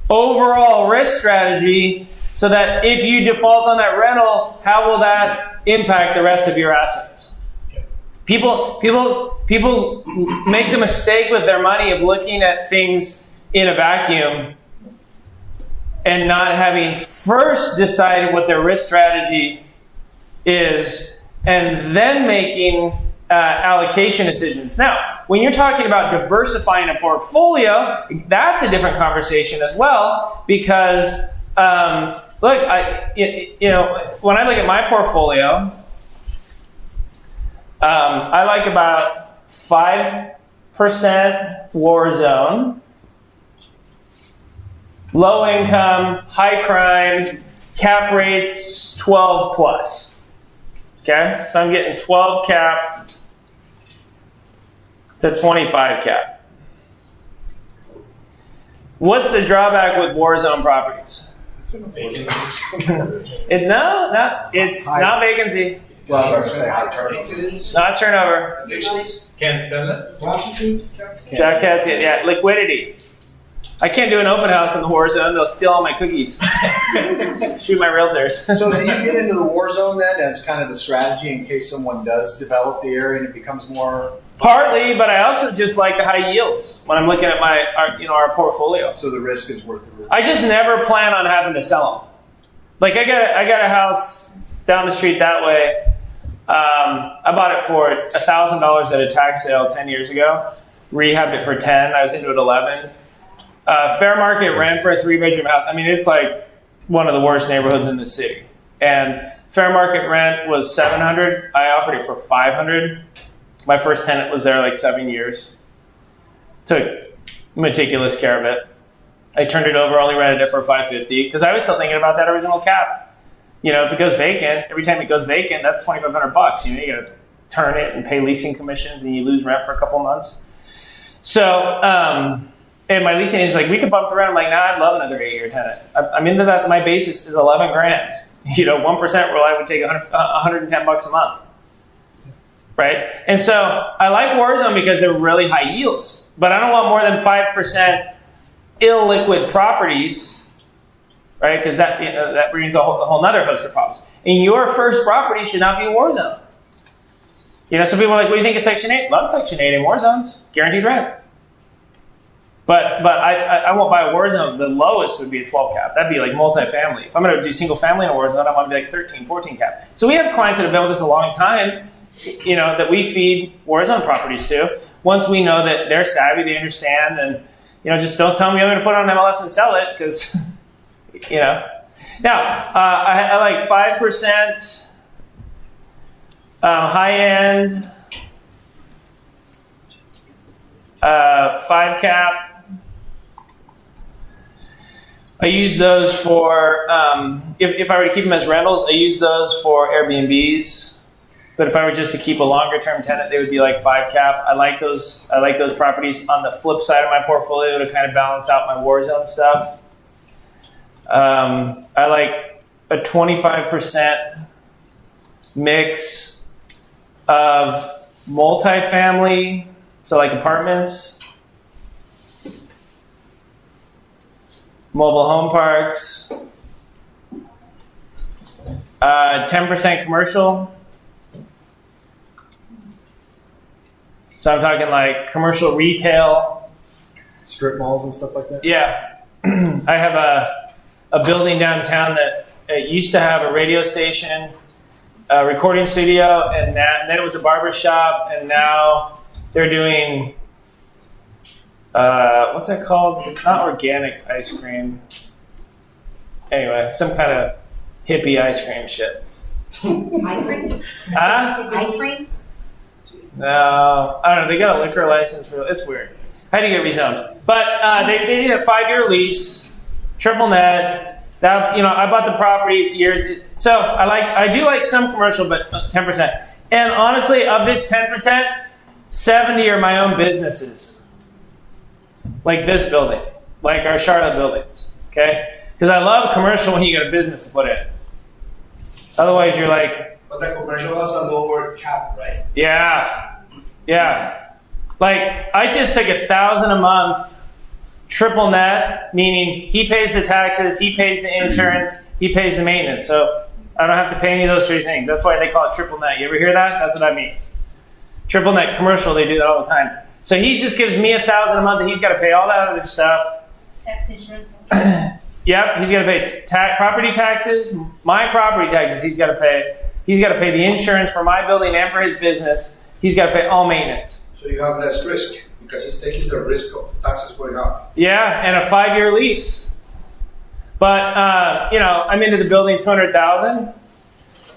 Speaker 9: overall risk strategy, so that if you default on that rental, how will that impact the rest of your assets? People make the mistake with their money of looking at things in a vacuum and not having first decided what their risk strategy is, and then making allocation decisions. Now, when you're talking about diversifying a portfolio, that's a different conversation as well, because look, when I look at my portfolio, I like about 5% war zone, low income, high crime, cap rates 12 plus. Okay, so I'm getting 12 cap to 25 cap. What's the drawback with war zone properties?
Speaker 13: It's in the
Speaker 9: It's not vacancy.
Speaker 14: Well, I was going to say high turnover.
Speaker 9: Not turnover.
Speaker 4: Can't sell it.
Speaker 6: Prostitutes?
Speaker 9: Jack Cats, yeah, liquidity. I can't do an open house in the war zone. They'll steal all my cookies. Shoot my realtors.
Speaker 14: So do you get into the war zone then as kind of the strategy in case someone does develop the area and it becomes more...
Speaker 9: Partly, but I also just like the high yields when I'm looking at our portfolio.
Speaker 14: So the risk is worth the risk.
Speaker 9: I just never plan on having to sell them. Like I got a house down the street that way. I bought it for $1,000 at a tax sale 10 years ago. Rehabbed it for 10. I was into it 11. Fair market rent for a 3-bedroom house. I mean, it's like one of the worst neighborhoods in the city. And fair market rent was $700. I offered it for $500. My first tenant was there like 7 years. Took meticulous care of it. I turned it over, only rented it for $550 because I was still thinking about that original cap. If it goes vacant, every time it goes vacant, that's $2,500. You got to turn it and pay leasing commissions, and you lose rent for a couple months. So, and my leasing agent's like, we could bump the rent. I'm like, nah, I'd love another 8-year tenant. I'm into that. My basis is $11,000. 1% where I would take $110 a month. Right? And so I like Warzone because they're really high yields, but I don't want more than 5% illiquid properties, right? Because that brings a whole nother host of problems. And your first property should not be in Warzone. Some people are like, what do you think of Section 8? Love Section 8 in war zones. Guaranteed rent. But I won't buy a war zone. The lowest would be a 12 cap. That'd be like multifamily. If I'm going to do single family in a war zone, I want to be like 13, 14 cap. So we have clients that have been with us a long time, that we feed war zone properties to. Once we know that they're savvy, they understand, and just don't tell me I'm going to put it on MLS and sell it, because Now I like 5% high end, 5 cap. I use those for if I were to keep them as rentals, I use those for Airbnbs. But if I were just to keep a longer term tenant, they would be like 5 cap. I like those properties on the flip side of my portfolio to kind of balance out my war zone stuff. I like a 25% mix of multifamily, so like apartments, mobile home parks, 10% commercial. So I'm talking like commercial retail.
Speaker 14: Strip malls and stuff like that?
Speaker 9: Yeah. I have a building downtown that used to have a radio station, a recording studio, and then it was a barber shop, and now they're doing, what's that called? Not organic ice cream. Anyway, some kind of hippie ice cream shit.
Speaker 10: Eye cream?
Speaker 9: Huh?
Speaker 10: Eye cream?
Speaker 9: No, I don't know. They got a liquor license for it's weird. I had to get rezoned, but they did a 5-year lease, triple net. That I bought the property years. So I do like some commercial, but 10%. And honestly, of this 10%, 70 are my own businesses, like this building, like our Charlotte buildings. Okay, because I love commercial when you got a business to put in. Otherwise, you're like.
Speaker 5: But the commercial has a lower cap, right?
Speaker 9: Yeah. Like, I just take $1,000 a month, triple net, meaning he pays the taxes, he pays the insurance, he pays the maintenance. So I don't have to pay any of those 3 things. That's why they call it triple net. You ever hear that? That's what that means. Triple net commercial, they do that all the time. So he just gives me $1,000 a month, and he's got to pay all that other stuff.
Speaker 10: Tax insurance.
Speaker 9: Yep, he's got to pay property taxes, my property taxes. He's got to pay. He's got to pay the insurance for my building and for his business. He's got to pay all maintenance.
Speaker 5: So you have less risk because he's taking the risk of taxes going up.
Speaker 9: Yeah, and a 5-year lease. But I'm into the building $200,000,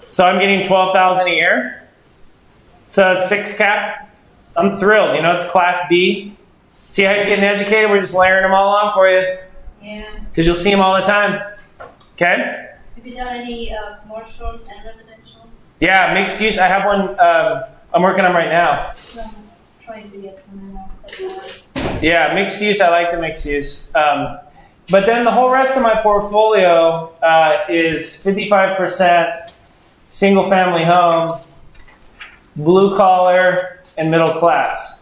Speaker 9: so I'm getting $12,000 a year. So it's 6 cap. I'm thrilled. It's Class B. See how you're getting educated? We're just layering them all on for you.
Speaker 10: Yeah.
Speaker 9: Because you'll see them all the time. Okay?
Speaker 10: Have you done any commercials and residential?
Speaker 9: Yeah, mixed use. I have one I'm working on right now.
Speaker 10: Trying to get them
Speaker 9: Yeah, mixed use. I like the mixed use. But then the whole rest of my portfolio is 55% single family home, blue collar, and middle class.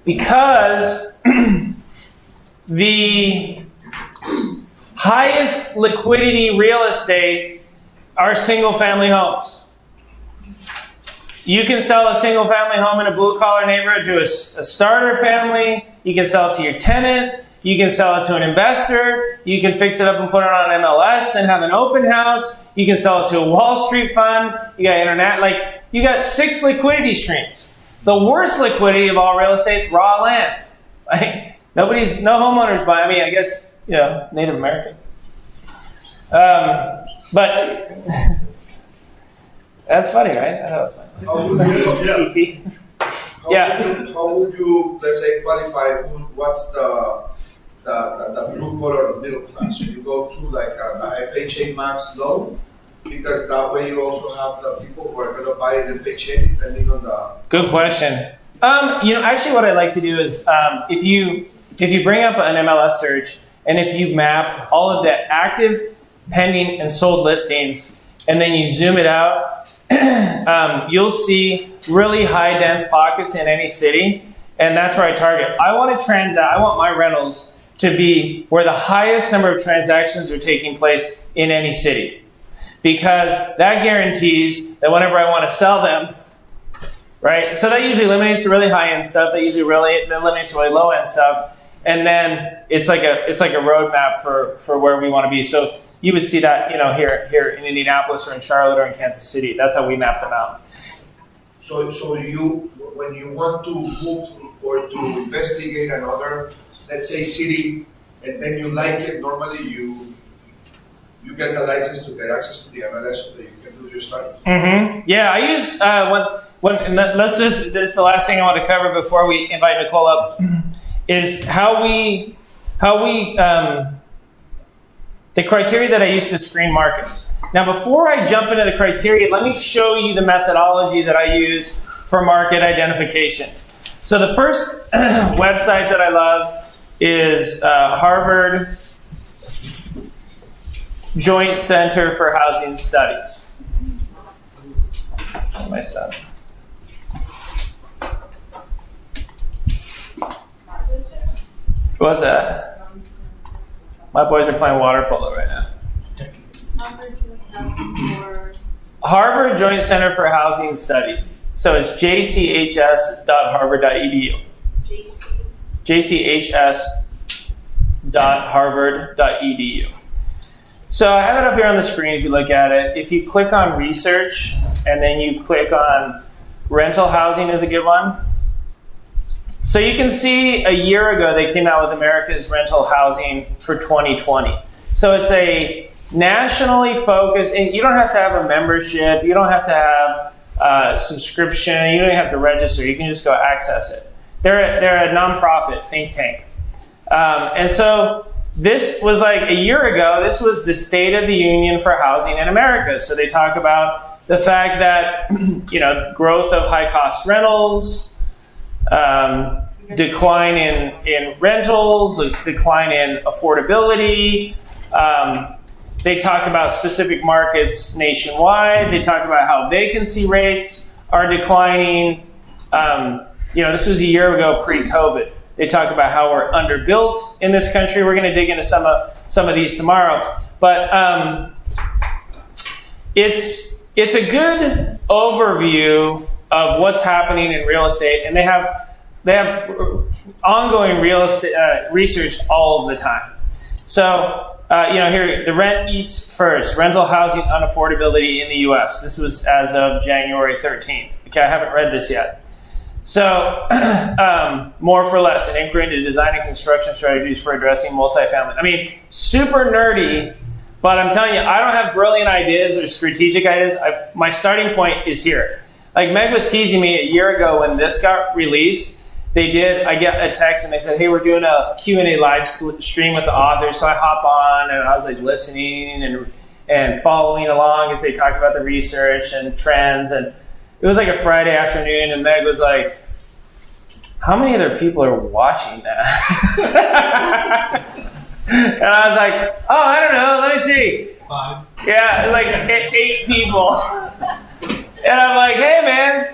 Speaker 9: Because the highest liquidity real estate are single family homes. You can sell a single family home in a blue collar neighborhood to a starter family. You can sell it to your tenant. You can sell it to an investor. You can fix it up and put it on MLS and have an open house. You can sell it to a Wall Street fund. You got internet. You got 6 liquidity streams. The worst liquidity of all real estate is raw land. No homeowners buy. I mean, I guess, Native American. But that's funny, right? I know it's funny.
Speaker 5: How would you, let's say, qualify what's the blue collar middle class? Should you go to the FHA max loan? Because that way you also have the people who are going to buy an FHA depending on the...
Speaker 9: Good question. Actually what I like to do is if you bring up an MLS search and if you map all of the active, pending, and sold listings, and then you zoom it out, you'll see really high dense pockets in any city, and that's where I target. I want my rentals to be where the highest number of transactions are taking place in any city, because that guarantees that whenever I want to sell them, right? So that usually eliminates the really high end stuff. That usually eliminates the really low end stuff, and then it's like a roadmap for where we want to be. So you would see that, here in Indianapolis or in Charlotte or in Kansas City. That's how we map them out.
Speaker 5: So you, when you want to move or to investigate another, let's say, city, and then you like it, normally you get the license to get access to the MLS so that you can do your study.
Speaker 9: Mm-hmm. Yeah, I use this is the last thing I want to cover before we invite Nicole up, is how we the criteria that I use to screen markets. Now, before I jump into the criteria, let me show you the methodology that I use for market identification. So the first website that I love is Harvard Joint Center for Housing Studies. My son. What's that? My boys are playing water polo right now. Harvard Joint Center for Housing Studies. So it's jchs.harvard.edu. jchs.harvard.edu. So I have it up here on the screen if you look at it. If you click on research and then you click on rental housing is a good one. So you can see a year ago they came out with America's rental housing for 2020. So it's a nationally focused, and you don't have to have a membership, you don't have to have a subscription, you don't have to register, you can just go access it. They're a nonprofit think tank. And so this was like a year ago, this was the State of the Union for housing in America. So they talk about the fact that, growth of high cost rentals, decline in rentals, decline in affordability. They talk about specific markets nationwide. They talk about how vacancy rates are declining. This was a year ago pre-COVID. They talk about how we're underbuilt in this country. We're going to dig into some of these tomorrow. But it's a good overview of what's happening in real estate, and they have ongoing real estate research all of the time. So here, the rent eats first. Rental housing unaffordability in the U.S. This was as of January 13th. Okay, I haven't read this yet. So, more for less, an inquiry into design and construction strategies for addressing multifamily. I mean, super nerdy, but I'm telling you, I don't have brilliant ideas or strategic ideas. My starting point is here. Like Meg was teasing me a year ago when this got released. I get a text and they said, hey, we're doing a Q&A live stream with the authors. So I hop on and I was like listening and following along as they talked about the research and trends. And it was like a Friday afternoon, and Meg was like, how many other people are watching that? And I was like, oh, I don't know, let me see. 5. Yeah, it was like 8 people. And I'm like, hey, man,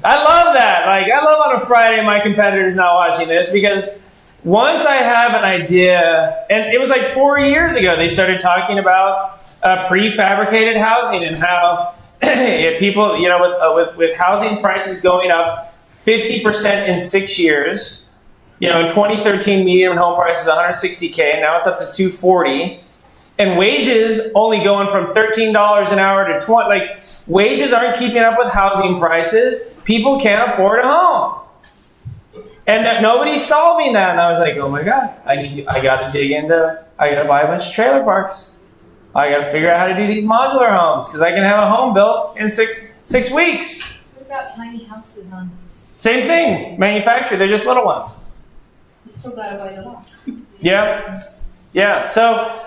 Speaker 9: I love that. Like, I love on a Friday my competitor's not watching this, because once I have an idea, and it was like 4 years ago, they started talking about prefabricated housing and how people, with housing prices going up 50% in 6 years, in 2013, median home price is $160K, and now it's up to $240, and wages only going from $13 an hour to $20. Like, wages aren't keeping up with housing prices. People can't afford a home, and that nobody's solving that. And I was like, oh my God, I got to dig into. I got to buy a bunch of trailer parks. I got to figure out how to do these modular homes, because I can have a home built in six weeks.
Speaker 11: What about tiny houses on this?
Speaker 9: Same thing, manufactured. They're just little ones.
Speaker 11: You still got to buy the lot.
Speaker 9: Yeah. So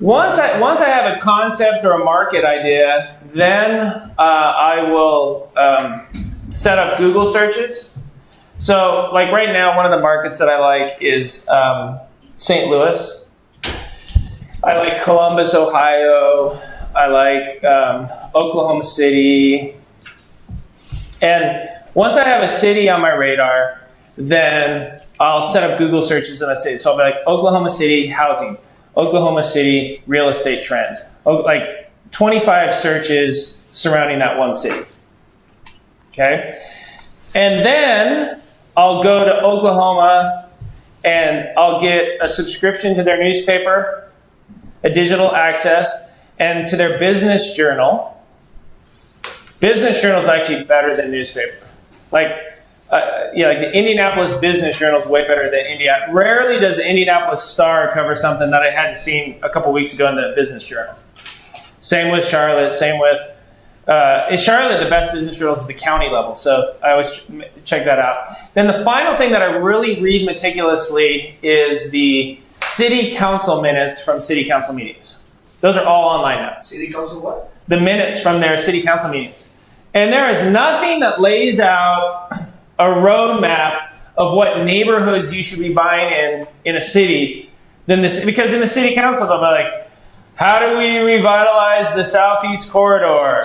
Speaker 9: once I have a concept or a market idea, then I will set up Google searches. So, like right now, one of the markets that I like is St. Louis. I like Columbus, Ohio. I like Oklahoma City. And once I have a city on my radar, then I'll set up Google searches in a city. So I'll be like, Oklahoma City housing, Oklahoma City real estate trends, like 25 searches surrounding that one city. Okay? And then I'll go to Oklahoma and I'll get a subscription to their newspaper, a digital access, and to their business journal. Business journal is actually better than newspaper. Like the Indianapolis Business Journal is way better than Indiana. Rarely does the Indianapolis Star cover something that I hadn't seen a couple weeks ago in the Business Journal. Same with Charlotte. Same with in Charlotte, the best business journal is at the county level. So I always check that out. Then the final thing that I really read meticulously is the city council minutes from city council meetings. Those are all online now.
Speaker 7: City council what?
Speaker 9: The minutes from their city council meetings. And there is nothing that lays out a roadmap of what neighborhoods you should be buying in a city than this. Because in the city council, they'll be like, how do we revitalize the Southeast Corridor?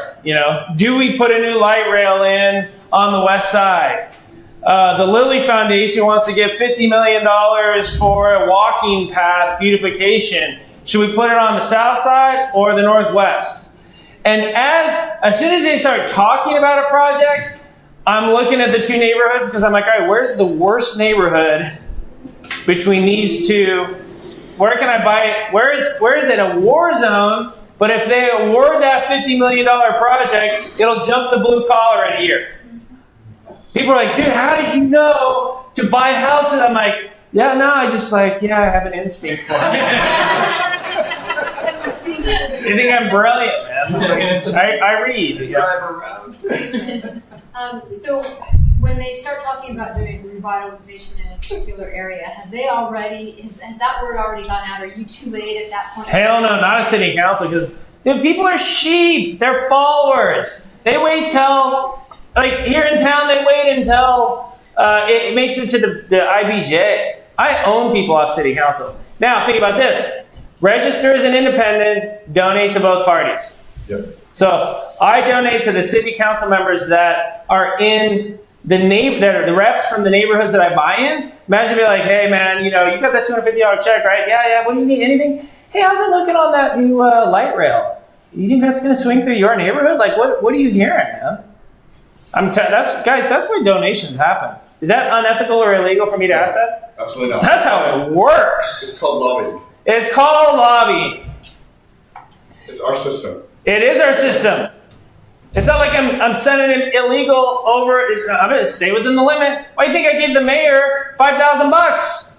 Speaker 9: Do we put a new light rail in on the west side? The Lilly Foundation wants to give $50 million for a walking path beautification. Should we put it on the south side or the northwest? And as soon as they start talking about a project, I'm looking at the two neighborhoods because I'm like, all right, where's the worst neighborhood between these two? Where can I buy it? Where is it a war zone? But if they award that $50 million project, it'll jump to blue collar in a year. People are like, dude, how did you know to buy houses? I'm like, yeah, no, I just I have an instinct for it. You think I'm brilliant, man? I read.
Speaker 7: Drive around.
Speaker 11: So when they start talking about doing revitalization in a particular area, have they already, has that word already gone out? Are you too late at that point?
Speaker 9: Hell no, not a city council, because people are sheep. They're followers. They wait till, here in town, they wait until it makes it to the IBJ. I own people off city council. Now, think about this. Register as an independent, donate to both parties.
Speaker 12: Yep.
Speaker 9: So I donate to the city council members that are in that are the reps from the neighborhoods that I buy in. Imagine be like, hey man, you got that $250 check, right? Yeah. What do you need? Anything? Hey, how's it looking on that new light rail? You think that's going to swing through your neighborhood? What are you hearing, man? That's where donations happen. Is that unethical or illegal for me to ask that?
Speaker 12: Absolutely not.
Speaker 9: That's how it works.
Speaker 12: It's called lobbying.
Speaker 9: It's called lobbying.
Speaker 12: It's our system.
Speaker 9: It is our system. It's not like I'm sending him illegal over. I'm going to stay within the limit. Why do you think I gave the mayor $5,000?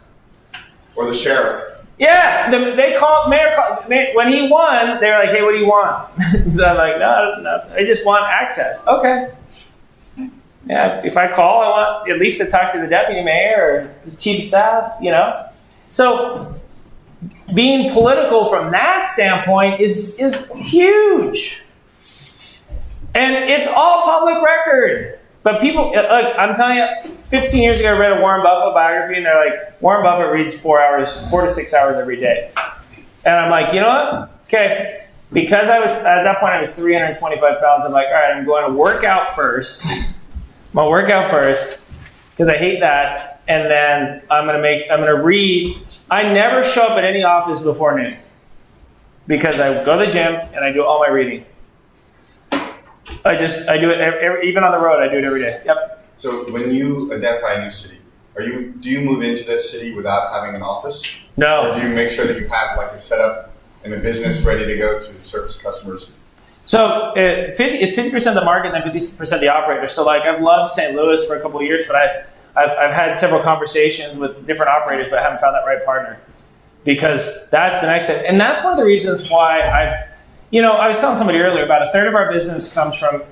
Speaker 12: Or the sheriff.
Speaker 9: Yeah, they called mayor when he won. They were like, "Hey, what do you want?" So I'm like, "No, I just want access." Okay. Yeah, if I call, I want at least to talk to the deputy mayor or the chief of staff. So being political from that standpoint is huge. And it's all public record. But people, look, I'm telling you, 15 years ago I read a Warren Buffett biography, and they're like, Warren Buffett reads 4 to 6 hours every day. And I'm like, you know what? Okay, because at that point I was 325 pounds, I'm like, all right, I'm going to work out first. I'm going to work out first, because I hate that. And then I'm going to read. I never show up at any office before noon, because I go to the gym and I do all my reading. I do it even on the road. I do it every day. Yep.
Speaker 12: So when you identify a new city, do you move into that city without having an office?
Speaker 9: No.
Speaker 12: Or do you make sure that you have a setup and a business ready to go to service customers?
Speaker 9: So it's 50% of the market and then 50% of the operator. So I've loved St. Louis for a couple of years, but I've had several conversations with different operators, but I haven't found that right partner, because that's the next step. And that's one of the reasons why I was telling somebody earlier, about a third of our business comes from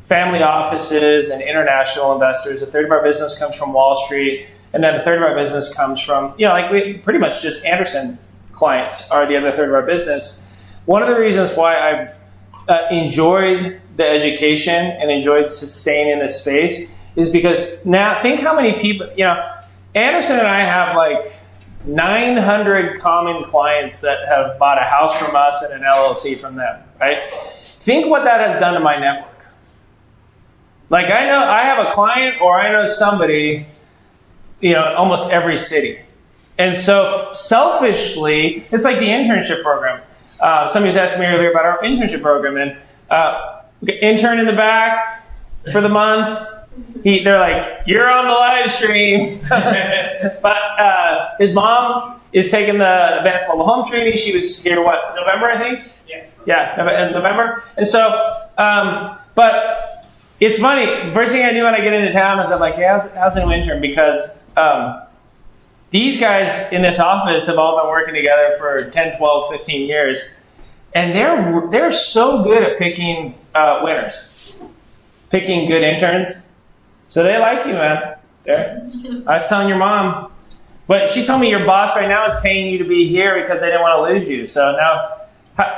Speaker 9: family offices and international investors. A third of our business comes from Wall Street. And then a third of our business comes from, pretty much just Anderson clients are the other third of our business. One of the reasons why I've enjoyed the education and enjoyed staying in this space is because now think how many people, Anderson and I have 900 common clients that have bought a house from us and an LLC from them, right? Think what that has done to my network. I know I have a client, or I know somebody, almost every city. And so selfishly, it's like the internship program. Somebody was asking me earlier about our internship program, and intern in the back for the month. They're like, you're on the live stream. But his mom is taking the advanced mobile home training. She was here, November, I think?
Speaker 8: Yes.
Speaker 9: Yeah, in November. And so, but it's funny. First thing I do when I get into town is I'm like, hey, how's the new intern? Because these guys in this office have all been working together for 10, 12, 15 years. And they're so good at picking winners, picking good interns. So they like you, man. I was telling your mom, but she told me your boss right now is paying you to be here because they didn't want to lose you. So now,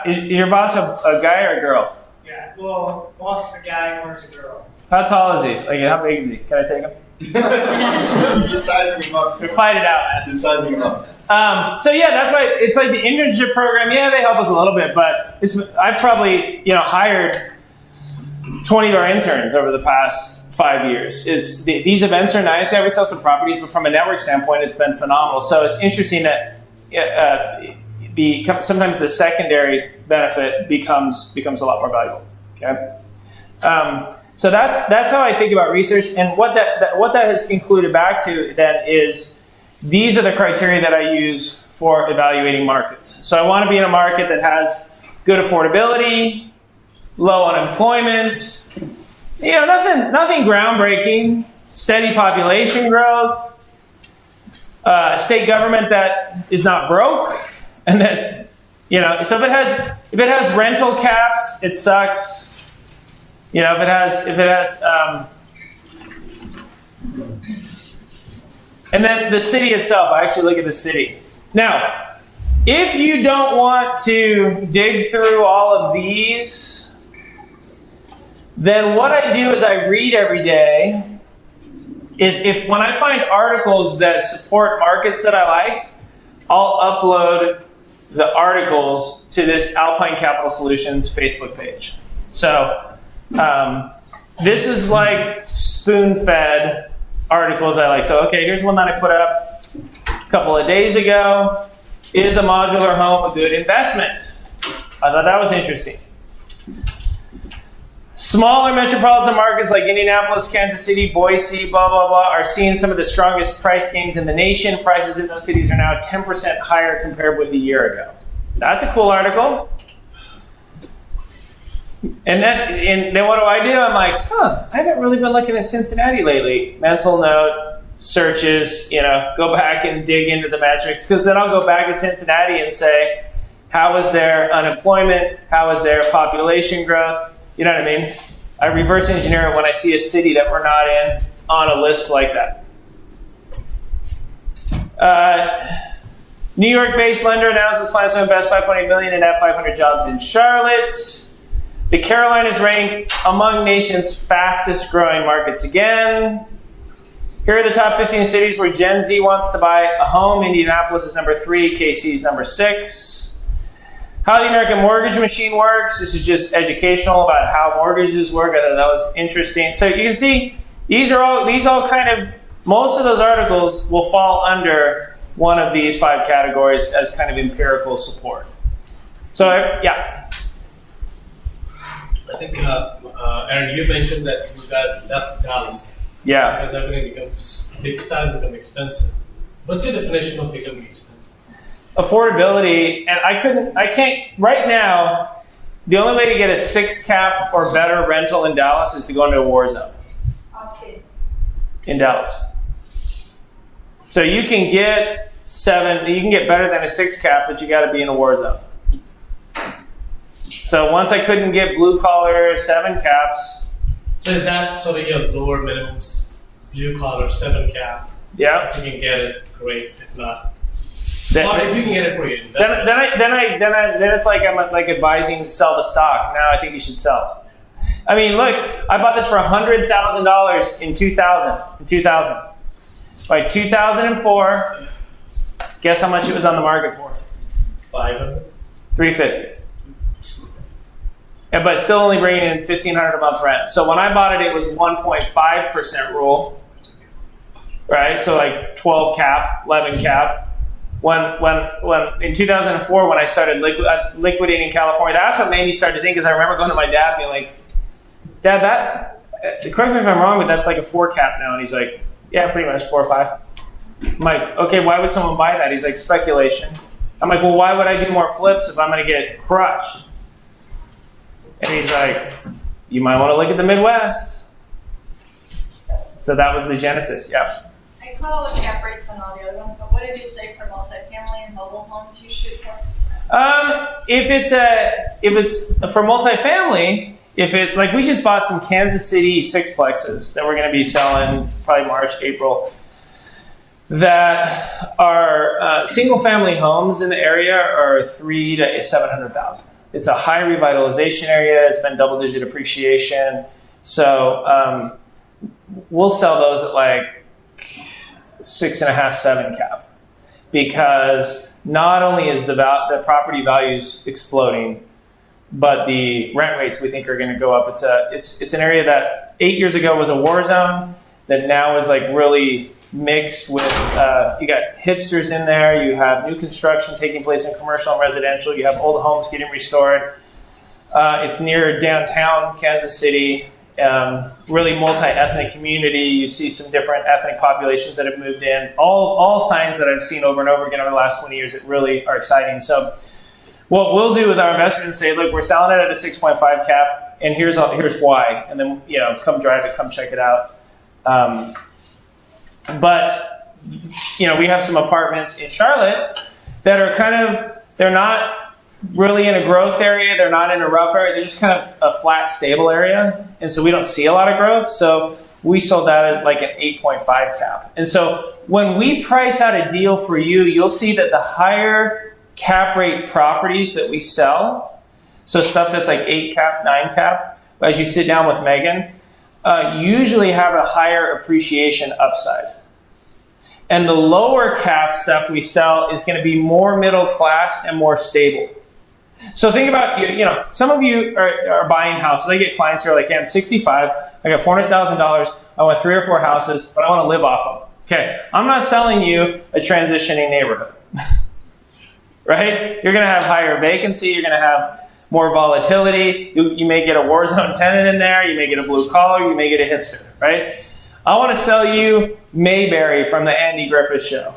Speaker 9: is your boss a guy or a girl?
Speaker 8: Yeah, well, boss is a guy, owner's a girl.
Speaker 9: How tall is he? How big is he? Can I take him?
Speaker 12: You're sizing him up.
Speaker 9: We fight it out, man.
Speaker 12: You're sizing him up.
Speaker 9: So yeah, that's why it's like the internship program. Yeah, they help us a little bit, but I've probably hired 20 of our interns over the past 5 years. These events are nice. Yeah, we sell some properties, but from a network standpoint, it's been phenomenal. So it's interesting that sometimes the secondary benefit becomes a lot more valuable. Okay, so that's how I think about research, and what that has concluded back to then is these are the criteria that I use for evaluating markets. So I want to be in a market that has good affordability, low unemployment, nothing groundbreaking, steady population growth, state government that is not broke, and then so if it has rental caps, it sucks. If it has and then the city itself, I actually look at the city. Now, if you don't want to dig through all of these, then what I do is I read every day. When I find articles that support markets that I like, I'll upload the articles to this Alpine Capital Solutions Facebook page. So this is like spoon-fed articles I like. So, okay, here's one that I put up a couple of days ago. Is a modular home a good investment? I thought that was interesting. Smaller metropolitan markets like Indianapolis, Kansas City, Boise, blah, blah, blah, are seeing some of the strongest price gains in the nation. Prices in those cities are now 10% higher compared with a year ago. That's a cool article. And then what do? I'm like, I haven't really been looking at Cincinnati lately. Mental note, searches, go back and dig into the metrics, because then I'll go back to Cincinnati and say, how is their unemployment? How is their population growth? You know what I mean? I reverse engineer it when I see a city that we're not in on a list like that. New York-based lender announces plans to invest $5.8 million and add 500 jobs in Charlotte. The Carolinas rank among nation's fastest growing markets again. Here are the top 15 cities where Gen Z wants to buy a home. Indianapolis is number 3. KC is number 6. How the American mortgage machine works. This is just educational about how mortgages work. I thought that was interesting. So you can see these all kind of, most of those articles will fall under one of these 5 categories as kind of empirical support. So yeah.
Speaker 4: I think, Aaron, you mentioned that you guys left Dallas.
Speaker 9: Yeah.
Speaker 4: Because everything started to become expensive. What's your definition of becoming expensive?
Speaker 9: Affordability, and I can't, right now, the only way to get a 6 cap or better rental in Dallas is to go into a war zone.
Speaker 10: Austin.
Speaker 9: In Dallas. So you can get better than a 6 cap, but you got to be in a war zone. So once I couldn't get blue collar 7 caps.
Speaker 4: So is that sort of your lower minimums, blue collar 7 cap?
Speaker 9: Yeah.
Speaker 4: If you can get it, great. If not, if you can get it for you,
Speaker 9: then it's like I'm like advising sell the stock. Now I think you should sell. I mean, look, I bought this for $100,000 in 2000. By 2004, guess how much it was on the market for?
Speaker 4: $500.
Speaker 9: $350. But still only bringing in $1,500 a month rent. So when I bought it, it was 1.5% rule, right? So like 12 cap, 11 cap. When in 2004, when I started liquidating in California, that's what made me start to think. Because I remember going to my dad, being like, "Dad, correct me if I'm wrong, but that's like a 4 cap now." And he's like, "Yeah, pretty much 4 or 5." I'm like, "Okay, why would someone buy that?" He's like, "Speculation." I'm like, "Well, why would I do more flips if I'm going to get crushed?" And he's like, "You might want to look at the Midwest." So that was the genesis, yeah.
Speaker 15: I caught all the cap rates on all the other ones, but what did you say for multifamily and mobile homes you shoot for?
Speaker 9: If it's for multifamily, like we just bought some Kansas City 6-plexes that we're going to be selling probably March, April, that are single family homes in the area are $300,000 to $700,000. It's a high revitalization area. It's been double-digit appreciation. So we'll sell those at like 6.5, 7 cap, because not only is the property values exploding, but the rent rates we think are going to go up. It's an area that 8 years ago was a war zone that now is like really mixed with, you got hipsters in there, you have new construction taking place in commercial and residential, you have old homes getting restored. It's near downtown Kansas City, really multi-ethnic community. You see some different ethnic populations that have moved in. All signs that I've seen over and over again over the last 20 years that really are exciting. So what we'll do with our investors is say, look, we're selling it at a 6.5 cap, and here's why. And then, come drive it, come check it out. But we have some apartments in Charlotte that are they're not really in a growth area. They're not in a rough area. They're just kind of a flat, stable area. And so we don't see a lot of growth. So we sold that at like an 8.5 cap. And so when we price out a deal for you, you'll see that the higher cap rate properties that we sell, so stuff that's like 8 cap, 9 cap, as you sit down with Megan, usually have a higher appreciation upside. And the lower cap stuff we sell is going to be more middle class and more stable. So think about, some of you are buying houses. I get clients who are like, hey, I'm 65, I got $400,000, I want 3 or 4 houses, but I want to live off them. Okay, I'm not selling you a transitioning neighborhood, right? You're going to have higher vacancy, you're going to have more volatility, you may get a war zone tenant in there, you may get a blue collar, you may get a hipster, right? I want to sell you Mayberry from the Andy Griffith Show.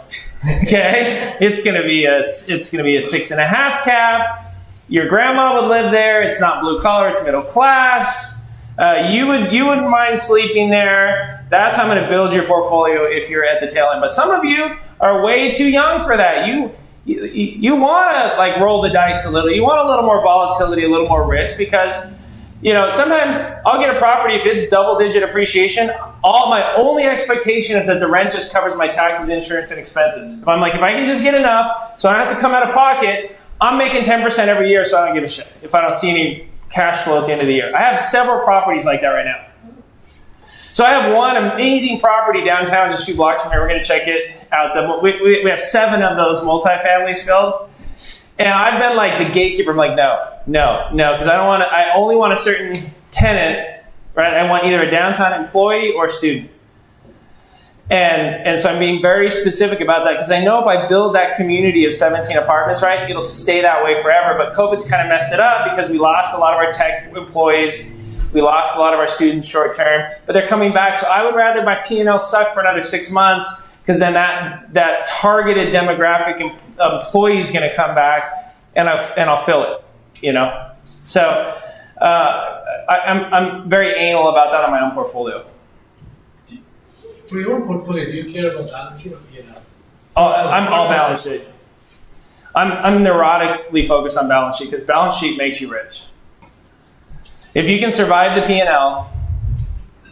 Speaker 9: Okay, it's going to be a 6.5 cap. Your grandma would live there. It's not blue collar. It's middle class. You wouldn't mind sleeping there. That's how I'm going to build your portfolio if you're at the tail end. But some of you are way too young for that. You want to like roll the dice a little. You want a little more volatility, a little more risk because. Sometimes I'll get a property, if it's double-digit appreciation, my only expectation is that the rent just covers my taxes, insurance, and expenses. If I can just get enough so I don't have to come out of pocket, I'm making 10% every year, so I don't give a shit if I don't see any cash flow at the end of the year. I have several properties like that right now. So I have one amazing property downtown, just a few blocks from here. We're going to check it out. We have 7 of those multifamilies filled. And I've been like the gatekeeper. I'm like, no, because I only want a certain tenant, right? I want either a downtown employee or student. And so I'm being very specific about that because I know if I build that community of 17 apartments, right, it'll stay that way forever. But COVID's kind of messed it up because we lost a lot of our tech employees. We lost a lot of our students short term, but they're coming back. So I would rather my P&L suck for another 6 months because then that targeted demographic employee is going to come back, and I'll fill it. So I'm very anal about that on my own portfolio.
Speaker 4: For your own portfolio, do you care about balance sheet or P&L?
Speaker 9: Oh, I'm all balance sheet. I'm neurotically focused on balance sheet because balance sheet makes you rich. If you can survive the P&L,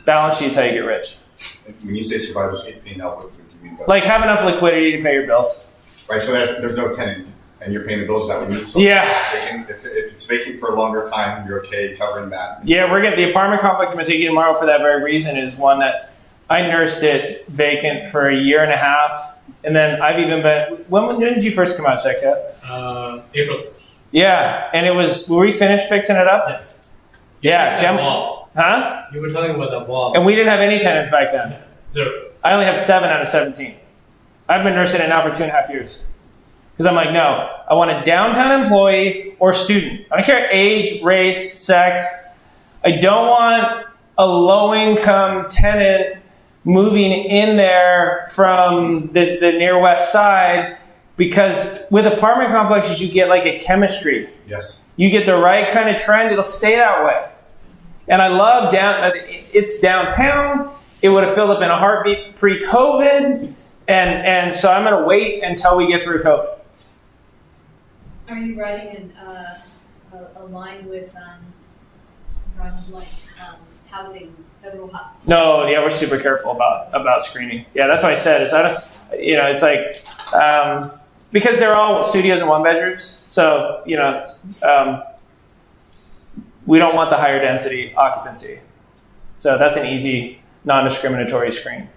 Speaker 9: balance sheet's how you get rich.
Speaker 12: When you say survive the P&L, what do you mean by that?
Speaker 9: Like have enough liquidity to pay your bills.
Speaker 12: Right, so there's no tenant and you're paying the bills, is that what you mean? So
Speaker 9: Yeah.
Speaker 12: If it's vacant for a longer time, you're okay covering that?
Speaker 9: Yeah, the apartment complex I'm going to take you tomorrow for that very reason is one that I nursed it vacant for 1.5 years. And then I've even been, when did you first come out, check yet?
Speaker 4: April.
Speaker 9: Yeah, and were we finished fixing it up? Yeah. See,
Speaker 4: wall.
Speaker 9: Huh?
Speaker 4: You were talking about the wall.
Speaker 9: And we didn't have any tenants back then.
Speaker 4: 0.
Speaker 9: I only have 7 out of 17. I've been nursing it now for 2.5 years. Because I'm like, no, I want a downtown employee or student. I don't care age, race, sex. I don't want a low-income tenant moving in there from the near west side, because with apartment complexes, you get like a chemistry.
Speaker 12: Yes.
Speaker 9: You get the right kind of trend, it'll stay that way. And I love it's downtown. It would have filled up in a heartbeat pre-COVID. And so I'm going to wait until we get through COVID.
Speaker 11: Are you writing a line with housing, federal housing?
Speaker 9: No, yeah, we're super careful about screening. Yeah, that's why I said it's like because they're all studios and 1-bedrooms. So we don't want the higher density occupancy. So that's an easy, non-discriminatory screen.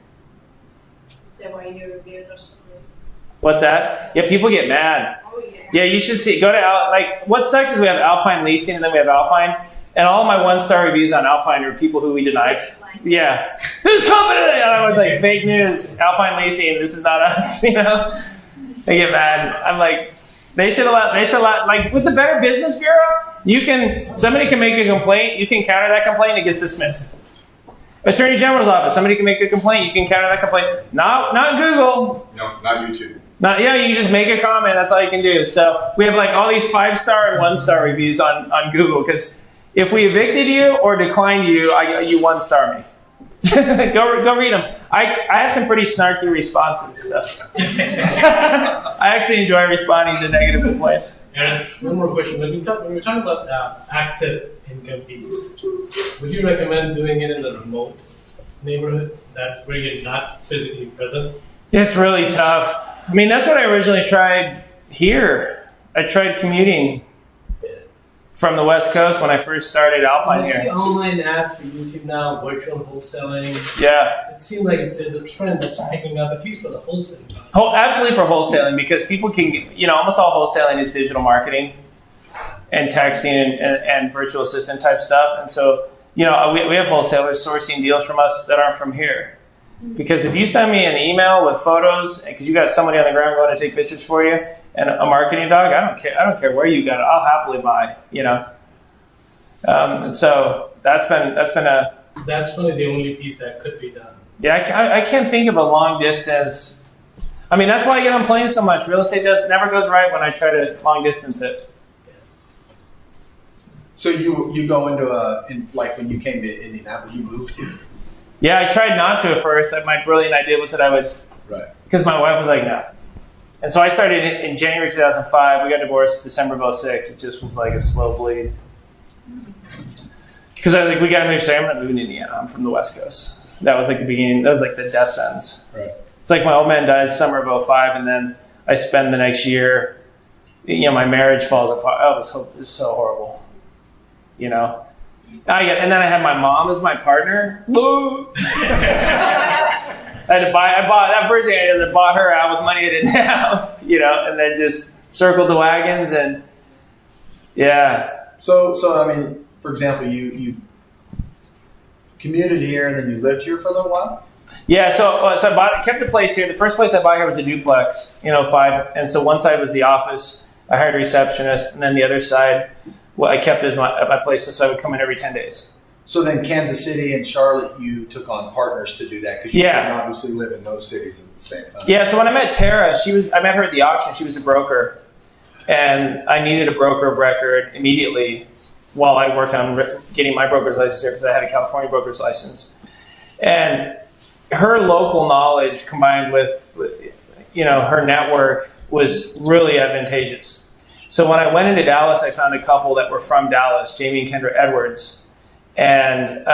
Speaker 15: Is that why you do reviews or something?
Speaker 9: What's that? Yeah, people get mad.
Speaker 15: Oh, yeah.
Speaker 9: Yeah, you should see. Go to what sucks is we have Alpine leasing and then we have Alpine, and all my 1-star reviews on Alpine are people who we denied.
Speaker 11: online.
Speaker 1: Yeah. Who's confident? And I was like, fake news, Alpine Leasing, this is not us, you know? They get mad. I'm like, they should allow, like with the Better Business Bureau, somebody can make a complaint, you can counter that complaint, it gets dismissed. Attorney General's office, somebody can make a complaint, you can counter that complaint. Not Google.
Speaker 12: No, not YouTube.
Speaker 1: You just make a comment, that's all you can do. So we have like all these 5-star and 1-star reviews on Google, because if we evicted you or declined you, you 1-star me. go read them. I have some pretty snarky responses. So. I actually enjoy responding to negative complaints.
Speaker 4: And one more question. When we're talking about active income piece, would you recommend doing it in a remote neighborhood where you're not physically present?
Speaker 1: It's really tough. I mean, that's what I originally tried here. I tried commuting from the West Coast when I first started Alpine
Speaker 4: I see
Speaker 1: here.
Speaker 4: online ads for YouTube now, virtual wholesaling.
Speaker 1: Yeah.
Speaker 4: It seems like there's a trend that's picking up, at least for the wholesaling.
Speaker 1: Absolutely for wholesaling, because people can, almost all wholesaling is digital marketing and texting and virtual assistant type stuff. And so, we have wholesalers sourcing deals from us that aren't from here. Because if you send me an email with photos, because you got somebody on the ground going to take pictures for you, and a marketing dog, I don't care where you got it. I'll happily buy. So that's
Speaker 4: probably the only piece that could be done.
Speaker 1: Yeah, I can't think of a long distance. I mean, that's why I get on planes so much. Real estate never goes right when I try to long distance it.
Speaker 14: So you go into like when you came to Indianapolis, you moved here.
Speaker 1: Yeah, I tried not to at first. My brilliant idea was that I would, because my wife was like, no. And so I started in January 2005. We got divorced December of 06. It just was like a slow bleed. Because I was like, we got to move. So I'm not moving to Indiana. I'm from the West Coast. That was like the beginning. That was like the death sentence.
Speaker 14: Right.
Speaker 1: It's like my old man dies summer of 05, and then I spend the next year, my marriage falls apart. Oh, it was so horrible. And then I had my mom as my partner. I bought that first thing I did. I bought her out with money I didn't have, and then just circled the wagons and yeah.
Speaker 14: So I mean, for example, you commuted here and then you lived here for a little while.
Speaker 1: Yeah, so I kept a place here. The first place I bought here was a duplex, 5, and so one side was the office. I hired a receptionist, and then the other side, I kept as my place, so I would come in every 10 days.
Speaker 14: So then Kansas City and Charlotte, you took on partners to do that because you couldn't obviously live in those cities at the same time.
Speaker 1: Yeah, so when I met Tara, I met her at the auction. She was a broker, and I needed a broker of record immediately while I worked on getting my broker's license here because I had a California broker's license. And her local knowledge combined with her network was really advantageous. So when I went into Dallas, I found a couple that were from Dallas, Jamie and Kendra Edwards. And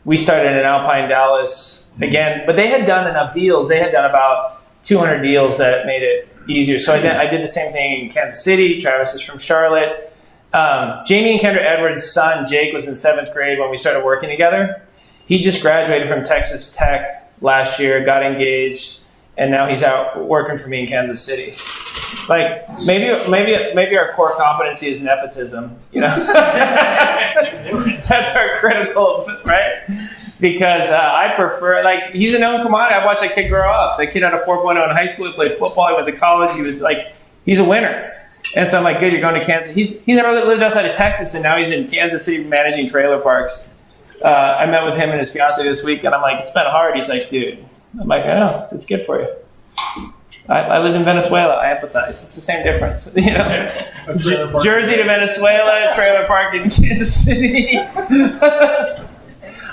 Speaker 1: we started in Alpine Dallas again, but they had done enough deals. They had done about 200 deals that made it easier. So I did the same thing in Kansas City. Travis is from Charlotte. Jamie and Kendra Edwards' son, Jake, was in 7th grade when we started working together. He just graduated from Texas Tech last year, got engaged, and now he's out working for me in Kansas City. Like maybe our core competency is nepotism, That's our critical, right? Because I prefer, he's a known commodity. I watched that kid grow up. The kid had a 4.0 in high school. He played football. He went to college. He was he's a winner. And so I'm like, good, you're going to Kansas. He's never lived outside of Texas, and now he's in Kansas City managing trailer parks. I met with him and his fiance this week, and I'm like, it's been hard. He's like, dude. I'm like, I know, it's good for you. I lived in Venezuela. I empathize. It's the same difference. Jersey to Venezuela, trailer park in Kansas City. All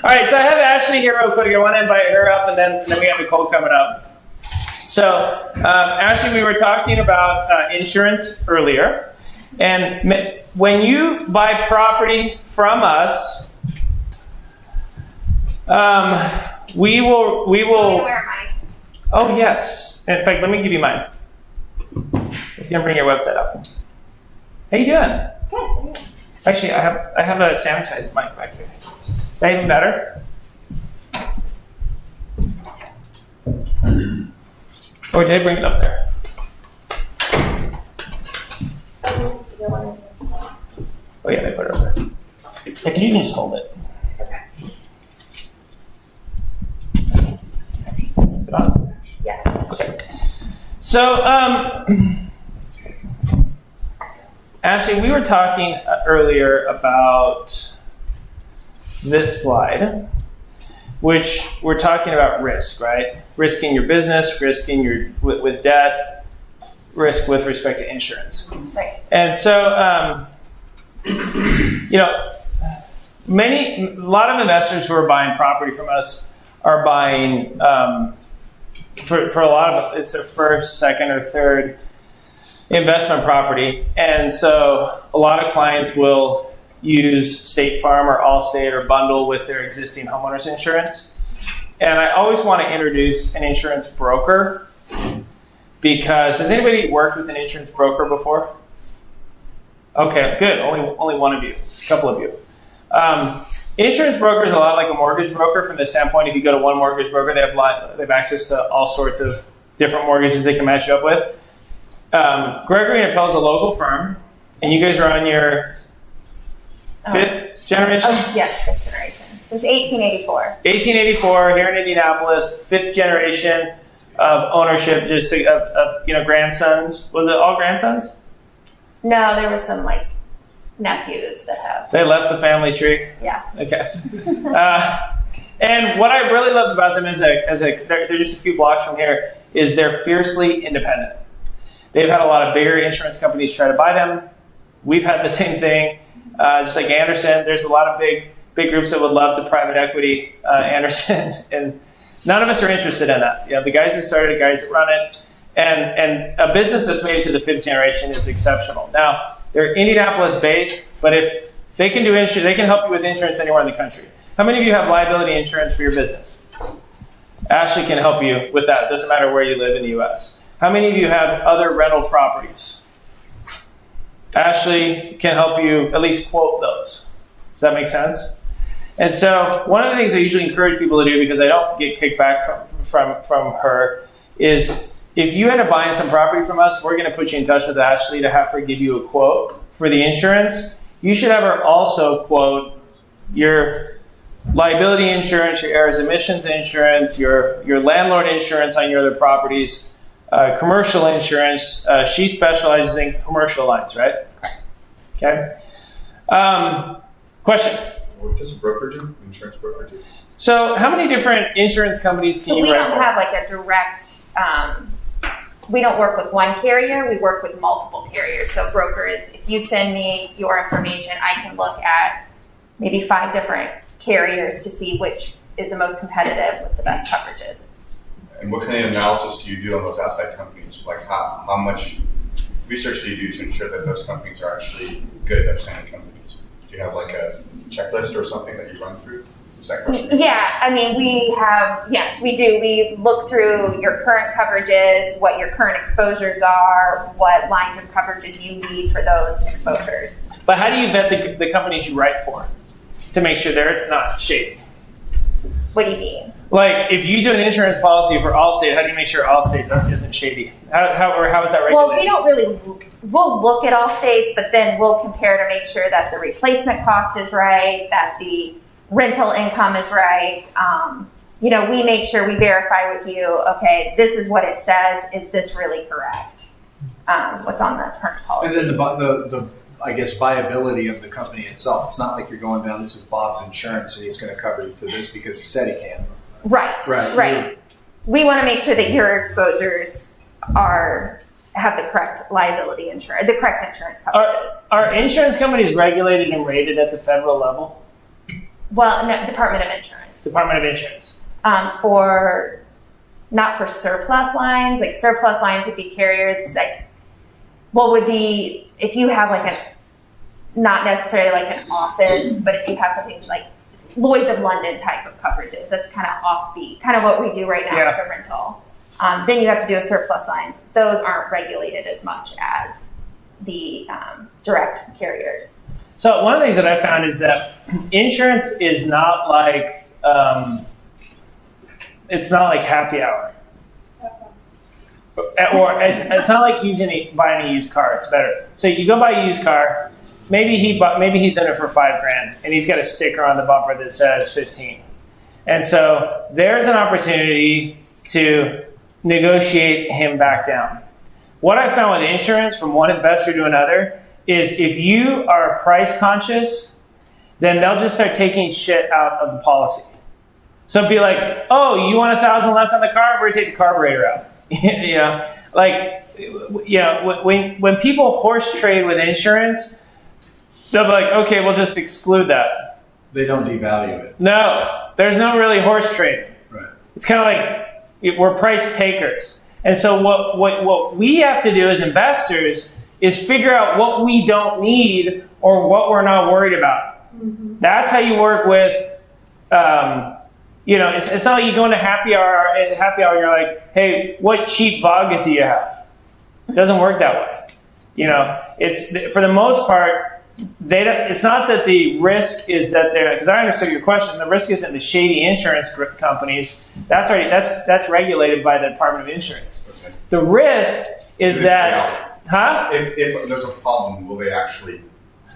Speaker 1: right, so I have Ashley here real quick. I want to invite her up, and then we have Nicole coming up. So, Ashley, we were talking about insurance earlier. And when you buy property from us, we will. Oh, yes. In fact, let me give you mine. I'm just going to bring your website up. How you doing?
Speaker 3: Good.
Speaker 1: Actually, I have a sanitized mic back here. Is that even better? Or did I bring it up there? Oh, yeah, they put it up there. Yeah, can you just hold it?
Speaker 3: Okay.
Speaker 9: So, Ashley, we were talking earlier about this slide, which we're talking about risk, right? Risking your business, risking your with debt, risk with respect to insurance.
Speaker 10: Right.
Speaker 9: And so, you know, a lot of investors who are buying property from us are buying, for a lot of it's their first, second, or third investment property. And so a lot of clients will use State Farm or Allstate or bundle with their existing homeowners insurance. And I always want to introduce an insurance broker, because has anybody worked with an insurance broker before? Okay, good. Only one of you, a couple of you. Insurance broker is a lot like a mortgage broker from the standpoint, if you go to one mortgage broker, they have access to all sorts of different mortgages they can match you up with. Gregory & Appel is a local firm, and you guys are on your fifth generation?
Speaker 10: Oh, yes, fifth generation. It was 1884.
Speaker 9: 1884 here in Indianapolis, fifth generation of ownership, just of grandsons. Was it all grandsons?
Speaker 10: No, there was some like nephews that have.
Speaker 9: They left the family tree.
Speaker 10: Yeah.
Speaker 9: Okay. And what I really love about them they're just a few blocks from here, is they're fiercely independent. They've had a lot of bigger insurance companies try to buy them. We've had the same thing. Just like Anderson, there's a lot of big groups that would love to private equity Anderson, and none of us are interested in that. The guys that started, the guys that run it, and a business that's made it to the fifth generation is exceptional. Now, they're Indianapolis based, but if they can do insurance, they can help you with insurance anywhere in the country. How many of you have liability insurance for your business? Ashley can help you with that. It doesn't matter where you live in the U.S. How many of you have other rental properties? Ashley can help you at least quote those. Does that make sense? And so one of the things I usually encourage people to do, because I don't get kickback from her, is if you end up buying some property from us, we're going to put you in touch with Ashley to have her give you a quote for the insurance. You should have her also quote your liability insurance, your errors emissions insurance, your landlord insurance on your other properties, commercial insurance. She specializes in commercial lines, right? Okay. Question?
Speaker 12: What does a broker do? Insurance broker do?
Speaker 9: So how many different insurance companies can you write for?
Speaker 10: We don't have like a direct, we don't work with one carrier, we work with multiple carriers. So broker is, if you send me your information, I can look at maybe 5 different carriers to see which is the most competitive with the best coverages.
Speaker 12: And what kind of analysis do you do on those outside companies? Like how much research do you do to ensure that those companies are actually good at standing companies? Do you have like a checklist or something that you run through? Is that question?
Speaker 10: Yeah, I mean, yes, we do. We look through your current coverages, what your current exposures are, what lines of coverages you need for those exposures.
Speaker 9: But how do you vet the companies you write for to make sure they're not shady?
Speaker 10: What do you mean?
Speaker 9: Like, if you do an insurance policy for Allstate, how do you make sure Allstate isn't shady? How is that regulated?
Speaker 10: Well, we don't really, we'll look at all states, but then we'll compare to make sure that the replacement cost is right, that the rental income is right. We make sure we verify with you, okay, this is what it says. Is this really correct? What's on the current policy?
Speaker 14: And then the I guess, viability of the company itself. It's not like you're going down, this is Bob's insurance and he's going to cover you for this because he said he can.
Speaker 10: Right. We want to make sure that your exposures have the correct liability insurance, the correct insurance coverages.
Speaker 9: Are insurance companies regulated and rated at the federal level?
Speaker 10: Well, no, Department of Insurance.
Speaker 9: Department of Insurance.
Speaker 10: Not for surplus lines. Like surplus lines would be carriers would be if you have like not necessarily like an office, but if you have something like Lloyd's of London type of coverages, that's kind of offbeat, kind of what we do right now with the rental. Then you have to do a surplus lines. Those aren't regulated as much as the direct carriers.
Speaker 9: So one of the things that I found is that insurance is not like it's not like happy hour. Or it's not like buying a used car. It's better. So you go buy a used car. Maybe he's in it for $5,000, and he's got a sticker on the bumper that says 15. And so there's an opportunity to negotiate him back down. What I found with insurance from one investor to another is if you are price conscious, then they'll just start taking shit out of the policy. So it'd be like, oh, you want $1,000 less on the car? We're gonna take the carburetor out. You know, like, you know, when people horse trade with insurance, they'll be like, okay, we'll just exclude that.
Speaker 14: They don't devalue it.
Speaker 9: No, there's no really horse trading.
Speaker 14: Right.
Speaker 9: It's kind of like we're price takers. And so what we have to do as investors is figure out what we don't need or what we're not worried about. Mm-hmm. That's how you work with, you know, it's not like you go into happy hour and you're like, hey, what cheap vodka do you have? It doesn't work that way. You know, it's for the most part, it's not that the risk is that they're, because I understood your question, the risk isn't the shady insurance companies. That's regulated by the Department of Insurance.
Speaker 12: Okay.
Speaker 9: The risk is that,
Speaker 12: if there's a problem, will they actually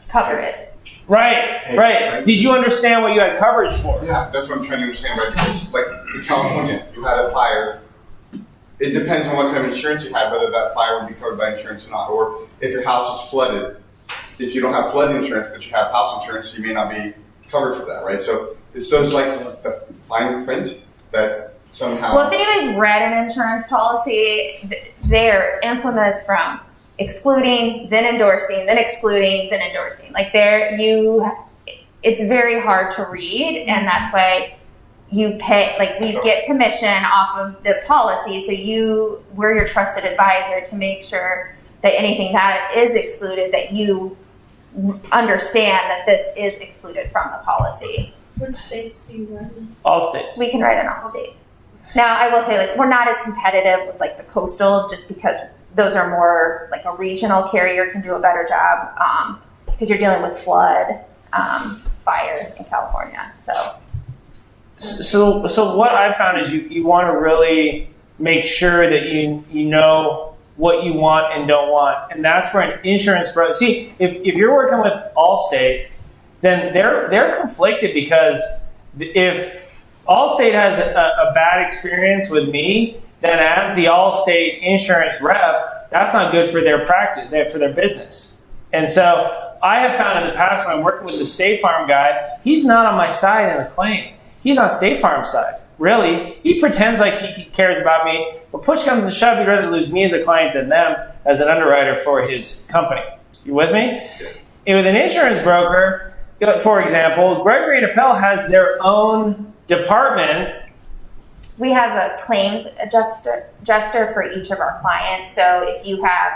Speaker 10: Cover it.
Speaker 9: Right. Did you understand what you had coverage for?
Speaker 12: Yeah, that's what I'm trying to understand, right? Because, like, in California, you had a fire. It depends on what kind of insurance you had, whether that fire would be covered by insurance or not. Or if your house is flooded, if you don't have flood insurance, but you have house insurance, you may not be covered for that, right? So it's those, like, the fine print that somehow...
Speaker 16: Well, if anybody's read an insurance policy, they're infamous from excluding, then endorsing, then excluding, then endorsing. Like it's very hard to read, and that's why you pay, like we get commission off of the policy, so we're your trusted advisor to make sure that anything that is excluded, that you understand that this is excluded from the policy.
Speaker 11: What states do you run in?
Speaker 9: All states.
Speaker 16: We can write in all states. Now, I will say, like, we're not as competitive with, like, the coastal, just because those are more, like, a regional carrier can do a better job, because you're dealing with flood, fire in California,
Speaker 9: So what I've found is you want to really make sure that you know what you want and don't want, and that's where an insurance broker. See, if you're working with Allstate, then they're conflicted, because if Allstate has a bad experience with me, then as the Allstate insurance rep, that's not good for their practice, for their business. And so I have found in the past when I'm working with the State Farm guy, he's not on my side in a claim. He's on State Farm's side. Really, he pretends like he cares about me, but push comes to shove, he'd rather lose me as a client than them as an underwriter for his company. You with me? And with an insurance broker, for example, Gregory and Appel has their own department.
Speaker 16: we have a claims adjuster for each of our clients. So if you have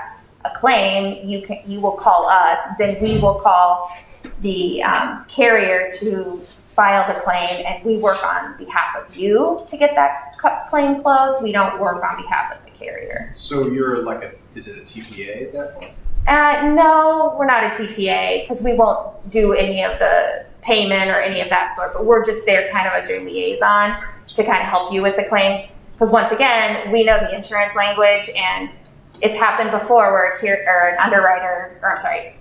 Speaker 16: a claim, you will call us, then we will call the carrier to file the claim, and we work on behalf of you to get that claim closed. We don't work on behalf of the carrier.
Speaker 14: So you're like is it a TPA at that point?
Speaker 16: No, we're not a TPA, because we won't do any of the payment or any of that sort, but we're just there kind of as your liaison to kind of help you with the claim. Because once again, we know the insurance language, and it's happened before where a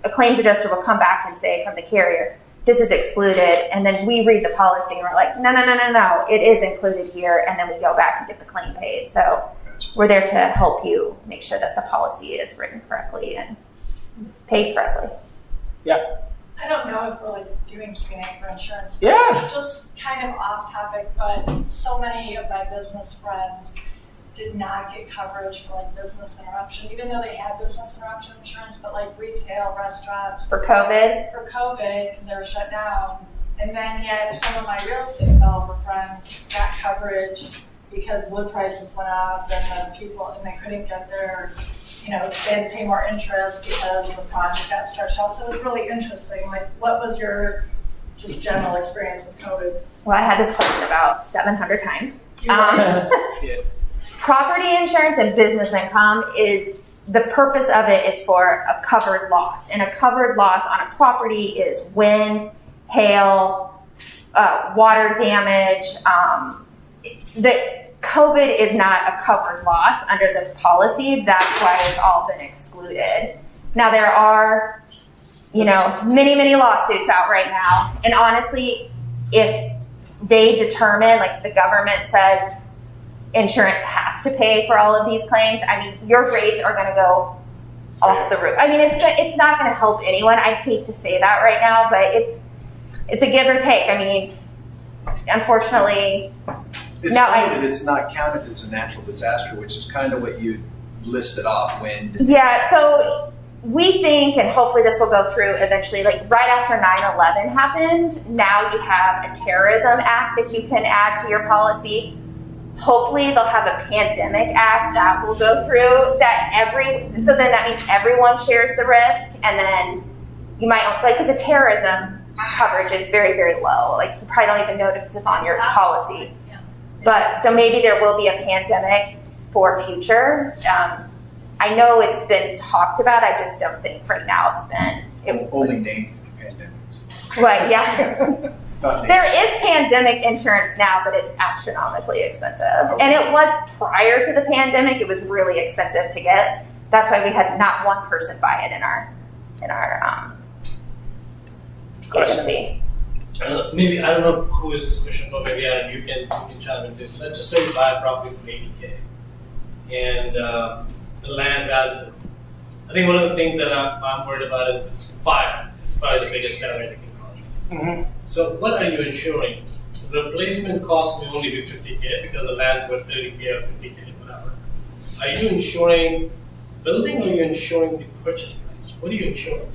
Speaker 16: claims adjuster will come back and say from the carrier, this is excluded, and then we read the policy and we're like, no, it is included here, and then we go back and get the claim paid. So we're there to help you make sure that the policy is written correctly and paid correctly.
Speaker 9: Yeah.
Speaker 15: I don't know if we're like doing Q&A for insurance.
Speaker 9: Yeah.
Speaker 15: Just kind of off topic, but so many of my business friends did not get coverage for like business interruption, even though they had business interruption insurance, but like retail, restaurants.
Speaker 16: For COVID?
Speaker 15: For COVID, because they were shut down. And then yet some of my real estate developer friends got coverage because wood prices went up and they couldn't get their, they had to pay more interest because the project got stretched out. So it was really interesting. Like, what was your just general experience with COVID?
Speaker 16: Well, I had this question about 700 times. Property insurance and business income the purpose of it is for a covered loss. And a covered loss on a property is wind, hail, water damage. The COVID is not a covered loss under the policy. That's why it's all been excluded. Now there are, many, many lawsuits out right now. And honestly, if they determine, like the government says, insurance has to pay for all of these claims, I mean, your rates are going to go off the roof. I mean, it's not going to help anyone. I hate to say that right now, but it's a give or take. I mean, unfortunately,
Speaker 14: It's funny that it's not counted as a natural disaster, which is kind of what you listed off. Wind.
Speaker 16: Yeah, so we think, and hopefully this will go through eventually, like right after 9/11 happened, now you have a terrorism act that you can add to your policy. Hopefully they'll have a pandemic act that will go through so then that means everyone shares the risk, and then you might, like, because the terrorism coverage is very, very low. Like, you probably don't even notice it's on your policy. But, so maybe there will be a pandemic for future. I know it's been talked about, I just don't think right now
Speaker 14: Only named pandemics.
Speaker 16: Right, yeah. There is pandemic insurance now, but it's astronomically expensive. And it was prior to the pandemic, it was really expensive to get. That's why we had not one person buy it in our agency.
Speaker 4: Maybe, I don't know who is this question for, maybe Adam, you can chime into this. Let's just say you buy a property for $80K and the land value. I think one of the things that I'm worried about is fire. It's probably the biggest damage that can cause. So what are you insuring? The replacement cost may only be $50K because the land's worth $30K or $50K, whatever. Are you insuring building or are you insuring the purchase price? What are you insuring?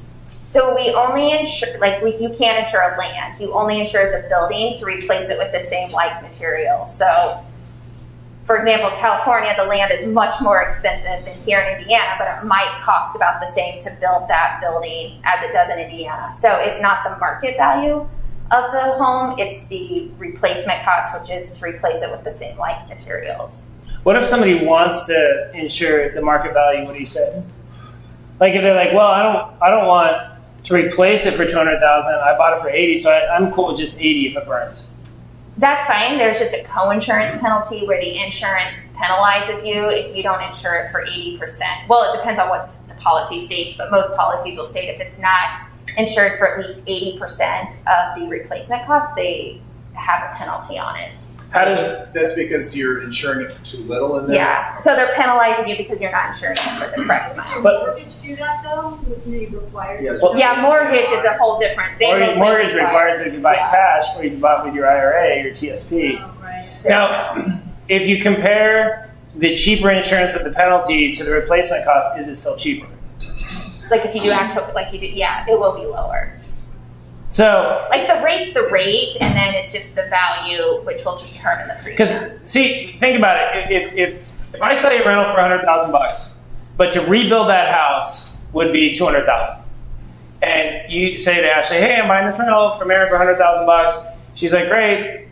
Speaker 16: So we only insure, you can't insure land. You only insure the building to replace it with the same like materials. So, for example, California, the land is much more expensive than here in Indiana, but it might cost about the same to build that building as it does in Indiana. So it's not the market value of the home, it's the replacement cost, which is to replace it with the same like materials.
Speaker 9: What if somebody wants to insure the market value, what he said? Like if they're like, well, I don't want to replace it for $200,000. I bought it for $80,000, so I'm cool with just $80,000 if it burns.
Speaker 16: That's fine. There's just a co-insurance penalty where the insurance penalizes you if you don't insure it for 80%. Well, it depends on what the policy states, but most policies will state if it's not insured for at least 80% of the replacement cost, they have a penalty on it.
Speaker 14: That's because you're insuring it for too little in there?
Speaker 16: Yeah, so they're penalizing you because you're not insuring it for the correct amount.
Speaker 11: But mortgage do that though? Would they require?
Speaker 14: Yes.
Speaker 16: Yeah, mortgage is a whole different thing.
Speaker 9: Mortgage requires that if you buy cash or you buy it with your IRA or TSP.
Speaker 11: Oh, right.
Speaker 9: Now, if you compare the cheaper insurance with the penalty to the replacement cost, is it still cheaper?
Speaker 16: Like if you do yeah, it will be lower.
Speaker 9: So,
Speaker 16: like the rate's the rate, and then it's just the value which will determine the premium.
Speaker 9: Because see, think about it. If I sell you a rental for $100,000, but to rebuild that house would be $200,000, and you say to Ashley, "Hey, I'm buying this rental from Aaron for $100,000," she's like, "Great.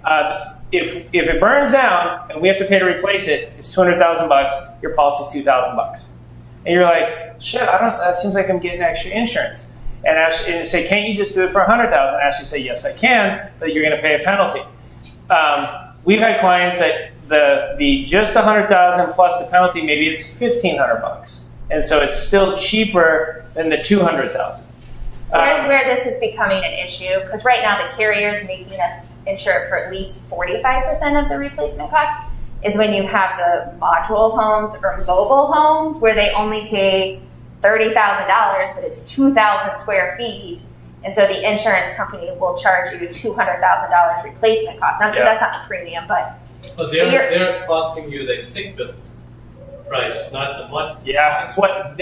Speaker 9: If it burns down and we have to pay to replace it, it's $200,000. Your policy's $2,000." And you're like, "Shit, that seems like I'm getting extra insurance." And Ashley say, "Can't you just do it for $100,000?" Ashley say, "Yes, I can, but you're going to pay a penalty." We've had clients that the just $100,000 plus the penalty, maybe it's $1,500, and so it's still cheaper than the $200,000.
Speaker 16: Where this is becoming an issue, because right now the carrier's making us insure it for at least 45% of the replacement cost, is when you have the module homes or mobile homes where they only pay $30,000, but it's 2,000 square feet, and so the insurance company will charge you $200,000 replacement cost. Now, that's not the premium, but
Speaker 4: they're costing you the stick built price, not the what.
Speaker 9: Yeah, it's what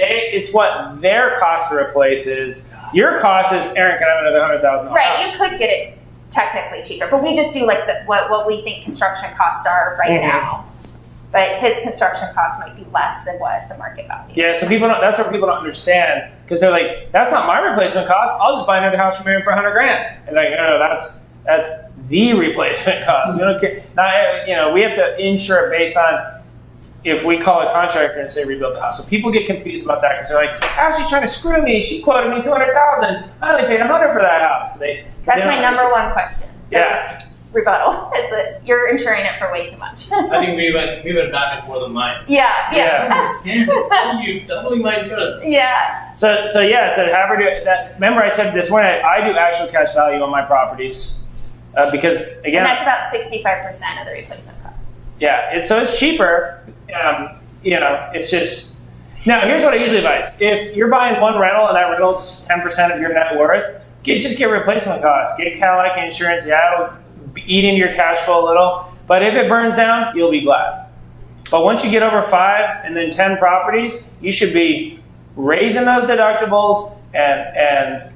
Speaker 9: their cost to replace is. Your cost is, Aaron, can I have another $100,000?
Speaker 16: Right, you could get it technically cheaper, but we just do like what we think construction costs are right now. But his construction cost might be less than what the market value.
Speaker 9: Yeah, so that's what people don't understand, because they're like, "That's not my replacement cost. I'll just buy another house from Aaron for $100,000." And like, no, that's the replacement cost. We don't care. Now, we have to insure it based on if we call a contractor and say rebuild the house. So people get confused about that because they're like, "Ashley's trying to screw me. She quoted me $200,000. I only paid $100,000 for that house."
Speaker 16: That's my number one question.
Speaker 9: Yeah.
Speaker 16: Rebuttal is that you're insuring it for way too much.
Speaker 4: I think we went back and forth on mine.
Speaker 16: Yeah.
Speaker 4: I understand. You're doubling my insurance.
Speaker 16: Yeah.
Speaker 9: So however do that. Remember, I said this morning, I do actual cash value on my properties because again,
Speaker 16: and that's about 65% of the replacement cost.
Speaker 9: Yeah, so it's cheaper. It's just, now here's what I usually advise. If you're buying one rental and that rental's 10% of your net worth, just get replacement costs. Get Cadillac insurance. Yeah, it'll eat into your cash flow a little. But if it burns down, you'll be glad. But once you get over 5 and then 10 properties, you should be raising those deductibles and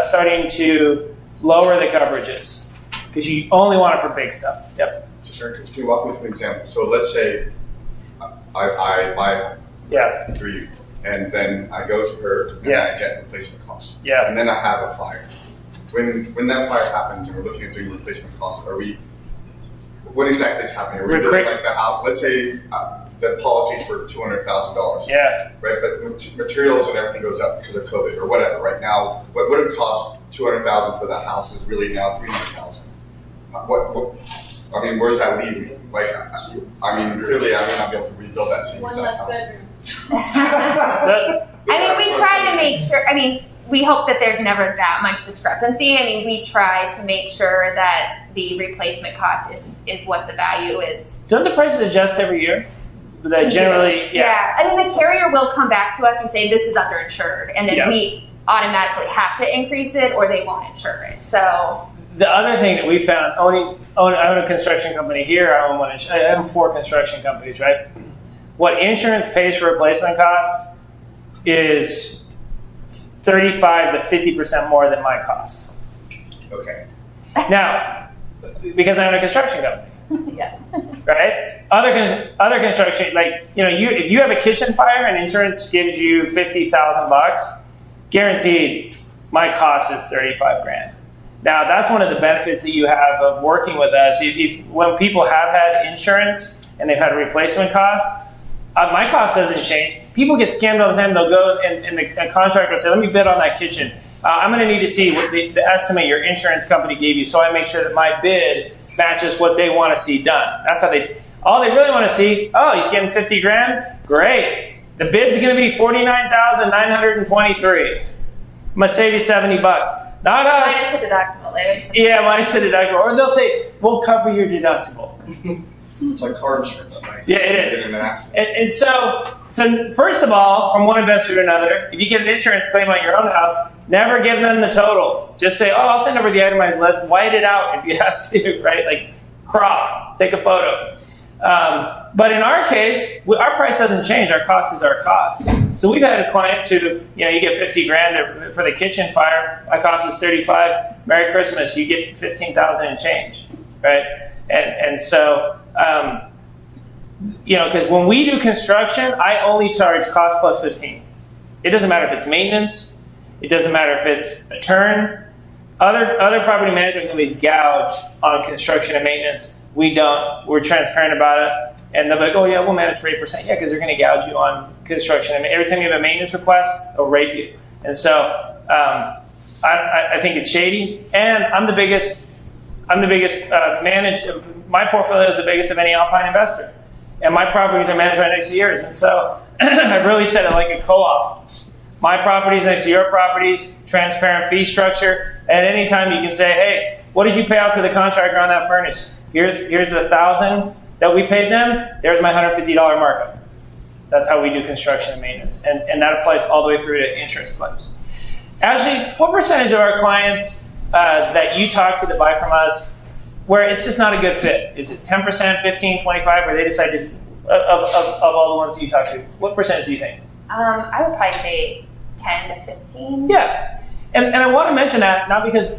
Speaker 9: starting to lower the coverages. Because you only want it for big stuff. Yep.
Speaker 12: So, can you walk me through an example? So let's say I buy through you, and then I go to her, and I get replacement costs.
Speaker 9: Yeah.
Speaker 12: And then I have a fire. When that fire happens, and we're looking at doing replacement costs, what exactly is happening? Are we doing like the house? Let's say the policy's for $200,000.
Speaker 9: Yeah.
Speaker 12: Right, but materials and everything goes up because of COVID or whatever. Right now, what would have cost $200,000 for that house is really now $300,000. What? I mean, where does that leave me? Like, I mean, clearly, I may not be able to rebuild that same
Speaker 11: One
Speaker 12: exact
Speaker 11: less
Speaker 12: house.
Speaker 11: bedroom.
Speaker 16: We try to make sure, we hope that there's never that much discrepancy. We try to make sure that the replacement cost is what the value is.
Speaker 9: Don't the prices adjust every year? That generally,
Speaker 16: yeah. The carrier will come back to us and say this is underinsured, and then we automatically have to increase it, or they won't insure it. So
Speaker 9: the other thing that we found, I own a construction company here. I own 4 construction companies, right? What insurance pays for replacement costs is 35 to 50% more than my cost.
Speaker 12: Okay.
Speaker 9: Now, because I own a construction company.
Speaker 16: yeah.
Speaker 9: Right? Other construction, if you have a kitchen fire and insurance gives you $50,000, guaranteed, my cost is $35,000. Now, that's one of the benefits that you have of working with us. When people have had insurance and they've had replacement costs, my cost doesn't change. People get scammed all the time. They'll go and the contractor will say, let me bid on that kitchen. I'm going to need to see what the estimate your insurance company gave you, so I make sure that my bid matches what they want to see done. That's how all they really want to see, he's getting $50,000? Great. The bid's going to be $49,923. I'm going to save you $70. Not us.
Speaker 16: Minus the deductible.
Speaker 9: Yeah, minus the deductible. Or they'll say, we'll cover your deductible.
Speaker 14: It's like car insurance. Nice.
Speaker 9: Yeah, it is. And so first of all, from one investor to another, if you get an insurance claim on your own house, never give them the total. Just say, I'll send over the itemized list. White it out if you have to, right? Like crop, take a photo. But in our case, our price doesn't change. Our cost is our cost. So we've had clients who, you get $50,000 for the kitchen fire. My cost is $35,000. Merry Christmas. You get $15,000 and change, right? And so, because when we do construction, I only charge cost plus 15. It doesn't matter if it's maintenance. It doesn't matter if it's a turn. Other property management companies gouge on construction and maintenance. We don't. We're transparent about it. And they'll be like, we'll manage for 8%. Yeah, because they're going to gouge you on construction. Every time you have a maintenance request, they'll rate you. And so I think it's shady. And I'm the biggest managed. My portfolio is the biggest of any Alpine investor. And my properties are managed right next to yours. And so I've really said it like a co-op. My properties next to your properties, transparent fee structure. At any time you can say, hey, what did you pay out to the contractor on that furnace? Here's the $1,000 that we paid them. There's my $150 markup. That's how we do construction and maintenance. And that applies all the way through to insurance claims. Ashley, what percentage of our clients that you talk to that buy from us where it's just not a good fit? Is it 10%, 15, 25, or they decide to, of all the ones that you talk to? What percentage do you think?
Speaker 16: I would probably say 10 to 15.
Speaker 9: Yeah. And I want to mention that, not because,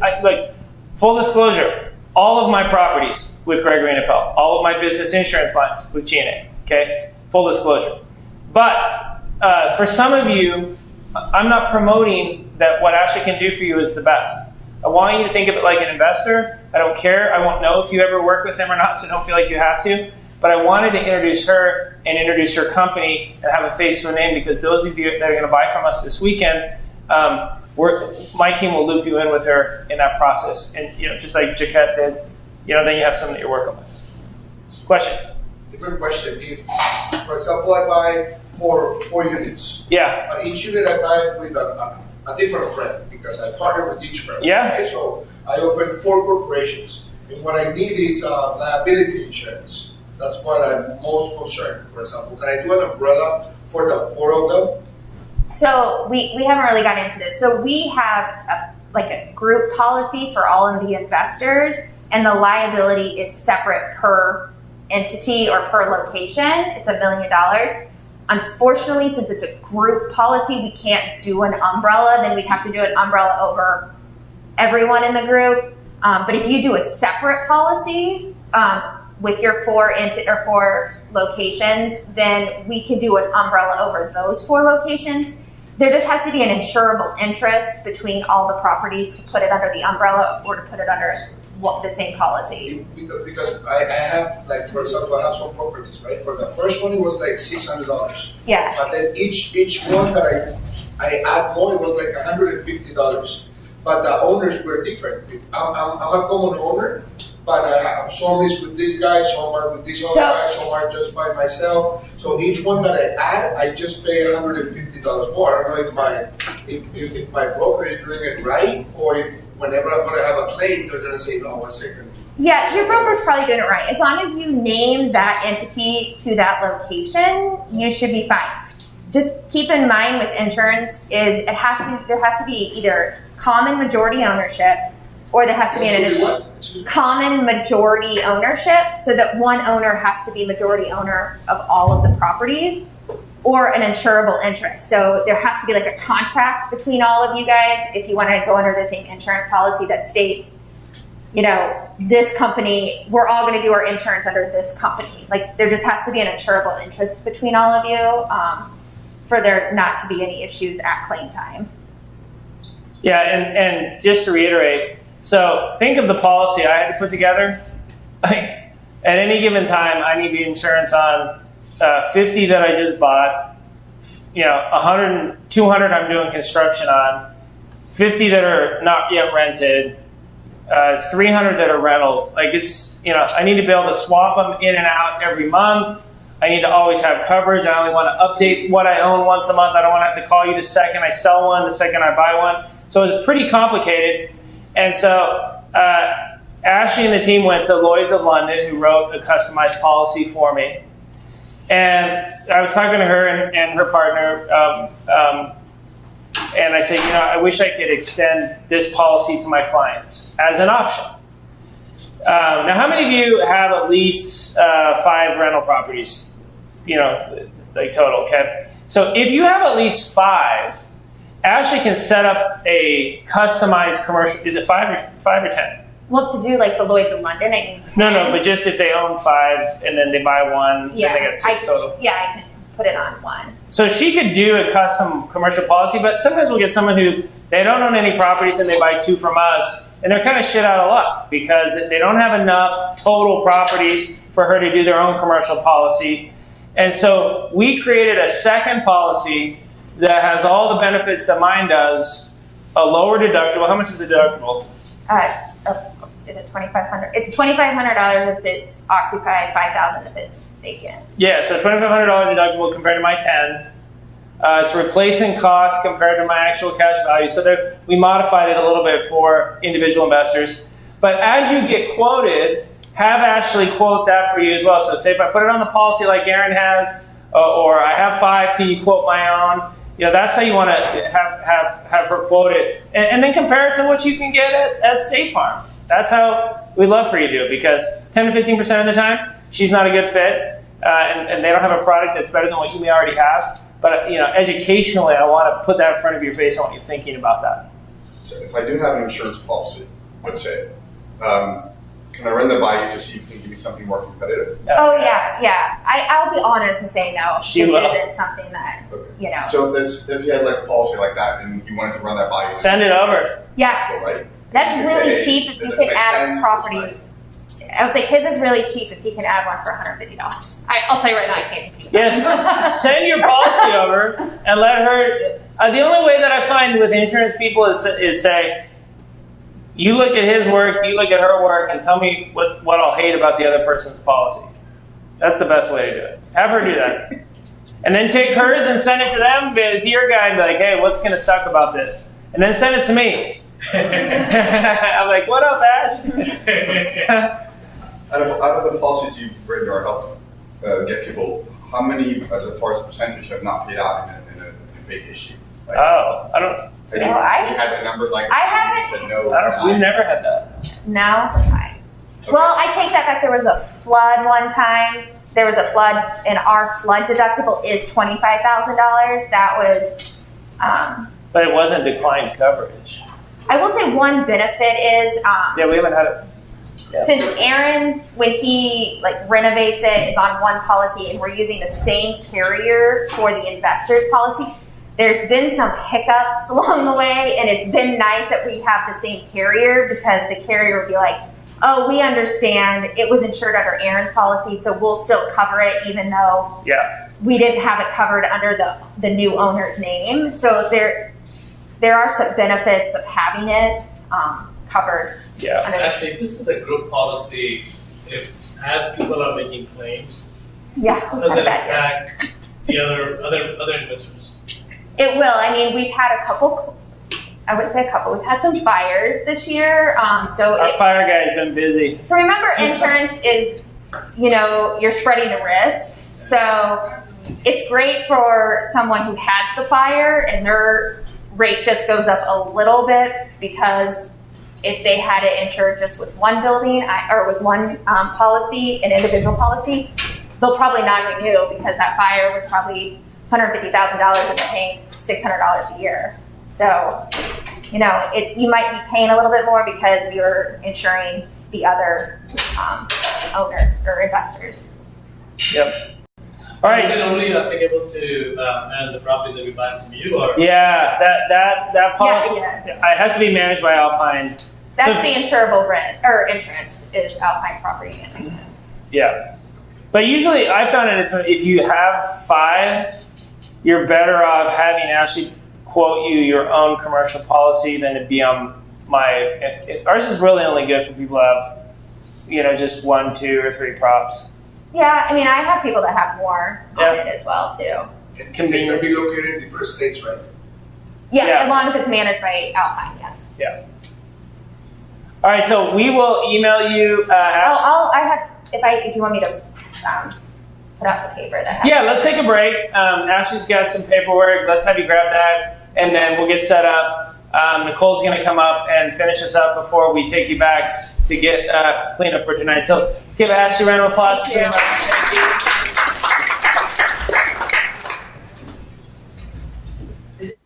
Speaker 9: full disclosure, all of my properties with Gregory and Appel, all of my business insurance lines with G&A, okay? Full disclosure. But for some of you, I'm not promoting that what Ashley can do for you is the best. I want you to think of it like an investor. I don't care. I won't know if you ever work with them or not, so don't feel like you have to. But I wanted to introduce her and introduce her company and have a face to a name, because those of you that are going to buy from us this weekend, my team will loop you in with her in that process. And just like Jaquette did, then you have someone that you're working with. Question?
Speaker 5: A quick question. If, for example, I buy four units.
Speaker 9: Yeah.
Speaker 5: But each unit I buy with a different friend, because I partner with each friend.
Speaker 9: Yeah.
Speaker 5: Okay? So I open 4 corporations. And what I need is liability insurance. That's what I'm most concerned. For example, can I do an umbrella for the 4 of them?
Speaker 16: So we haven't really gotten into this. So we have a group policy for all of the investors, and the liability is separate per entity or per location. It's $1 million. Unfortunately, since it's a group policy, we can't do an umbrella. Then we'd have to do an umbrella over everyone in the group. But if you do a separate policy with your 4 locations, then we can do an umbrella over those 4 locations. There just has to be an insurable interest between all the properties to put it under the umbrella or to put it under the same policy.
Speaker 5: Because I have, like, for example, I have some properties, right? For the first one, it was like $600.
Speaker 16: Yeah.
Speaker 5: But then each one that I add more, it was like $150. But the owners were different. I'm a common owner, but I have some is with this guy, some are with this other guy, some are just by myself. So each one that I add, I just pay $150 more. I don't know if my broker is doing it right, or if whenever I'm going to have a claim, they're going to say, no, 1 second.
Speaker 16: Yeah, your broker's probably doing it right. As long as you name that entity to that location, you should be fine. Just keep in mind with insurance is there has to be either common majority ownership, or there has to be an common majority ownership, so that one owner has to be majority owner of all of the properties, or an insurable interest. So there has to be like a contract between all of you guys if you want to go under the same insurance policy that states, this company, we're all going to do our insurance under this company. Like, there just has to be an insurable interest between all of you for there not to be any issues at claim time.
Speaker 9: Yeah, and just to reiterate, so think of the policy I had to put together. Like, at any given time, I need the insurance on 50 that I just bought, 100, 200 I'm doing construction on, 50 that are not yet rented, 300 that are rentals. Like, it's, I need to be able to swap them in and out every month. I need to always have coverage. I only want to update what I own once a month. I don't want to have to call you the second I sell one, the second I buy one. So it's pretty complicated. And so Ashley and the team went to Lloyd's of London, who wrote a customized policy for me. And I was talking to her and her partner, and I said, I wish I could extend this policy to my clients as an option. Now, how many of you have at least 5 rental properties? Like total, okay? So if you have at least 5, Ashley can set up a customized commercial. Is it 5 or 10?
Speaker 16: Well, to do like the Lloyd's of London, I need 10.
Speaker 9: No, but just if they own 5 and then they buy one, then they get 6 total.
Speaker 16: Yeah, I can put it on one.
Speaker 9: So she could do a custom commercial policy, but sometimes we'll get someone who, they don't own any properties and they buy 2 from us, and they're kind of shit out of luck because they don't have enough total properties for her to do their own commercial policy. And so we created a second policy that has all the benefits that mine does, a lower deductible. How much is the deductible?
Speaker 16: Is it $2,500? It's $2,500 if it's occupied, $5,000 if it's vacant.
Speaker 9: Yeah, so $2,500 deductible compared to my 10. It's replacing costs compared to my actual cash value. So we modified it a little bit for individual investors. But as you get quoted, have Ashley quote that for you as well. So say if I put it on the policy like Aaron has, or I have 5, can you quote my own? That's how you want to have her quote it. And then compare it to what you can get at State Farm. That's how we'd love for you to do it, because 10 to 15% of the time, she's not a good fit, and they don't have a product that's better than what you may already have. But educationally, I want to put that in front of your face. I want you thinking about that.
Speaker 12: So if I do have an insurance policy, let's say, can I run that by you to see if you can give me something more competitive?
Speaker 16: Oh, yeah. I'll be honest and say no. This isn't something that,
Speaker 12: So if he has like a policy like that and you wanted to run that by you.
Speaker 9: Send it over.
Speaker 16: Yeah.
Speaker 12: Right?
Speaker 16: That's really cheap if you can add a property. I would say his is really cheap if he can add one for $150. I'll tell you right now, I can't see that.
Speaker 9: Yes, send your policy over and let her. The only way that I find with insurance people is say, you look at his work, you look at her work, and tell me what I'll hate about the other person's policy. That's the best way to do it. Have her do that. And then take hers and send it to them, to your guy, and be like, hey, what's going to suck about this? And then send it to me. I'm like, what up, Ash?
Speaker 12: Out of the policies you've written or helped get people, how many, as far as percentage, have not paid out in a big issue? Like,
Speaker 1: Oh, I don't.
Speaker 12: have
Speaker 16: No,
Speaker 12: you,
Speaker 16: I-
Speaker 12: you had a number like
Speaker 16: I haven't-
Speaker 12: you said no?
Speaker 1: We've never had that.
Speaker 16: No? Okay. Well, I take that back. There was a flood one time. There was a flood, and our flood deductible is $25,000. That was,
Speaker 1: But it wasn't declined coverage.
Speaker 16: I will say one benefit is,
Speaker 1: Yeah, we haven't had it. Yeah.
Speaker 16: since Aaron, when he like renovates it, is on one policy, and we're using the same carrier for the investors policy, there's been some hiccups along the way, and it's been nice that we have the same carrier, because the carrier would be like, oh, we understand it was insured under Aaron's policy, so we'll still cover it even though
Speaker 1: Yeah.
Speaker 16: we didn't have it covered under the new owner's name. So there are some benefits of having it covered.
Speaker 1: Yeah.
Speaker 16: under the-
Speaker 4: Actually, this is a group policy. If as people are making claims,
Speaker 16: Yeah,
Speaker 4: how
Speaker 16: we
Speaker 4: does
Speaker 16: have
Speaker 4: it
Speaker 16: that.
Speaker 4: impact the other investors?
Speaker 16: It will. I mean, we've had a couple. I wouldn't say a couple. We've had some fires this year. So
Speaker 1: Our fire guy's been busy.
Speaker 16: So remember, insurance is, you're spreading the risk. So it's great for someone who has the fire and their rate just goes up a little bit, because if they had it insured just with one building or with one policy, an individual policy, they'll probably not renew, because that fire was probably $150,000 and they're paying $600 a year. So, you might be paying a little bit more because you're insuring the other owners or investors.
Speaker 1: Yep. All right.
Speaker 4: Is it only applicable to manage the properties that we buy from you, or
Speaker 1: Yeah, that policy.
Speaker 16: Yeah.
Speaker 1: It has to be managed by Alpine.
Speaker 16: That's
Speaker 1: So-
Speaker 16: the insurable rent or interest is Alpine Property Management.
Speaker 1: Yeah. But usually I found it if you have 5, you're better off having Ashley quote you your own commercial policy than to be on ours is really only good for people who have, just 1, 2, or 3 props.
Speaker 16: Yeah, I mean, I have people that have more on it as well, too.
Speaker 5: It can be located in different states, right?
Speaker 16: Yeah,
Speaker 1: Yeah.
Speaker 16: as long as it's managed by Alpine, yes.
Speaker 1: Yeah. All right, so we will email you.
Speaker 16: If you want me to put out the paper that has.
Speaker 1: Yeah, let's take a break. Ashley's got some paperwork. Let's have you grab that, and then we'll get set up. Nicole's going to come up and finish us up before we take you back to get cleanup for tonight. So let's give Ashley a round of applause.
Speaker 16: Thank you.
Speaker 1: Thank you.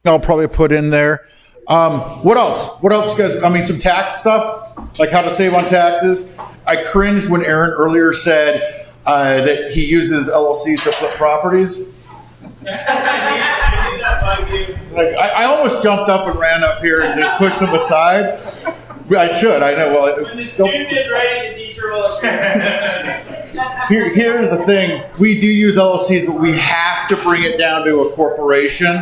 Speaker 5: I'll probably put in there. What else? What else, guys? I mean, some tax stuff, like how to save on taxes. I cringed when Aaron earlier said that he uses LLCs to flip properties. Like, I almost jumped up and ran up here and just pushed them aside. I should. I know. Well,
Speaker 9: when the student is ready, the teacher will.
Speaker 5: Here's the thing. We do use LLCs, but we have to bring it down to a corporation.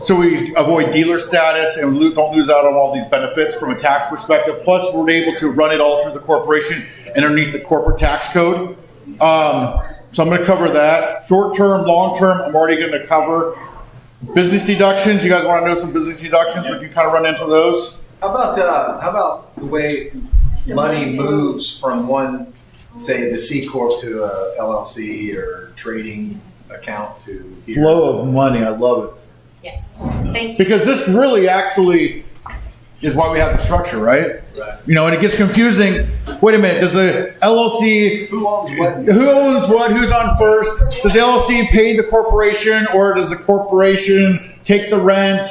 Speaker 5: So we avoid dealer status and don't lose out on all these benefits from a tax perspective. Plus, we're able to run it all through the corporation underneath the corporate tax code. So I'm going to cover that. Short term, long term, I'm already going to cover. Business deductions. You guys want to know some business deductions? We can kind of run into those.
Speaker 14: How about the way money moves from one, say, the C Corp to a LLC or trading account to here?
Speaker 5: Flow of money. I love it.
Speaker 11: Yes. Thank you.
Speaker 5: Because this really actually is why we have the structure, right?
Speaker 14: Right.
Speaker 5: You know, and it gets confusing. Wait a minute. Does the LLC...
Speaker 14: Who owns what?
Speaker 5: Who owns what? Who's on first? Does the LLC pay the corporation, or does the corporation take the rent?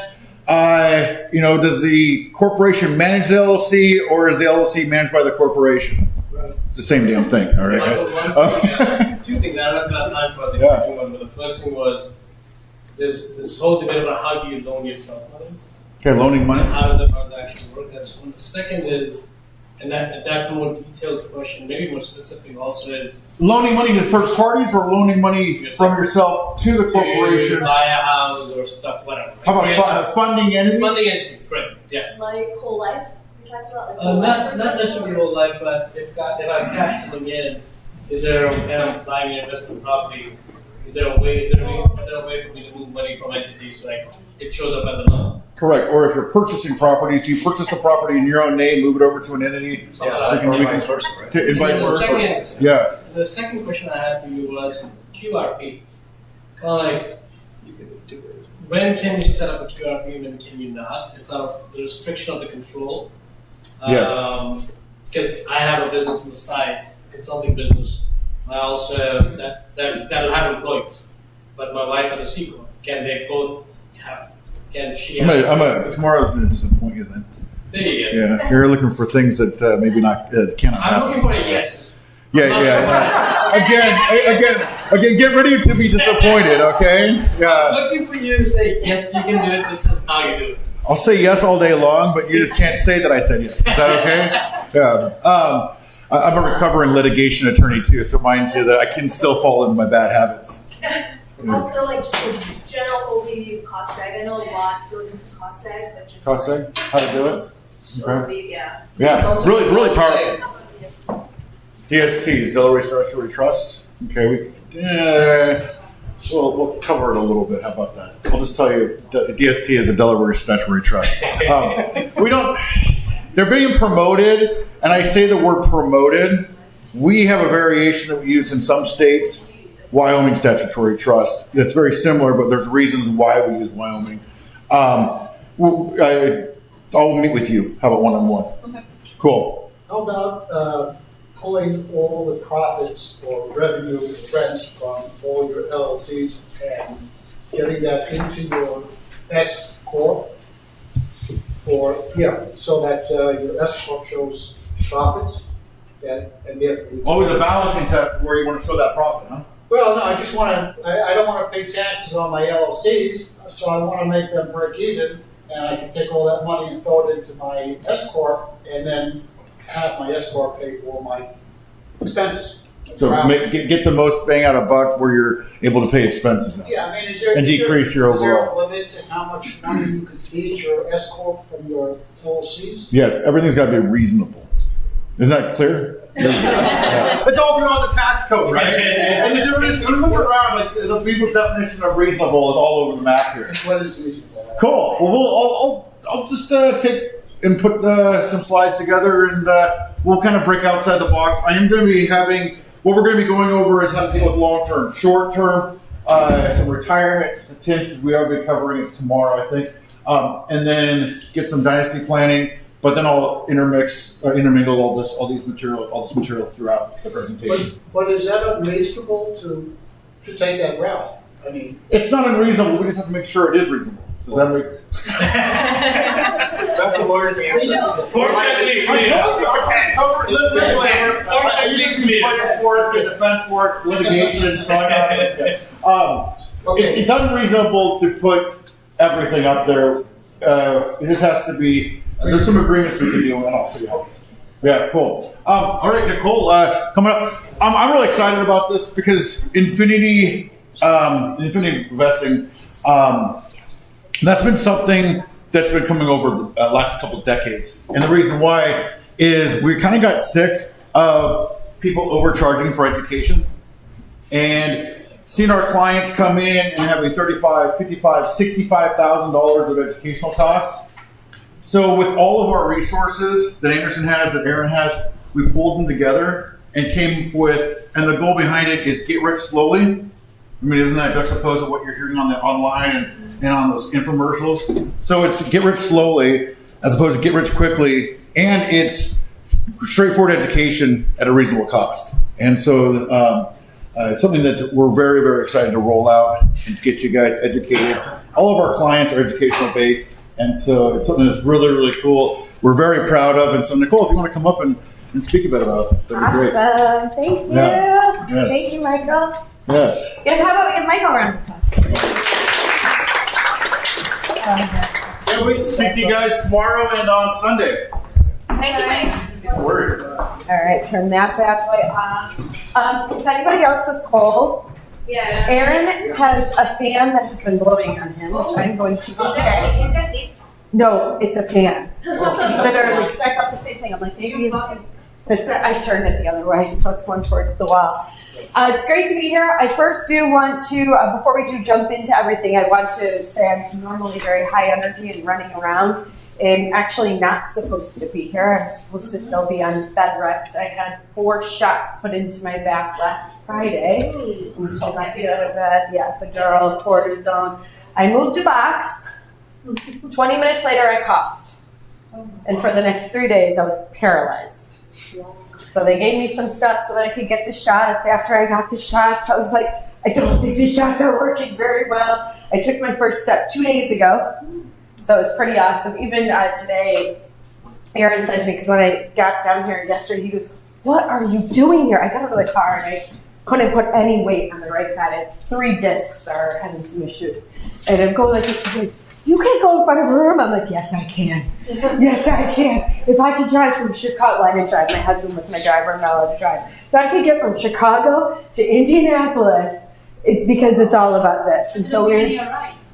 Speaker 5: Does the corporation manage the LLC, or is the LLC managed by the corporation?
Speaker 6: Right.
Speaker 5: It's the same damn thing. All right, guys.
Speaker 4: Two things. I don't know if I have time for this second one, but the first thing was there's this whole debate about how do you loan yourself money.
Speaker 5: Okay, loaning money.
Speaker 4: How does the transaction work? That's one. The second is, and that's a more detailed question, maybe more specific also, is
Speaker 5: Loaning money to third parties or loaning money from yourself to the corporation?
Speaker 4: to buy a house or stuff, whatever.
Speaker 5: How about funding entities?
Speaker 4: Funding entities, great. Yeah.
Speaker 15: Like whole life? You talked about like whole life,
Speaker 4: Not
Speaker 15: for
Speaker 4: necessarily
Speaker 15: example?
Speaker 4: whole life, but if I cash them in, is there a way of buying an investment property? Is there a way for me to move money from entities so it shows up as a loan?
Speaker 5: Correct. Or if you're purchasing properties, do you purchase the property in your own name, move it over to an entity?
Speaker 14: And vice versa, right?
Speaker 5: And vice versa. Yeah.
Speaker 4: The second question I had for you was QRP. Kind of like, when can you set up a QRP and when can you not? It's out of the restriction of the control.
Speaker 5: Yes.
Speaker 4: Because I have a business on the side, a consulting business. I also that'll have employees, but my wife has a C corp. Can they both have? Can she?
Speaker 5: Tomorrow's going to disappoint you then.
Speaker 4: There you go.
Speaker 5: Yeah, you're looking for things that maybe not cannot happen.
Speaker 4: I'm looking for a yes.
Speaker 5: Yeah. Again, get ready to be disappointed. Okay. Yeah.
Speaker 4: I'm looking for you to say yes, you can do it. This is how you do it.
Speaker 5: I'll say yes all day long, but you just can't say that I said yes. Is that okay? Yeah. I'm a recovering litigation attorney too, so mind you that I can still fall into my bad habits.
Speaker 3: Also, like just a general overview of cost seg. I know a lot goes into cost seg, but just
Speaker 5: Cost seg? How to do it?
Speaker 3: overview, yeah.
Speaker 5: Yeah, really powerful. DSTs, Delaware Statutory Trusts. Okay, we'll cover it a little bit. How about that? I'll just tell you, DST is a Delaware Statutory Trust. They're being promoted, and I say the word promoted. We have a variation that we use in some states, Wyoming Statutory Trust. It's very similar, but there's reasons why we use Wyoming. I'll meet with you. How about one-on-one? Okay. Cool.
Speaker 6: How about pulling all the profits or revenue and rents from all your LLCs and getting that into your S Corp? So that your S Corp shows profits and therefore...
Speaker 5: Always a balancing test of where you want to show that profit, huh?
Speaker 6: Well, no, I just want to, I don't want to pay taxes on my LLCs, so I want to make them break even, and I can take all that money and throw it into my S Corp, and then have my S Corp pay for my expenses.
Speaker 5: So get the most bang out of buck where you're able to pay expenses now.
Speaker 6: Yeah, I mean, is there
Speaker 5: your
Speaker 6: is there
Speaker 5: overall.
Speaker 6: a limit to how much money you can feed your S Corp from your LLCs?
Speaker 5: Yes, everything's got to be reasonable. Isn't that clear? Yeah. It's all throughout the tax code, right? And if you're just look around, like the people's definition of reasonable is all over the map here.
Speaker 6: What is reasonable?
Speaker 5: Cool. Well, I'll just take and put some slides together, and we'll kind of break outside the box. I am going to be having what we're going to be going over is how to deal with long term, short term, some retirement potentials. We are be covering it tomorrow, I think, and then get some dynasty planning. But then I'll intermingle all this material throughout the presentation.
Speaker 6: But is that unreasonable to take that route? I mean,
Speaker 5: it's not unreasonable. We just have to make sure it is reasonable.
Speaker 12: Does that make? That's the lawyer's answer.
Speaker 4: Fortunately,
Speaker 12: I used to be lawyer for it, get defense for it, litigation, so I got it. It's unreasonable to put everything up there. It just has to be. There's some agreements we can do, and I'll show you how. Yeah, cool. All right, Nicole, coming up. I'm really excited about this because infinity investing. That's been something that's been coming over the last couple of decades. And the reason why is we kind of got sick of people overcharging for education and seeing our clients come in and having $35,000, $55,000, $65,000 of educational costs. So with all of our resources that Anderson has, that Aaron has, we pulled them together and came with, and the goal behind it is get rich slowly. I mean, isn't that juxtaposed to what you're hearing on the online and on those infomercials? So it's get rich slowly as opposed to get rich quickly, and it's straightforward education at a reasonable cost. And so something that we're very, very excited to roll out and get you guys educated. All of our clients are educational based, and so it's something that's really, really cool. We're very proud of. And so, Nicole, if you want to come up and speak a bit about it, that'd be great.
Speaker 17: Awesome. Thank you.
Speaker 12: Yeah. Yes.
Speaker 17: Thank you, Michael.
Speaker 12: Yes.
Speaker 17: Yes, how about we give Michael a round of applause?
Speaker 12: Can't wait to speak to you guys tomorrow and on Sunday.
Speaker 17: Thank you, Mike.
Speaker 12: Word.
Speaker 17: All right, turn that bad boy off. If anybody else was cold,
Speaker 11: Yeah.
Speaker 17: Aaron has a fan that has been blowing on him, which I'm going to today.
Speaker 11: Is that me?
Speaker 17: No, it's a fan. Literally, because I thought the same thing. I'm like, maybe it's I turned it the other way, so it's going towards the wall. It's great to be here. I first do want to, before we do jump into everything, I want to say I'm normally very high energy and running around. I'm actually not supposed to be here. I'm supposed to still be on bed rest. I had 4 shots put into my back last Friday. I was told not to get out of bed. Yeah, epidural, cortisone. I moved a box. 20 minutes later, I coughed. And for the next 3 days, I was paralyzed. So they gave me some stuff so that I could get the shots. After I got the shots, I was like, I don't think the shots are working very well. I took my first step 2 days ago. So it was pretty awesome. Even today, Aaron said to me, because when I got down here yesterday, he goes, what are you doing here? I got out of the car and I couldn't put any weight on the right side. I had 3 discs that are having some issues. And I'd go like this, and say, you can't go in front of a room. I'm like, yes, I can. Yes, I can. If I could drive from Chicago, I didn't drive. My husband was my driver, and I was driving. If I could get from Chicago to Indianapolis, it's because it's all about this. And so we're.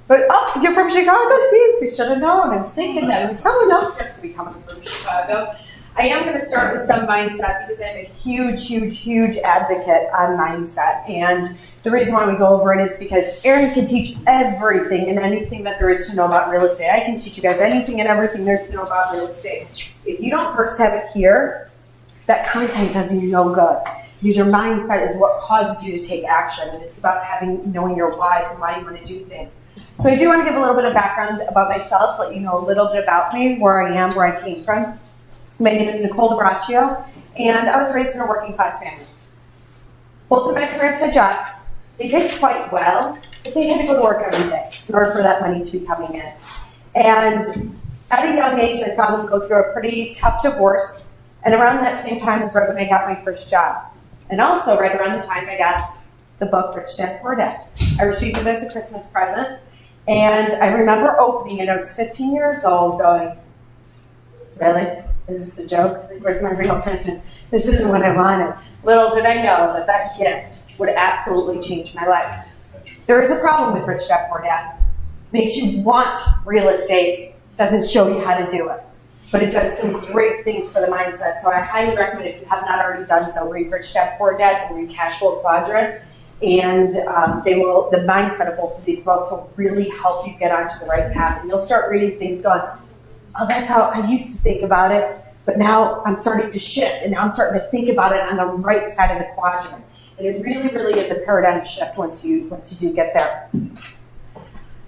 Speaker 17: But, oh, you're from Chicago, Steve? We should have known. I was thinking that. Someone else has to be coming from Chicago. I am going to start with some mindset because I'm a huge, huge, huge advocate on mindset. And the reason why we go over it is because Aaron can teach everything and anything that there is to know about real estate. I can teach you guys anything and everything there is to know about real estate. If you don't first have it here, that content does you no good. Because your mindset is what causes you to take action. And it's about knowing your whys and why you want to do things. So I do want to give a little bit of background about myself, let you know a little bit about me, where I am, where I came from. My name is Nicole DeBraccio, and I was raised in a working class family. Both of my parents had jobs. They did quite well, but they had to go to work every day in order for that money to be coming in. And at a young age, I saw them go through a pretty tough divorce, and around that same time was right when I got my first job. And also right around the time I got the book, Rich Dad, Poor Dad. I received it as a Christmas present, and I remember opening it. I was 15 years old going, really? Is this a joke? Where's my real present? This isn't what I wanted. Little did I know that gift would absolutely change my life. There is a problem with Rich Dad, Poor Dad. Makes you want real estate, doesn't show you how to do it. But it does some great things for the mindset. So I highly recommend, if you have not already done so, read Rich Dad, Poor Dad and read Cash Flow Quadrant. And the mindset of both of these books will really help you get onto the right path. And you'll start reading things going, oh, that's how I used to think about it, but now I'm starting to shift, and now I'm starting to think about it on the right side of the quadrant. And it really, really is a paradigm shift once you do get there.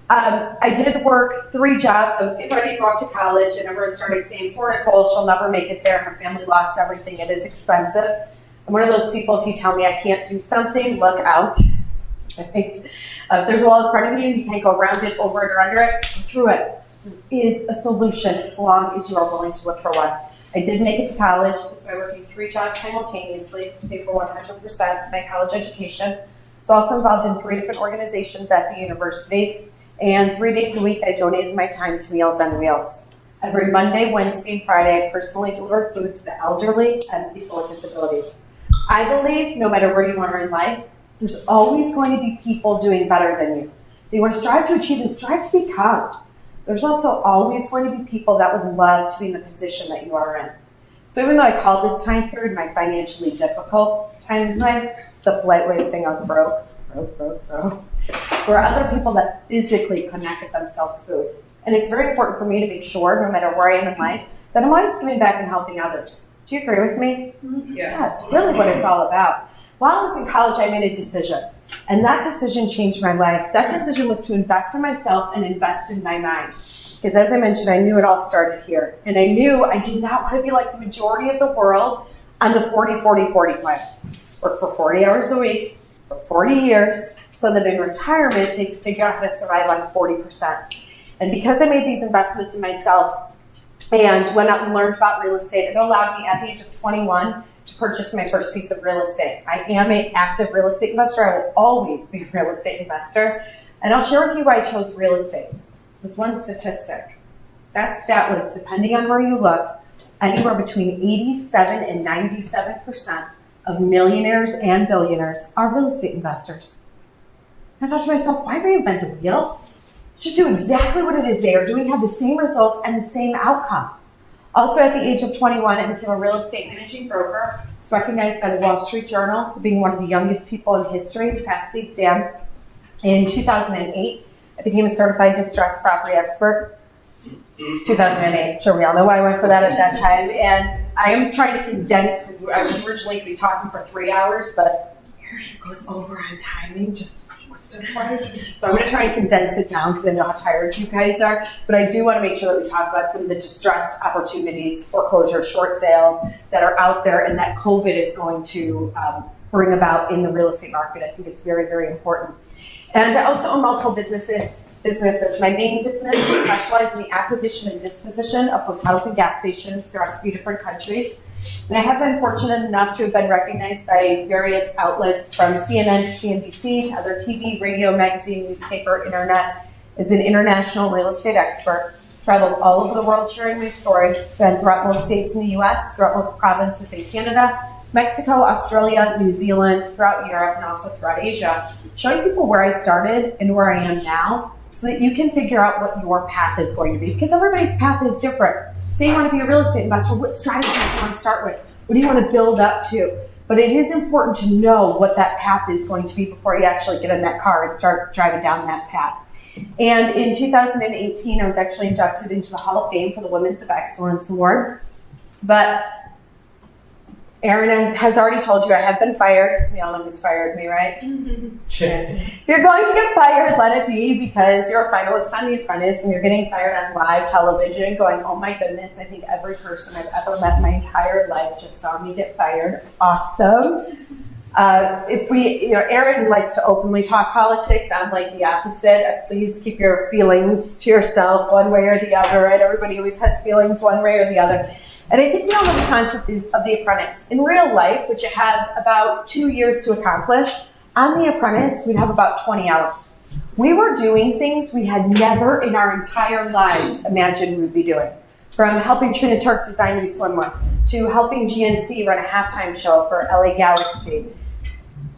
Speaker 17: I did work 3 jobs. I was getting ready to go off to college, and everyone started saying, poor Nicole, she'll never make it there. Her family lost everything. It is expensive. I'm one of those people, if you tell me I can't do something, look out. I think if there's a wall in front of you, you can't go around it, over it, or under it. through it. There is a solution as long as you are willing to look for one. I did make it to college, so I'm working 3 jobs simultaneously to pay for 100% of my college education. I was also involved in 3 different organizations at the university, and 3 days a week I donated my time to Meals on Wheels. Every Monday, Wednesday, and Friday, I personally deliver food to the elderly and people with disabilities. I believe no matter where you are in life, there's always going to be people doing better than you. You want to strive to achieve and strive to become. There's also always going to be people that would love to be in the position that you are in. So even though I call this time period my financially difficult time in life, it's a polite way of saying I was broke. There are other people that physically connect themselves to food. And it's very important for me to make sure, no matter where I am in life, that I'm always giving back and helping others. Do you agree with me?
Speaker 11: Yes.
Speaker 17: Yeah, it's really what it's all about. While I was in college, I made a decision. And that decision changed my life. That decision was to invest in myself and invest in my mind. Because as I mentioned, I knew it all started here. And I knew I did not want to be like the majority of the world on the 40-40-40 plan. Work for 40 hours a week for 40 years so that in retirement they could figure out how to survive on 40%. And because I made these investments in myself and went out and learned about real estate, it allowed me at the age of 21 to purchase my first piece of real estate. I am an active real estate investor. I will always be a real estate investor. And I'll share with you why I chose real estate. There's one statistic. That stat was, depending on where you look, anywhere between 87 and 97% of millionaires and billionaires are real estate investors. I thought to myself, why reinvent the wheel? Just do exactly what it is they are doing, have the same results and the same outcome. Also, at the age of 21, I became a real estate managing broker. I was recognized by the Wall Street Journal for being one of the youngest people in history to pass the exam. In 2008, I became a certified distressed property expert. 2008, I'm sure we all know why I went for that at that time. And I am trying to condense, because I was originally going to be talking for 3 hours, but it goes over on timing just once or twice. So I'm going to try and condense it down because I know how tired you guys are. But I do want to make sure that we talk about some of the distressed opportunities, foreclosure, short sales that are out there and that COVID is going to bring about in the real estate market. I think it's very, very important. And I also own multiple businesses. My main business is specialized in the acquisition and disposition of hotels and gas stations throughout 3 different countries. And I have been fortunate enough to have been recognized by various outlets from CNN to CNBC to other TV, radio, magazine, newspaper, internet as an international real estate expert. Traveled all over the world sharing my story. Been throughout most states in the U.S., throughout most provinces in Canada, Mexico, Australia, New Zealand, throughout Europe, and also throughout Asia. Showing people where I started and where I am now so that you can figure out what your path is going to be. Because everybody's path is different. Say you want to be a real estate investor, what strategy do you want to start with? What do you want to build up to? But it is important to know what that path is going to be before you actually get in that car and start driving down that path. And in 2018, I was actually inducted into the Hall of Fame for the Women's of Excellence Award. But Erin has already told you I have been fired. We all know who's fired me, right? If you're going to get fired, let it be because you're a finalist on The Apprentice and you're getting fired on live television and going, oh my goodness, I think every person I've ever met in my entire life just saw me get fired. Awesome. Erin likes to openly talk politics. I'm like the opposite. Please keep your feelings to yourself one way or the other, right? Everybody always has feelings one way or the other. And I think we all know the concept of The Apprentice. In real life, which you have about 2 years to accomplish, on The Apprentice, we'd have about 20 hours. We were doing things we had never in our entire lives imagined we'd be doing. From helping Trina Turk design new swimwear, to helping GNC run a halftime show for LA Galaxy,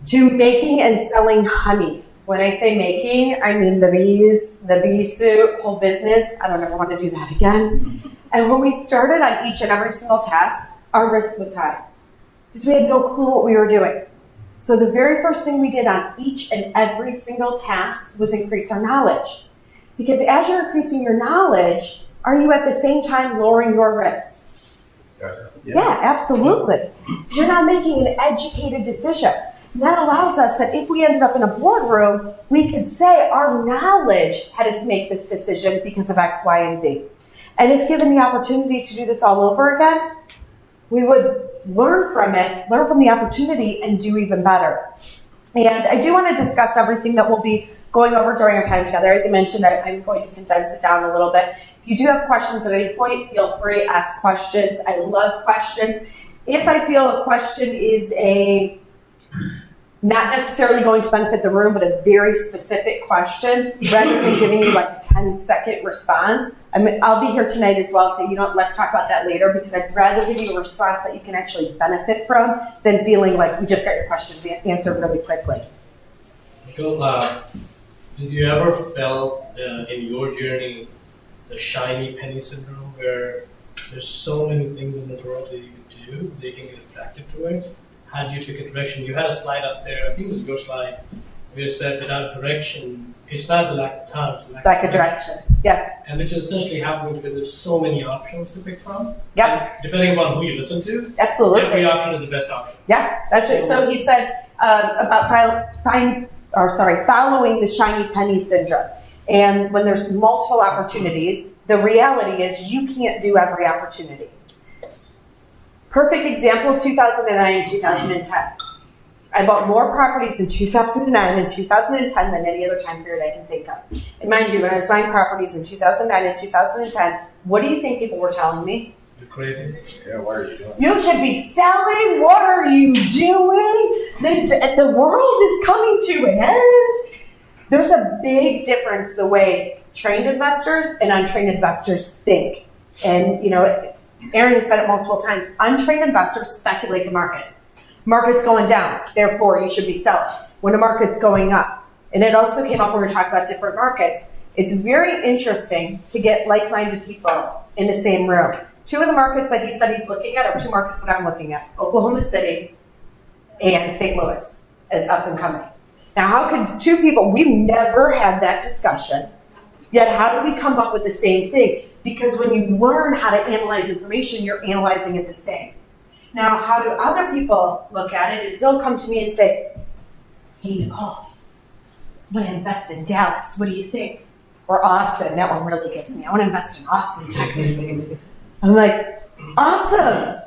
Speaker 17: to making and selling honey. When I say making, I mean the bees, the bee suit, whole business. I don't ever want to do that again. And when we started on each and every single task, our risk was high because we had no clue what we were doing. So the very first thing we did on each and every single task was increase our knowledge. Because as you're increasing your knowledge, are you at the same time lowering your risk?
Speaker 12: Yes.
Speaker 17: Yeah, absolutely. Because you're not making an educated decision. And that allows us that if we ended up in a boardroom, we could say our knowledge had us make this decision because of X, Y, and Z. And if given the opportunity to do this all over again, we would learn from it, learn from the opportunity, and do even better. And I do want to discuss everything that we'll be going over during our time together. As I mentioned, I'm going to condense it down a little bit. If you do have questions at any point, feel free to ask questions. I love questions. If I feel a question is not necessarily going to benefit the room, but a very specific question, rather than giving you like a 10-second response, I'll be here tonight as well, so let's talk about that later, because I'd rather give you a response that you can actually benefit from than feeling like you just got your questions answered really quickly.
Speaker 4: Did you ever felt in your journey the shiny penny syndrome, where there's so many things in the world that you can do, they can get attracted to it? How do you pick a direction? You had a slide up there, I think it was your slide, where you said without direction, it's not the lack of time, it's the
Speaker 17: lack of direction. Yes.
Speaker 4: And which is essentially happening because there's so many options to pick from.
Speaker 17: Yep.
Speaker 4: And depending upon who you listen to,
Speaker 17: absolutely,
Speaker 4: every option is the best option.
Speaker 17: Yeah, that's it. So he said about following the shiny penny syndrome. And when there's multiple opportunities, the reality is you can't do every opportunity. Perfect example, 2009 and 2010. I bought more properties in 2009 and 2010 than any other time period I can think of. And mind you, when I was buying properties in 2009 and 2010, what do you think people were telling me?
Speaker 4: You're crazy.
Speaker 14: Yeah, what are you doing?
Speaker 17: You should be selling. What are you doing? The world is coming to an end. There's a big difference the way trained investors and untrained investors think. And, Aaron has said it multiple times. Untrained investors speculate the market. Market's going down, therefore you should be selling. When the market's going up. And it also came up when we were talking about different markets. It's very interesting to get like-minded people in the same room. Two of the markets that he said he's looking at are two markets that I'm looking at. Oklahoma City and St. Louis as up and coming. Now, how could two people, we've never had that discussion, yet how do we come up with the same thing? Because when you learn how to analyze information, you're analyzing it the same. Now, how do other people look at it is they'll come to me and say, hey, Nicole, I'm going to invest in Dallas. What do you think? Or Austin. That one really gets me. I want to invest in Austin, Texas. I'm like, awesome.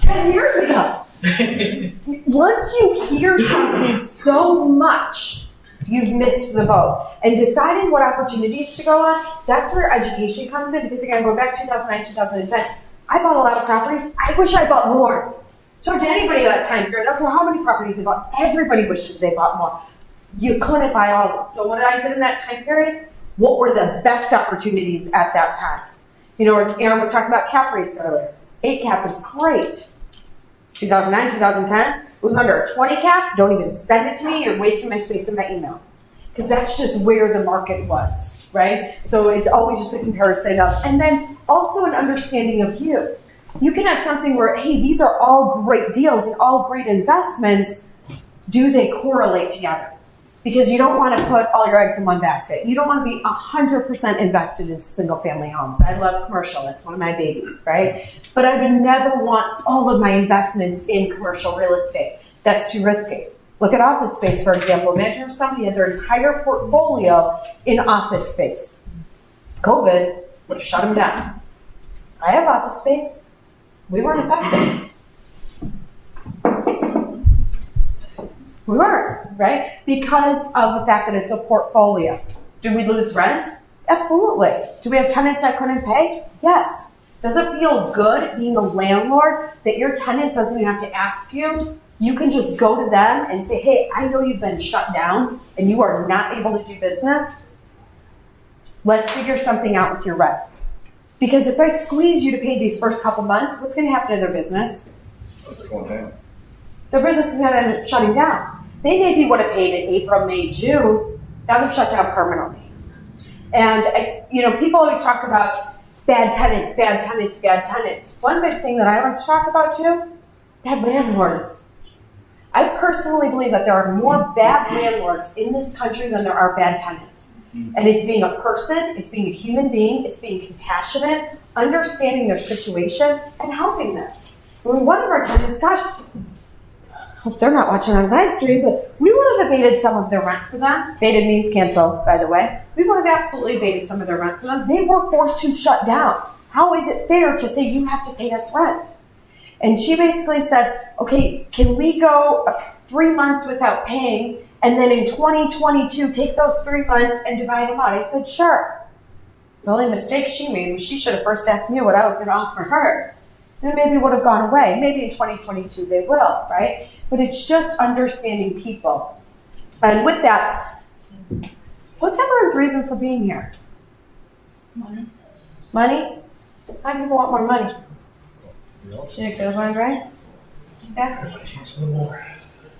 Speaker 17: 10 years ago. Once you hear something so much, you've missed the boat. And deciding what opportunities to go on, that's where education comes in. Because again, going back to 2009, 2010, I bought a lot of properties. I wish I bought more. Talk to anybody at that time period. I don't care how many properties they bought. Everybody wishes they bought more. You couldn't buy all of them. So what I did in that time period, what were the best opportunities at that time? Aaron was talking about cap rates earlier. 8 cap was great. 2009, 2010, it was under a 20 cap. Don't even send it to me. You're wasting my space in my email. Because that's just where the market was, right? So it's always just a comparison of, and then also an understanding of you. You can have something where, hey, these are all great deals and all great investments. Do they correlate together? Because you don't want to put all your eggs in one basket. You don't want to be 100% invested in single-family homes. I love commercial. That's one of my babies, right? But I would never want all of my investments in commercial real estate. That's too risky. Look at office space, for example. Imagine if somebody had their entire portfolio in office space. COVID would have shut them down. I have office space. We weren't affected. We weren't, right? Because of the fact that it's a portfolio. Do we lose rents? Absolutely. Do we have tenants that couldn't pay? Yes. Does it feel good being a landlord that your tenant doesn't even have to ask you? You can just go to them and say, hey, I know you've been shut down and you are not able to do business. Let's figure something out with your rent. Because if I squeeze you to pay these first couple months, what's going to happen to their business?
Speaker 14: What's going down?
Speaker 17: Their business is going to end up shutting down. They maybe would have paid in April, May, June. Now they're shut down permanently. And people always talk about bad tenants, bad tenants, bad tenants. One big thing that I like to talk about too, bad landlords. I personally believe that there are more bad landlords in this country than there are bad tenants. And it's being a person, it's being a human being, it's being compassionate, understanding their situation, and helping them. When one of our tenants, gosh, I hope they're not watching on live stream, but we would have abated some of their rent for them. Abated means cancel, by the way. We would have absolutely abated some of their rent for them. They were forced to shut down. How is it fair to say you have to pay us rent? And she basically said, okay, can we go 3 months without paying, and then in 2022, take those 3 months and divide them out. I said, sure. The only mistake she made was she should have first asked me what I was going to offer her. Then maybe it would have gone away. Maybe in 2022 they will, right? But it's just understanding people. And with that, what's everyone's reason for being here? Money. Money? How do people want more money? Should it go on, right? Yeah.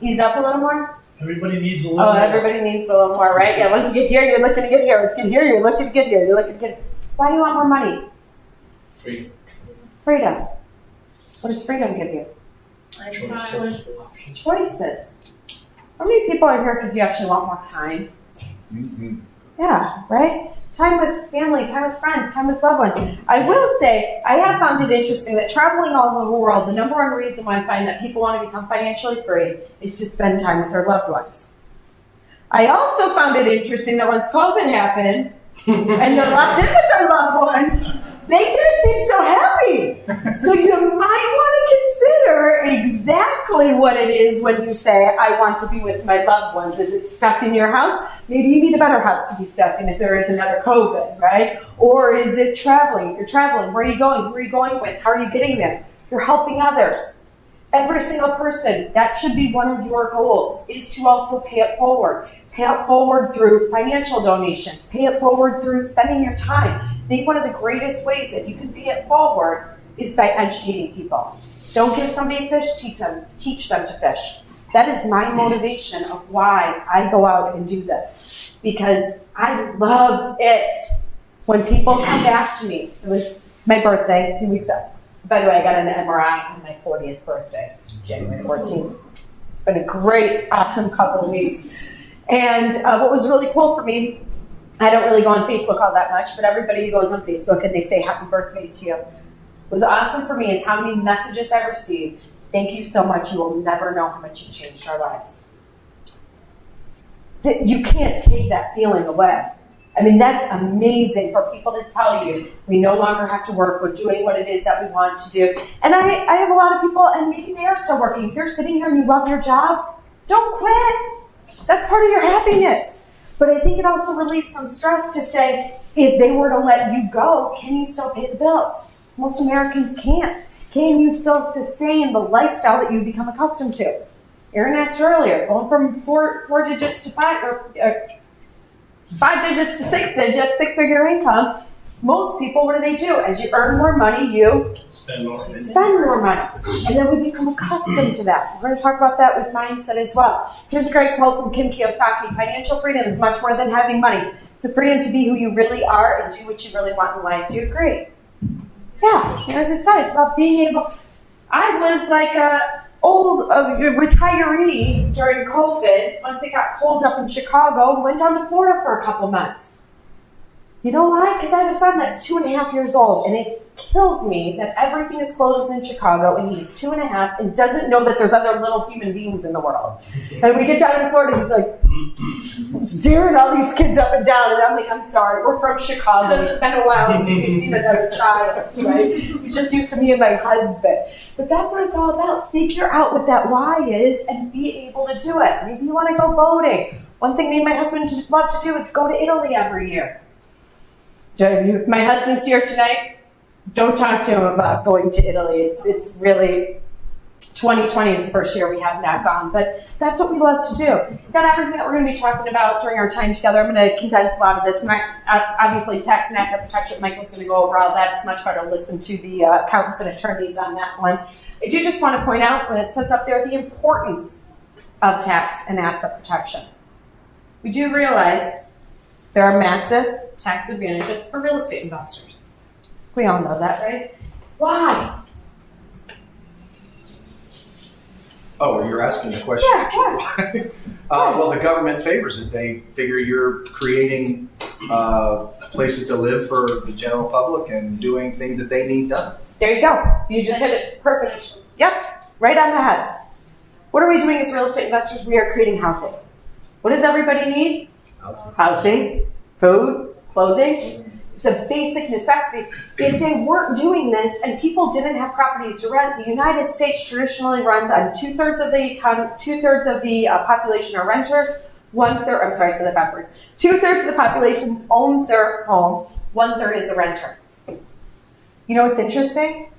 Speaker 17: Ease up a little more?
Speaker 6: Everybody needs a little more.
Speaker 17: Everybody needs a little more, right? Yeah, once you get here, you're looking to get here. Once you get here, you're looking to get here. You're looking to get. Why do you want more money?
Speaker 6: Freedom.
Speaker 17: Freedom. What does freedom give you? Choices. How many people are here because you actually want more time?
Speaker 14: Mm-hmm.
Speaker 17: Yeah, right? Time with family, time with friends, time with loved ones. I will say, I have found it interesting that traveling all over the world, the number one reason why I find that people want to become financially free is to spend time with their loved ones. I also found it interesting that once COVID happened, and they're locked in with their loved ones, they didn't seem so happy. So you might want to consider exactly what it is when you say, I want to be with my loved ones. Is it stuck in your house? Maybe you need a better house to be stuck in if there is another COVID, right? Or is it traveling? If you're traveling, where are you going? Who are you going with? How are you getting there? You're helping others. Every single person, that should be one of your goals, is to also pay it forward. Pay it forward through financial donations. Pay it forward through spending your time. I think one of the greatest ways that you can pay it forward is by educating people. Don't give somebody a fish, teach them to fish. That is my motivation of why I go out and do this. Because I love it when people come back to me. It was my birthday a few weeks ago. By the way, I got an MRI on my 40th birthday, January 14th. It's been a great, awesome couple of weeks. And what was really cool for me, I don't really go on Facebook all that much, but everybody who goes on Facebook and they say happy birthday to you. What was awesome for me is how many messages I received. Thank you so much. You will never know how much you changed our lives. You can't take that feeling away. I mean, that's amazing for people to tell you, we no longer have to work, we're doing what it is that we want to do. And I have a lot of people, and maybe they are still working. If you're sitting here and you love your job, don't quit. That's part of your happiness. But I think it also relieves some stress to say, if they were to let you go, can you still pay the bills? Most Americans can't. Can you still sustain the lifestyle that you become accustomed to? Aaron asked earlier, going from four digits to five, or 5 digits to 6 digits, six-figure income. Most people, what do? As you earn more money, you spend more money. And then we become accustomed to that. We're going to talk about that with mindset as well. Here's a great quote from Kim Kiyosaki. Financial freedom is much more than having money. It's the freedom to be who you really are and do what you really want in life. Do you agree? Yeah, as I said, it's about being able. I was like a old retiree during COVID. Once it got cold up in Chicago, went down to Florida for a couple months. You know why? Because I have a son that's 2.5 years old, and it kills me that everything is closed in Chicago, and he's 2.5 and doesn't know that there's other little human beings in the world. And we get down in Florida, he's like staring all these kids up and down, and I'm like, I'm sorry, we're from Chicago. It's been a while since we've seen another child, right? He's just used to me and my husband. But that's what it's all about. Figure out what that why is and be able to do it. Maybe you want to go boating. One thing me and my husband love to do is go to Italy every year. If my husband's here tonight, don't talk to him about going to Italy. It's really, 2020 is the first year we have not gone, but that's what we love to do. We've got everything that we're going to be talking about during our time together. I'm going to condense a lot of this. Obviously, tax and asset protection, Michael's going to go over all that. It's much better to listen to the accountants and attorneys on that one. I do just want to point out, when it says up there, the importance of tax and asset protection. We do realize there are massive tax advantages for real estate investors. We all know that, right? Why?
Speaker 14: Oh, you're asking the question.
Speaker 17: Yeah.
Speaker 14: Well, the government favors it. They figure you're creating places to live for the general public and doing things that they need done.
Speaker 17: There you go. You just hit it perfect. Yep, right on the head. What are we doing as real estate investors? We are creating housing. What does everybody need? Housing, food, clothing. It's a basic necessity. If they weren't doing this and people didn't have properties to rent, the United States traditionally runs on 2/3 of the population are renters. 1/3, I'm sorry, I said that backwards. 2/3 of the population owns their home. 1/3 is a renter. You know what's interesting?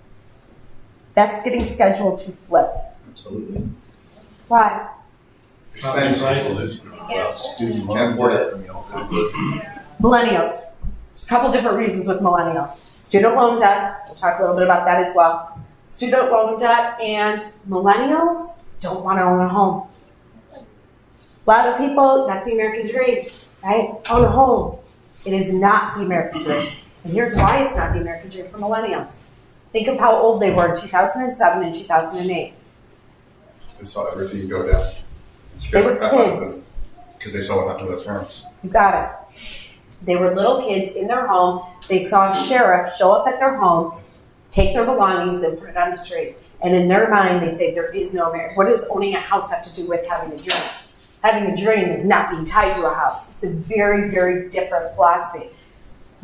Speaker 17: That's getting scheduled to flip.
Speaker 14: Absolutely.
Speaker 17: Why?
Speaker 14: Expenses. Well, student can't afford it.
Speaker 17: Millennials. There's a couple different reasons with millennials. Student loan debt. We'll talk a little bit about that as well. Student loan debt, and millennials don't want to own a home. A lot of people, that's the American dream, right? Own a home. It is not the American dream. And here's why it's not the American dream for millennials. Think of how old they were in 2007 and 2008.
Speaker 12: They saw everything go down.
Speaker 17: They were kids.
Speaker 12: Because they saw what happened to their parents.
Speaker 17: You got it. They were little kids in their home. They saw a sheriff show up at their home, take their belongings, and put it on the street. And in their mind, they say there is no American. What does owning a house have to do with having a dream? Having a dream is not being tied to a house. It's a very, very different philosophy.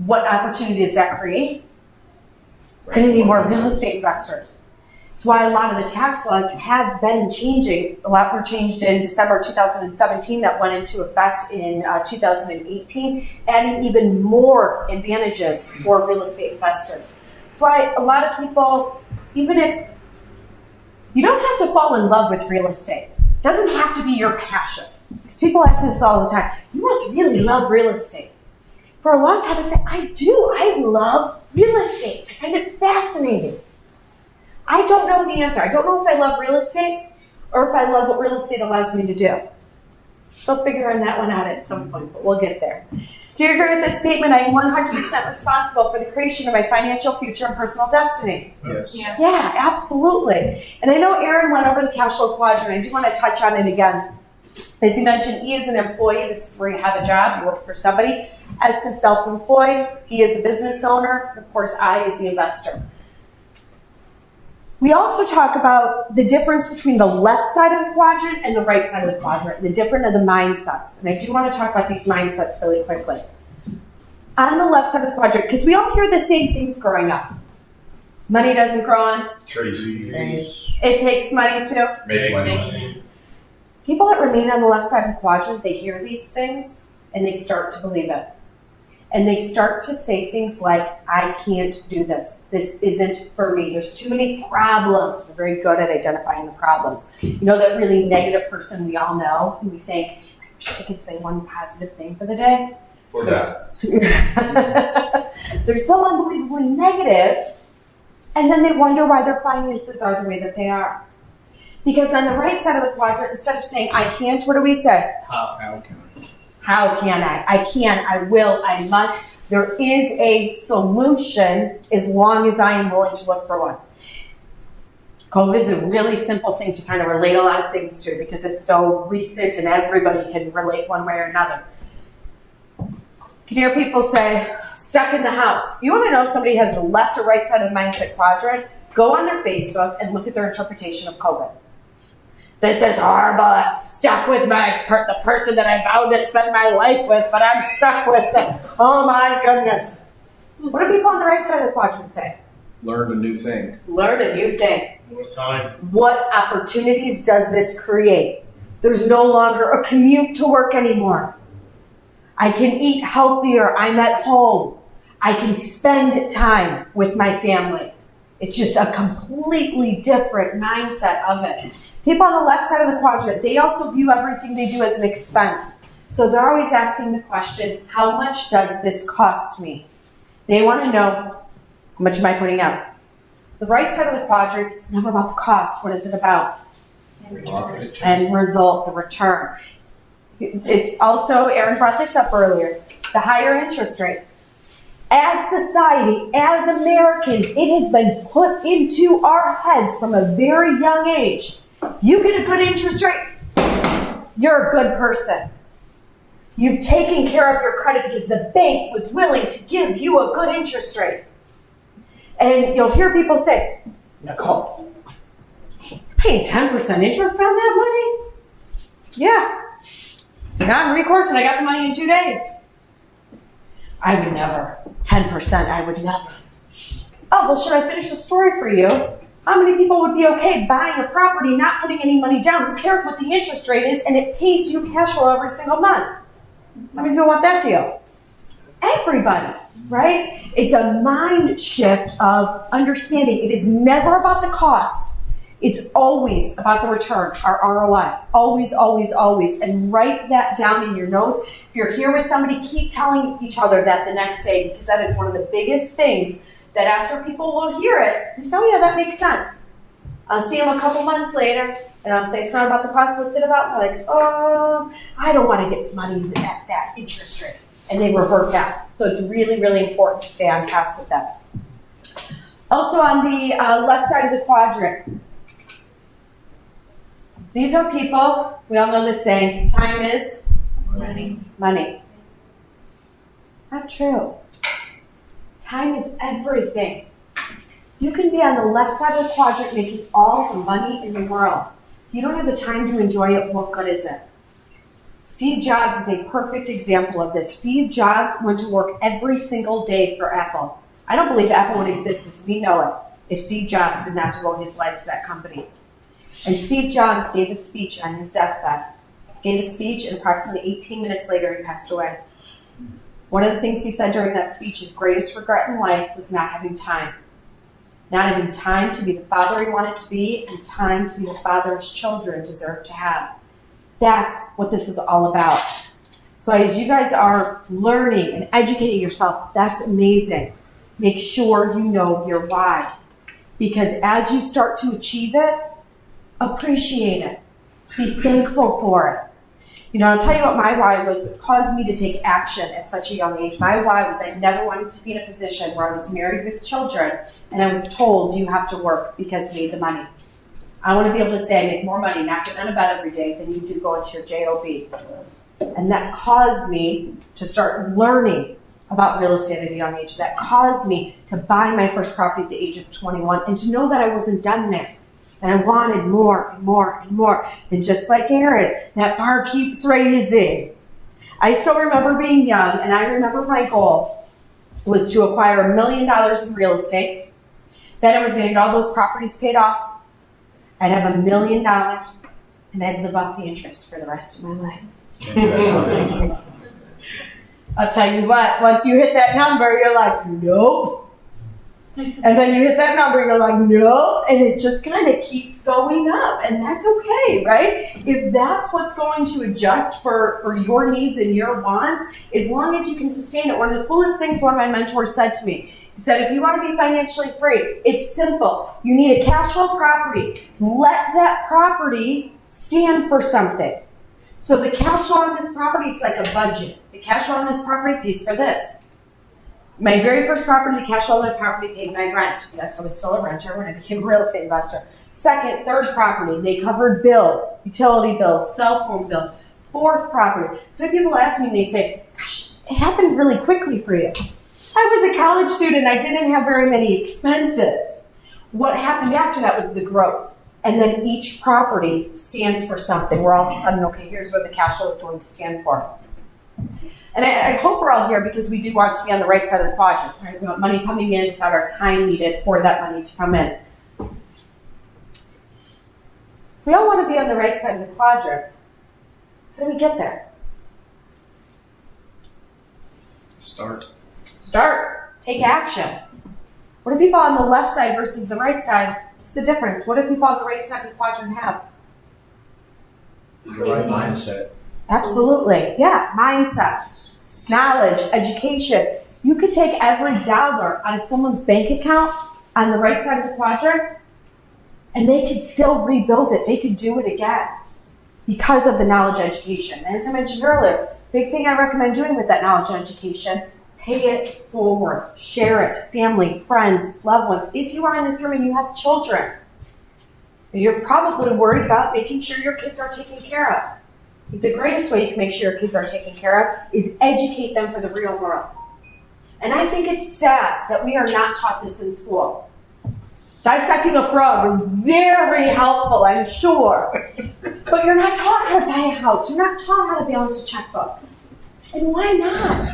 Speaker 17: What opportunity does that create? Going to need more real estate investors. That's why a lot of the tax laws have been changing. A lot were changed in December 2017 that went into effect in 2018, adding even more advantages for real estate investors. That's why a lot of people, even if you don't have to fall in love with real estate, it doesn't have to be your passion. Because people ask me this all the time. You must really love real estate. For a long time, I'd say, I do. I love real estate. I find it fascinating. I don't know the answer. I don't know if I love real estate or if I love what real estate allows me to do. So figuring that one out at some point, but we'll get there. Do you agree with this statement? I am 100% responsible for the creation of my financial future and personal destiny.
Speaker 14: Yes.
Speaker 17: Yeah, absolutely. And I know Aaron went over the cash flow quadrant. I do want to touch on it again. As he mentioned, he is an employee. This is where you have a job. You work for somebody. As a self-employed, he is a business owner. Of course, I is the investor. We also talk about the difference between the left side of the quadrant and the right side of the quadrant, the different of the mindsets. And I do want to talk about these mindsets really quickly. On the left side of the quadrant, because we all hear the same things growing up. Money doesn't grow on
Speaker 12: trees.
Speaker 17: It takes money to
Speaker 12: Make money.
Speaker 17: People that remain on the left side of the quadrant, they hear these things and they start to believe it. And they start to say things like, I can't do this. This isn't for me. There's too many problems. They're very good at identifying the problems. You know that really negative person we all know, and we think, I wish I could say one positive thing for the day.
Speaker 12: Or that.
Speaker 17: They're so unbelievably negative, and then they wonder why their finances are the way that they are. Because on the right side of the quadrant, instead of saying, I can't, what do we say?
Speaker 14: How can I?
Speaker 17: How can I? I can, I will, I must. There is a solution as long as I am willing to look for one. COVID is a really simple thing to kind of relate a lot of things to because it's so recent and everybody can relate one way or another. Can you hear people say, stuck in the house? You want to know if somebody has the left or right side of the mindset quadrant? Go on their Facebook and look at their interpretation of COVID. This is horrible. I'm stuck with the person that I vowed to spend my life with, but I'm stuck with them. Oh my goodness. What do people on the right side of the quadrant say?
Speaker 14: Learn a new thing.
Speaker 17: Learn a new thing.
Speaker 4: More time.
Speaker 17: What opportunities does this create? There's no longer a commute to work anymore. I can eat healthier. I'm at home. I can spend time with my family. It's just a completely different mindset of it. People on the left side of the quadrant, they also view everything they do as an expense. So they're always asking the question, how much does this cost me? They want to know, how much am I putting out? The right side of the quadrant, it's never about the cost. What is it about? End result, the return. It's also, Aaron brought this up earlier, the higher interest rate. As society, as Americans, it has been put into our heads from a very young age. You get a good interest rate, you're a good person. You've taken care of your credit because the bank was willing to give you a good interest rate. And you'll hear people say, Nicole, I'm paying 10% interest on that money? Yeah. Non-recourse and I got the money in 2 days. I would never. 10% 10%, I would never. Oh, well, should I finish the story for you? How many people would be okay buying a property, not putting any money down? Who cares what the interest rate is, and it pays you cash flow every single month? How many people want that deal? Everybody, right? It's a mind shift of understanding. It is never about the cost. It's always about the return, our ROI. Always, always, always. And write that down in your notes. If you're here with somebody, keep telling each other that the next day, because that is one of the biggest things that after people will hear it, they say, oh yeah, that makes sense. I'll see them a couple months later, and I'll say, it's not about the cost, what's it about? And they're like, oh, I don't want to get money at that interest rate. And they revert back. So it's really, really important to stay on task with that. Also on the left side of the quadrant, these are people, we all know the saying, time is money. Money. Not true. Time is everything. You can be on the left side of the quadrant making all the money in the world. If you don't have the time to enjoy it, what good is it? Steve Jobs is a perfect example of this. Steve Jobs went to work every single day for Apple. I don't believe Apple would exist as we know it if Steve Jobs did not devote his life to that company. And Steve Jobs gave a speech on his deathbed. Gave a speech, and approximately 18 minutes later, he passed away. One of the things he said during that speech, his greatest regret in life was not having time. Not having time to be the father he wanted to be, and time to be the father his children deserve to have. That's what this is all about. So as you guys are learning and educating yourself, that's amazing. Make sure you know your why. Because as you start to achieve it, appreciate it. Be thankful for it. You know, I'll tell you what my why was. What caused me to take action at such a young age. My why was I never wanted to be in a position where I was married with children and I was told you have to work because you need the money. I want to be able to say I make more money not getting out of bed every day than you do going to your job. And that caused me to start learning about real estate at a young age. That caused me to buy my first property at the age of 21 and to know that I wasn't done there. And I wanted more and more and more. And just like Aaron, that bar keeps raising. I still remember being young, and I remember my goal was to acquire $1 million in real estate. Then I was going to get all those properties paid off. I'd have $1 million, and I'd live off the interest for the rest of my life. I'll tell you what, once you hit that number, you're like, nope. And then you hit that number, you're like, no, and it just kind of keeps going up, and that's okay, right? If that's what's going to adjust for your needs and your wants, as long as you can sustain it. One of the coolest things one of my mentors said to me, he said, if you want to be financially free, it's simple. You need a cash flow property. Let that property stand for something. So the cash flow on this property, it's like a budget. The cash flow on this property pays for this. My very first property, the cash flow on my property paid my rent. Yes, I was still a renter when I became a real estate investor. Second, third property, they covered bills, utility bills, cell phone bill. Fourth property. So people ask me and they say, gosh, it happened really quickly for you. I was a college student. I didn't have very many expenses. What happened after that was the growth. And then each property stands for something. We're all of a sudden, okay, here's what the cash flow is going to stand for. And I hope we're all here because we do want to be on the right side of the quadrant. Right? We want money coming in without our time needed for that money to come in. If we all want to be on the right side of the quadrant, how do we get there?
Speaker 14: Start.
Speaker 17: Take action. What do people on the left side versus the right side? What's the difference? What do people on the right side of the quadrant have?
Speaker 14: The right mindset.
Speaker 17: Absolutely. Yeah, mindset, knowledge, education. You could take every dollar out of someone's bank account on the right side of the quadrant, and they could still rebuild it. They could do it again because of the knowledge education. And as I mentioned earlier, big thing I recommend doing with that knowledge education, pay it forward. Share it. Family, friends, loved ones. If you are in this room and you have children, you're probably worried about making sure your kids are taken care of. The greatest way you can make sure your kids are taken care of is educate them for the real world. And I think it's sad that we are not taught this in school. Dissecting a frog was very helpful, I'm sure. But you're not taught how to buy a house. You're not taught how to balance a checkbook. And why not?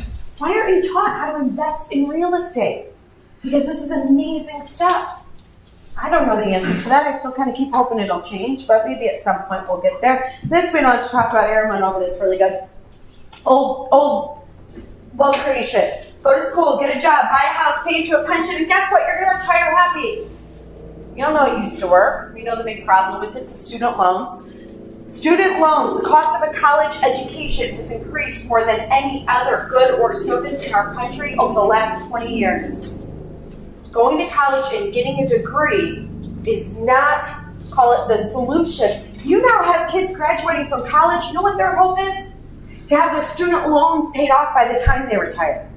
Speaker 17: Why aren't you taught how to invest in real estate? Because this is an amazing stuff. I don't know the answer to that. I still kind of keep hoping it'll change, but maybe at some point we'll get there. This we don't have to talk about. Aaron went over this really good. Old wealth creation. Go to school, get a job, buy a house, pay into a pension, and guess what? You're going to retire happy. You all know it used to work. We know the big problem with this is student loans. Student loans, the cost of a college education has increased more than any other good or service in our country over the last 20 years. Going to college and getting a degree is not, call it the solution. You now have kids graduating from college. You know what their hope is? To have their student loans paid off by the time they retire.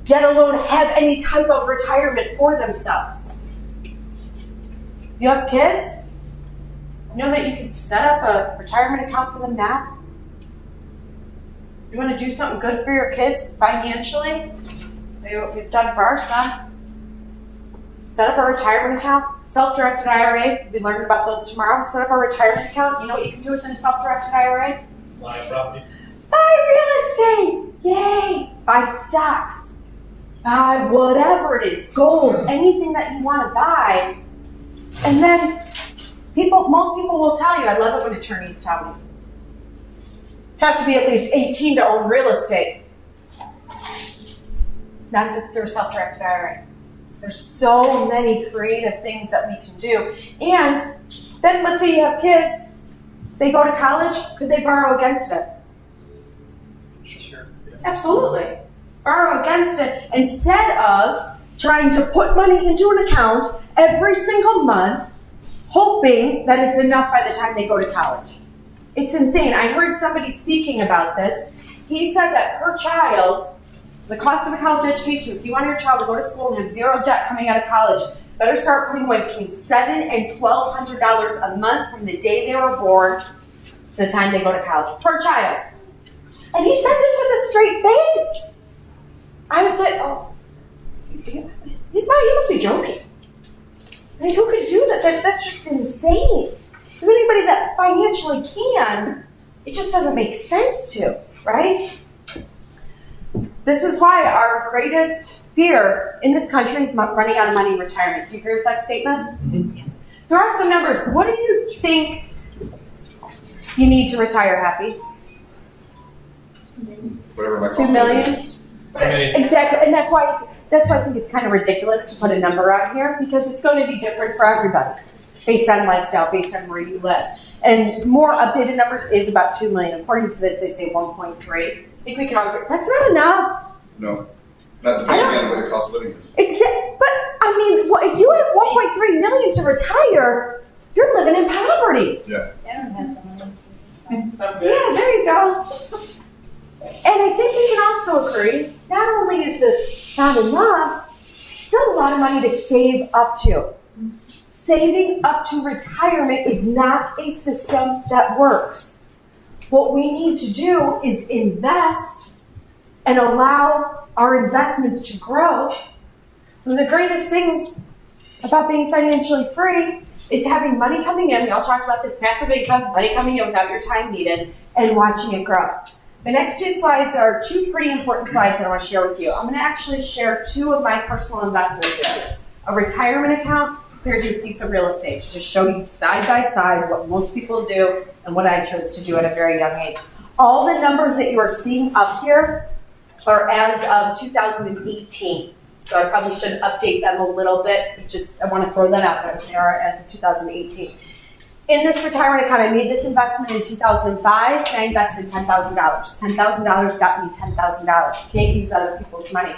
Speaker 17: Yet alone have any type of retirement for themselves. You have kids? You know that you can set up a retirement account for them now? You want to do something good for your kids financially? What we've done for our son. Set up a retirement account, self-directed IRA. We'll be learning about those tomorrow. Set up a retirement account. You know what you can do within a self-directed IRA?
Speaker 4: Buy property.
Speaker 17: Buy real estate. Yay! Buy stocks. Buy whatever it is, gold, anything that you want to buy. And then most people will tell you, I love it when attorneys tell me, have to be at least 18 to own real estate. Not if it's through a self-directed IRA. There's so many creative things that we can do. And then let's say you have kids, they go to college, could they borrow against it?
Speaker 4: Sure. Yeah.
Speaker 17: Absolutely. Borrow against it instead of trying to put money into an account every single month, hoping that it's enough by the time they go to college. It's insane. I heard somebody speaking about this. He said that per child, the cost of a college education, if you want your child to go to school and have zero debt coming out of college, better start putting away between $700 and $1,200 a month from the day they were born to the time they go to college. Per child. And he said this with a straight face. I was like, oh, he must be joking. I mean, who could do that? That's just insane. To anybody that financially can, it just doesn't make sense to, right? This is why our greatest fear in this country is running out of money in retirement. Do you agree with that statement? Mm-hmm. Throw out some numbers. What do you think you need to retire happy?
Speaker 12: Whatever my cost
Speaker 17: 2 million? Exactly, and that's why I think it's kind of ridiculous to put a number out here, because it's going to be different for everybody based on lifestyle, based on where you live. And more updated numbers is about 2 million. According to this, they say 1.3. I think we can all agree. That's not enough.
Speaker 12: No. Not depending on what the cost of living is.
Speaker 17: Exactly. But, I mean, if you have 1.3 million to retire, you're living in poverty.
Speaker 12: Yeah.
Speaker 17: Yeah, there you go. And I think we can also agree, not only is this not enough, still a lot of money to save up to. Saving up to retirement is not a system that works. What we need to do is invest and allow our investments to grow. One of the greatest things about being financially free is having money coming in. We all talked about this passive income, money coming in without your time needed, and watching it grow. The next two slides are two pretty important slides that I want to share with you. I'm going to actually share two of my personal investments here. A retirement account compared to a piece of real estate, to just show you side by side what most people do and what I chose to do at a very young age. All the numbers that you are seeing up here are as of 2018. So I probably should update them a little bit. I want to throw that out there. They are as of 2018. In this retirement account, I made this investment in 2005, and I invested $10,000. $10,000 got me $10,000. Can't use other people's money.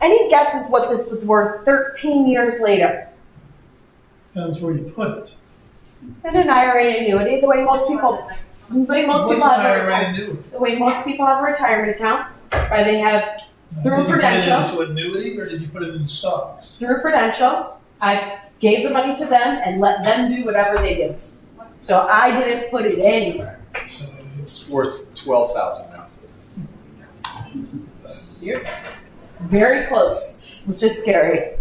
Speaker 17: Any guesses what this was worth 13 years later?
Speaker 6: Depends where you put it.
Speaker 17: In an IRA annuity, the way most people have a retirement account, or they have through Prudential.
Speaker 6: Did you put it into annuity, or did you put it in stocks?
Speaker 17: Through Prudential, I gave the money to them and let them do whatever they did. So I didn't put it anywhere.
Speaker 14: So it's worth $12,000 now.
Speaker 17: You're very close, which is scary.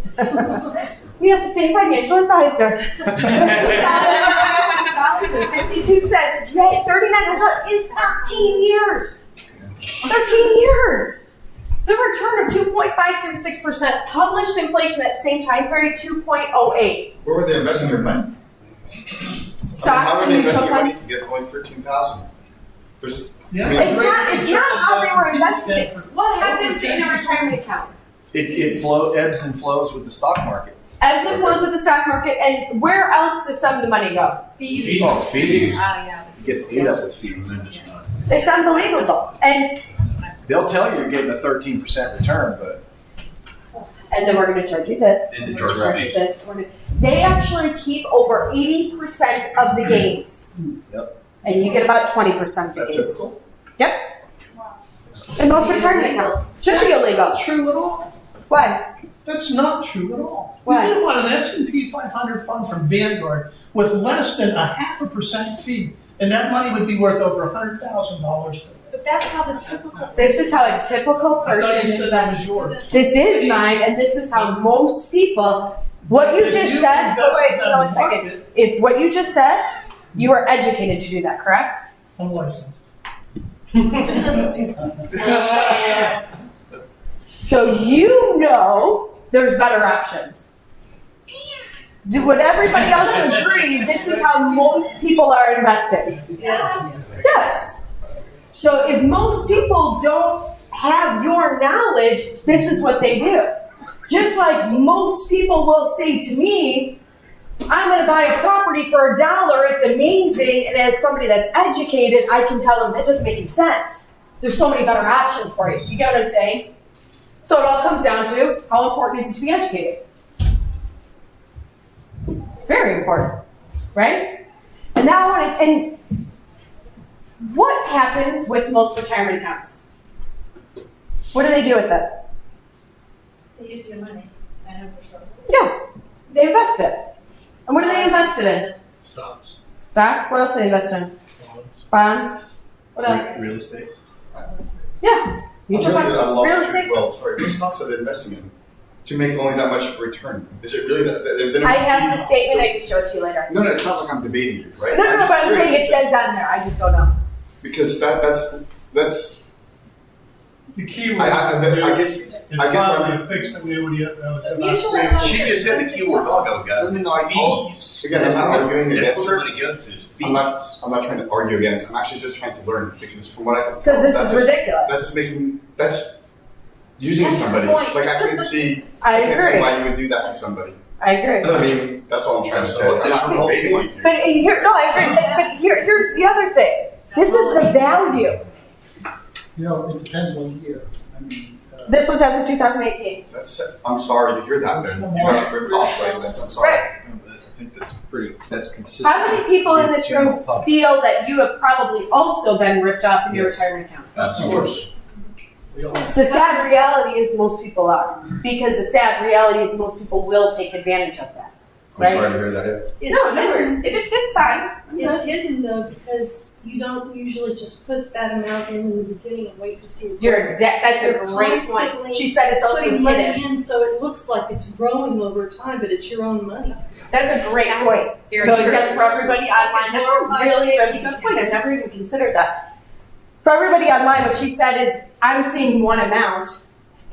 Speaker 17: We have the same financial advisor. $2,052. Yay, $3,900 is 13 years. 13 years. So return of 2.536%. Published inflation at the same time period, 2.08.
Speaker 12: Where were they investing their money?
Speaker 17: Stocks
Speaker 12: how were
Speaker 17: and
Speaker 12: they
Speaker 17: mutual
Speaker 12: investing their money
Speaker 17: funds.
Speaker 12: to get only 13,000? There's,
Speaker 6: Yeah.
Speaker 17: It's not how they were investing it. What happens in a retirement account?
Speaker 14: It ebbs and flows with the stock market.
Speaker 17: Ebbs and flows with the stock market, and where else does some of the money go?
Speaker 14: Fees. Oh, fees.
Speaker 10: Yeah.
Speaker 14: It gets ate up with fees.
Speaker 17: It's unbelievable. And
Speaker 14: They'll tell you you're getting a 13% return, but
Speaker 17: then we're going to charge you this.
Speaker 14: And
Speaker 17: we're
Speaker 14: charge
Speaker 17: gonna charge
Speaker 14: me.
Speaker 17: you this. They actually keep over 80% of the gains.
Speaker 14: Yep.
Speaker 17: And you get about 20% of the
Speaker 12: that's
Speaker 17: gains.
Speaker 12: typical.
Speaker 17: Yep. And most retirement accounts should be illegal.
Speaker 6: True at all?
Speaker 17: Why?
Speaker 6: That's not true at all.
Speaker 17: Why?
Speaker 6: You could buy an S&P 500 fund from Vanguard with less than 0.5% fee, and that money would be worth over $100,000 today.
Speaker 10: But that's how the typical.
Speaker 17: This is how a typical
Speaker 6: I
Speaker 17: person
Speaker 6: thought you said that was
Speaker 17: invests.
Speaker 6: yours.
Speaker 17: This is mine, and this is how most people. What you
Speaker 6: If
Speaker 17: just
Speaker 6: you
Speaker 17: said.
Speaker 6: invest
Speaker 17: Wait,
Speaker 6: in
Speaker 17: hold on
Speaker 6: that
Speaker 17: a second.
Speaker 6: market-
Speaker 17: If what you just said, you are educated to do that, correct?
Speaker 6: I'm licensed.
Speaker 17: So you know there's better options. Would everybody else agree this is how most people are invested?
Speaker 10: Yeah.
Speaker 17: Yes. So if most people don't have your knowledge, this is what they do. Just like most people will say to me, I'm going to buy a property for $1, it's amazing, and as somebody that's educated, I can tell them that doesn't make any sense. There's so many better options for you. You get what I'm saying? So it all comes down to how important is it to be educated? Very important, right? And now and what happens with most retirement accounts? What do they do with it?
Speaker 10: They use your money. I know for sure.
Speaker 17: Yeah, they invest it. And what do they invest it in?
Speaker 6: Stocks.
Speaker 17: Stocks? What else do they invest in? Bonds? What else?
Speaker 14: real estate.
Speaker 17: Yeah. Mutual
Speaker 12: I'm really at a
Speaker 17: fund,
Speaker 12: loss
Speaker 17: real
Speaker 12: as
Speaker 17: estate.
Speaker 12: well. Sorry, what stocks are they investing in to make only that much of a return? Is it really that? Then it
Speaker 17: I
Speaker 12: must
Speaker 17: have
Speaker 12: be-
Speaker 17: the statement. I can show it to you later.
Speaker 12: No, it's not like I'm debating you, right?
Speaker 17: No, but I'm
Speaker 12: just
Speaker 17: saying it
Speaker 12: curious
Speaker 17: says on there. I just don't know.
Speaker 12: because that's.
Speaker 6: The key word.
Speaker 12: I guess.
Speaker 6: It's
Speaker 12: I guess
Speaker 6: probably
Speaker 12: I'm-
Speaker 6: a fixed annuity. That was about
Speaker 10: Usually
Speaker 6: 3
Speaker 10: She
Speaker 14: just said the keyword. I'll go, guys.
Speaker 12: No, again, I'm not arguing against her.
Speaker 14: It goes to is fees.
Speaker 12: I'm not trying to argue against. I'm actually just trying to learn because from what I can tell,
Speaker 17: Because this
Speaker 12: that's
Speaker 17: is
Speaker 12: just-
Speaker 17: ridiculous.
Speaker 12: That's just making. That's using
Speaker 10: That's
Speaker 12: somebody.
Speaker 10: the point.
Speaker 12: Like I can't see.
Speaker 17: I
Speaker 12: can't
Speaker 17: agree.
Speaker 12: see why you would do that to somebody.
Speaker 17: I agree.
Speaker 12: I mean, that's all I'm trying to say. I'm not debating with you.
Speaker 17: But here, no, I agree. But here's the other thing. This is the value.
Speaker 6: You know, it depends on the year. I mean,
Speaker 17: This was as of 2018.
Speaker 12: That's. I'm sorry to hear that. Then you got ripped off, right? I'm sorry.
Speaker 17: Right.
Speaker 14: I think that's consistent.
Speaker 17: How many people in this
Speaker 14: General
Speaker 17: room
Speaker 14: public.
Speaker 17: feel that you have probably also been ripped off in your
Speaker 14: Yes.
Speaker 17: retirement account?
Speaker 14: Absolutely.
Speaker 17: The sad reality is most people are. Because the sad reality is most people will take advantage of that.
Speaker 12: I'm
Speaker 17: Right?
Speaker 12: sorry to hear that. Yeah.
Speaker 17: No, never. It's fine.
Speaker 18: It's hidden though because you don't usually just put that amount in the beginning and wait to see. It
Speaker 17: You're
Speaker 18: grow.
Speaker 17: exact. That's a
Speaker 18: You're
Speaker 17: great
Speaker 18: constantly
Speaker 17: point. She said it's also
Speaker 18: putting money
Speaker 17: hidden.
Speaker 18: in so it looks like it's growing over time, but it's your own money.
Speaker 17: That's a great point.
Speaker 11: very
Speaker 17: So
Speaker 11: true.
Speaker 17: again, for everybody online, that's a really, really good point. I've never even considered that. For everybody online, what she said is, I'm seeing one amount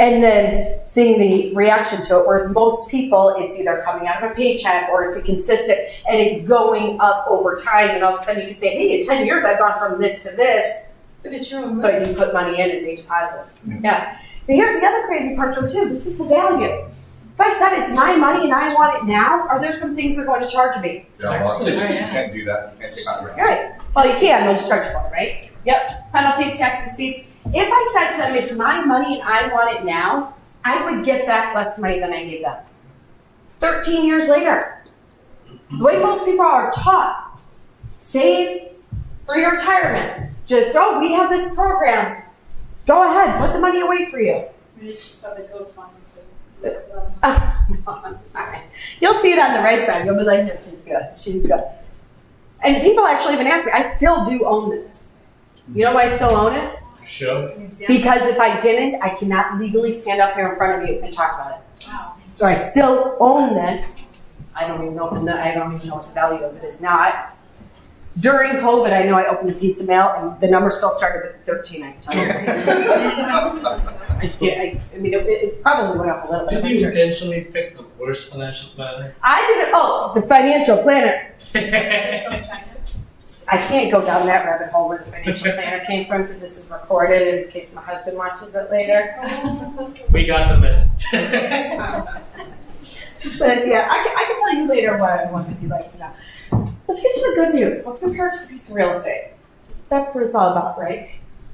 Speaker 17: and then seeing the reaction to it, whereas most people, it's either coming out of a paycheck or it's a consistent, and it's going up over time, and all of a sudden you can say, hey, in 10 years I've gone from this to this,
Speaker 18: But it's your own money.
Speaker 17: but you put money in and make deposits. Yeah. But here's the other crazy part though too, this is the value. If I said it's my money and I want it now, are there some things they're going to charge me?
Speaker 12: Yeah, a lot of things you can't do that. You can't take that around.
Speaker 17: Right. Well, you can, they'll just charge you for it, right? Yep. Penalties, taxes, fees. If I said to them, it's my money and I want it now, I would get back less money than I gave them. 13 years later. The way most people are taught, save for your retirement. Just, oh, we have this program. Go ahead, put the money away for you.
Speaker 18: It's just how they go find
Speaker 17: You'll see it on the right side. You'll be like, no, she's good. She's good. And people actually even ask me, I still do own this. You know why I still own it?
Speaker 4: Sure.
Speaker 17: Because if I didn't, I cannot legally stand up here in front of you and talk about it.
Speaker 10: Wow.
Speaker 17: So I still own this. I don't even know what the value of it is now. During COVID, I know I opened a piece of mail and the number still started with 13. I can tell you. I mean, it probably went up a little bit.
Speaker 4: Did you intentionally pick the worst financial planner?
Speaker 17: I did it. Oh, the financial planner. I can't go down that rabbit hole where the financial planner came from because this is recorded in case my husband watches it later.
Speaker 4: We got the message.
Speaker 17: But yeah, I can tell you later what I want if you'd like to know. Let's get to the good news. Let's compare it to a piece of real estate. That's what it's all about, right?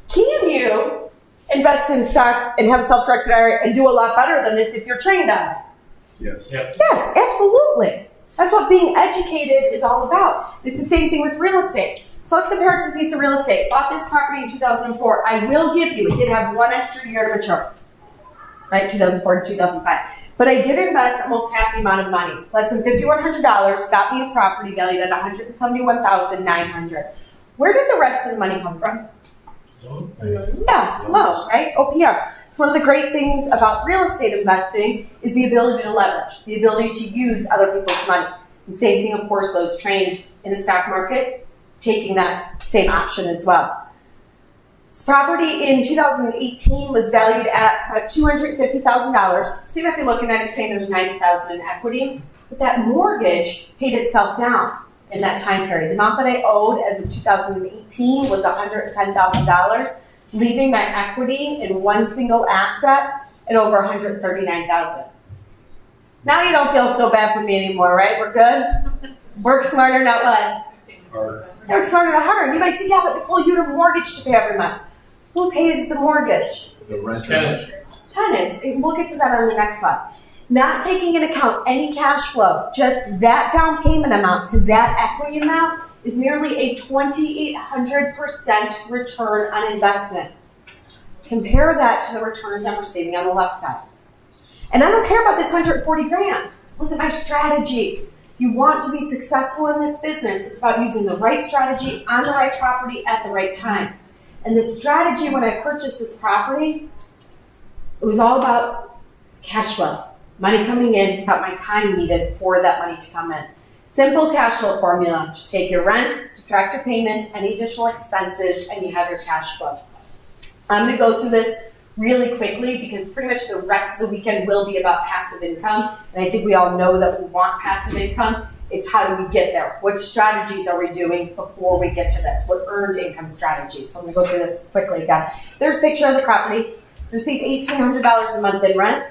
Speaker 17: Can you invest in stocks and have a self-directed IRA and do a lot better than this if you're trained on it?
Speaker 14: Yes.
Speaker 4: Yep.
Speaker 17: Yes, absolutely. That's what being educated is all about. It's the same thing with real estate. So let's compare it to a piece of real estate. Bought this property in 2004. I will give you, it did have one extra year to mature. Right, 2004 to 2005. But I did invest almost half the amount of money. Less than $5,100 got me a property valued at $171,900. Where did the rest of the money come from? Yeah, loan, right? OPR. So one of the great things about real estate investing is the ability to leverage, the ability to use other people's money. And same thing, of course, those trained in the stock market, taking that same option as well. This property in 2018 was valued at about $250,000. So you might be looking at it saying there's $90,000 in equity, but that mortgage paid itself down in that time period. The amount that I owed as of 2018 was $110,000, leaving my equity in one single asset at over $139,000. Now you don't feel so bad for me anymore, right? We're good? Work smarter, not what?
Speaker 14: Harder.
Speaker 17: Work smarter, not harder. You might say, yeah, but Nicole, you have a mortgage to pay every month. Who pays the mortgage?
Speaker 14: The renter.
Speaker 17: Tenants. And we'll get to that on the next slide. Not taking into account any cash flow, just that down payment amount to that equity amount is nearly a 2,800% return on investment. Compare that to the returns I'm receiving on the left side. And I don't care about this 140 grand. It wasn't my strategy. You want to be successful in this business. It's about using the right strategy on the right property at the right time. And the strategy when I purchased this property, it was all about cash flow. Money coming in without my time needed for that money to come in. Simple cash flow formula. Just take your rent, subtract your payment, any additional expenses, and you have your cash flow. I'm going to go through this really quickly because pretty much the rest of the weekend will be about passive income. And I think we all know that we want passive income. It's how do we get there? What strategies are we doing before we get to this? What earned income strategies? So I'm going to go through this quickly again. There's a picture of the property. Receive $1,800 a month in rent.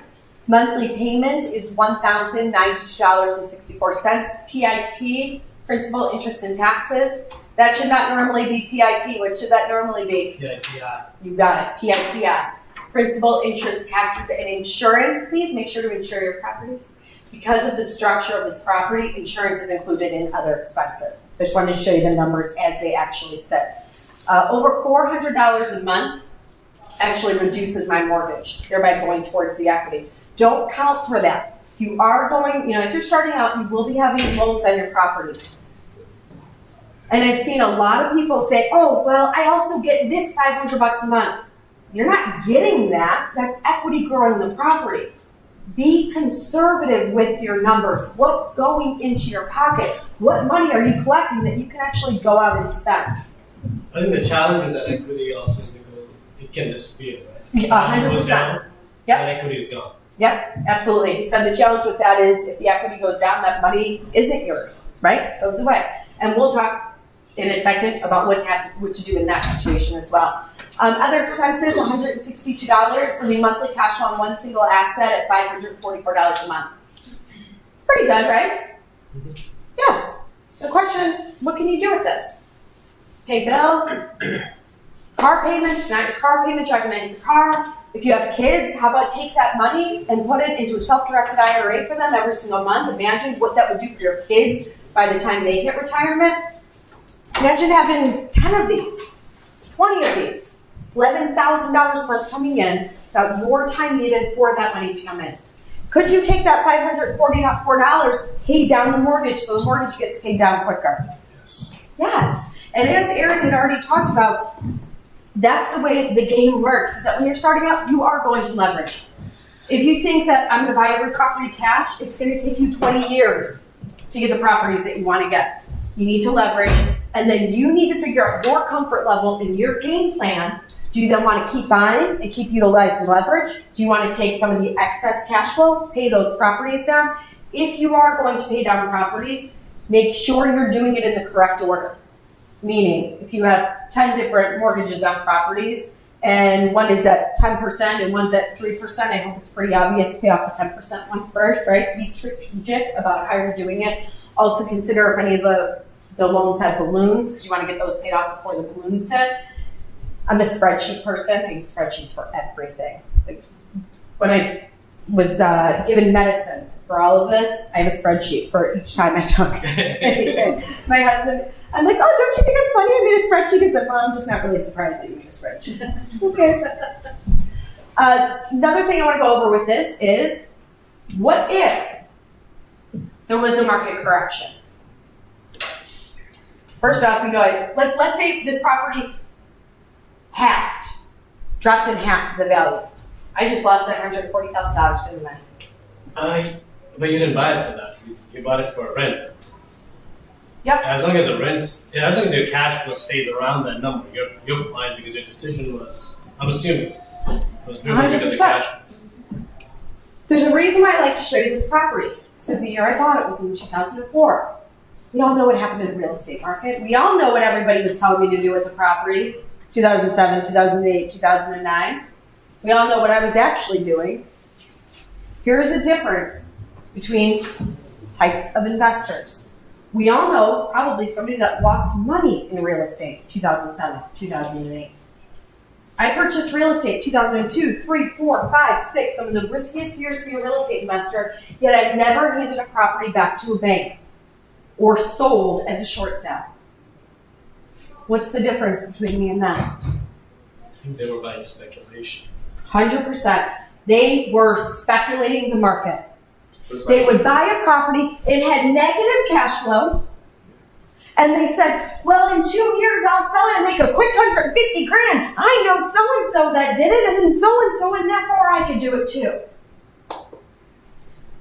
Speaker 17: Monthly payment is $1,092.64. PIT, principal, interest, and taxes. That should not normally be PIT. What should that normally be?
Speaker 4: PITI.
Speaker 17: You got it. PITI. Principal, interest, taxes, and insurance. Please make sure to insure your properties. Because of the structure of this property, insurance is included in other expenses. I just wanted to show you the numbers as they actually sit. Over $400 a month actually reduces my mortgage, thereby going towards the equity. Don't count for that. If you are going, as you're starting out, you will be having loans on your properties. And I've seen a lot of people say, oh, well, I also get this $500 a month. You're not getting that. That's equity growing the property. Be conservative with your numbers. What's going into your pocket? What money are you collecting that you can actually go out and spend?
Speaker 4: I think the challenge with that equity also is because it can disappear, right?
Speaker 17: 100%. Yep.
Speaker 4: And equity is gone.
Speaker 17: Yep, absolutely. He said the challenge with that is if the equity goes down, that money isn't yours, right? Goes away. And we'll talk in a second about what to do in that situation as well. Other expenses, $162, leaving monthly cash flow on one single asset at $544 a month. It's pretty good, right? Mm-hmm. Yeah. The question, what can you do with this? Pay bills, car payment, not your car payment, driving a nice car. If you have kids, how about take that money and put it into a self-directed IRA for them every single month? Imagine what that would do for your kids by the time they hit retirement. Imagine having 10 of these, 20 of these, $11,000 a month coming in without your time needed for that money to come in. Could you take that $544, pay down the mortgage so the mortgage gets paid down quicker? Yes. And as Aaron had already talked about, that's the way the game works, is that when you're starting out, you are going to leverage. If you think that I'm going to buy every property cash, it's going to take you 20 years to get the properties that you want to get. You need to leverage. And then you need to figure out your comfort level and your game plan. Do you then want to keep buying and keep utilizing leverage? Do you want to take some of the excess cash flow, pay those properties down? If you are going to pay down properties, make sure you're doing it in the correct order. Meaning, if you have 10 different mortgages on properties, and one is at 10% and one's at 3%, I hope it's pretty obvious to pay off the 10% one first, right? Be strategic about how you're doing it. Also consider if any of the loans have balloons, because you want to get those paid off before the balloons hit. I'm a spreadsheet person. I use spreadsheets for everything. Like, when I was given medicine for all of this, I have a spreadsheet for each time I took anything. My husband, I'm like, oh, don't you think it's funny I made a spreadsheet? He said, well, I'm just not really surprised that you made a spreadsheet. Okay. Another thing I want to go over with this is, what if there was a market correction? First off, let's say this property dropped in half the value. I just lost $140,000, didn't I?
Speaker 4: But you didn't buy it for that. You bought it for rent.
Speaker 17: Yep.
Speaker 4: As long as your cash flow stays around that number, you're fine, because your decision was, I'm assuming, was driven because of cash.
Speaker 17: There's a reason why I like to show you this property. It's because the year I bought it was in 2004. We all know what happened to the real estate market. We all know what everybody was telling me to do with the property. 2007, 2008, 2009. We all know what I was actually doing. Here's the difference between types of investors. We all know probably somebody that lost money in real estate, 2007, 2008. I purchased real estate 2002, 3, 4, 5, 6, some of the riskiest years for a real estate investor, yet I never handed a property back to a bank or sold as a short sale. What's the difference between me and them?
Speaker 4: I think they were buying speculation.
Speaker 17: 100%. They were speculating the market. They would buy a property, it had negative cash flow, and they said, well, in 2 years I'll sell it and make a quick $150,000. I know so-and-so that did it, and so-and-so, and therefore I could do it too.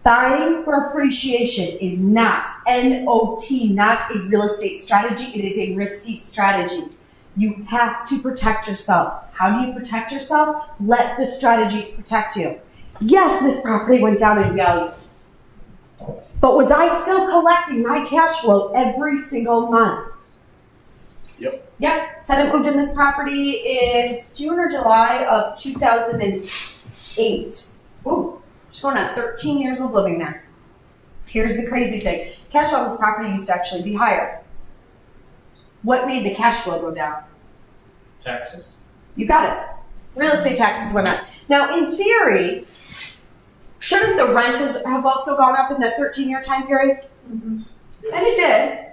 Speaker 17: Buying for appreciation is not, N-O-T, not a real estate strategy. It is a risky strategy. You have to protect yourself. How do you protect yourself? Let the strategies protect you. Yes, this property went down in value. But was I still collecting my cash flow every single month? Yep. Tenant moved in this property in June or July of 2008. Ooh, she's going on 13 years of living there. Here's the crazy thing. Cash flow on this property used to actually be higher. What made the cash flow go down?
Speaker 4: Taxes.
Speaker 17: You got it. Real estate taxes went up. Now, in theory, shouldn't the rent have also gone up in that 13-year time period? Mm-hmm. And it did.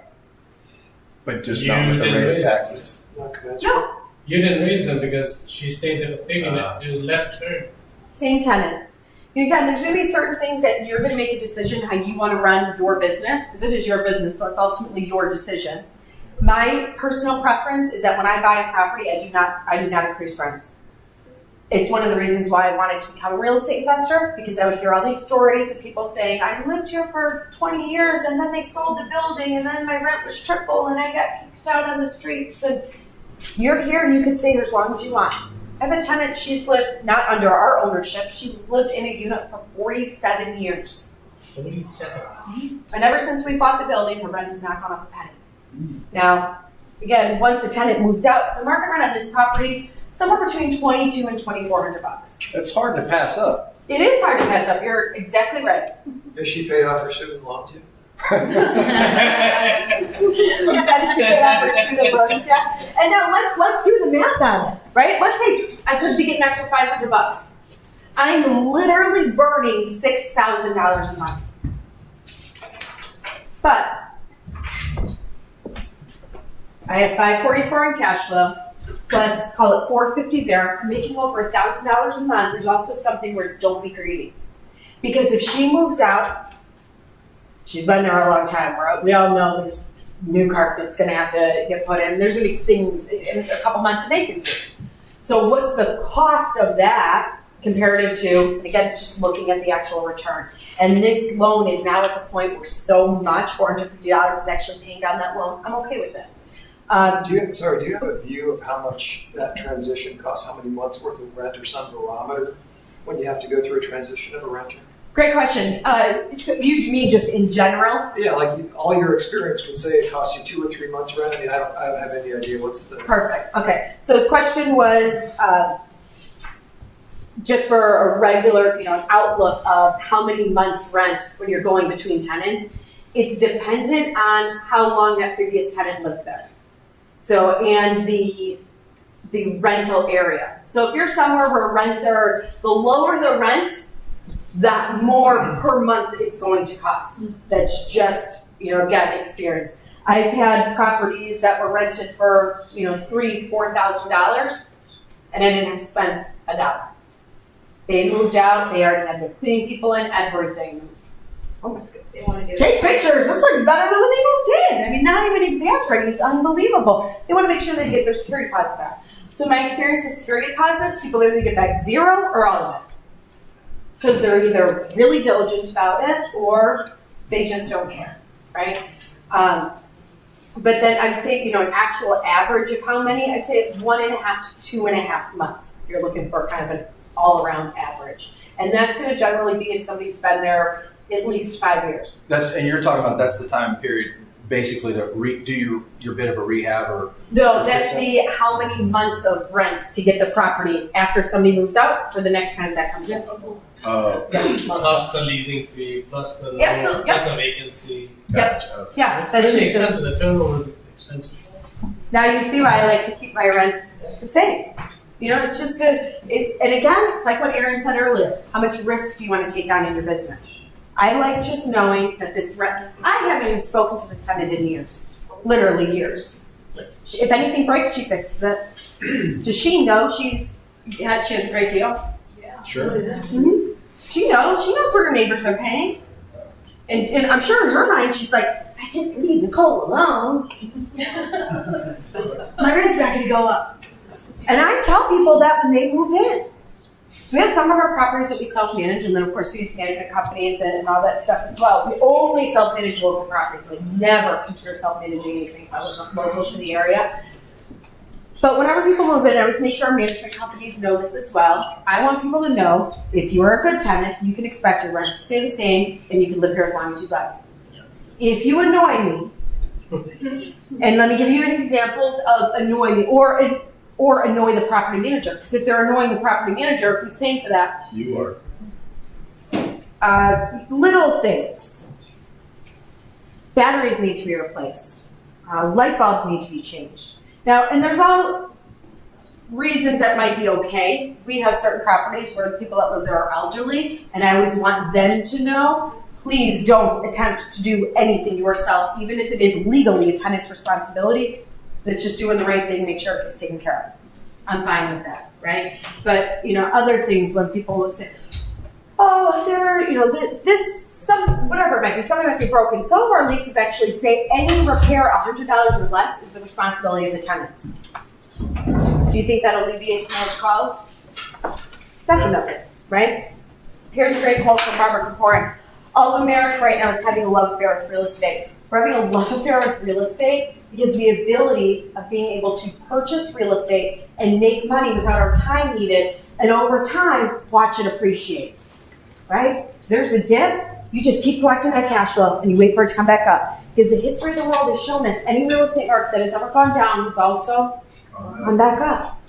Speaker 14: But just not with the rate of taxes.
Speaker 17: No.
Speaker 4: You didn't raise them because she stayed there thinking that it was less term.
Speaker 17: Same tenant. Again, there's going to be certain things that you're going to make a decision how you want to run your business, because it is your business, so it's ultimately your decision. My personal preference is that when I buy a property, I do not increase rents. It's one of the reasons why I wanted to become a real estate investor, because I would hear all these stories of people saying, I lived here for 20 years and then they sold the building and then my rent was triple and I got kicked out on the streets. And you're here and you can stay here as long as you want. I have a tenant, she's lived, not under our ownership, she's lived in a unit for 47 years.
Speaker 4: 47?
Speaker 17: And ever since we bought the building, her rent has not gone up a penny. Now, again, once the tenant moves out, so the market rent on this property is somewhere between $2,200 and $2,400.
Speaker 14: That's hard to pass up.
Speaker 17: It is hard to pass up. You're exactly right.
Speaker 7: Has she paid off her student loans yet?
Speaker 17: You said she paid off her student loans, yeah. And now let's do the math on it, right? Let's say I could be getting an extra $500. I'm literally burning $6,000 a month. But I have $544 in cash flow. Plus, call it $450 there. I'm making over $1,000 a month. There's also something where it's don't be greedy. Because if she moves out, she's been there a long time. We all know there's new carpet's going to have to get put in. There's going to be things in a couple months of vacancy. So what's the cost of that comparative to, and again, it's just looking at the actual return. And this loan is now at the point where so much, $450 is actually paying down that loan. I'm okay with it.
Speaker 14: Do you have a view of how much that transition costs, how many months worth of rent or some barometer when you have to go through a transition of a renter?
Speaker 17: Great question. So you mean just in general?
Speaker 14: Yeah, like all your experience would say it costs you 2 or 3 months rent. I mean, I don't have any idea what's the...
Speaker 17: Perfect. Okay. So the question was just for a regular, outlook of how many months rent when you're going between tenants. It's dependent on how long that previous tenant lived there. So, and the rental area. So if you're somewhere where rents are, the lower the rent, that more per month it's going to cost. That's just, again, experience. I've had properties that were rented for, $3,000, $4,000, and I didn't have to spend $1. They moved out, they already had their cleaning people in, everything. Oh my God.
Speaker 11: They want to do
Speaker 17: Take pictures. This looks better than when they moved in. I mean, not even exaggerating. It's unbelievable. They want to make sure they get their security deposit back. So my experience with security deposits, people either get back 0 or all of it. Because they're either really diligent about it or they just don't care, right? But then I'd say, an actual average of how many, I'd say 1.5 to 2.5 months. You're looking for kind of an all-around average. And that's going to generally be if somebody's been there at least 5 years.
Speaker 14: And you're talking about that's the time period basically to do your bit of a rehab or...
Speaker 17: No, that's the how many months of rent to get the property after somebody moves out for the next time that comes in.
Speaker 4: Plus the leasing fee, plus the vacancy.
Speaker 17: Yep. Yeah,
Speaker 4: that's really expensive. The turnover is expensive.
Speaker 17: Now you see why I like to keep my rents the same. It's just and again, it's like what Aaron said earlier. How much risk do you want to take on in your business? I like just knowing that this rent, I haven't even spoken to this tenant in years. Literally years. If anything breaks, she fixes it. Does she know she has a great deal?
Speaker 14: Yeah. Sure.
Speaker 17: Mm-hmm. She knows what her neighbors are paying. And I'm sure in her mind, she's like, I just leave Nicole alone. My rent's not going to go up. And I tell people that when they move in. So we have some of our properties that we self-manage, and then of course we use management companies and all that stuff as well. We only self-manage local properties. We never consider self-managing anything local to the area. But whenever people move in, I always make sure our management companies know this as well. I want people to know if you are a good tenant, you can expect your rent to stay the same, and you can live here as long as you like. If you annoy me, and let me give you examples of annoy me, or annoy the property manager. Because if they're annoying the property manager, who's paying for that?
Speaker 14: You are.
Speaker 17: Little things. Batteries need to be replaced. Light bulbs need to be changed. Now, and there's all reasons that might be okay. We have certain properties where the people that live there are elderly, and I always want them to know, please don't attempt to do anything yourself, even if it is legally a tenant's responsibility. That's just doing the right thing, make sure it gets taken care of. I'm fine with that, right? But, other things when people will say, oh, whatever it might be, something might be broken. Some of our leases actually say any repair $100 or less is the responsibility of the tenants. Do you think that alleviates some of those calls? Definitely, right? Here's a great quote from Robert Kapoor. All of America right now is having a love affair with real estate. We're having a love affair with real estate because the ability of being able to purchase real estate and make money without our time needed, and over time, watch it appreciate, right? If there's a dip, you just keep collecting that cash flow and you wait for it to come back up. Because the history of the world has shown us any real estate market that has ever gone down has also gone back up.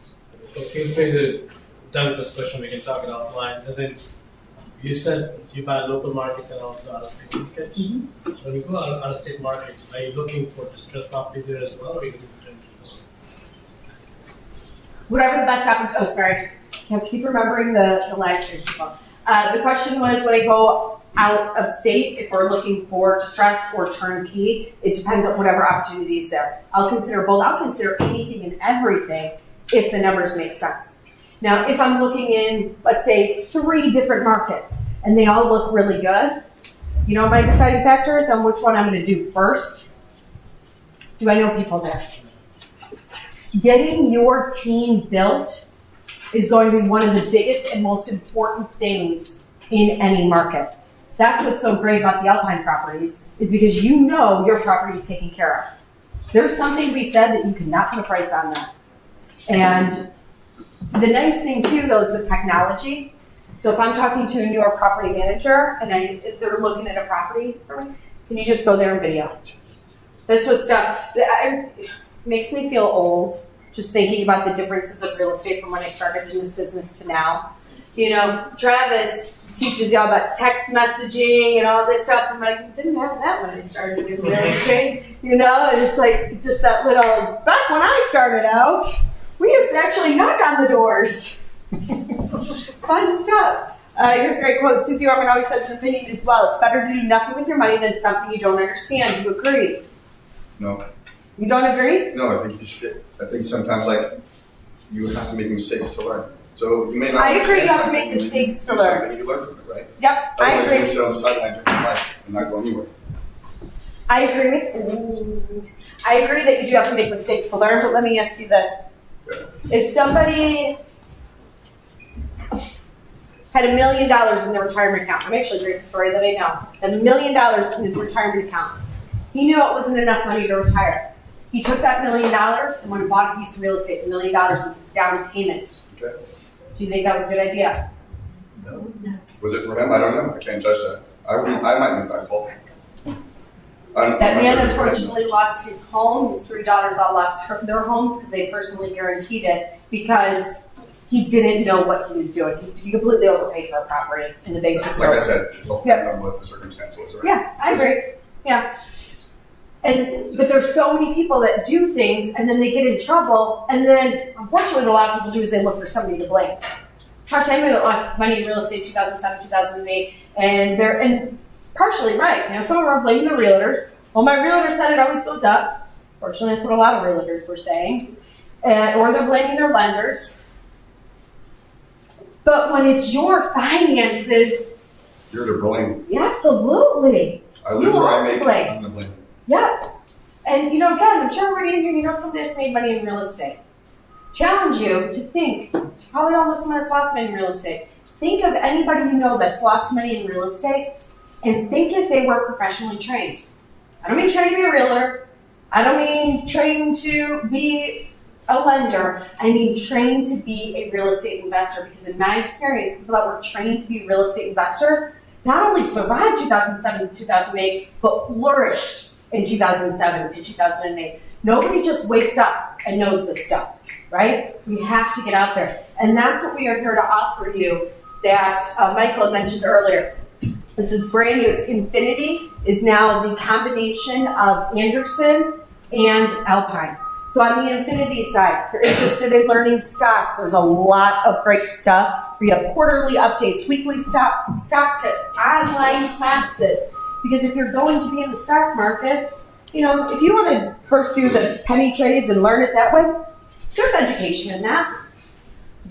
Speaker 4: Feel free to done with this question, we can talk it offline. As in, you said you buy local markets and also out-of-state markets. Mm-hmm. When you go out-of-state markets, are you looking for distressed properties there as well, or are you looking for rentals?
Speaker 17: Whatever the best happens. Oh, sorry. You have to keep remembering the live stream people. The question was, when I go out of state, if we're looking for distressed or turnkey, it depends on whatever opportunity is there. I'll consider both. I'll consider anything and everything if the numbers make sense. Now, if I'm looking in, let's say, 3 different markets, and they all look really good, my deciding factor is on which one I'm going to do first. Do I know people there? Getting your team built is going to be one of the biggest and most important things in any market. That's what's so great about the Alpine properties, is because your property is taken care of. There's something to be said that you cannot put a price on that. And the nice thing too, though, is with technology. So if I'm talking to a newer property manager and they're looking at a property, can you just go there and video? This was stuff that makes me feel old, just thinking about the differences of real estate from when I started in this business to now. You know, Travis teaches y'all about text messaging and all this stuff. I'm like, didn't have that when I started in real estate, you know? And it's like just that little, back when I started out, we used to actually knock on the doors. Fun stuff. Here's a great quote. Susie Orman always says an opinion as well. It's better to do nothing with your money than something you don't understand. Do you agree?
Speaker 12: No.
Speaker 17: You don't agree?
Speaker 12: No, I think you should. I think sometimes, like, you have to make mistakes to learn. So you may not.
Speaker 17: I agree. You have to
Speaker 12: understand
Speaker 17: make
Speaker 12: something,
Speaker 17: mistakes to
Speaker 12: do
Speaker 17: learn.
Speaker 12: something, you learn from it, right?
Speaker 17: Yep, I
Speaker 12: Otherwise,
Speaker 17: agree.
Speaker 12: you can sit on the sidelines of your life and not go anywhere.
Speaker 17: I agree that you do have to make mistakes to learn, but let me ask you this. If somebody had $1 million in their retirement account, I'm actually a great story that I know, $1 million in his retirement account. He knew it wasn't enough money to retire. He took that $1 million and went and bought a piece of real estate. $1 million was his down payment.
Speaker 12: Okay.
Speaker 17: Do you think that was a good idea?
Speaker 12: No. Was it for him? I don't know. I can't judge that. I might make that call.
Speaker 17: That man unfortunately lost his home. His 3 daughters all lost their homes because they personally guaranteed it because he didn't know what he was doing. He completely overpaid for a property in the bank.
Speaker 12: Like I said, it all depends on what the circumstance was, right?
Speaker 17: Yeah, I agree. Yeah. But there's so many people that do things and then they get in trouble, and then unfortunately what a lot of people do is they look for somebody to blame. Talk to anybody that lost money in real estate 2007, 2008, and they're partially right. You know, some of them are blaming the realtors. Well, my realtor said it always goes up. Fortunately, that's what a lot of realtors were saying. Or they're blaming their lenders. But when it's your finances,
Speaker 12: you're to blame.
Speaker 17: Yeah, absolutely.
Speaker 12: I lose or I make, I'm to blame.
Speaker 17: Yeah. And, you know, again, I'm sure everybody in here, you know somebody that's made money in real estate. Challenge you to think, probably almost someone that's lost money in real estate. Think of anybody you know that's lost money in real estate and think if they were professionally trained. I don't mean trained to be a realtor. I don't mean trained to be a lender. I mean trained to be a real estate investor, because in my experience, people that were trained to be real estate investors not only survived 2007 and 2008, but flourished in 2007 and 2008. Nobody just wakes up and knows this stuff, right? We have to get out there. And that's what we are here to offer you that Michael had mentioned earlier. This is brand new. It's Infinity is now the combination of Anderson and Alpine. So on the Infinity side, if you're interested in learning stocks, there's a lot of great stuff. We have quarterly updates, weekly stock tips, online classes. Because if you're going to be in the stock market, you know, if you want to first do the penny trades and learn it that way, there's education in that.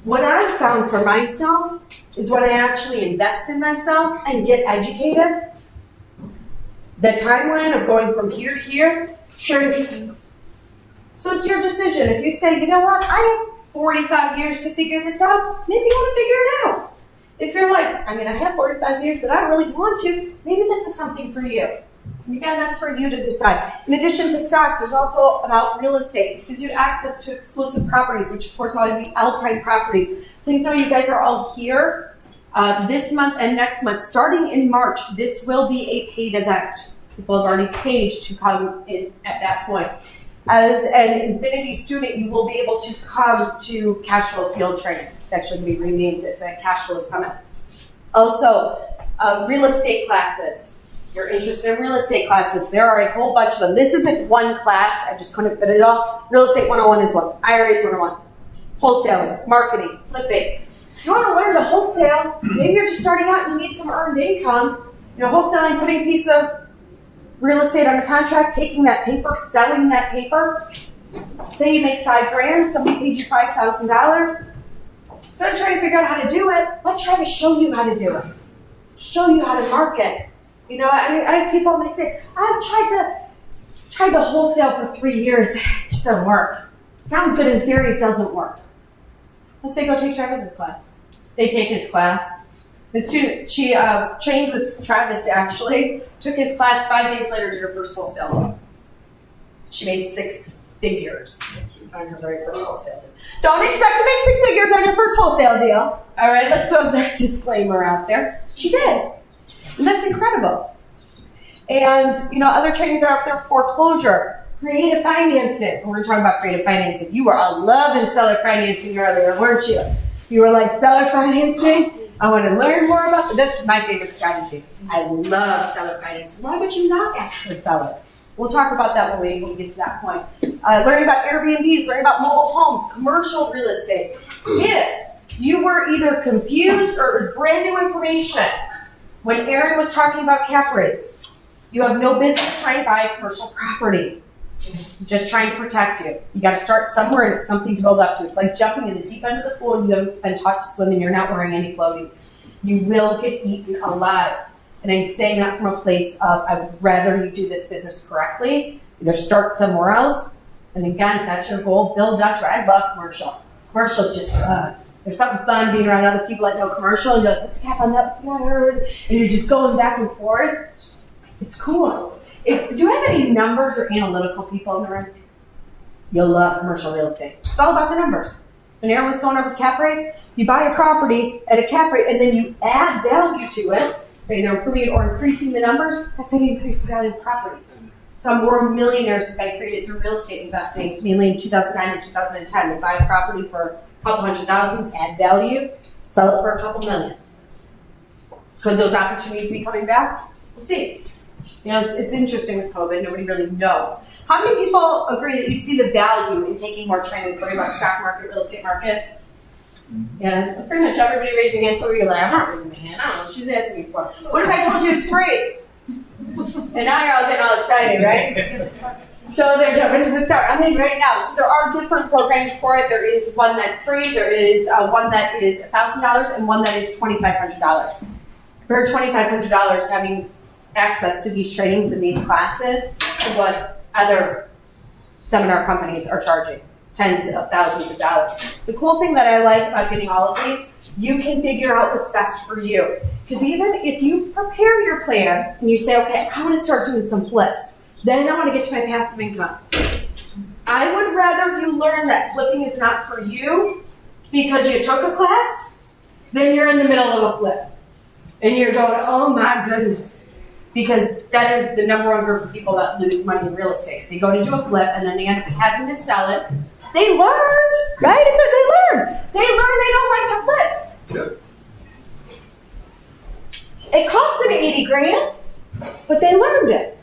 Speaker 17: What I've found for myself is when I actually invest in myself and get educated, the timeline of going from here to here shrinks. So it's your decision. If you say, you know what, I have 45 years to figure this out, maybe you want to figure it out. If you're like, I mean, I have 45 years, but I don't really want to, maybe this is something for you. And again, that's for you to decide. In addition to stocks, there's also about real estate. This gives you access to exclusive properties, which of course are the Alpine properties. Please know you guys are all here this month and next month. Starting in March, this will be a paid event. People have already paid to come in at that point. As an Infinity student, you will be able to come to Cash Flow Field Training. It's actually going to be renamed as a Cash Flow Summit. Also, real estate classes. If you're interested in real estate classes, there are a whole bunch of them. This isn't one class. I just couldn't fit it all. Real Estate 101 is one. IRAs 101. Wholesaling, marketing, flipping. You want to learn to wholesale, maybe you're just starting out and you need some earned income. You know, wholesaling, putting a piece of real estate under contract, taking that paper, selling that paper. Say you make $5,000, somebody paid you $5,000. Instead of trying to figure out how to do it, let's try to show you how to do it. Show you how to market. You know, I have people that say, I've tried to wholesale for 3 years. It just doesn't work. It sounds good in theory, it doesn't work. Let's say go take Travis's class. They take his class. The student, she trained with Travis actually, took his class 5 days later, did her first wholesale loan. She made 6 figures on her very first wholesale deal. Don't expect to make 6 figures on your first wholesale deal. All right, let's throw that disclaimer out there. She did. And that's incredible. And, you know, other trainings are out there, foreclosure, creative financing. We're talking about creative financing. You were all loving seller financing earlier, weren't you? You were like, seller financing? I want to learn more about that. That's my favorite strategy. I love seller financing. Why would you not ask for a seller? We'll talk about that when we get to that point. Learning about Airbnbs, learning about mobile homes, commercial real estate. If you were either confused or it was brand new information when Aaron was talking about cap rates, you have no business trying to buy a commercial property. I'm just trying to protect you. You got to start somewhere and it's something to build up to. It's like jumping in the deep end of the pool and you haven't been taught to swim and you're not wearing any floaties. You will get eaten alive. And I'm saying that from a place of I would rather you do this business correctly, either start somewhere else, and again, if that's your goal, build up to it. I love commercial. Commercial is just fun. There's something fun being around other people that know commercial, and you're like, let's cap on that, what's that, and you're just going back and forth. It's cool. Do you have any numbers or analytical people in the room? You'll love commercial real estate. It's all about the numbers. When Aaron was going over cap rates, you buy a property at a cap rate, and then you add value to it, either improving or increasing the numbers, that's how you increase the value of the property. Some more millionaires have been created through real estate investing, mainly in 2009 and 2010. They buy a property for a couple $100,000, add value, sell it for a couple million. Could those opportunities be coming back? We'll see. You know, it's interesting with COVID. Nobody really knows. How many people agree that you'd see the value in taking more training, learning about stock market, real estate market? Yeah, pretty much everybody raised your hand, so you're like, I'm not raising my hand. I don't know what she's asking me for. What if I told you it's free? And now you're all getting all excited, right? So when does it start? I mean, right now. So there are different programs for it. There is one that's free. There is one that is $1,000 and one that is $2,500. Compare $2,500 having access to these trainings and these classes to what other seminar companies are charging. Tens of thousands of dollars. The cool thing that I like about getting all of these, you can figure out what's best for you. Because even if you prepare your plan and you say, okay, I want to start doing some flips, then I want to get to my passive income. I would rather you learn that flipping is not for you because you took a class than you're in the middle of a flip. And you're going, oh my goodness. Because that is the number one group of people that lose money in real estate. They go to do a flip and then they end up having to sell it. They learned, right? They learned they don't like to flip.
Speaker 12: Yep.
Speaker 17: It cost them $80,000, but they learned it,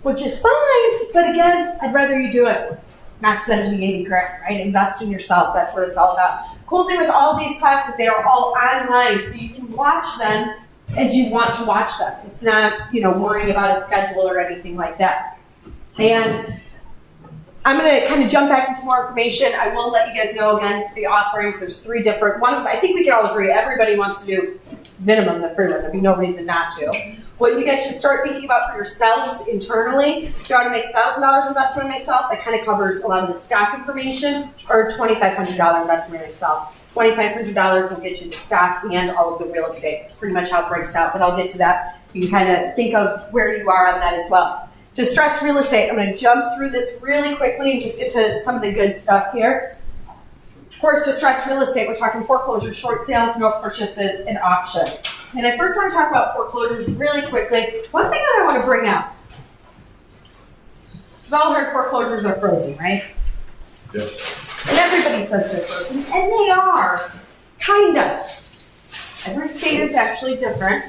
Speaker 17: which is fine. But again, I'd rather you do it, not spending the $80,000, right? Invest in yourself. That's what it's all about. Cool thing with all these classes, they are all online, so you can watch them as you want to watch them. It's not, worrying about a schedule or anything like that. And I'm going to kind of jump back into more information. I will let you guys know again the offerings. There's 3 different. One of them, I think we can all agree, everybody wants to do minimum the free one. There'd be no reason not to. What you guys should start thinking about for yourselves internally, if you want to make $1,000 investment in myself, that kind of covers a lot of the stock information, or $2,500 investment in myself. $2,500 will get you the stock and all of the real estate. It's pretty much how it breaks out, but I'll get to that. You can kind of think of where you are on that as well. Distressed real estate. I'm going to jump through this really quickly and just get to some of the good stuff here. Of course, distressed real estate, we're talking foreclosures, short sales, no purchases, and auctions. And I first want to talk about foreclosures really quickly. One thing that I want to bring up. We've all heard foreclosures are frozen, right?
Speaker 12: Yes.
Speaker 17: And everybody says they're frozen, and they are, kind of. Every state is actually different.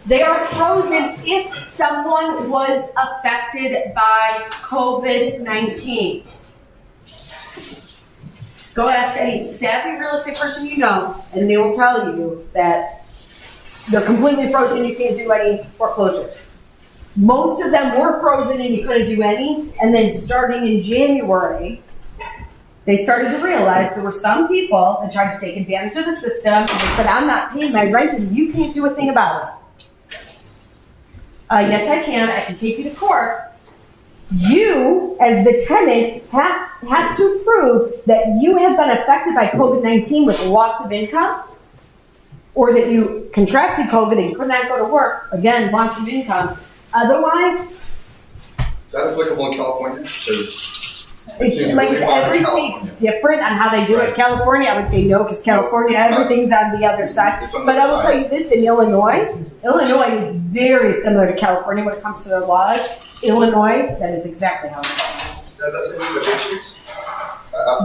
Speaker 17: They are frozen if someone was affected by COVID-19. Go ask any savvy real estate person you know, and they will tell you that they're completely frozen, you can't do any foreclosures. Most of them were frozen and you couldn't do any, and then starting in January, they started to realize there were some people that tried to take advantage of the system, and they said, I'm not paying my rent and you can't do a thing about it. Yes, I can take you to court. You, as the tenant, has to prove that you have been affected by COVID-19 with loss of income, or that you contracted COVID and could not go to work. Again, loss of income. Otherwise,
Speaker 12: that applicable in California? Because
Speaker 17: It's like every state's different on how they do it. California, I would say no, because California, everything's on the other side. But I will tell you this, in Illinois is very similar to California when it comes to their laws. Illinois, that is exactly how it is.
Speaker 12: That doesn't mean evictions?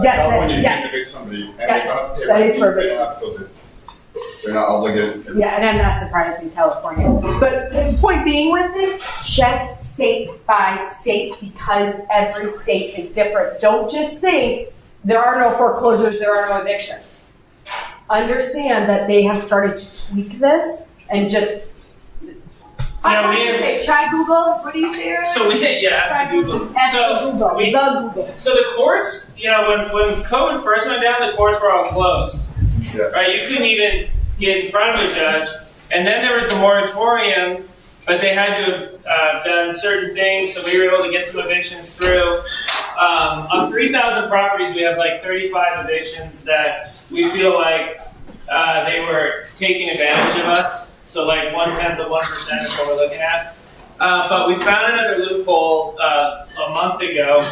Speaker 17: Yes,
Speaker 12: California, you
Speaker 17: yes.
Speaker 12: can evict somebody and
Speaker 17: Yes,
Speaker 12: they don't have to pay
Speaker 17: that
Speaker 12: rent.
Speaker 17: is for
Speaker 12: They don't have to go to- They're not obligated.
Speaker 17: Yeah, and I'm not surprised in California. But the point being with this, check state by state because every state is different. Don't just think there are no foreclosures, there are no evictions. Understand that they have started to tweak this and just. What do you say? Try Google. What do you say? Eric?
Speaker 1: So ask the Google.
Speaker 17: Google.
Speaker 1: So the courts, when COVID first went down, the courts were all closed.
Speaker 12: Yes.
Speaker 1: Right? You couldn't even get in front of a judge. And then there was the moratorium, but they had to have done certain things, so we were able to get some evictions through. On 3,000 properties, we have like 35 evictions that we feel like they were taking advantage of us. So like 0.1% of 1% is what we're looking at. But we found another loophole a month ago.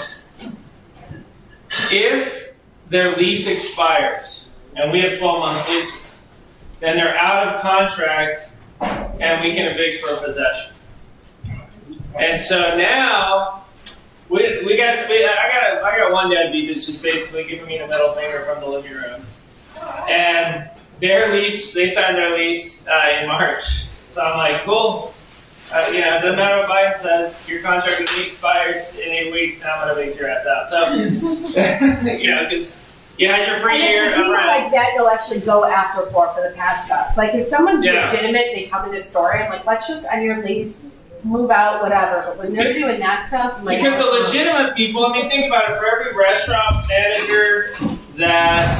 Speaker 1: If their lease expires, and we have 12-month leases, then they're out of contract and we can evict for possession. And so now I got one deadbeat that's just basically giving me the middle finger from the living room. And their lease, they signed their lease in March. So I'm like, cool. It doesn't matter what Biden says. Your contract with me expires in 8 weeks, and I'm going to make your ass out. So, because you had your free year
Speaker 17: And it's people
Speaker 1: around.
Speaker 17: like that you'll actually go after for the past stuff. Like if someone's legitimate, they tell me this story, I'm like, let's just end your lease, move out, whatever. But when they're doing that stuff, I'm like,
Speaker 1: Because the legitimate people, think about it, for every restaurant manager that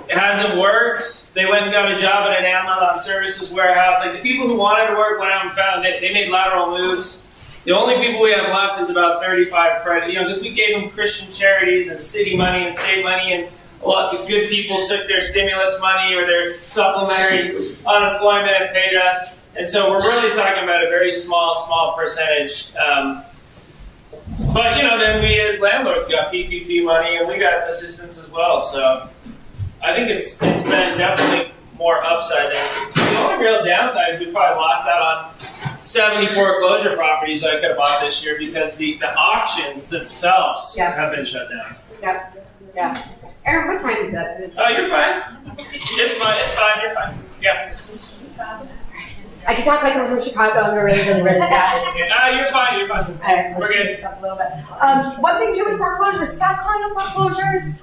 Speaker 1: it hasn't worked, they went and got a job at an Amazon services warehouse. Like the people who wanted to work went out and found it. They made lateral moves. The only people we have left is about 35 credit, because we gave them Christian charities and city money and state money, and a lot of good people took their stimulus money or their supplementary unemployment and paid us. And so we're really talking about a very small percentage. But then we as landlords got PPP money and we got assistance as well. So I think it's been definitely more upside than the only real downside is we probably lost out on 70 foreclosure properties I could have bought this year because the auctions themselves have been shut down.
Speaker 17: Yeah. Aaron, what time is that?
Speaker 1: Oh, you're fine. It's fine. You're fine. Yeah.
Speaker 17: I can talk like I'm from Chicago. I'm really bad.
Speaker 1: You're fine. We're good.
Speaker 17: A little bit. One thing too with foreclosures, stop calling them foreclosures.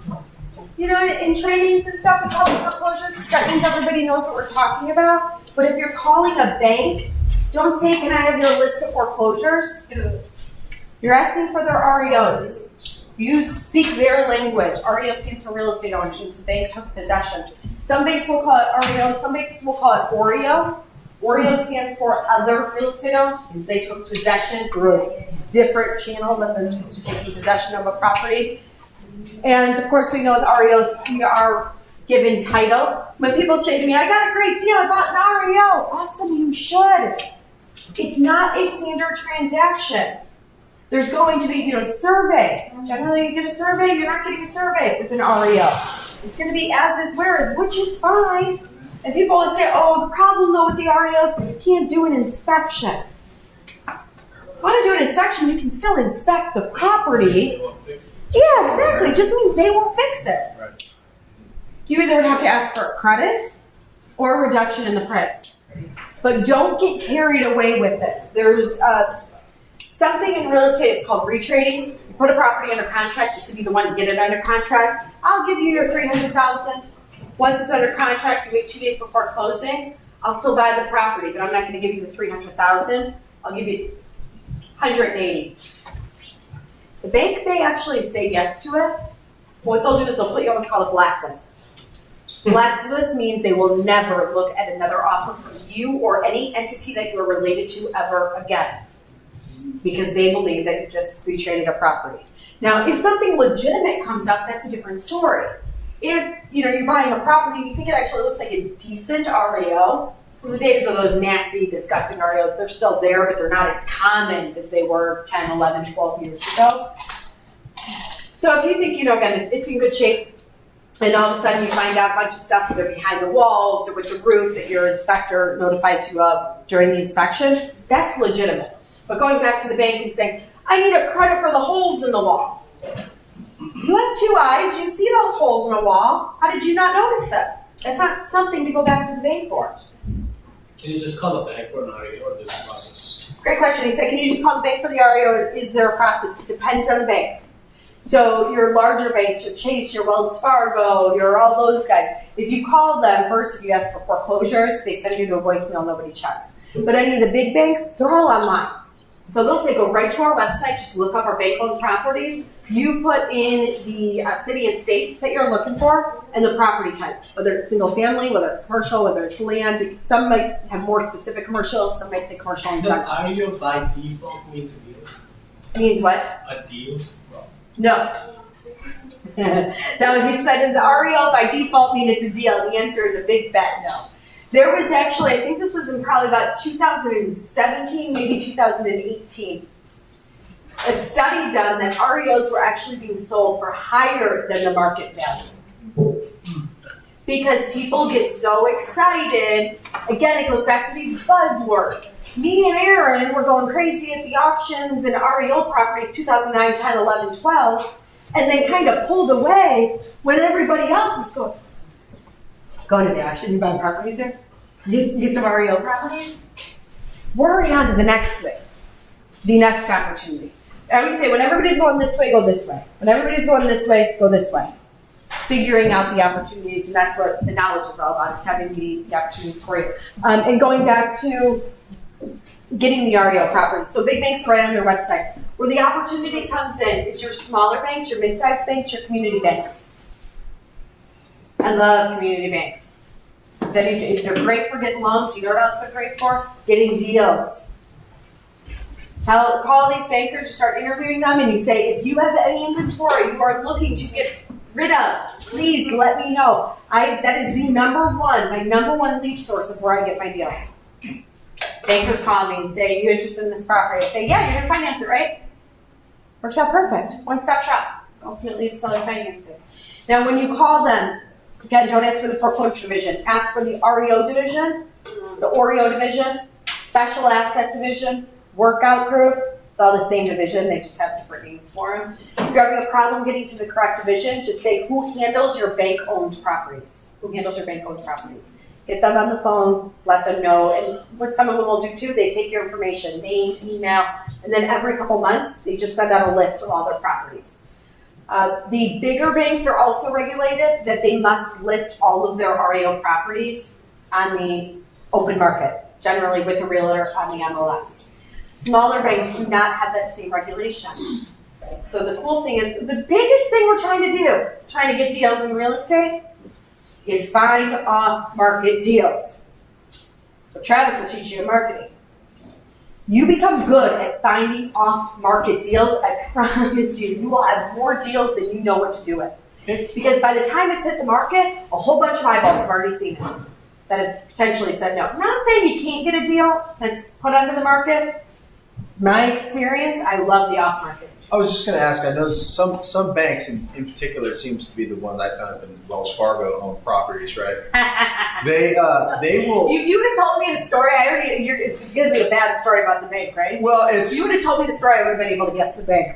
Speaker 17: In trainings and stuff, we call them foreclosures. That means everybody knows what we're talking about. But if you're calling a bank, don't say, "Can I have your list of foreclosures?" You're asking for their REOs. You speak their language. REO stands for real estate ownership. The bank took possession. Some banks will call it REO. Some banks will call it OREO. OREO stands for other real estate owned, because they took possession through a different channel than they're used to taking possession of a property. And of course, we know with REOs, we are given title. When people say to me, "I got a great deal, I bought an REO," awesome, you should. It's not a standard transaction. There's going to be, survey. Generally, you get a survey, you're not getting a survey with an REO. It's going to be as is, where is, which is fine. And people will say, "Oh, the problem though with the REOs, you can't do an inspection." Want to do an inspection, you can still inspect the property. Yeah, exactly. It just means they won't fix it.
Speaker 12: Right.
Speaker 17: You either would have to ask for a credit or a reduction in the price. But don't get carried away with this. There's something in real estate, it's called retrading. You put a property under contract just to be the one to get it under contract. I'll give you your $300,000. Once it's under contract, you wait 2 days before closing. I'll still buy the property, but I'm not going to give you the $300,000. I'll give you $180,000. The bank may actually say yes to it. What they'll do is they'll put you on what's called a blacklist. Blacklist means they will never look at another offer from you or any entity that you're related to ever again, because they believe that you just retraded a property. Now, if something legitimate comes up, that's a different story. If you're buying a property and you think it actually looks like a decent REO, Because the days of those nasty, disgusting REOs, they're still there, but they're not as common as they were 10, 11, 12 years ago. So if you think, again, it's in good shape, and all of a sudden you find out a bunch of stuff either behind the walls or with the roof that your inspector notifies you of during the inspection, that's legitimate. But going back to the bank and saying, I need a credit for the holes in the wall. You have 2 eyes, you see those holes in the wall. How did you not notice that? That's not something to go back to the bank for.
Speaker 4: Can you just call the bank for an REO or there's a process?
Speaker 17: Great question. He said, can you just call the bank for the REO or is there a process? It depends on the bank. So your larger banks, your Chase, your Wells Fargo, your all those guys, if you call them first, if you ask for foreclosures, they send you to a voicemail, nobody checks. But any of the big banks, they're all online. So they'll say, go right to our website, just look up our bank-owned properties. You put in the city and state that you're looking for and the property type, whether it's single family, whether it's commercial, whether it's land. Some might have more specific commercial, some might say commercial. And
Speaker 4: Does REO by default means a deal?
Speaker 17: Means what?
Speaker 4: A deal?
Speaker 17: No. Now, he said, does REO by default mean it's a deal? The answer is a big fat no. There was actually, I think this was in probably about 2017, maybe 2018, a study done that REOs were actually being sold for higher than the market value. Because people get so excited. Again, it goes back to these buzzwords. Me and Aaron were going crazy at the auctions and REO properties 2009, 10, 11, 12, and then kind of pulled away when everybody else was going to the auction. You buy properties there? Get some REO properties? We're on to the next thing, the next opportunity. I would say when everybody's going this way, go this way. When everybody's going this way, go this way. Figuring out the opportunities, and that's what the knowledge is all about, is having the opportunities for you. And going back to getting the REO properties. So big banks right on their website. Where the opportunity comes in is your smaller banks, your mid-sized banks, your community banks. I love community banks. They're great for getting loans. You know what else they're great for? Getting deals. Call these bankers, you start interviewing them, and you say, if you have any inventory you are looking to get rid of, please let me know. That is the my number one lead source of where I get my deals. Bankers call me and say, are you interested in this property? I say, yeah, you're going to finance it, right? Works out perfect. One-stop shop. Ultimately, it's seller financing. Now, when you call them, again, don't ask for the foreclosure division. Ask for the REO division, the OREO division, special asset division, workout group. It's all the same division. They just have different names for them. If you're having a problem getting to the correct division, just say, who handles your bank-owned properties? Who handles your bank-owned properties? Get them on the phone, let them know. And what some of them will do too, they take your information, name, email, and then every couple months, they just send out a list of all their properties. The bigger banks are also regulated that they must list all of their REO properties on the open market, generally with a realtor on the MLS. Smaller banks do not have that same regulation. So the cool thing is, the biggest thing we're trying to get deals in real estate, is find off-market deals. So Travis will teach you marketing. You become good at finding off-market deals, I promise you will have more deals than you know what to do with. Because by the time it's hit the market, a whole bunch of eyeballs have already seen it that have potentially said no. I'm not saying you can't get a deal that's put onto the market. My experience, I love the off-market.
Speaker 14: I was just going to ask, I know some banks in particular, it seems to be the ones I found in Wells Fargo owned properties, right? They will.
Speaker 17: You would have told me the story. It's going to be a bad story about the bank, right?
Speaker 14: Well,
Speaker 17: you would have told me the story, I would have been able to guess the bank.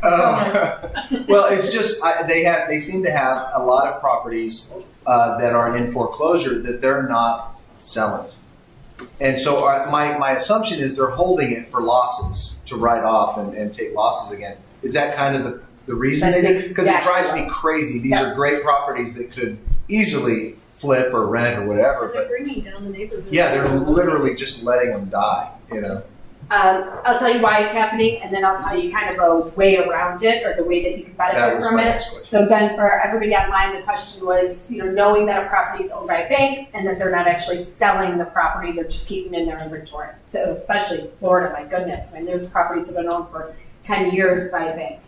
Speaker 14: Well, it's just they seem to have a lot of properties that are in foreclosure that they're not selling. And so my assumption is they're holding it for losses to write off and take losses against. Is that kind of the reason they do? Because it drives me crazy. These are great properties that could easily flip or rent or whatever.
Speaker 18: They're bringing down the neighborhood.
Speaker 14: Yeah, they're literally just letting them die, you know.
Speaker 17: I'll tell you why it's happening, and then I'll tell you kind of a way around it, or the way that you can benefit from it. So again, for everybody online, the question was, knowing that a property is owned by a bank and that they're not actually selling the property, they're just keeping it in their inventory. So especially in Florida, my goodness, there's properties that have been owned for 10 years by a bank.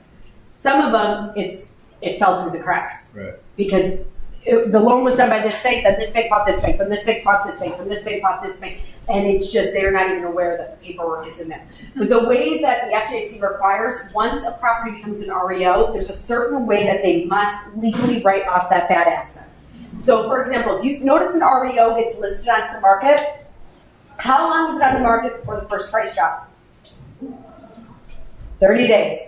Speaker 17: Some of them, it fell through the cracks.
Speaker 14: Right.
Speaker 17: Because the loan was done by this bank, then this bank bought this bank, then this bank bought this bank, then this bank bought this bank. And it's just, they're not even aware that the paperwork is in there. But the way that the FDIC requires, once a property becomes an REO, there's a certain way that they must legally write off that bad asset. So for example, if you notice an REO gets listed onto the market, how long is it on the market before the first price drop? 30 days.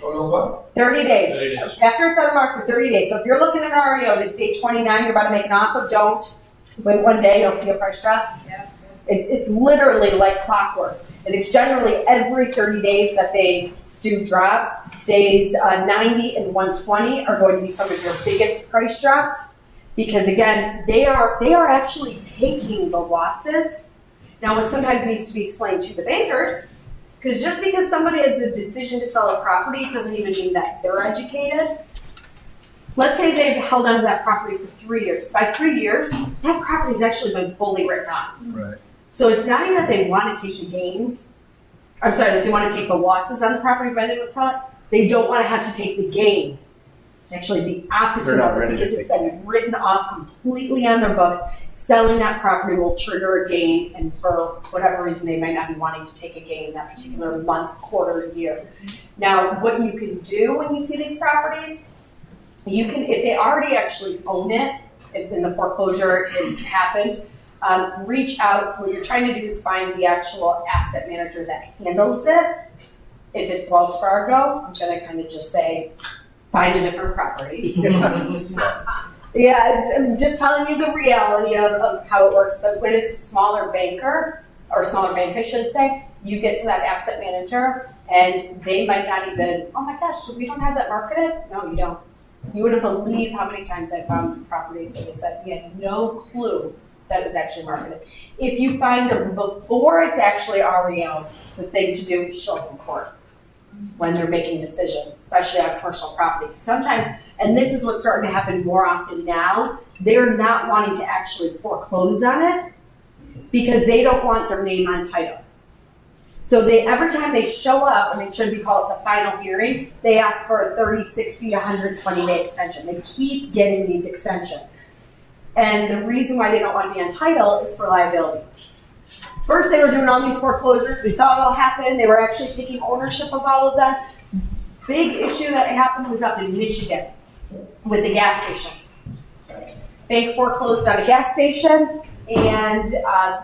Speaker 5: Oh, what?
Speaker 17: 30 days.
Speaker 4: 30 days.
Speaker 17: After it's on the market for 30 days. So if you're looking at an REO and it's day 29, you're about to make an offer, don't. Wait one day, you'll see a price drop.
Speaker 10: Yeah.
Speaker 17: It's literally like clockwork. And it's generally every 30 days that they do drops. Days 90 and 120 are going to be some of your biggest price drops. Because again, they are actually taking the losses. Now, what sometimes needs to be explained to the bankers, because just because somebody has a decision to sell a property, it doesn't even mean that they're educated. Let's say they've held onto that property for 3 years. By 3 years, that property's actually been fully written off.
Speaker 14: Right.
Speaker 17: So it's not even that they want to take the gains. I'm sorry, that they want to take the losses on the property by the sell it. They don't want to have to take the gain. It's actually the opposite
Speaker 14: They're not
Speaker 17: of it,
Speaker 14: ready to
Speaker 17: because it's
Speaker 14: take
Speaker 17: been written off completely on their books. Selling that property will trigger a gain, and for whatever reason, they might not be wanting to take a gain in that particular month, quarter, year. Now, what you can do when you see these properties, you can, if they already actually own it, if then the foreclosure has happened, reach out. What you're trying to do is find the actual asset manager that handles it. If it's Wells Fargo, I'm going to kind of just say, find a different property. Yeah, I'm just telling you the reality of how it works. But when it's a smaller banker, or smaller bank, I should say, you get to that asset manager, and they might not even, oh my gosh, we don't have that marketed? No, you don't. You wouldn't believe how many times I found properties where they said we had no clue that it was actually marketed. If you find them before it's actually REO, the thing to do is show up in court when they're making decisions, especially on commercial property. Sometimes, and this is what's starting to happen more often now, they're not wanting to actually foreclose on it because they don't want their name on title. So every time they show up, and it should be called the final hearing, they ask for a 30, 60, 120-day extension. They keep getting these extensions. And the reason why they don't want to be on title is for liability. First, they were doing all these foreclosures. We saw it all happen. They were actually taking ownership of all of that. Big issue that happened was up in Michigan with the gas station. Bank foreclosed on a gas station, and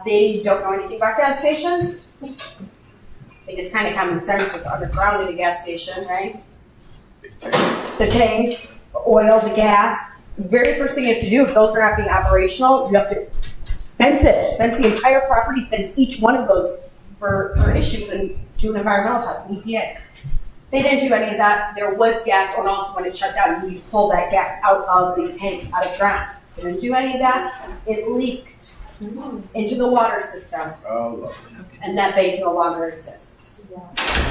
Speaker 17: they don't know anything about gas stations. I think it's kind of common sense what's underground in a gas station, right? The tanks, the oil, the gas. The very first thing you have to do, if those are not being operational, you have to fence it. Fence the entire property, fence each one of those for issues, and do an environmental test, an EPA. They didn't do any of that. There was gas, and also when it shut down, you need to pull that gas out of the tank, out of the ground. Didn't do any of that. It leaked into the water system, and that bank no longer exists.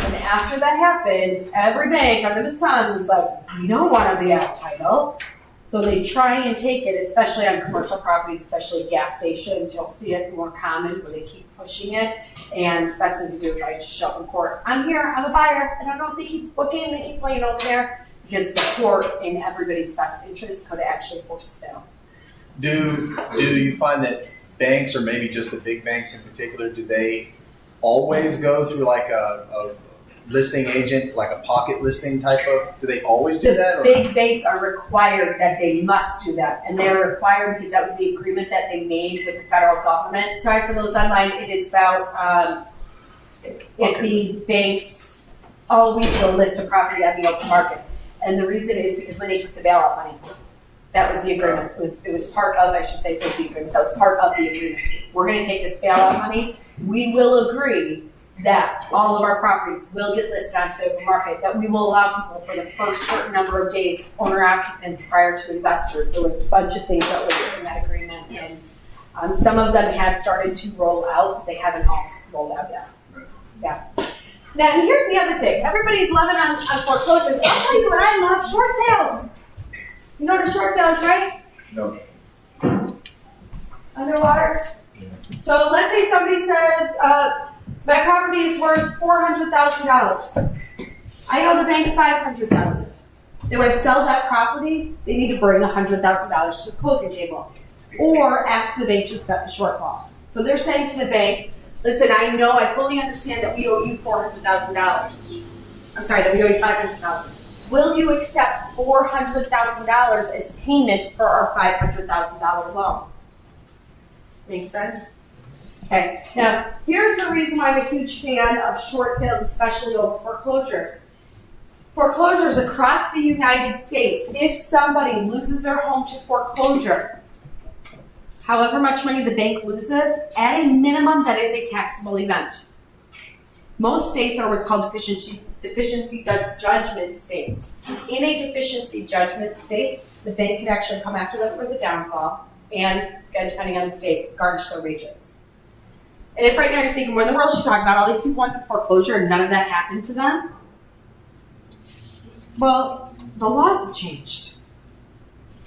Speaker 17: And after that happened, every bank under the sun was like, we don't want to be out title. So they try and take it, especially on commercial properties, especially gas stations. You'll see it more common where they keep pushing it. And the best thing to do is I just show up in court. I'm here, I'm a buyer. I don't know if they keep booking, they keep playing over there. Because the court, in everybody's best interest, could actually force a sale.
Speaker 14: Do you find that banks, or maybe just the big banks in particular, do they always go through like a listing agent, like a pocket listing type of, do they always do that? Or?
Speaker 17: Big banks are required that they must do that. And they're required because that was the agreement that they made with the federal government. Sorry for those online, it is about if the banks always will list a property on the open market. And the reason is because when they took the bailout money, that was the agreement. It was part of, I should say, the agreement. That was part of the agreement. We're going to take this bailout money. We will agree that all of our properties will get listed onto the open market, that we will allow people for the first certain number of days, owner occupants prior to investors. There was a bunch of things that were in that agreement. And some of them have started to roll out, but they haven't all rolled out yet. Yeah. Now, and here's the other thing. Everybody's loving on foreclosures. I'll tell you what I love, short sales. You know what a short sale is, right?
Speaker 14: No.
Speaker 17: Underwater? Yeah. So let's say somebody says, my property is worth $400,000. I owe the bank $500,000. They want to sell that property, they need to bring $100,000 to the closing table. Or ask the bank to accept the shortfall. So they're saying to the bank, listen, I fully understand that we owe you $400,000. I'm sorry, that we owe you $500,000. Will you accept $400,000 as payment for our $500,000 loan? Make sense? Okay, now here's the reason why I'm a huge fan of short sales, especially over foreclosures. Foreclosures across the United States, if somebody loses their home to foreclosure, however much money the bank loses, at a minimum, that is a taxable event. Most states are what's called deficiency judgment states. In a deficiency judgment state, the bank can actually come after them for the downfall and, again, depending on the state, garnish their wages. And if right now you're thinking, what in the world is she talking about? All these people went through foreclosure and none of that happened to them? Well, the laws have changed.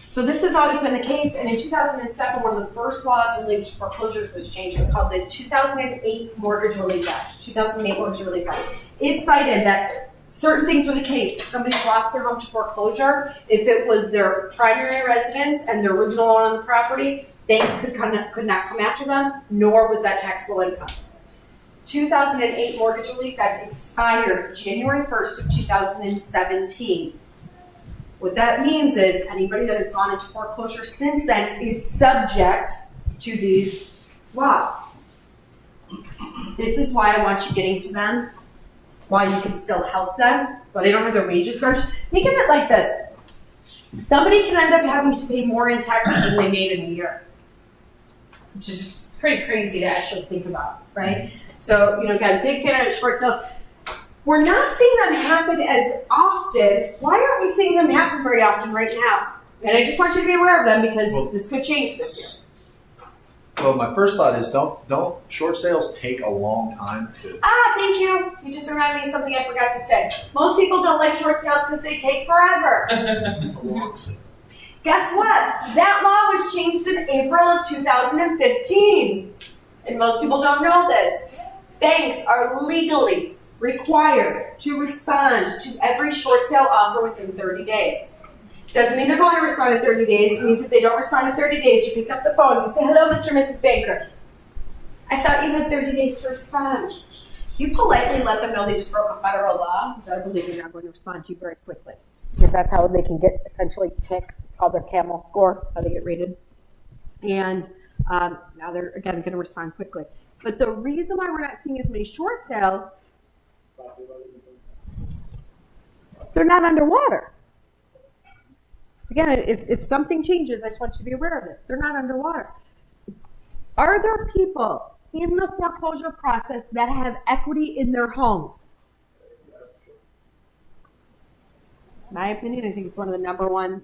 Speaker 17: So this has always been the case, and in 2007, one of the first laws related to foreclosures was changed. It was called the 2008 Mortgage Relief Act. 2008 Mortgage Relief Act. It cited that certain things were the case. If somebody lost their home to foreclosure, if it was their primary residence and their original own on the property, banks could not come after them, nor was that taxable income. 2008 Mortgage Relief Act expired January 1st of 2017. What that means is anybody that has gone into foreclosure since then is subject to these laws. This is why I want you getting to them, why you can still help them, but they don't have their wages garnished. Think of it like this. Somebody can end up having to pay more in taxes than they made in a year, which is pretty crazy to actually think about, right? So, again, big fan of short sales. We're not seeing them happen as often. Why aren't we seeing them happen very often right now? And I just want you to be aware of them because this could change this year.
Speaker 14: Well, my first thought is don't short sales take a long time to.
Speaker 17: Thank you. You just reminded me of something I forgot to say. Most people don't like short sales because they take forever. Guess what? That law was changed in April of 2015. And most people don't know this. Banks are legally required to respond to every short sale offer within 30 days. Doesn't mean they're going to respond in 30 days. It means if they don't respond in 30 days, you pick up the phone, you say, hello, Mr. and Mrs. Banker. I thought you had 30 days to respond. You politely let them know they just broke a federal law. I believe they're not going to respond to you very quickly. Because that's how they can get essentially ticks. It's called their camel score. That's how they get rated. And now they're, again, going to respond quickly. But the reason why we're not seeing as many short sales, they're not underwater. Again, if something changes, I just want you to be aware of this. They're not underwater. Are there people in the foreclosure process that have equity in their homes? In my opinion, I think it's one of the number one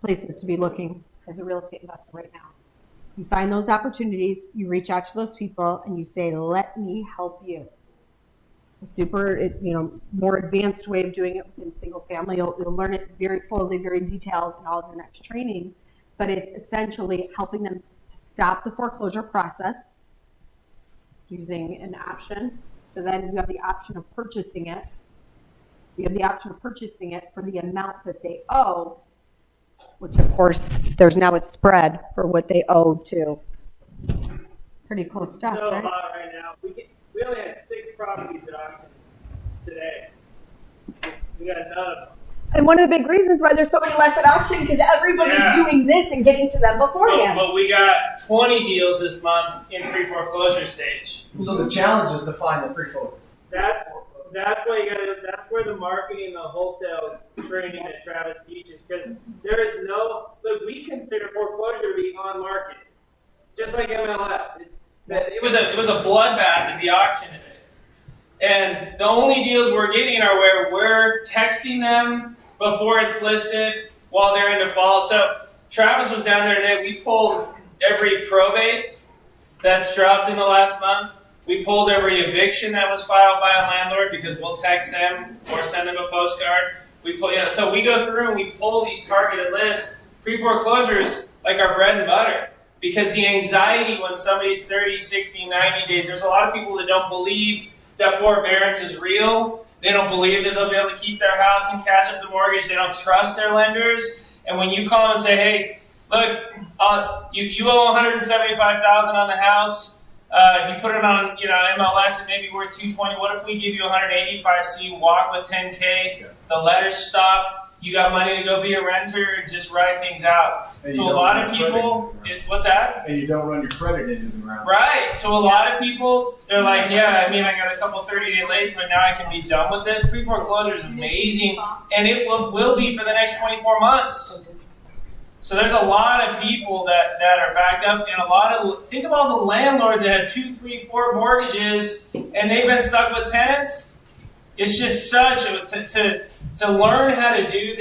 Speaker 17: places to be looking as a real estate investor right now. You find those opportunities, you reach out to those people, and you say, let me help you. It's a more advanced way of doing it within single family. You'll learn it very slowly, very detailed in all of your next trainings, but it's essentially helping them to stop the foreclosure process using an option. So then you have the option of purchasing it. You have the option of purchasing it for the amount that they owe, which of course there's now a spread for what they owe to. Pretty cool stuff,
Speaker 9: So
Speaker 17: right?
Speaker 9: right now, we only had 6 properties at auction today. We got none of them.
Speaker 17: And one of the big reasons why there's so many less at auction because everybody's doing this and getting to them beforehand.
Speaker 9: But we got 20 deals this month in pre-foreclosure stage.
Speaker 14: So the challenge is to find the pre-foreclosure.
Speaker 9: That's why you gotta. That's where the marketing, the wholesale training that Travis teaches, because there is no. Look, we consider foreclosure to be on market, just like MLS. It was a bloodbath at the auction today, and the only deals we're getting are where we're texting them before it's listed while they're in default. So Travis was down there today. We pulled every probate that's dropped in the last month. We pulled every eviction that was filed by a landlord because we'll text them or send them a postcard. So we go through and we pull these targeted lists. Pre-foreclosures like our bread and butter because the anxiety when somebody's 30, 60, 90 days, there's a lot of people that don't believe that forbearance is real. They don't believe that they'll be able to keep their house and cash up the mortgage. They don't trust their lenders. And when you call them and say, hey, look, you owe $175,000 on the house. If you put it on, MLS, it may be worth 220. What if we give you 185 so you walk with 10K? The letters stop. You got money to go be a renter and just ride things out.
Speaker 13: And
Speaker 9: To a lot of people, what's that?
Speaker 13: And you don't run your credit into the ground.
Speaker 9: Right. To a lot of people, they're like, yeah, I got a couple 30-day lates, but now I can be done with this. Pre-foreclosure is amazing, and it will be for the next 24 months. So there's a lot of people that are backed up, and think of all the landlords that had 2, 3, 4 mortgages, and they've been stuck with tenants. It's just to learn how to do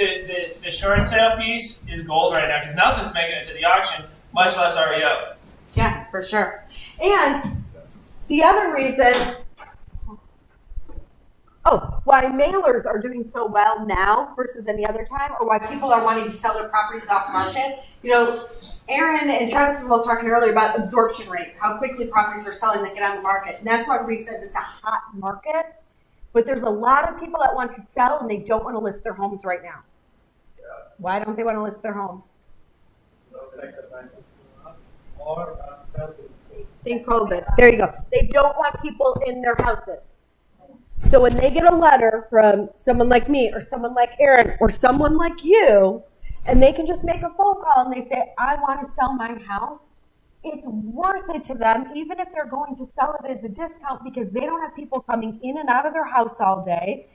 Speaker 9: the short sale piece is gold right now, because nothing's making it to the auction, much less REO.
Speaker 17: Yeah, for sure. And the other reason, why mailers are doing so well now versus any other time, or why people are wanting to sell their properties off market. Aaron and Travis were talking earlier about absorption rates, how quickly properties are selling that get on the market. And that's why everybody says it's a hot market. But there's a lot of people that want to sell and they don't want to list their homes right now. Why don't they want to list their homes? Think COVID. There you go. They don't want people in their houses. So when they get a letter from someone like me or someone like Aaron or someone like you, and they can just make a phone call and they say, I want to sell my house, it's worth it to them, even if they're going to sell it as a discount, because they don't have people coming in and out of their house all day.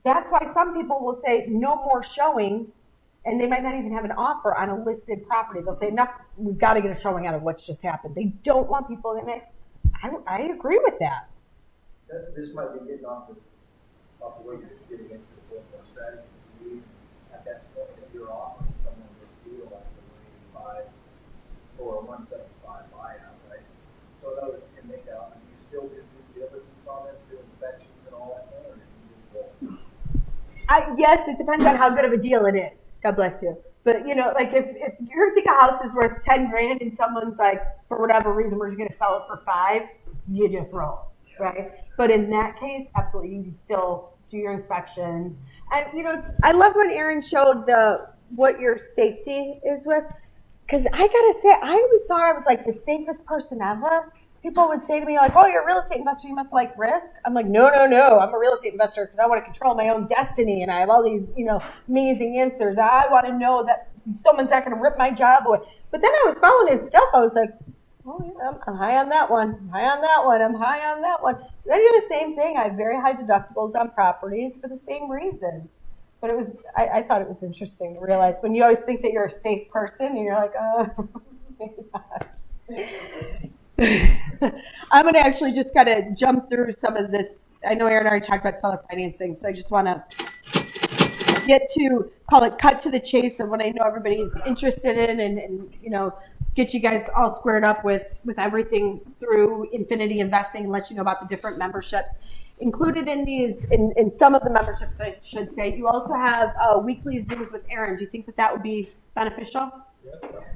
Speaker 17: That's why some people will say no more showings, and they might not even have an offer on a listed property. They'll say, no, we've got to get a showing out of what's just happened. They don't want people in it. I agree with that.
Speaker 7: This might be getting off the way you're getting into the full strategy. At that point, if you're offering someone this deal like the 185 or a 175 buyout, right? So in other words, can make out, and you still do due diligence on this, do inspections and all that thing, or do you just roll?
Speaker 17: Yes, it depends on how good of a deal it is. God bless you. But like if you think a house is worth 10 grand and someone's like, for whatever reason, we're just going to sell it for 5, you just roll, right? But in that case, absolutely, you can still do your inspections. And I love when Aaron showed what your safety is with, because I gotta say, I always thought I was like the safest person ever. People would say to me like, "Oh, you're a real estate investor, you must like risk." I'm like, no, I'm a real estate investor because I want to control my own destiny, and I have all these amazing answers. I want to know that someone's not going to rip my job away. But then I was following his stuff. I was like, oh yeah, I'm high on that one. I'm high on that one. I'm high on that one. And I do the same thing. I have very high deductibles on properties for the same reason. But it was, I thought it was interesting to realize when you always think that you're a safe person and you're like, oh, maybe not. I'm going to actually just kind of jump through some of this. I know Aaron already talked about seller financing, so I just want to get to, call it cut to the chase of what I know everybody's interested in and get you guys all squared up with everything through Infinity Investing and let you know about the different memberships. Included in these, in some of the memberships, I should say, you also have weekly Zooms with Aaron. Do you think that would be beneficial?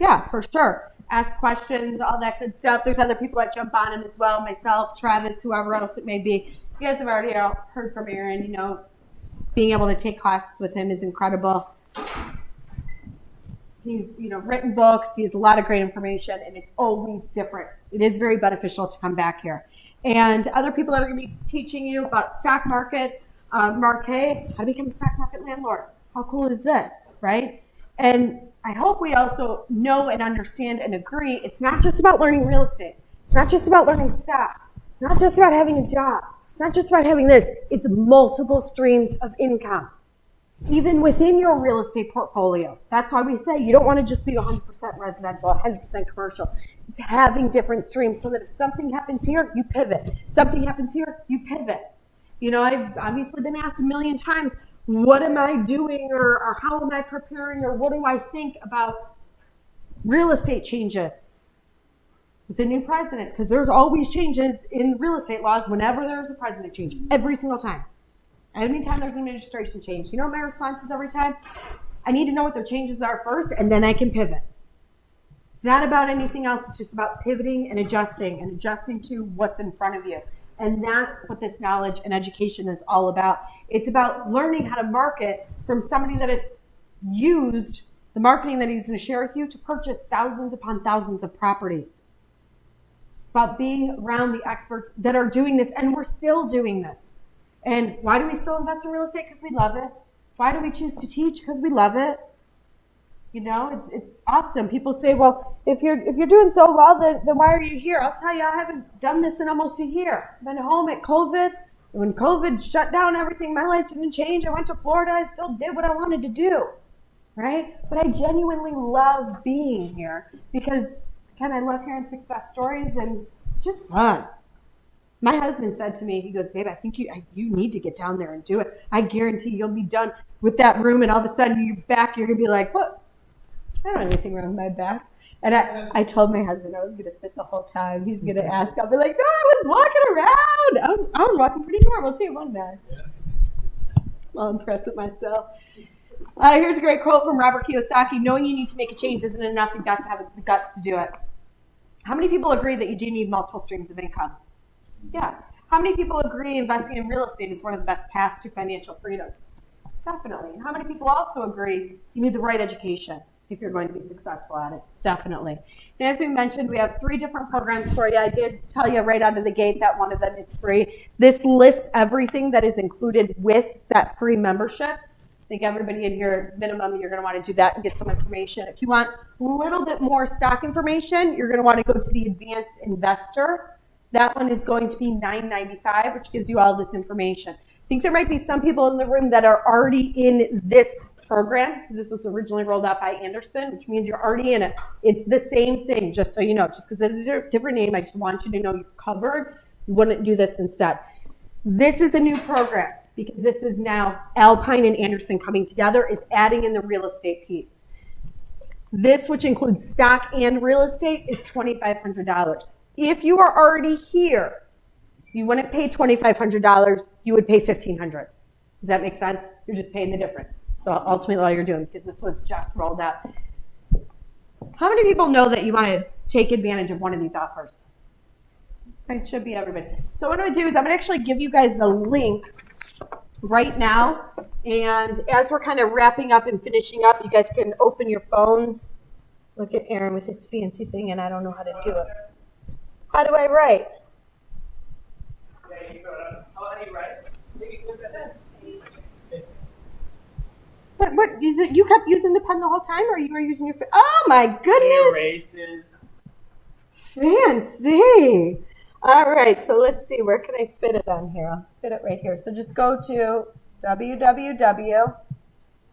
Speaker 17: Yeah, for sure. Ask questions, all that good stuff. There's other people that jump on him as well, myself, Travis, whoever else it may be. You guys have already heard from Aaron. Being able to take classes with him is incredible. He's, written books. He has a lot of great information, and it's always different. It is very beneficial to come back here. And other people that are going to be teaching you about stock market, market, how to become a stock market landlord. How cool is this, right? And I hope we also know and understand and agree it's not just about learning real estate. It's not just about learning stock. It's not just about having a job. It's not just about having this. It's multiple streams of income, even within your real estate portfolio. That's why we say you don't want to just be 100% residential, 100% commercial. It's having different streams so that if something happens here, you pivot. Something happens here, you pivot. I've obviously been asked a million times, what am I doing or how am I preparing or what do I think about real estate changes with the new president? Because there's always changes in real estate laws whenever there's a president change, every single time. Anytime there's an administration change. You know what my response is every time? I need to know what their changes are first, and then I can pivot. It's not about anything else. It's just about pivoting and adjusting to what's in front of you. And that's what this knowledge and education is all about. It's about learning how to market from somebody that has used the marketing that he's going to share with you to purchase thousands upon thousands of properties. about being around the experts that are doing this, and we're still doing this. And why do we still invest in real estate? Because we love it. Why do we choose to teach? Because we love it. You know, it's awesome. People say, well, if you're doing so well, then why are you here? I'll tell you, I haven't done this in almost a year. I've been home at COVID. When COVID shut down everything, my life didn't change. I went to Florida. I still did what I wanted to do, right? But I genuinely love being here because, again, I love hearing success stories, and it's just fun. My husband said to me, he goes, babe, I think you need to get down there and do it. I guarantee you'll be done with that room, and all of a sudden you're back, you're going to be like, what? I don't have anything wrong with my back. And I told my husband I was going to sit the whole time. He's going to ask. I'll be like, no, I was walking around. I was walking pretty normal too, wasn't I? Well, impressed with myself. Here's a great quote from Robert Kiyosaki. Knowing you need to make a change isn't enough. You've got to have the guts to do it. How many people agree that you do need multiple streams of income? Yeah. How many people agree investing in real estate is one of the best paths to financial freedom? Definitely. And how many people also agree you need the right education if you're going to be successful at it? Definitely. And as we mentioned, we have 3 different programs for you. I did tell you right out of the gate that one of them is free. This lists everything that is included with that free membership. I think everybody in here, minimum, you're going to want to do that and get some information. If you want a little bit more stock information, you're going to want to go to the Advanced Investor. That one is going to be $9.95, which gives you all this information. I think there might be some people in the room that are already in this program. This was originally rolled out by Anderson, which means you're already in it. It's the same thing, just so you know. Just because it's a different name, I just want you to know you're covered. You wouldn't do this instead. This is a new program because this is now Alpine and Anderson coming together, is adding in the real estate piece. This, which includes stock and real estate, is $2,500. If you are already here, you wouldn't pay $2,500, you would pay $1,500. Does that make sense? You're just paying the difference. So ultimately all you're doing, because this was just rolled out. How many people know that you want to take advantage of one of these offers? It should be everybody. So what I'm going to do is I'm going to actually give you guys a link right now. And as we're kind of wrapping up and finishing up, you guys can open your phones. Look at Aaron with his fancy thing, and I don't know how to do it. How do I write? What you kept using the pen the whole time, or you were using your phone? Oh my goodness!
Speaker 1: Erases.
Speaker 17: Fancy. All right, so let's see. Where can I fit it on here? I'll fit it right here. So just go to www.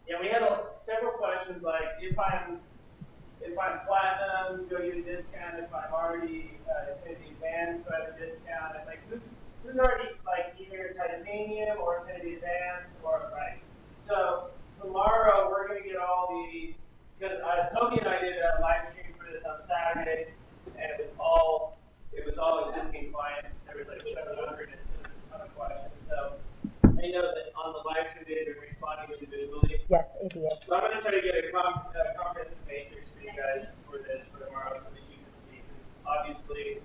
Speaker 1: Yeah, we had several questions like if I'm platinum, do I get a discount? If I'm already in the advanced, do I have a discount? And like who's already like either titanium or Infinity Advanced or right? So tomorrow we're going to get all the, because Toby and I did a live stream for this on Saturday, and it was all existing clients. There was like 700 and a ton of questions. So I know that on the live stream they've been responding individually.
Speaker 17: Yes, ABA.
Speaker 1: So I'm going to try to get a comprehensive matrix for you guys for this for tomorrow, so that you can see. Because obviously,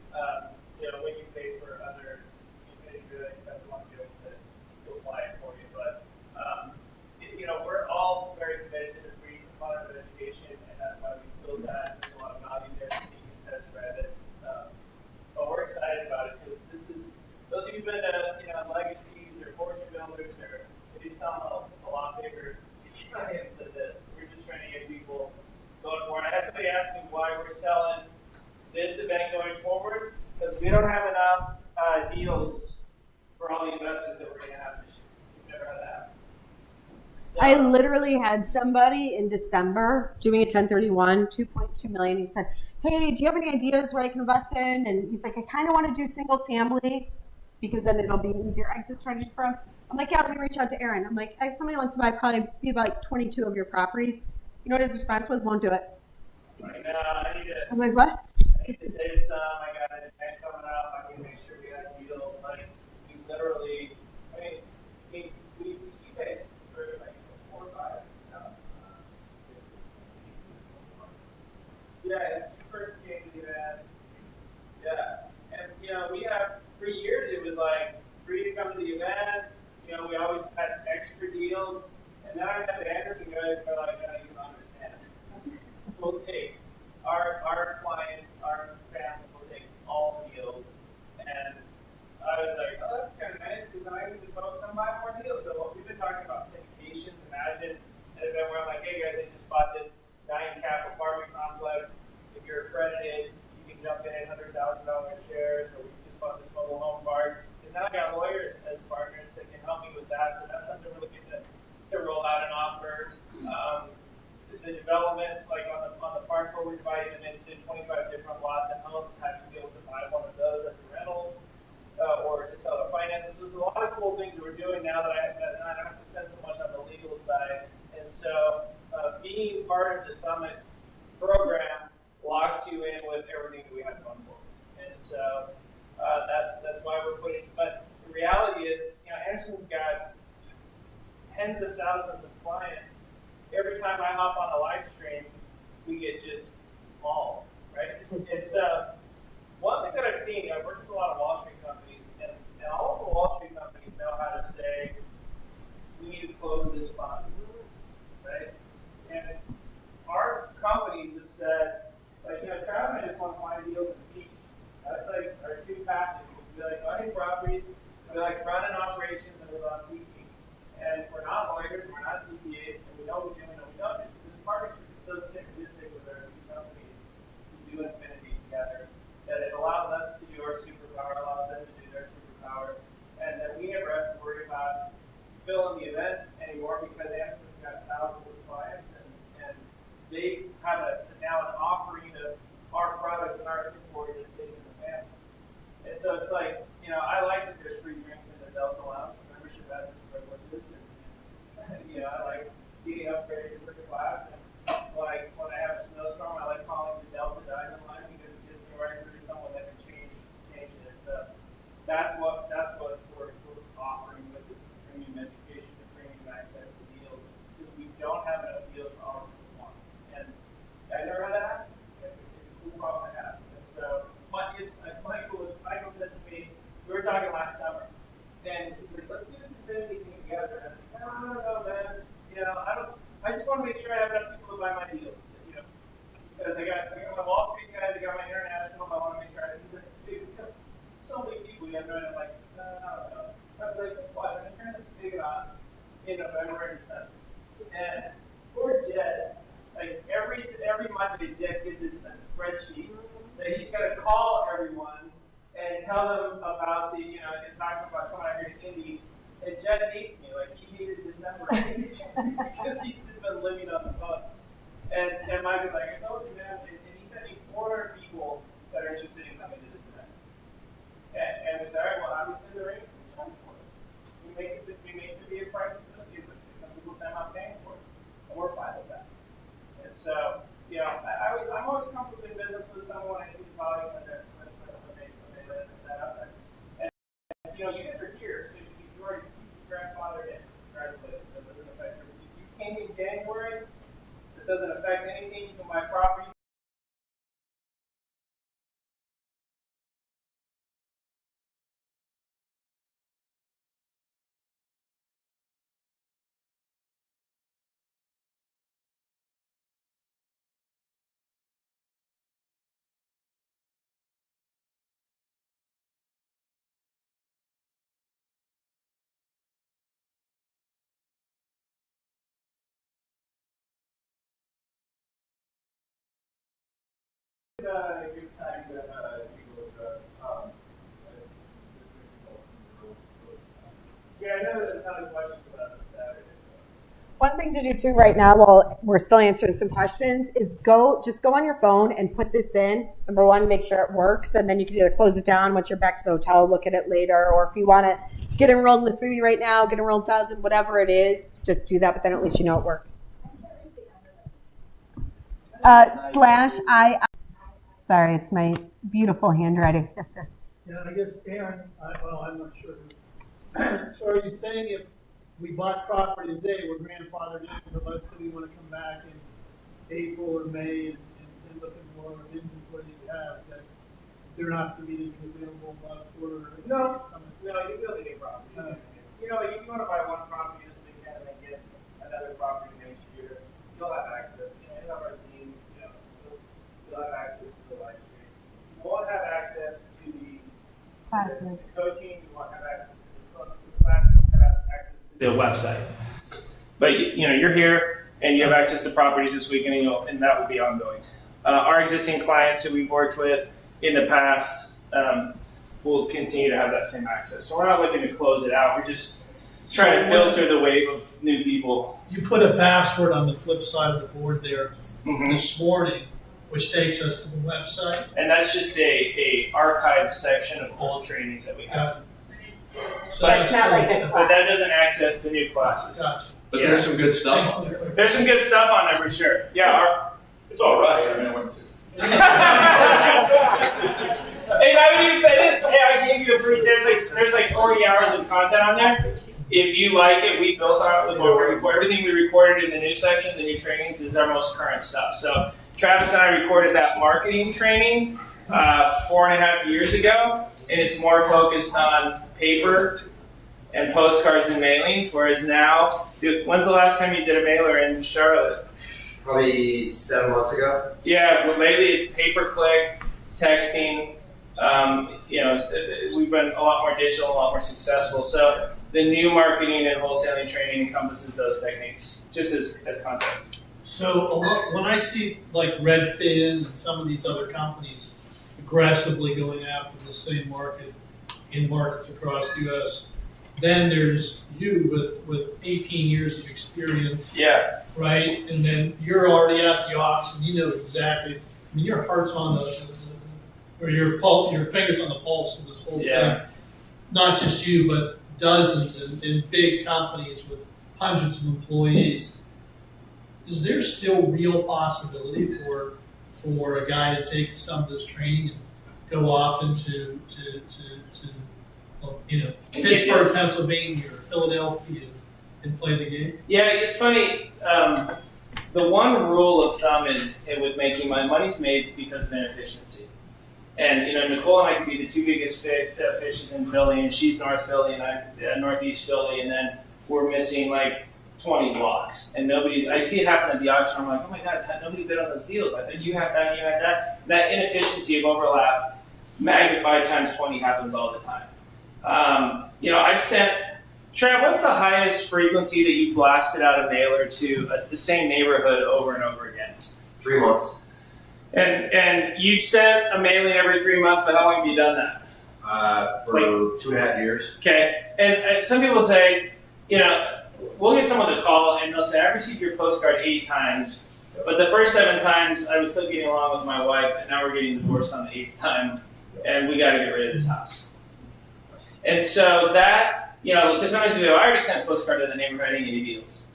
Speaker 1: when you pay for other good stuff, you want to be able to apply it for you. But we're all very committed to the free component of education, and that's why we build that. There's a lot of value there, so you can test drive it. But we're excited about it because this is those of you who've been legacies or fortune builders, or they do something a lot bigger than this. We're just trying to get people going for it. I had somebody ask me why we're selling this event going forward, because we don't have enough deals for all the investors that we're going to have this year. We've never had that. So,
Speaker 17: I literally had somebody in December doing a 1031, 2.2 million. He said, hey, do you have any ideas where I can invest in? And he's like, I kind of want to do single family because then it'll be an easier exit strategy for him. I'm like, yeah, let me reach out to Aaron. I'm like, if somebody wants to buy probably be about 22 of your properties. You know what his response was? Won't do it.
Speaker 1: Like, no, I need to.
Speaker 17: I'm like, what?
Speaker 1: I need to save some. I got an event coming up. I need to make sure we have a deal. Like, we literally, we pay for like 4 or 5. Yeah, you first came to that. Yeah, and we have for years it was like free to come to the event. We always had extra deals, and then I had the Anderson guys go like, you don't understand. We'll take our clients, our family will take
Speaker 9: Anderson's got tens of thousands of clients. Every time I hop on a live stream, we get just mauled, right? And so, one thing that I've seen, I've worked with a lot of Wall Street companies, and all of the Wall Street companies know how to say, we need to close this fund, right? And our companies have said, like, Travis and I just want to find a deal with the beach. That's like our two passions. We like buying properties, we like running operations, and we love teaching. And we're not lawyers, we're not CPAs, and we know we do, we know we don't. This partnership is so synergistic with our two companies to do infinity together that it allows us to do our superpower, allows them to do their superpower, and that we never have to worry about filling the event anymore because Amazon's got thousands of clients, and they have now an offering of our product and our inventory that's taking the family. And so it's like, I like that there's free drinks in the Delta Lounge. Membership has its privileges, and I like getting upgraded to first class. And when I have a snowstorm, I like calling the Delta Diamond Line because it gives me right through to someone that can change it. So that's what we're offering with this premium education and premium access to deals, because we don't have enough deals for all people want. And I never had that. It's a cool problem to have. And so, Michael said to me, we were talking last summer, and he's like, let's do this infinity thing together. And I'm like, I don't know, man. I just want to make sure I have enough people to buy my deals. Because I got my Wall Street guys, I got my international. I want to make sure I do it. So many people you have known. I'm like, no. I was like, let's watch. I'm going to turn this spigot on in November and December. And poor Jed, like every Monday, Jed gets a spreadsheet that he's got to call everyone and tell them about and talk about coming out here to Indy. And Jed hates me, like he hated December because he's just been living on the phone. And Mike was like, I told you, man, and he sent me 400 people that are interested in coming to this event. And we said, all right, well, obviously the rates we charge for it. We make it be a price associated with it. Some people say I'm not paying for it, and we're fine with that. And so, I'm always comfortable in business with someone when I see the volume when they let that out there. And you guys are here, so you already grandfathered in, congratulations. That doesn't affect your. If you came in January, that doesn't affect anything. You can buy property. A good time to people yeah, I know there's a ton of questions about it Saturday.
Speaker 17: One thing to do too right now while we're still answering some questions is just go on your phone and put this in. Number one, make sure it works, and then you can either close it down once you're back to the hotel, look at it later, or if you want to get enrolled in the freebie right now, get enrolled 1,000, whatever it is, just do that, but then at least you know it works. /I. Sorry, it's my beautiful handwriting. Yes, sir.
Speaker 6: Yeah, I guess, Aaron, I'm not sure. So are you saying if we bought property today, we're grandfathered in, but let's say we want to come back in April or May and look at more inventory you have, that they're not going to be available last quarter?
Speaker 9: No, you build any property. If you want to buy one property this weekend and then get another property next year, you'll have access. You'll have our team, you'll have access to the live stream. You won't have access to the coaching, you won't have access to the class, you won't have access to the website. But you're here and you have access to properties this weekend, and that will be ongoing. Our existing clients who we've worked with in the past will continue to have that same access. So we're not looking to close it out. We're just trying to filter the wave of new people.
Speaker 6: You put a password on the flip side of the board there this morning, which takes us to the website.
Speaker 9: And that's just a archived section of old trainings that we have.
Speaker 6: So but
Speaker 9: that doesn't access the new classes.
Speaker 6: Gotcha.
Speaker 14: But there's some good stuff on there.
Speaker 9: There's some good stuff on there for sure. Yeah,
Speaker 14: it's all right. I mean, I went to.
Speaker 9: And I would even say this, hey, I gave you a free, there's like 40 hours of content on there. If you like it, we built on it with what we record. Everything we recorded in the news section, the new trainings, is our most current stuff. So Travis and I recorded that marketing training 4.5 years ago, and it's more focused on paper and postcards and mailings, whereas now, dude, when's the last time you did a mailer in Charlotte?
Speaker 2: Probably 7 months ago.
Speaker 9: Yeah, well, lately it's pay-per-click, texting. We've been a lot more digital, a lot more successful. So the new marketing and wholesaling training encompasses those techniques, just as context.
Speaker 6: So when I see like Redfin and some of these other companies aggressively going after the same market in markets across the U.S., then there's you with 18 years of experience.
Speaker 9: Yeah.
Speaker 6: Right? And then you're already at the auction. You know exactly. I mean, your heart's on or your fingers on the pulse of this whole thing. Not just you, but dozens and big companies with hundreds of employees. Is there still real possibility for a guy to take some of this training and go off into Pittsburgh, Pennsylvania, or Philadelphia, and play the game?
Speaker 9: Yeah, it's funny. The one rule of thumb is with making money's made because of inefficiency. And Nicole and I could be the two biggest fishes in Philly, and she's North Philly, and I Northeast Philly, and then we're missing like 20 blocks, and I see it happen at the auction. I'm like, oh my God, nobody bid on those deals. I thought you had that, you had that. That inefficiency of overlap, magnified times 20, happens all the time. I've sent, Trav, what's the highest frequency that you blasted out a mailer to the same neighborhood over and over again?
Speaker 2: 3 months.
Speaker 9: And you've sent a mailing every 3 months, but how long have you done that?
Speaker 2: For 2.5 years.
Speaker 9: Okay, and some people say, we'll get someone to call and they'll say, I received your postcard 8 times, but the first 7 times I was still getting along with my wife, and now we're getting divorced on the 8th time, and we got to get rid of this house. And so that, because sometimes we go, I already sent a postcard to the neighborhood, I didn't get any deals.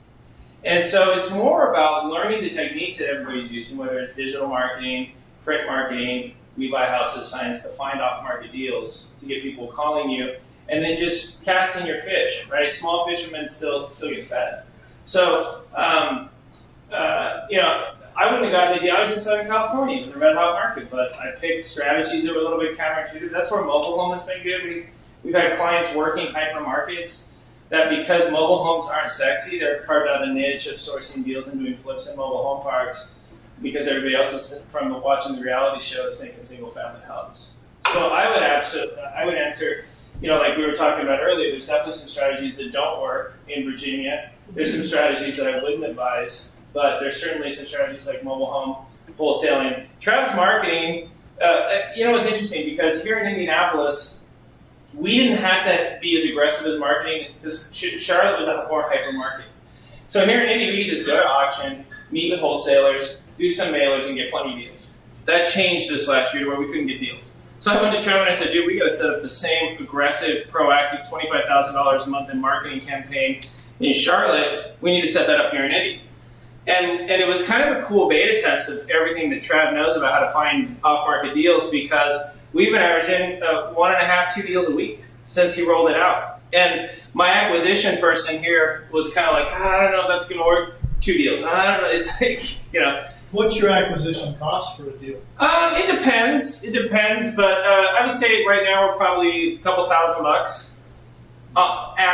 Speaker 9: And so it's more about learning the techniques that everybody's using, whether it's digital marketing, print marketing, we buy houses, signs, to find off-market deals, to get people calling you, and then just casting your fish, right? Small fishermen still get fed. So, I wouldn't have gotten the deal. I was in Southern California with a red hot market, but I picked strategies that were a little bit counterintuitive. That's where mobile home has been good. We've had clients working hyper markets that, because mobile homes aren't sexy, they've carved out a niche of sourcing deals and doing flips in mobile home parks, because everybody else is from watching the reality shows thinking single family homes. So I would answer, like we were talking about earlier, there's definitely some strategies that don't work in Virginia. There's some strategies that I wouldn't advise, but there's certainly some strategies like mobile home wholesaling. Trav's marketing, it's interesting because here in Indianapolis, we didn't have to be as aggressive as marketing because Charlotte was a more hyper market. So here in Indy, we could just go to auction, meet with wholesalers, do some mailers, and get plenty of deals. That changed this last year where we couldn't get deals. So I went to Trev and I said, dude, we got to set up the same aggressive, proactive $25,000 a month in marketing campaign in Charlotte. We need to set that up here in Indy. And it was kind of a cool beta test of everything that Trav knows about how to find off-market deals, because we've been averaging 1.5, 2 deals a week since he rolled it out. And my acquisition person here was kind of like, I don't know if that's going to work. 2 deals. I don't know. It's like,
Speaker 6: What's your acquisition cost for a deal?
Speaker 9: It depends. But I would say right now we're probably a couple $1,000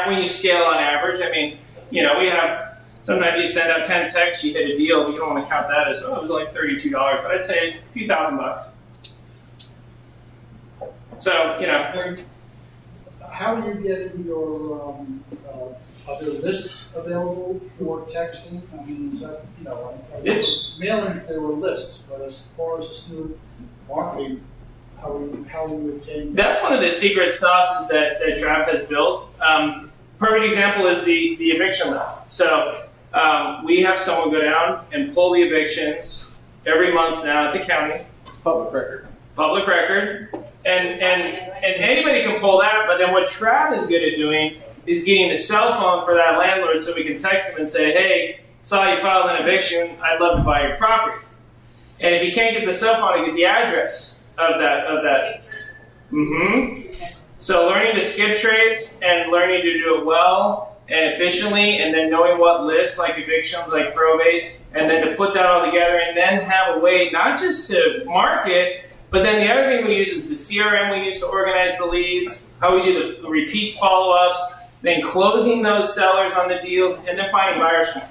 Speaker 9: when you scale on average. I mean, we have, sometimes you send out 10 texts, you hit a deal, but you don't want to count that as, it was only $32. But I'd say a few $1,000. So,
Speaker 6: How are you getting your, are there lists available for texting? I mean, is that, mailing, there were lists, but as far as this new marketing, how are you obtaining?
Speaker 9: That's one of the secret sauces that Trav has built. Perfect example is the eviction list. So we have someone go down and pull the evictions every month now at the county.
Speaker 14: Public record.
Speaker 9: Public record. And anybody can pull that, but then what Trav is good at doing is getting the cell phone for that landlord so we can text him and say, hey, saw you filed an eviction, I'd love to buy your property. And if you can't get the cell phone, to get the address of that. So learning to skip trace and learning to do it well and efficiently, and then knowing what lists like evictions, like probate, and then to put that all together and then have a way not just to market, but then the other thing we use is the CRM we use to organize the leads, how we do the repeat follow-ups, then closing those sellers on the deals, and then finding buyers for them.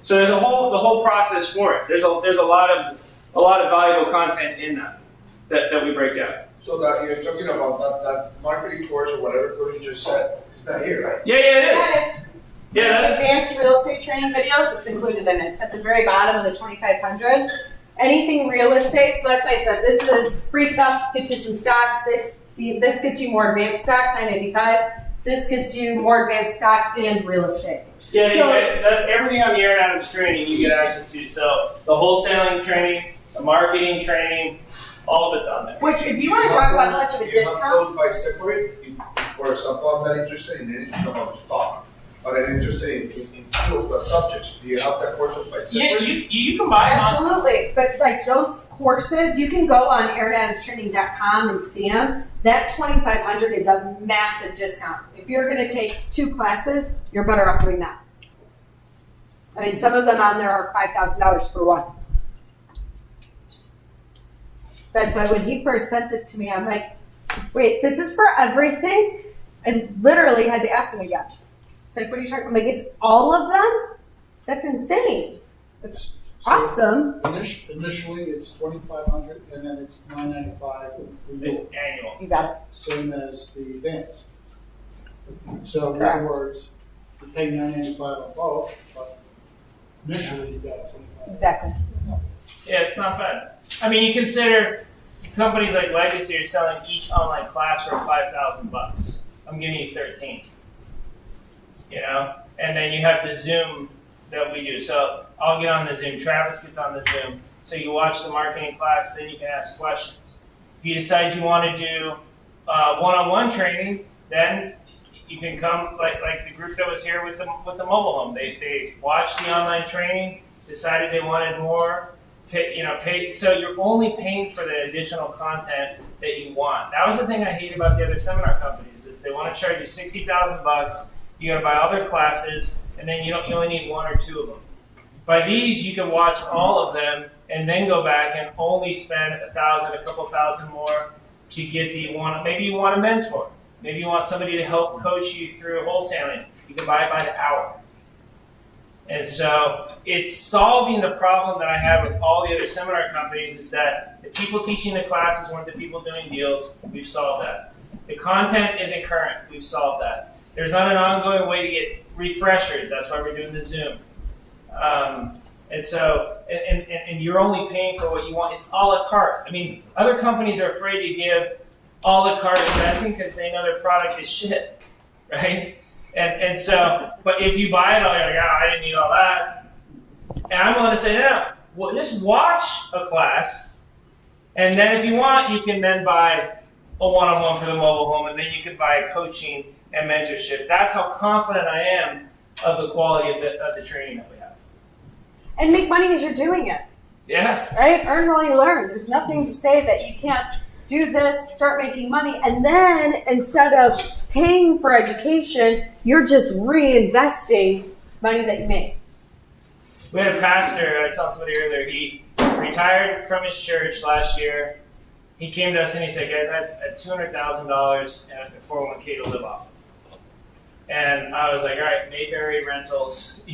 Speaker 9: So there's the whole process for it. There's a lot of valuable content in that we break down.
Speaker 5: So that you're talking about that marketing course or whatever course you just said, it's not here, right?
Speaker 9: Yeah, it is.
Speaker 17: So the advanced real estate training videos, it's included in it. It's at the very bottom of the 2500. Anything real estate, so that's why I said this is free stuff, get you some stock. This gets you more advanced stock, 995. This gets you more advanced stock and real estate.
Speaker 9: Yeah, that's everything on the Aaron Adams training you get access to. So the wholesaling training, the marketing training, all of it's on there.
Speaker 17: Which, if you want to talk about such of a discount,
Speaker 5: those by separate. For example, I'm not interested in anything about stock, but I'm interested in two of the subjects. Do you have that courses by separate?
Speaker 9: Yeah, you can buy them.
Speaker 17: Absolutely, but like those courses, you can go on aaronadamstraining.com and see them. That 2500 is a massive discount. If you're going to take 2 classes, you're better off doing that. I mean, some of them on there are $5,000 for one. That's why when he first sent this to me, I'm like, wait, this is for everything? And literally had to ask him again. It's like, what are you talking about? I'm like, it's all of them? That's insane. That's awesome.
Speaker 6: Initially, it's 2,500, and then it's 995
Speaker 9: Annual.
Speaker 17: You got it.
Speaker 6: Same as the advance. So in other words, you pay 995 on both, but initially you got 25.
Speaker 17: Exactly.
Speaker 9: Yeah, it's not bad. I mean, you consider companies like Legacy are selling each online class for $5,000. I'm giving you 13. You know, and then you have the Zoom that we do. So I'll get on the Zoom. Travis gets on the Zoom. So you watch the marketing class, then you can ask questions. If you decide you want to do one-on-one training, then you can come like the group that was here with the mobile home. They watched the online training, decided they wanted more. Pay. So you're only paying for the additional content that you want. That was the thing I hate about the other seminar companies is they want to charge you $60,000. You got to buy all their classes, and then you only need 1 or 2 of them. By these, you can watch all of them, and then go back and only spend $1,000, a couple thousand more to get the one. Maybe you want a mentor. Maybe you want somebody to help coach you through wholesaling. You can buy it by the hour. And so it's solving the problem that I have with all the other seminar companies is that the people teaching the classes weren't the people doing deals. We've solved that. The content isn't current. We've solved that. There's not an ongoing way to get refreshers. That's why we're doing the Zoom. And so, and you're only paying for what you want. It's a la carte. I mean, other companies are afraid to give a la carte investing because they know their product is shit, right? And so, but if you buy it all, you're like, oh, I didn't need all that. And I'm willing to say, no, well, just watch a class, and then if you want, you can then buy a one-on-one for the mobile home, and then you can buy coaching and mentorship. That's how confident I am of the quality of the training that we have.
Speaker 17: And make money as you're doing it.
Speaker 9: Yeah.
Speaker 17: Right? Earn while you learn. There's nothing to say that you can't do this, start making money, and then instead of paying for education, you're just reinvesting money that you make.
Speaker 9: We had a pastor, I was telling somebody earlier, he retired from his church last year. He came to us and he said, guys, I had $200,000 and a 401k to live off. And I was like, all right, Mayberry Rentals,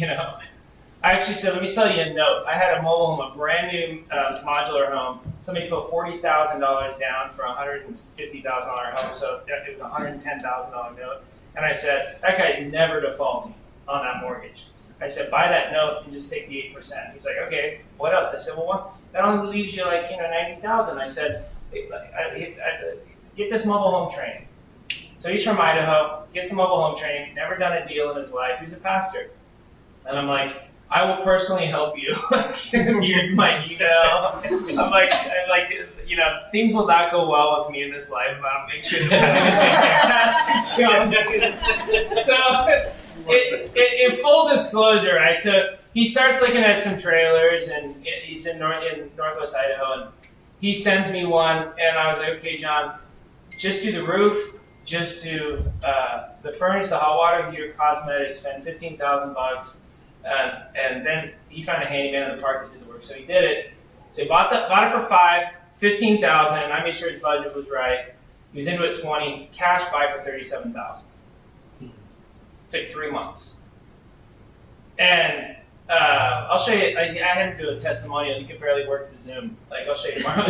Speaker 9: I actually said, let me sell you a note. I had a mobile home, a brand new modular home. Somebody put $40,000 down for a $150,000 home, so it was a $110,000 note. And I said, that guy's never defaulting on that mortgage. I said, buy that note and just take the 8%. He's like, okay, what else? I said, well, that only leaves you like $90,000. I said, get this mobile home training. So he's from Idaho, gets some mobile home training, never done a deal in his life. He's a pastor. And I'm like, I will personally help you. Here's my email. I'm like, things will not go well with me in this life, but I'll make sure that I'm going to pastor. So, in full disclosure, right? So he starts looking at some trailers, and he's in Northwest Idaho, and he sends me one, and I was like, okay, John, just do the roof, just do the furnace, the hot water heater, cosmetics, spend $15,000, and then he found a handyman in the park that did the work, so he did it. So he bought it for $15,000, and I made sure his budget was right. He was into it 20, cash buy for $37,000. It took 3 months. And I'll show you, I had to do a testimonial. You could barely work the Zoom. I'll show you tomorrow.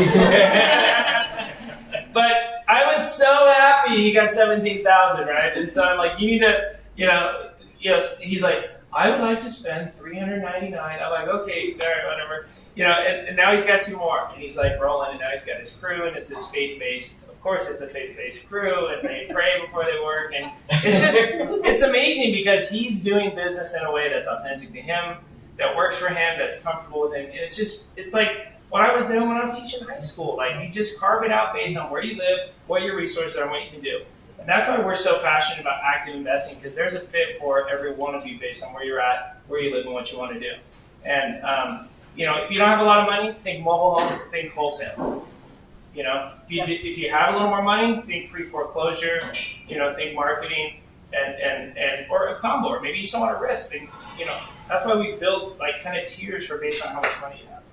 Speaker 9: But I was so happy he got $17,000, right? And so I'm like, you need to, he's like, I would like to spend $399. I'm like, okay, all right, whatever. And now he's got 2 more, and he's like rolling, and now he's got his crew, and it's this faith-based, of course it's a faith-based crew, and they pray before they work, and it's amazing because he's doing business in a way that's authentic to him, that works for him, that's comfortable with him, and it's like what I was doing when I was teaching high school. You just carve it out based on where you live, what your resources are, and what you can do. And that's why we're so passionate about active investing, because there's a fit for every one of you based on where you're at, where you live, and what you want to do. And if you don't have a lot of money, think mobile home, think wholesale. If you have a little more money, think pre-foreclosure, think marketing and or a combo, or maybe you just don't want to risk. Think, that's why we build kind of tiers for based on how much money you have.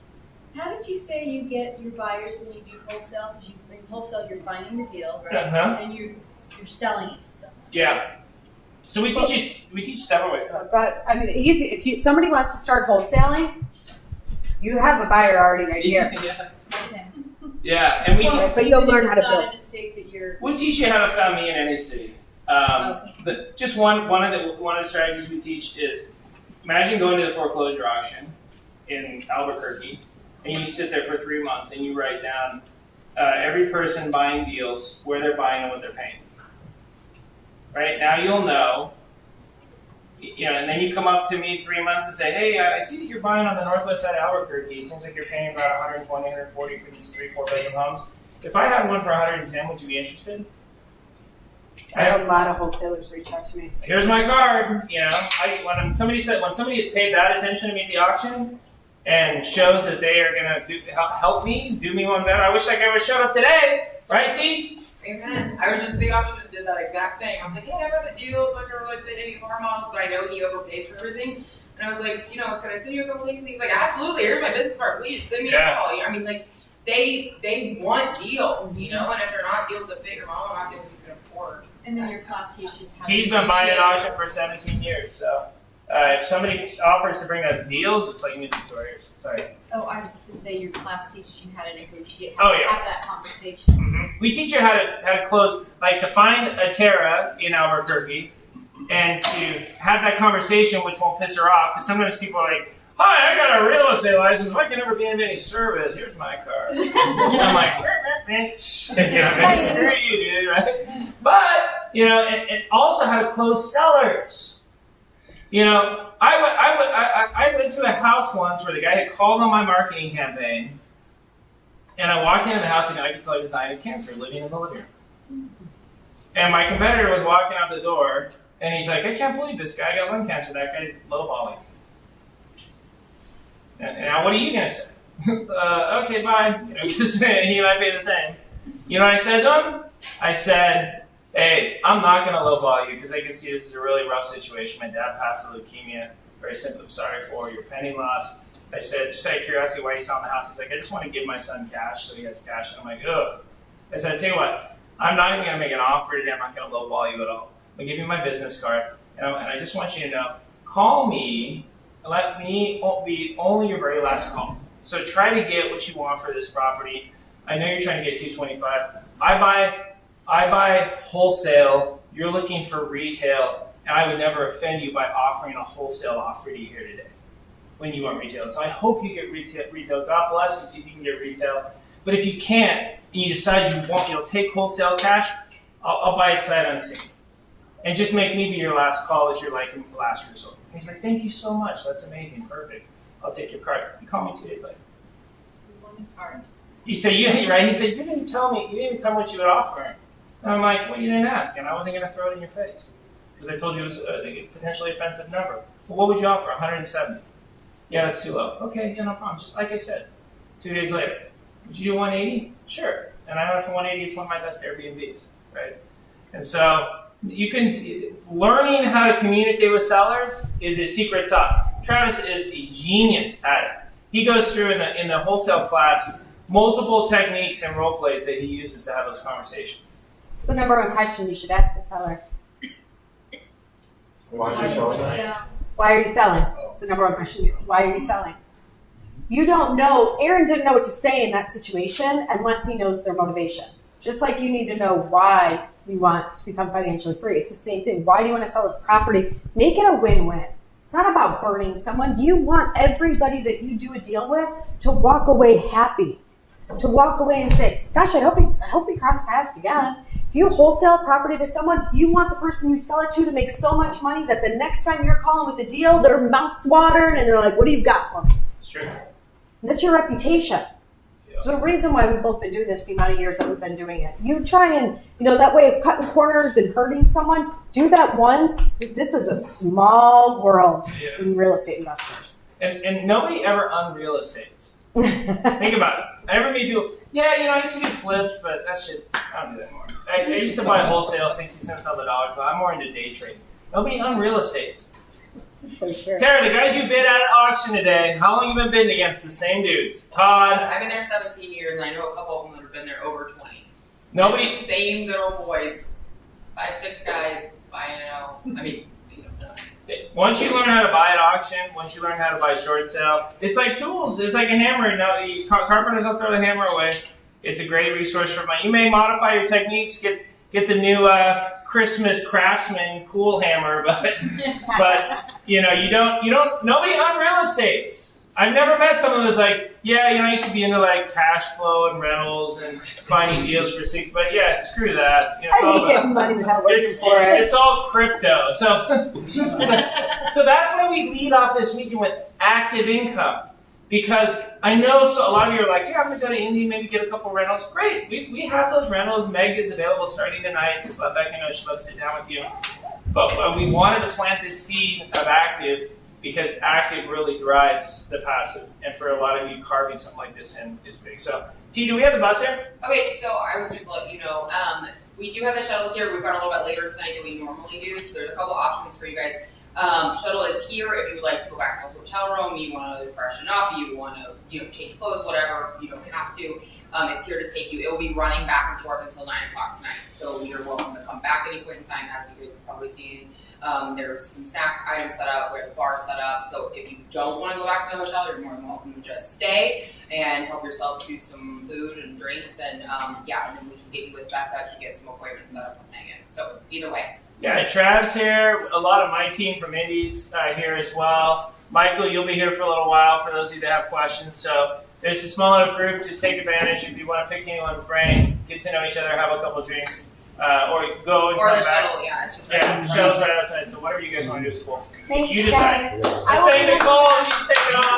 Speaker 11: How did you say you get your buyers when you do wholesale? Because in wholesale, you're finding the deal, right?
Speaker 9: Uh-huh.
Speaker 11: And you're selling it to someone.
Speaker 9: Yeah. So we teach several ways.
Speaker 17: But I mean, easy. If somebody wants to start wholesaling, you have a buyer already right here.
Speaker 9: Yeah.
Speaker 11: Okay.
Speaker 9: Yeah, and
Speaker 17: but you'll learn how to
Speaker 11: It's
Speaker 17: build.
Speaker 11: not in a state that you're.
Speaker 9: We teach you how to found me in any city. But just one of the strategies we teach is, imagine going to the foreclosure auction in Albuquerque, and you sit there for 3 months and you write down every person buying deals, where they're buying and what they're paying. Right now you'll know. And then you come up to me 3 months and say, hey, I see that you're buying on the northwest side of Albuquerque. It seems like you're paying about 120, 140 for these 3-4 bedroom homes. If I had one for 110, would you be interested?
Speaker 17: I have a lot of wholesalers reach out to me.
Speaker 9: Here's my card. When somebody has paid that attention to me at the auction and shows that they are going to help me, do me one better. I wish that guy would have showed up today, right, T?
Speaker 19: Amen. I was just the auction and did that exact thing. I was like, hey, I got a deal. It's not going to really fit any of our models, but I know he overpays for everything. And I was like, could I send you a couple links? And he's like, absolutely. Here's my business card. Please send me a call. I mean, they want deals, and if they're not deals that fit your model, not deals you can afford.
Speaker 11: And then your cost issues.
Speaker 9: T's been buying at auction for 17 years, so if somebody offers to bring us deals, it's like music to our ears. Sorry.
Speaker 11: Oh, I was just going to say your class teaches you how to negotiate,
Speaker 9: Oh, yeah.
Speaker 11: have that conversation.
Speaker 9: Mm-hmm. We teach you how to close, to find a Terra in Albuquerque and to have that conversation, which won't piss her off, because sometimes people are like, hi, I got a real estate license. If I can ever be of any service, here's my card. I'm like, screw you, dude, right? But, and also how to close sellers. I went to a house once where the guy had called on my marketing campaign, and I walked into the house and I could tell he was dying of cancer, living in the living room. And my competitor was walking out the door, and he's like, I can't believe this guy got lung cancer. That guy's lowballing. And now what are you going to say? Okay, bye. He might pay the same. You know what I said to him? I said, hey, I'm not going to lowball you because I can see this is a really rough situation. My dad passed of leukemia. Very simple. I'm sorry for your penny loss. I said, just out of curiosity, why are you selling the house? He's like, I just want to give my son cash so he has cash. And I'm like, ugh. I said, I tell you what, I'm not even going to make an offer today. I'm not going to lowball you at all. I'm going to give you my business card. And I just want you to know, call me and let me be only your very last call. So try to get what you want for this property. I know you're trying to get $225. I buy wholesale. You're looking for retail, and I would never offend you by offering a wholesale offer to you here today when you want retail. So I hope you get retail. God bless if you can get retail. But if you can't, and you decide you'll take wholesale cash, I'll buy it sight unseen. And just make me be your last call as your last resort. And he's like, thank you so much. That's amazing. Perfect. I'll take your card. He called me 2 days later.
Speaker 11: One is hard.
Speaker 9: He said, you didn't tell me what you would offer. And I'm like, well, you didn't ask, and I wasn't going to throw it in your face. Because I told you it was a potentially offensive number. Well, what would you offer? 170. Yeah, that's too low. Okay, yeah, no problem. Just like I said, 2 days later. Would you do 180? Sure. and I own it for $180. It's one of my best Airbnbs, right? And so learning how to communicate with sellers is a secret sauce. Travis is a genius at it. He goes through in the wholesale class multiple techniques and role plays that he uses to have those conversations.
Speaker 17: So number one question you should ask the seller.
Speaker 12: Why is she selling?
Speaker 17: Why are you selling? It's the number one question. Why are you selling? You don't know. Aaron didn't know what to say in that situation unless he knows their motivation. Just like you need to know why you want to become financially free. It's the same thing. Why do you want to sell this property? Make it a win-win. It's not about burning someone. You want everybody that you do a deal with to walk away happy. To walk away and say, gosh, I hope we cross paths again. If you wholesale property to someone, you want the person you sell it to make so much money that the next time you're calling with a deal, their mouth's watering and they're like, what do you got for me?
Speaker 9: It's true.
Speaker 17: And that's your reputation. There's a reason why we've both been doing this the amount of years that we've been doing it. You try and, that way of cutting corners and hurting someone, do that once. This is a small world in real estate investors.
Speaker 9: And nobody ever unreal estates. Think about it. I never meet people, I used to do flips, but that shit, I don't do that anymore. I used to buy wholesale 60 cents on the dollar, but I'm more into day trading. Nobody unreal estates.
Speaker 17: For sure.
Speaker 9: Tara, the guys you bid at auction today, how long you been bidding against the same dudes? Todd?
Speaker 19: I've been there 17 years, and I know a couple of them that have been there over 20.
Speaker 9: Nobody?
Speaker 19: Same good old boys. 5, 6 guys buying it out.
Speaker 9: Once you learn how to buy at auction, once you learn how to buy short sale, it's like tools. It's like a hammer. The carpenters will throw the hammer away. It's a great resource for money. You may modify your techniques, get the new Christmas Craftsman cool hammer, but nobody on real estates. I've never met someone who's like, I used to be into like cash flow and rentals and finding deals for $6, but screw that.
Speaker 17: I hate getting money without working for it.
Speaker 9: It's all crypto. So that's why we lead off this weekend with active income. Because I know a lot of you are like, I'm going to go to Indy, maybe get a couple rentals. Great. We have those rentals. Meg is available starting tonight. Just let Becca know she'd love to sit down with you. But we wanted to plant this seed of active because active really drives the passive. And for a lot of you, carving something like this in is big. So, T, do we have the bus here?
Speaker 19: Okay, so I was going to let you know, we do have the shuttles here. We've gone a little bit later tonight than we normally do, so there's a couple options for you guys. Shuttle is here if you would like to go back to a hotel room, you want to freshen up, you want to change clothes, whatever, you don't have to. It's here to take you. It will be running back and forth until 9 o'clock tonight, so you're welcome to come back any point in time. As you guys have probably seen, there's some snack items set up, we have the bar set up, so if you don't want to go back to the hotel, you're more than welcome to just stay and help yourself to some food and drinks, and and then we can get you with Becca to get some appointments set up and hang in. So either way.
Speaker 9: Yeah, Trav's here. A lot of my team from Indy's here as well. Michael, you'll be here for a little while for those of you that have questions. So there's a small enough group. Just take advantage. If you want to pick anyone's brain, get to know each other, have a couple drinks, or go and
Speaker 19: or
Speaker 9: come
Speaker 19: the
Speaker 9: back.
Speaker 19: shuttle, it's just
Speaker 9: the shuttle's right outside. So whatever you guys want to do is cool.
Speaker 17: Thanks,
Speaker 9: you decide.
Speaker 17: guys.
Speaker 9: Let's say Nicole. She's taking off.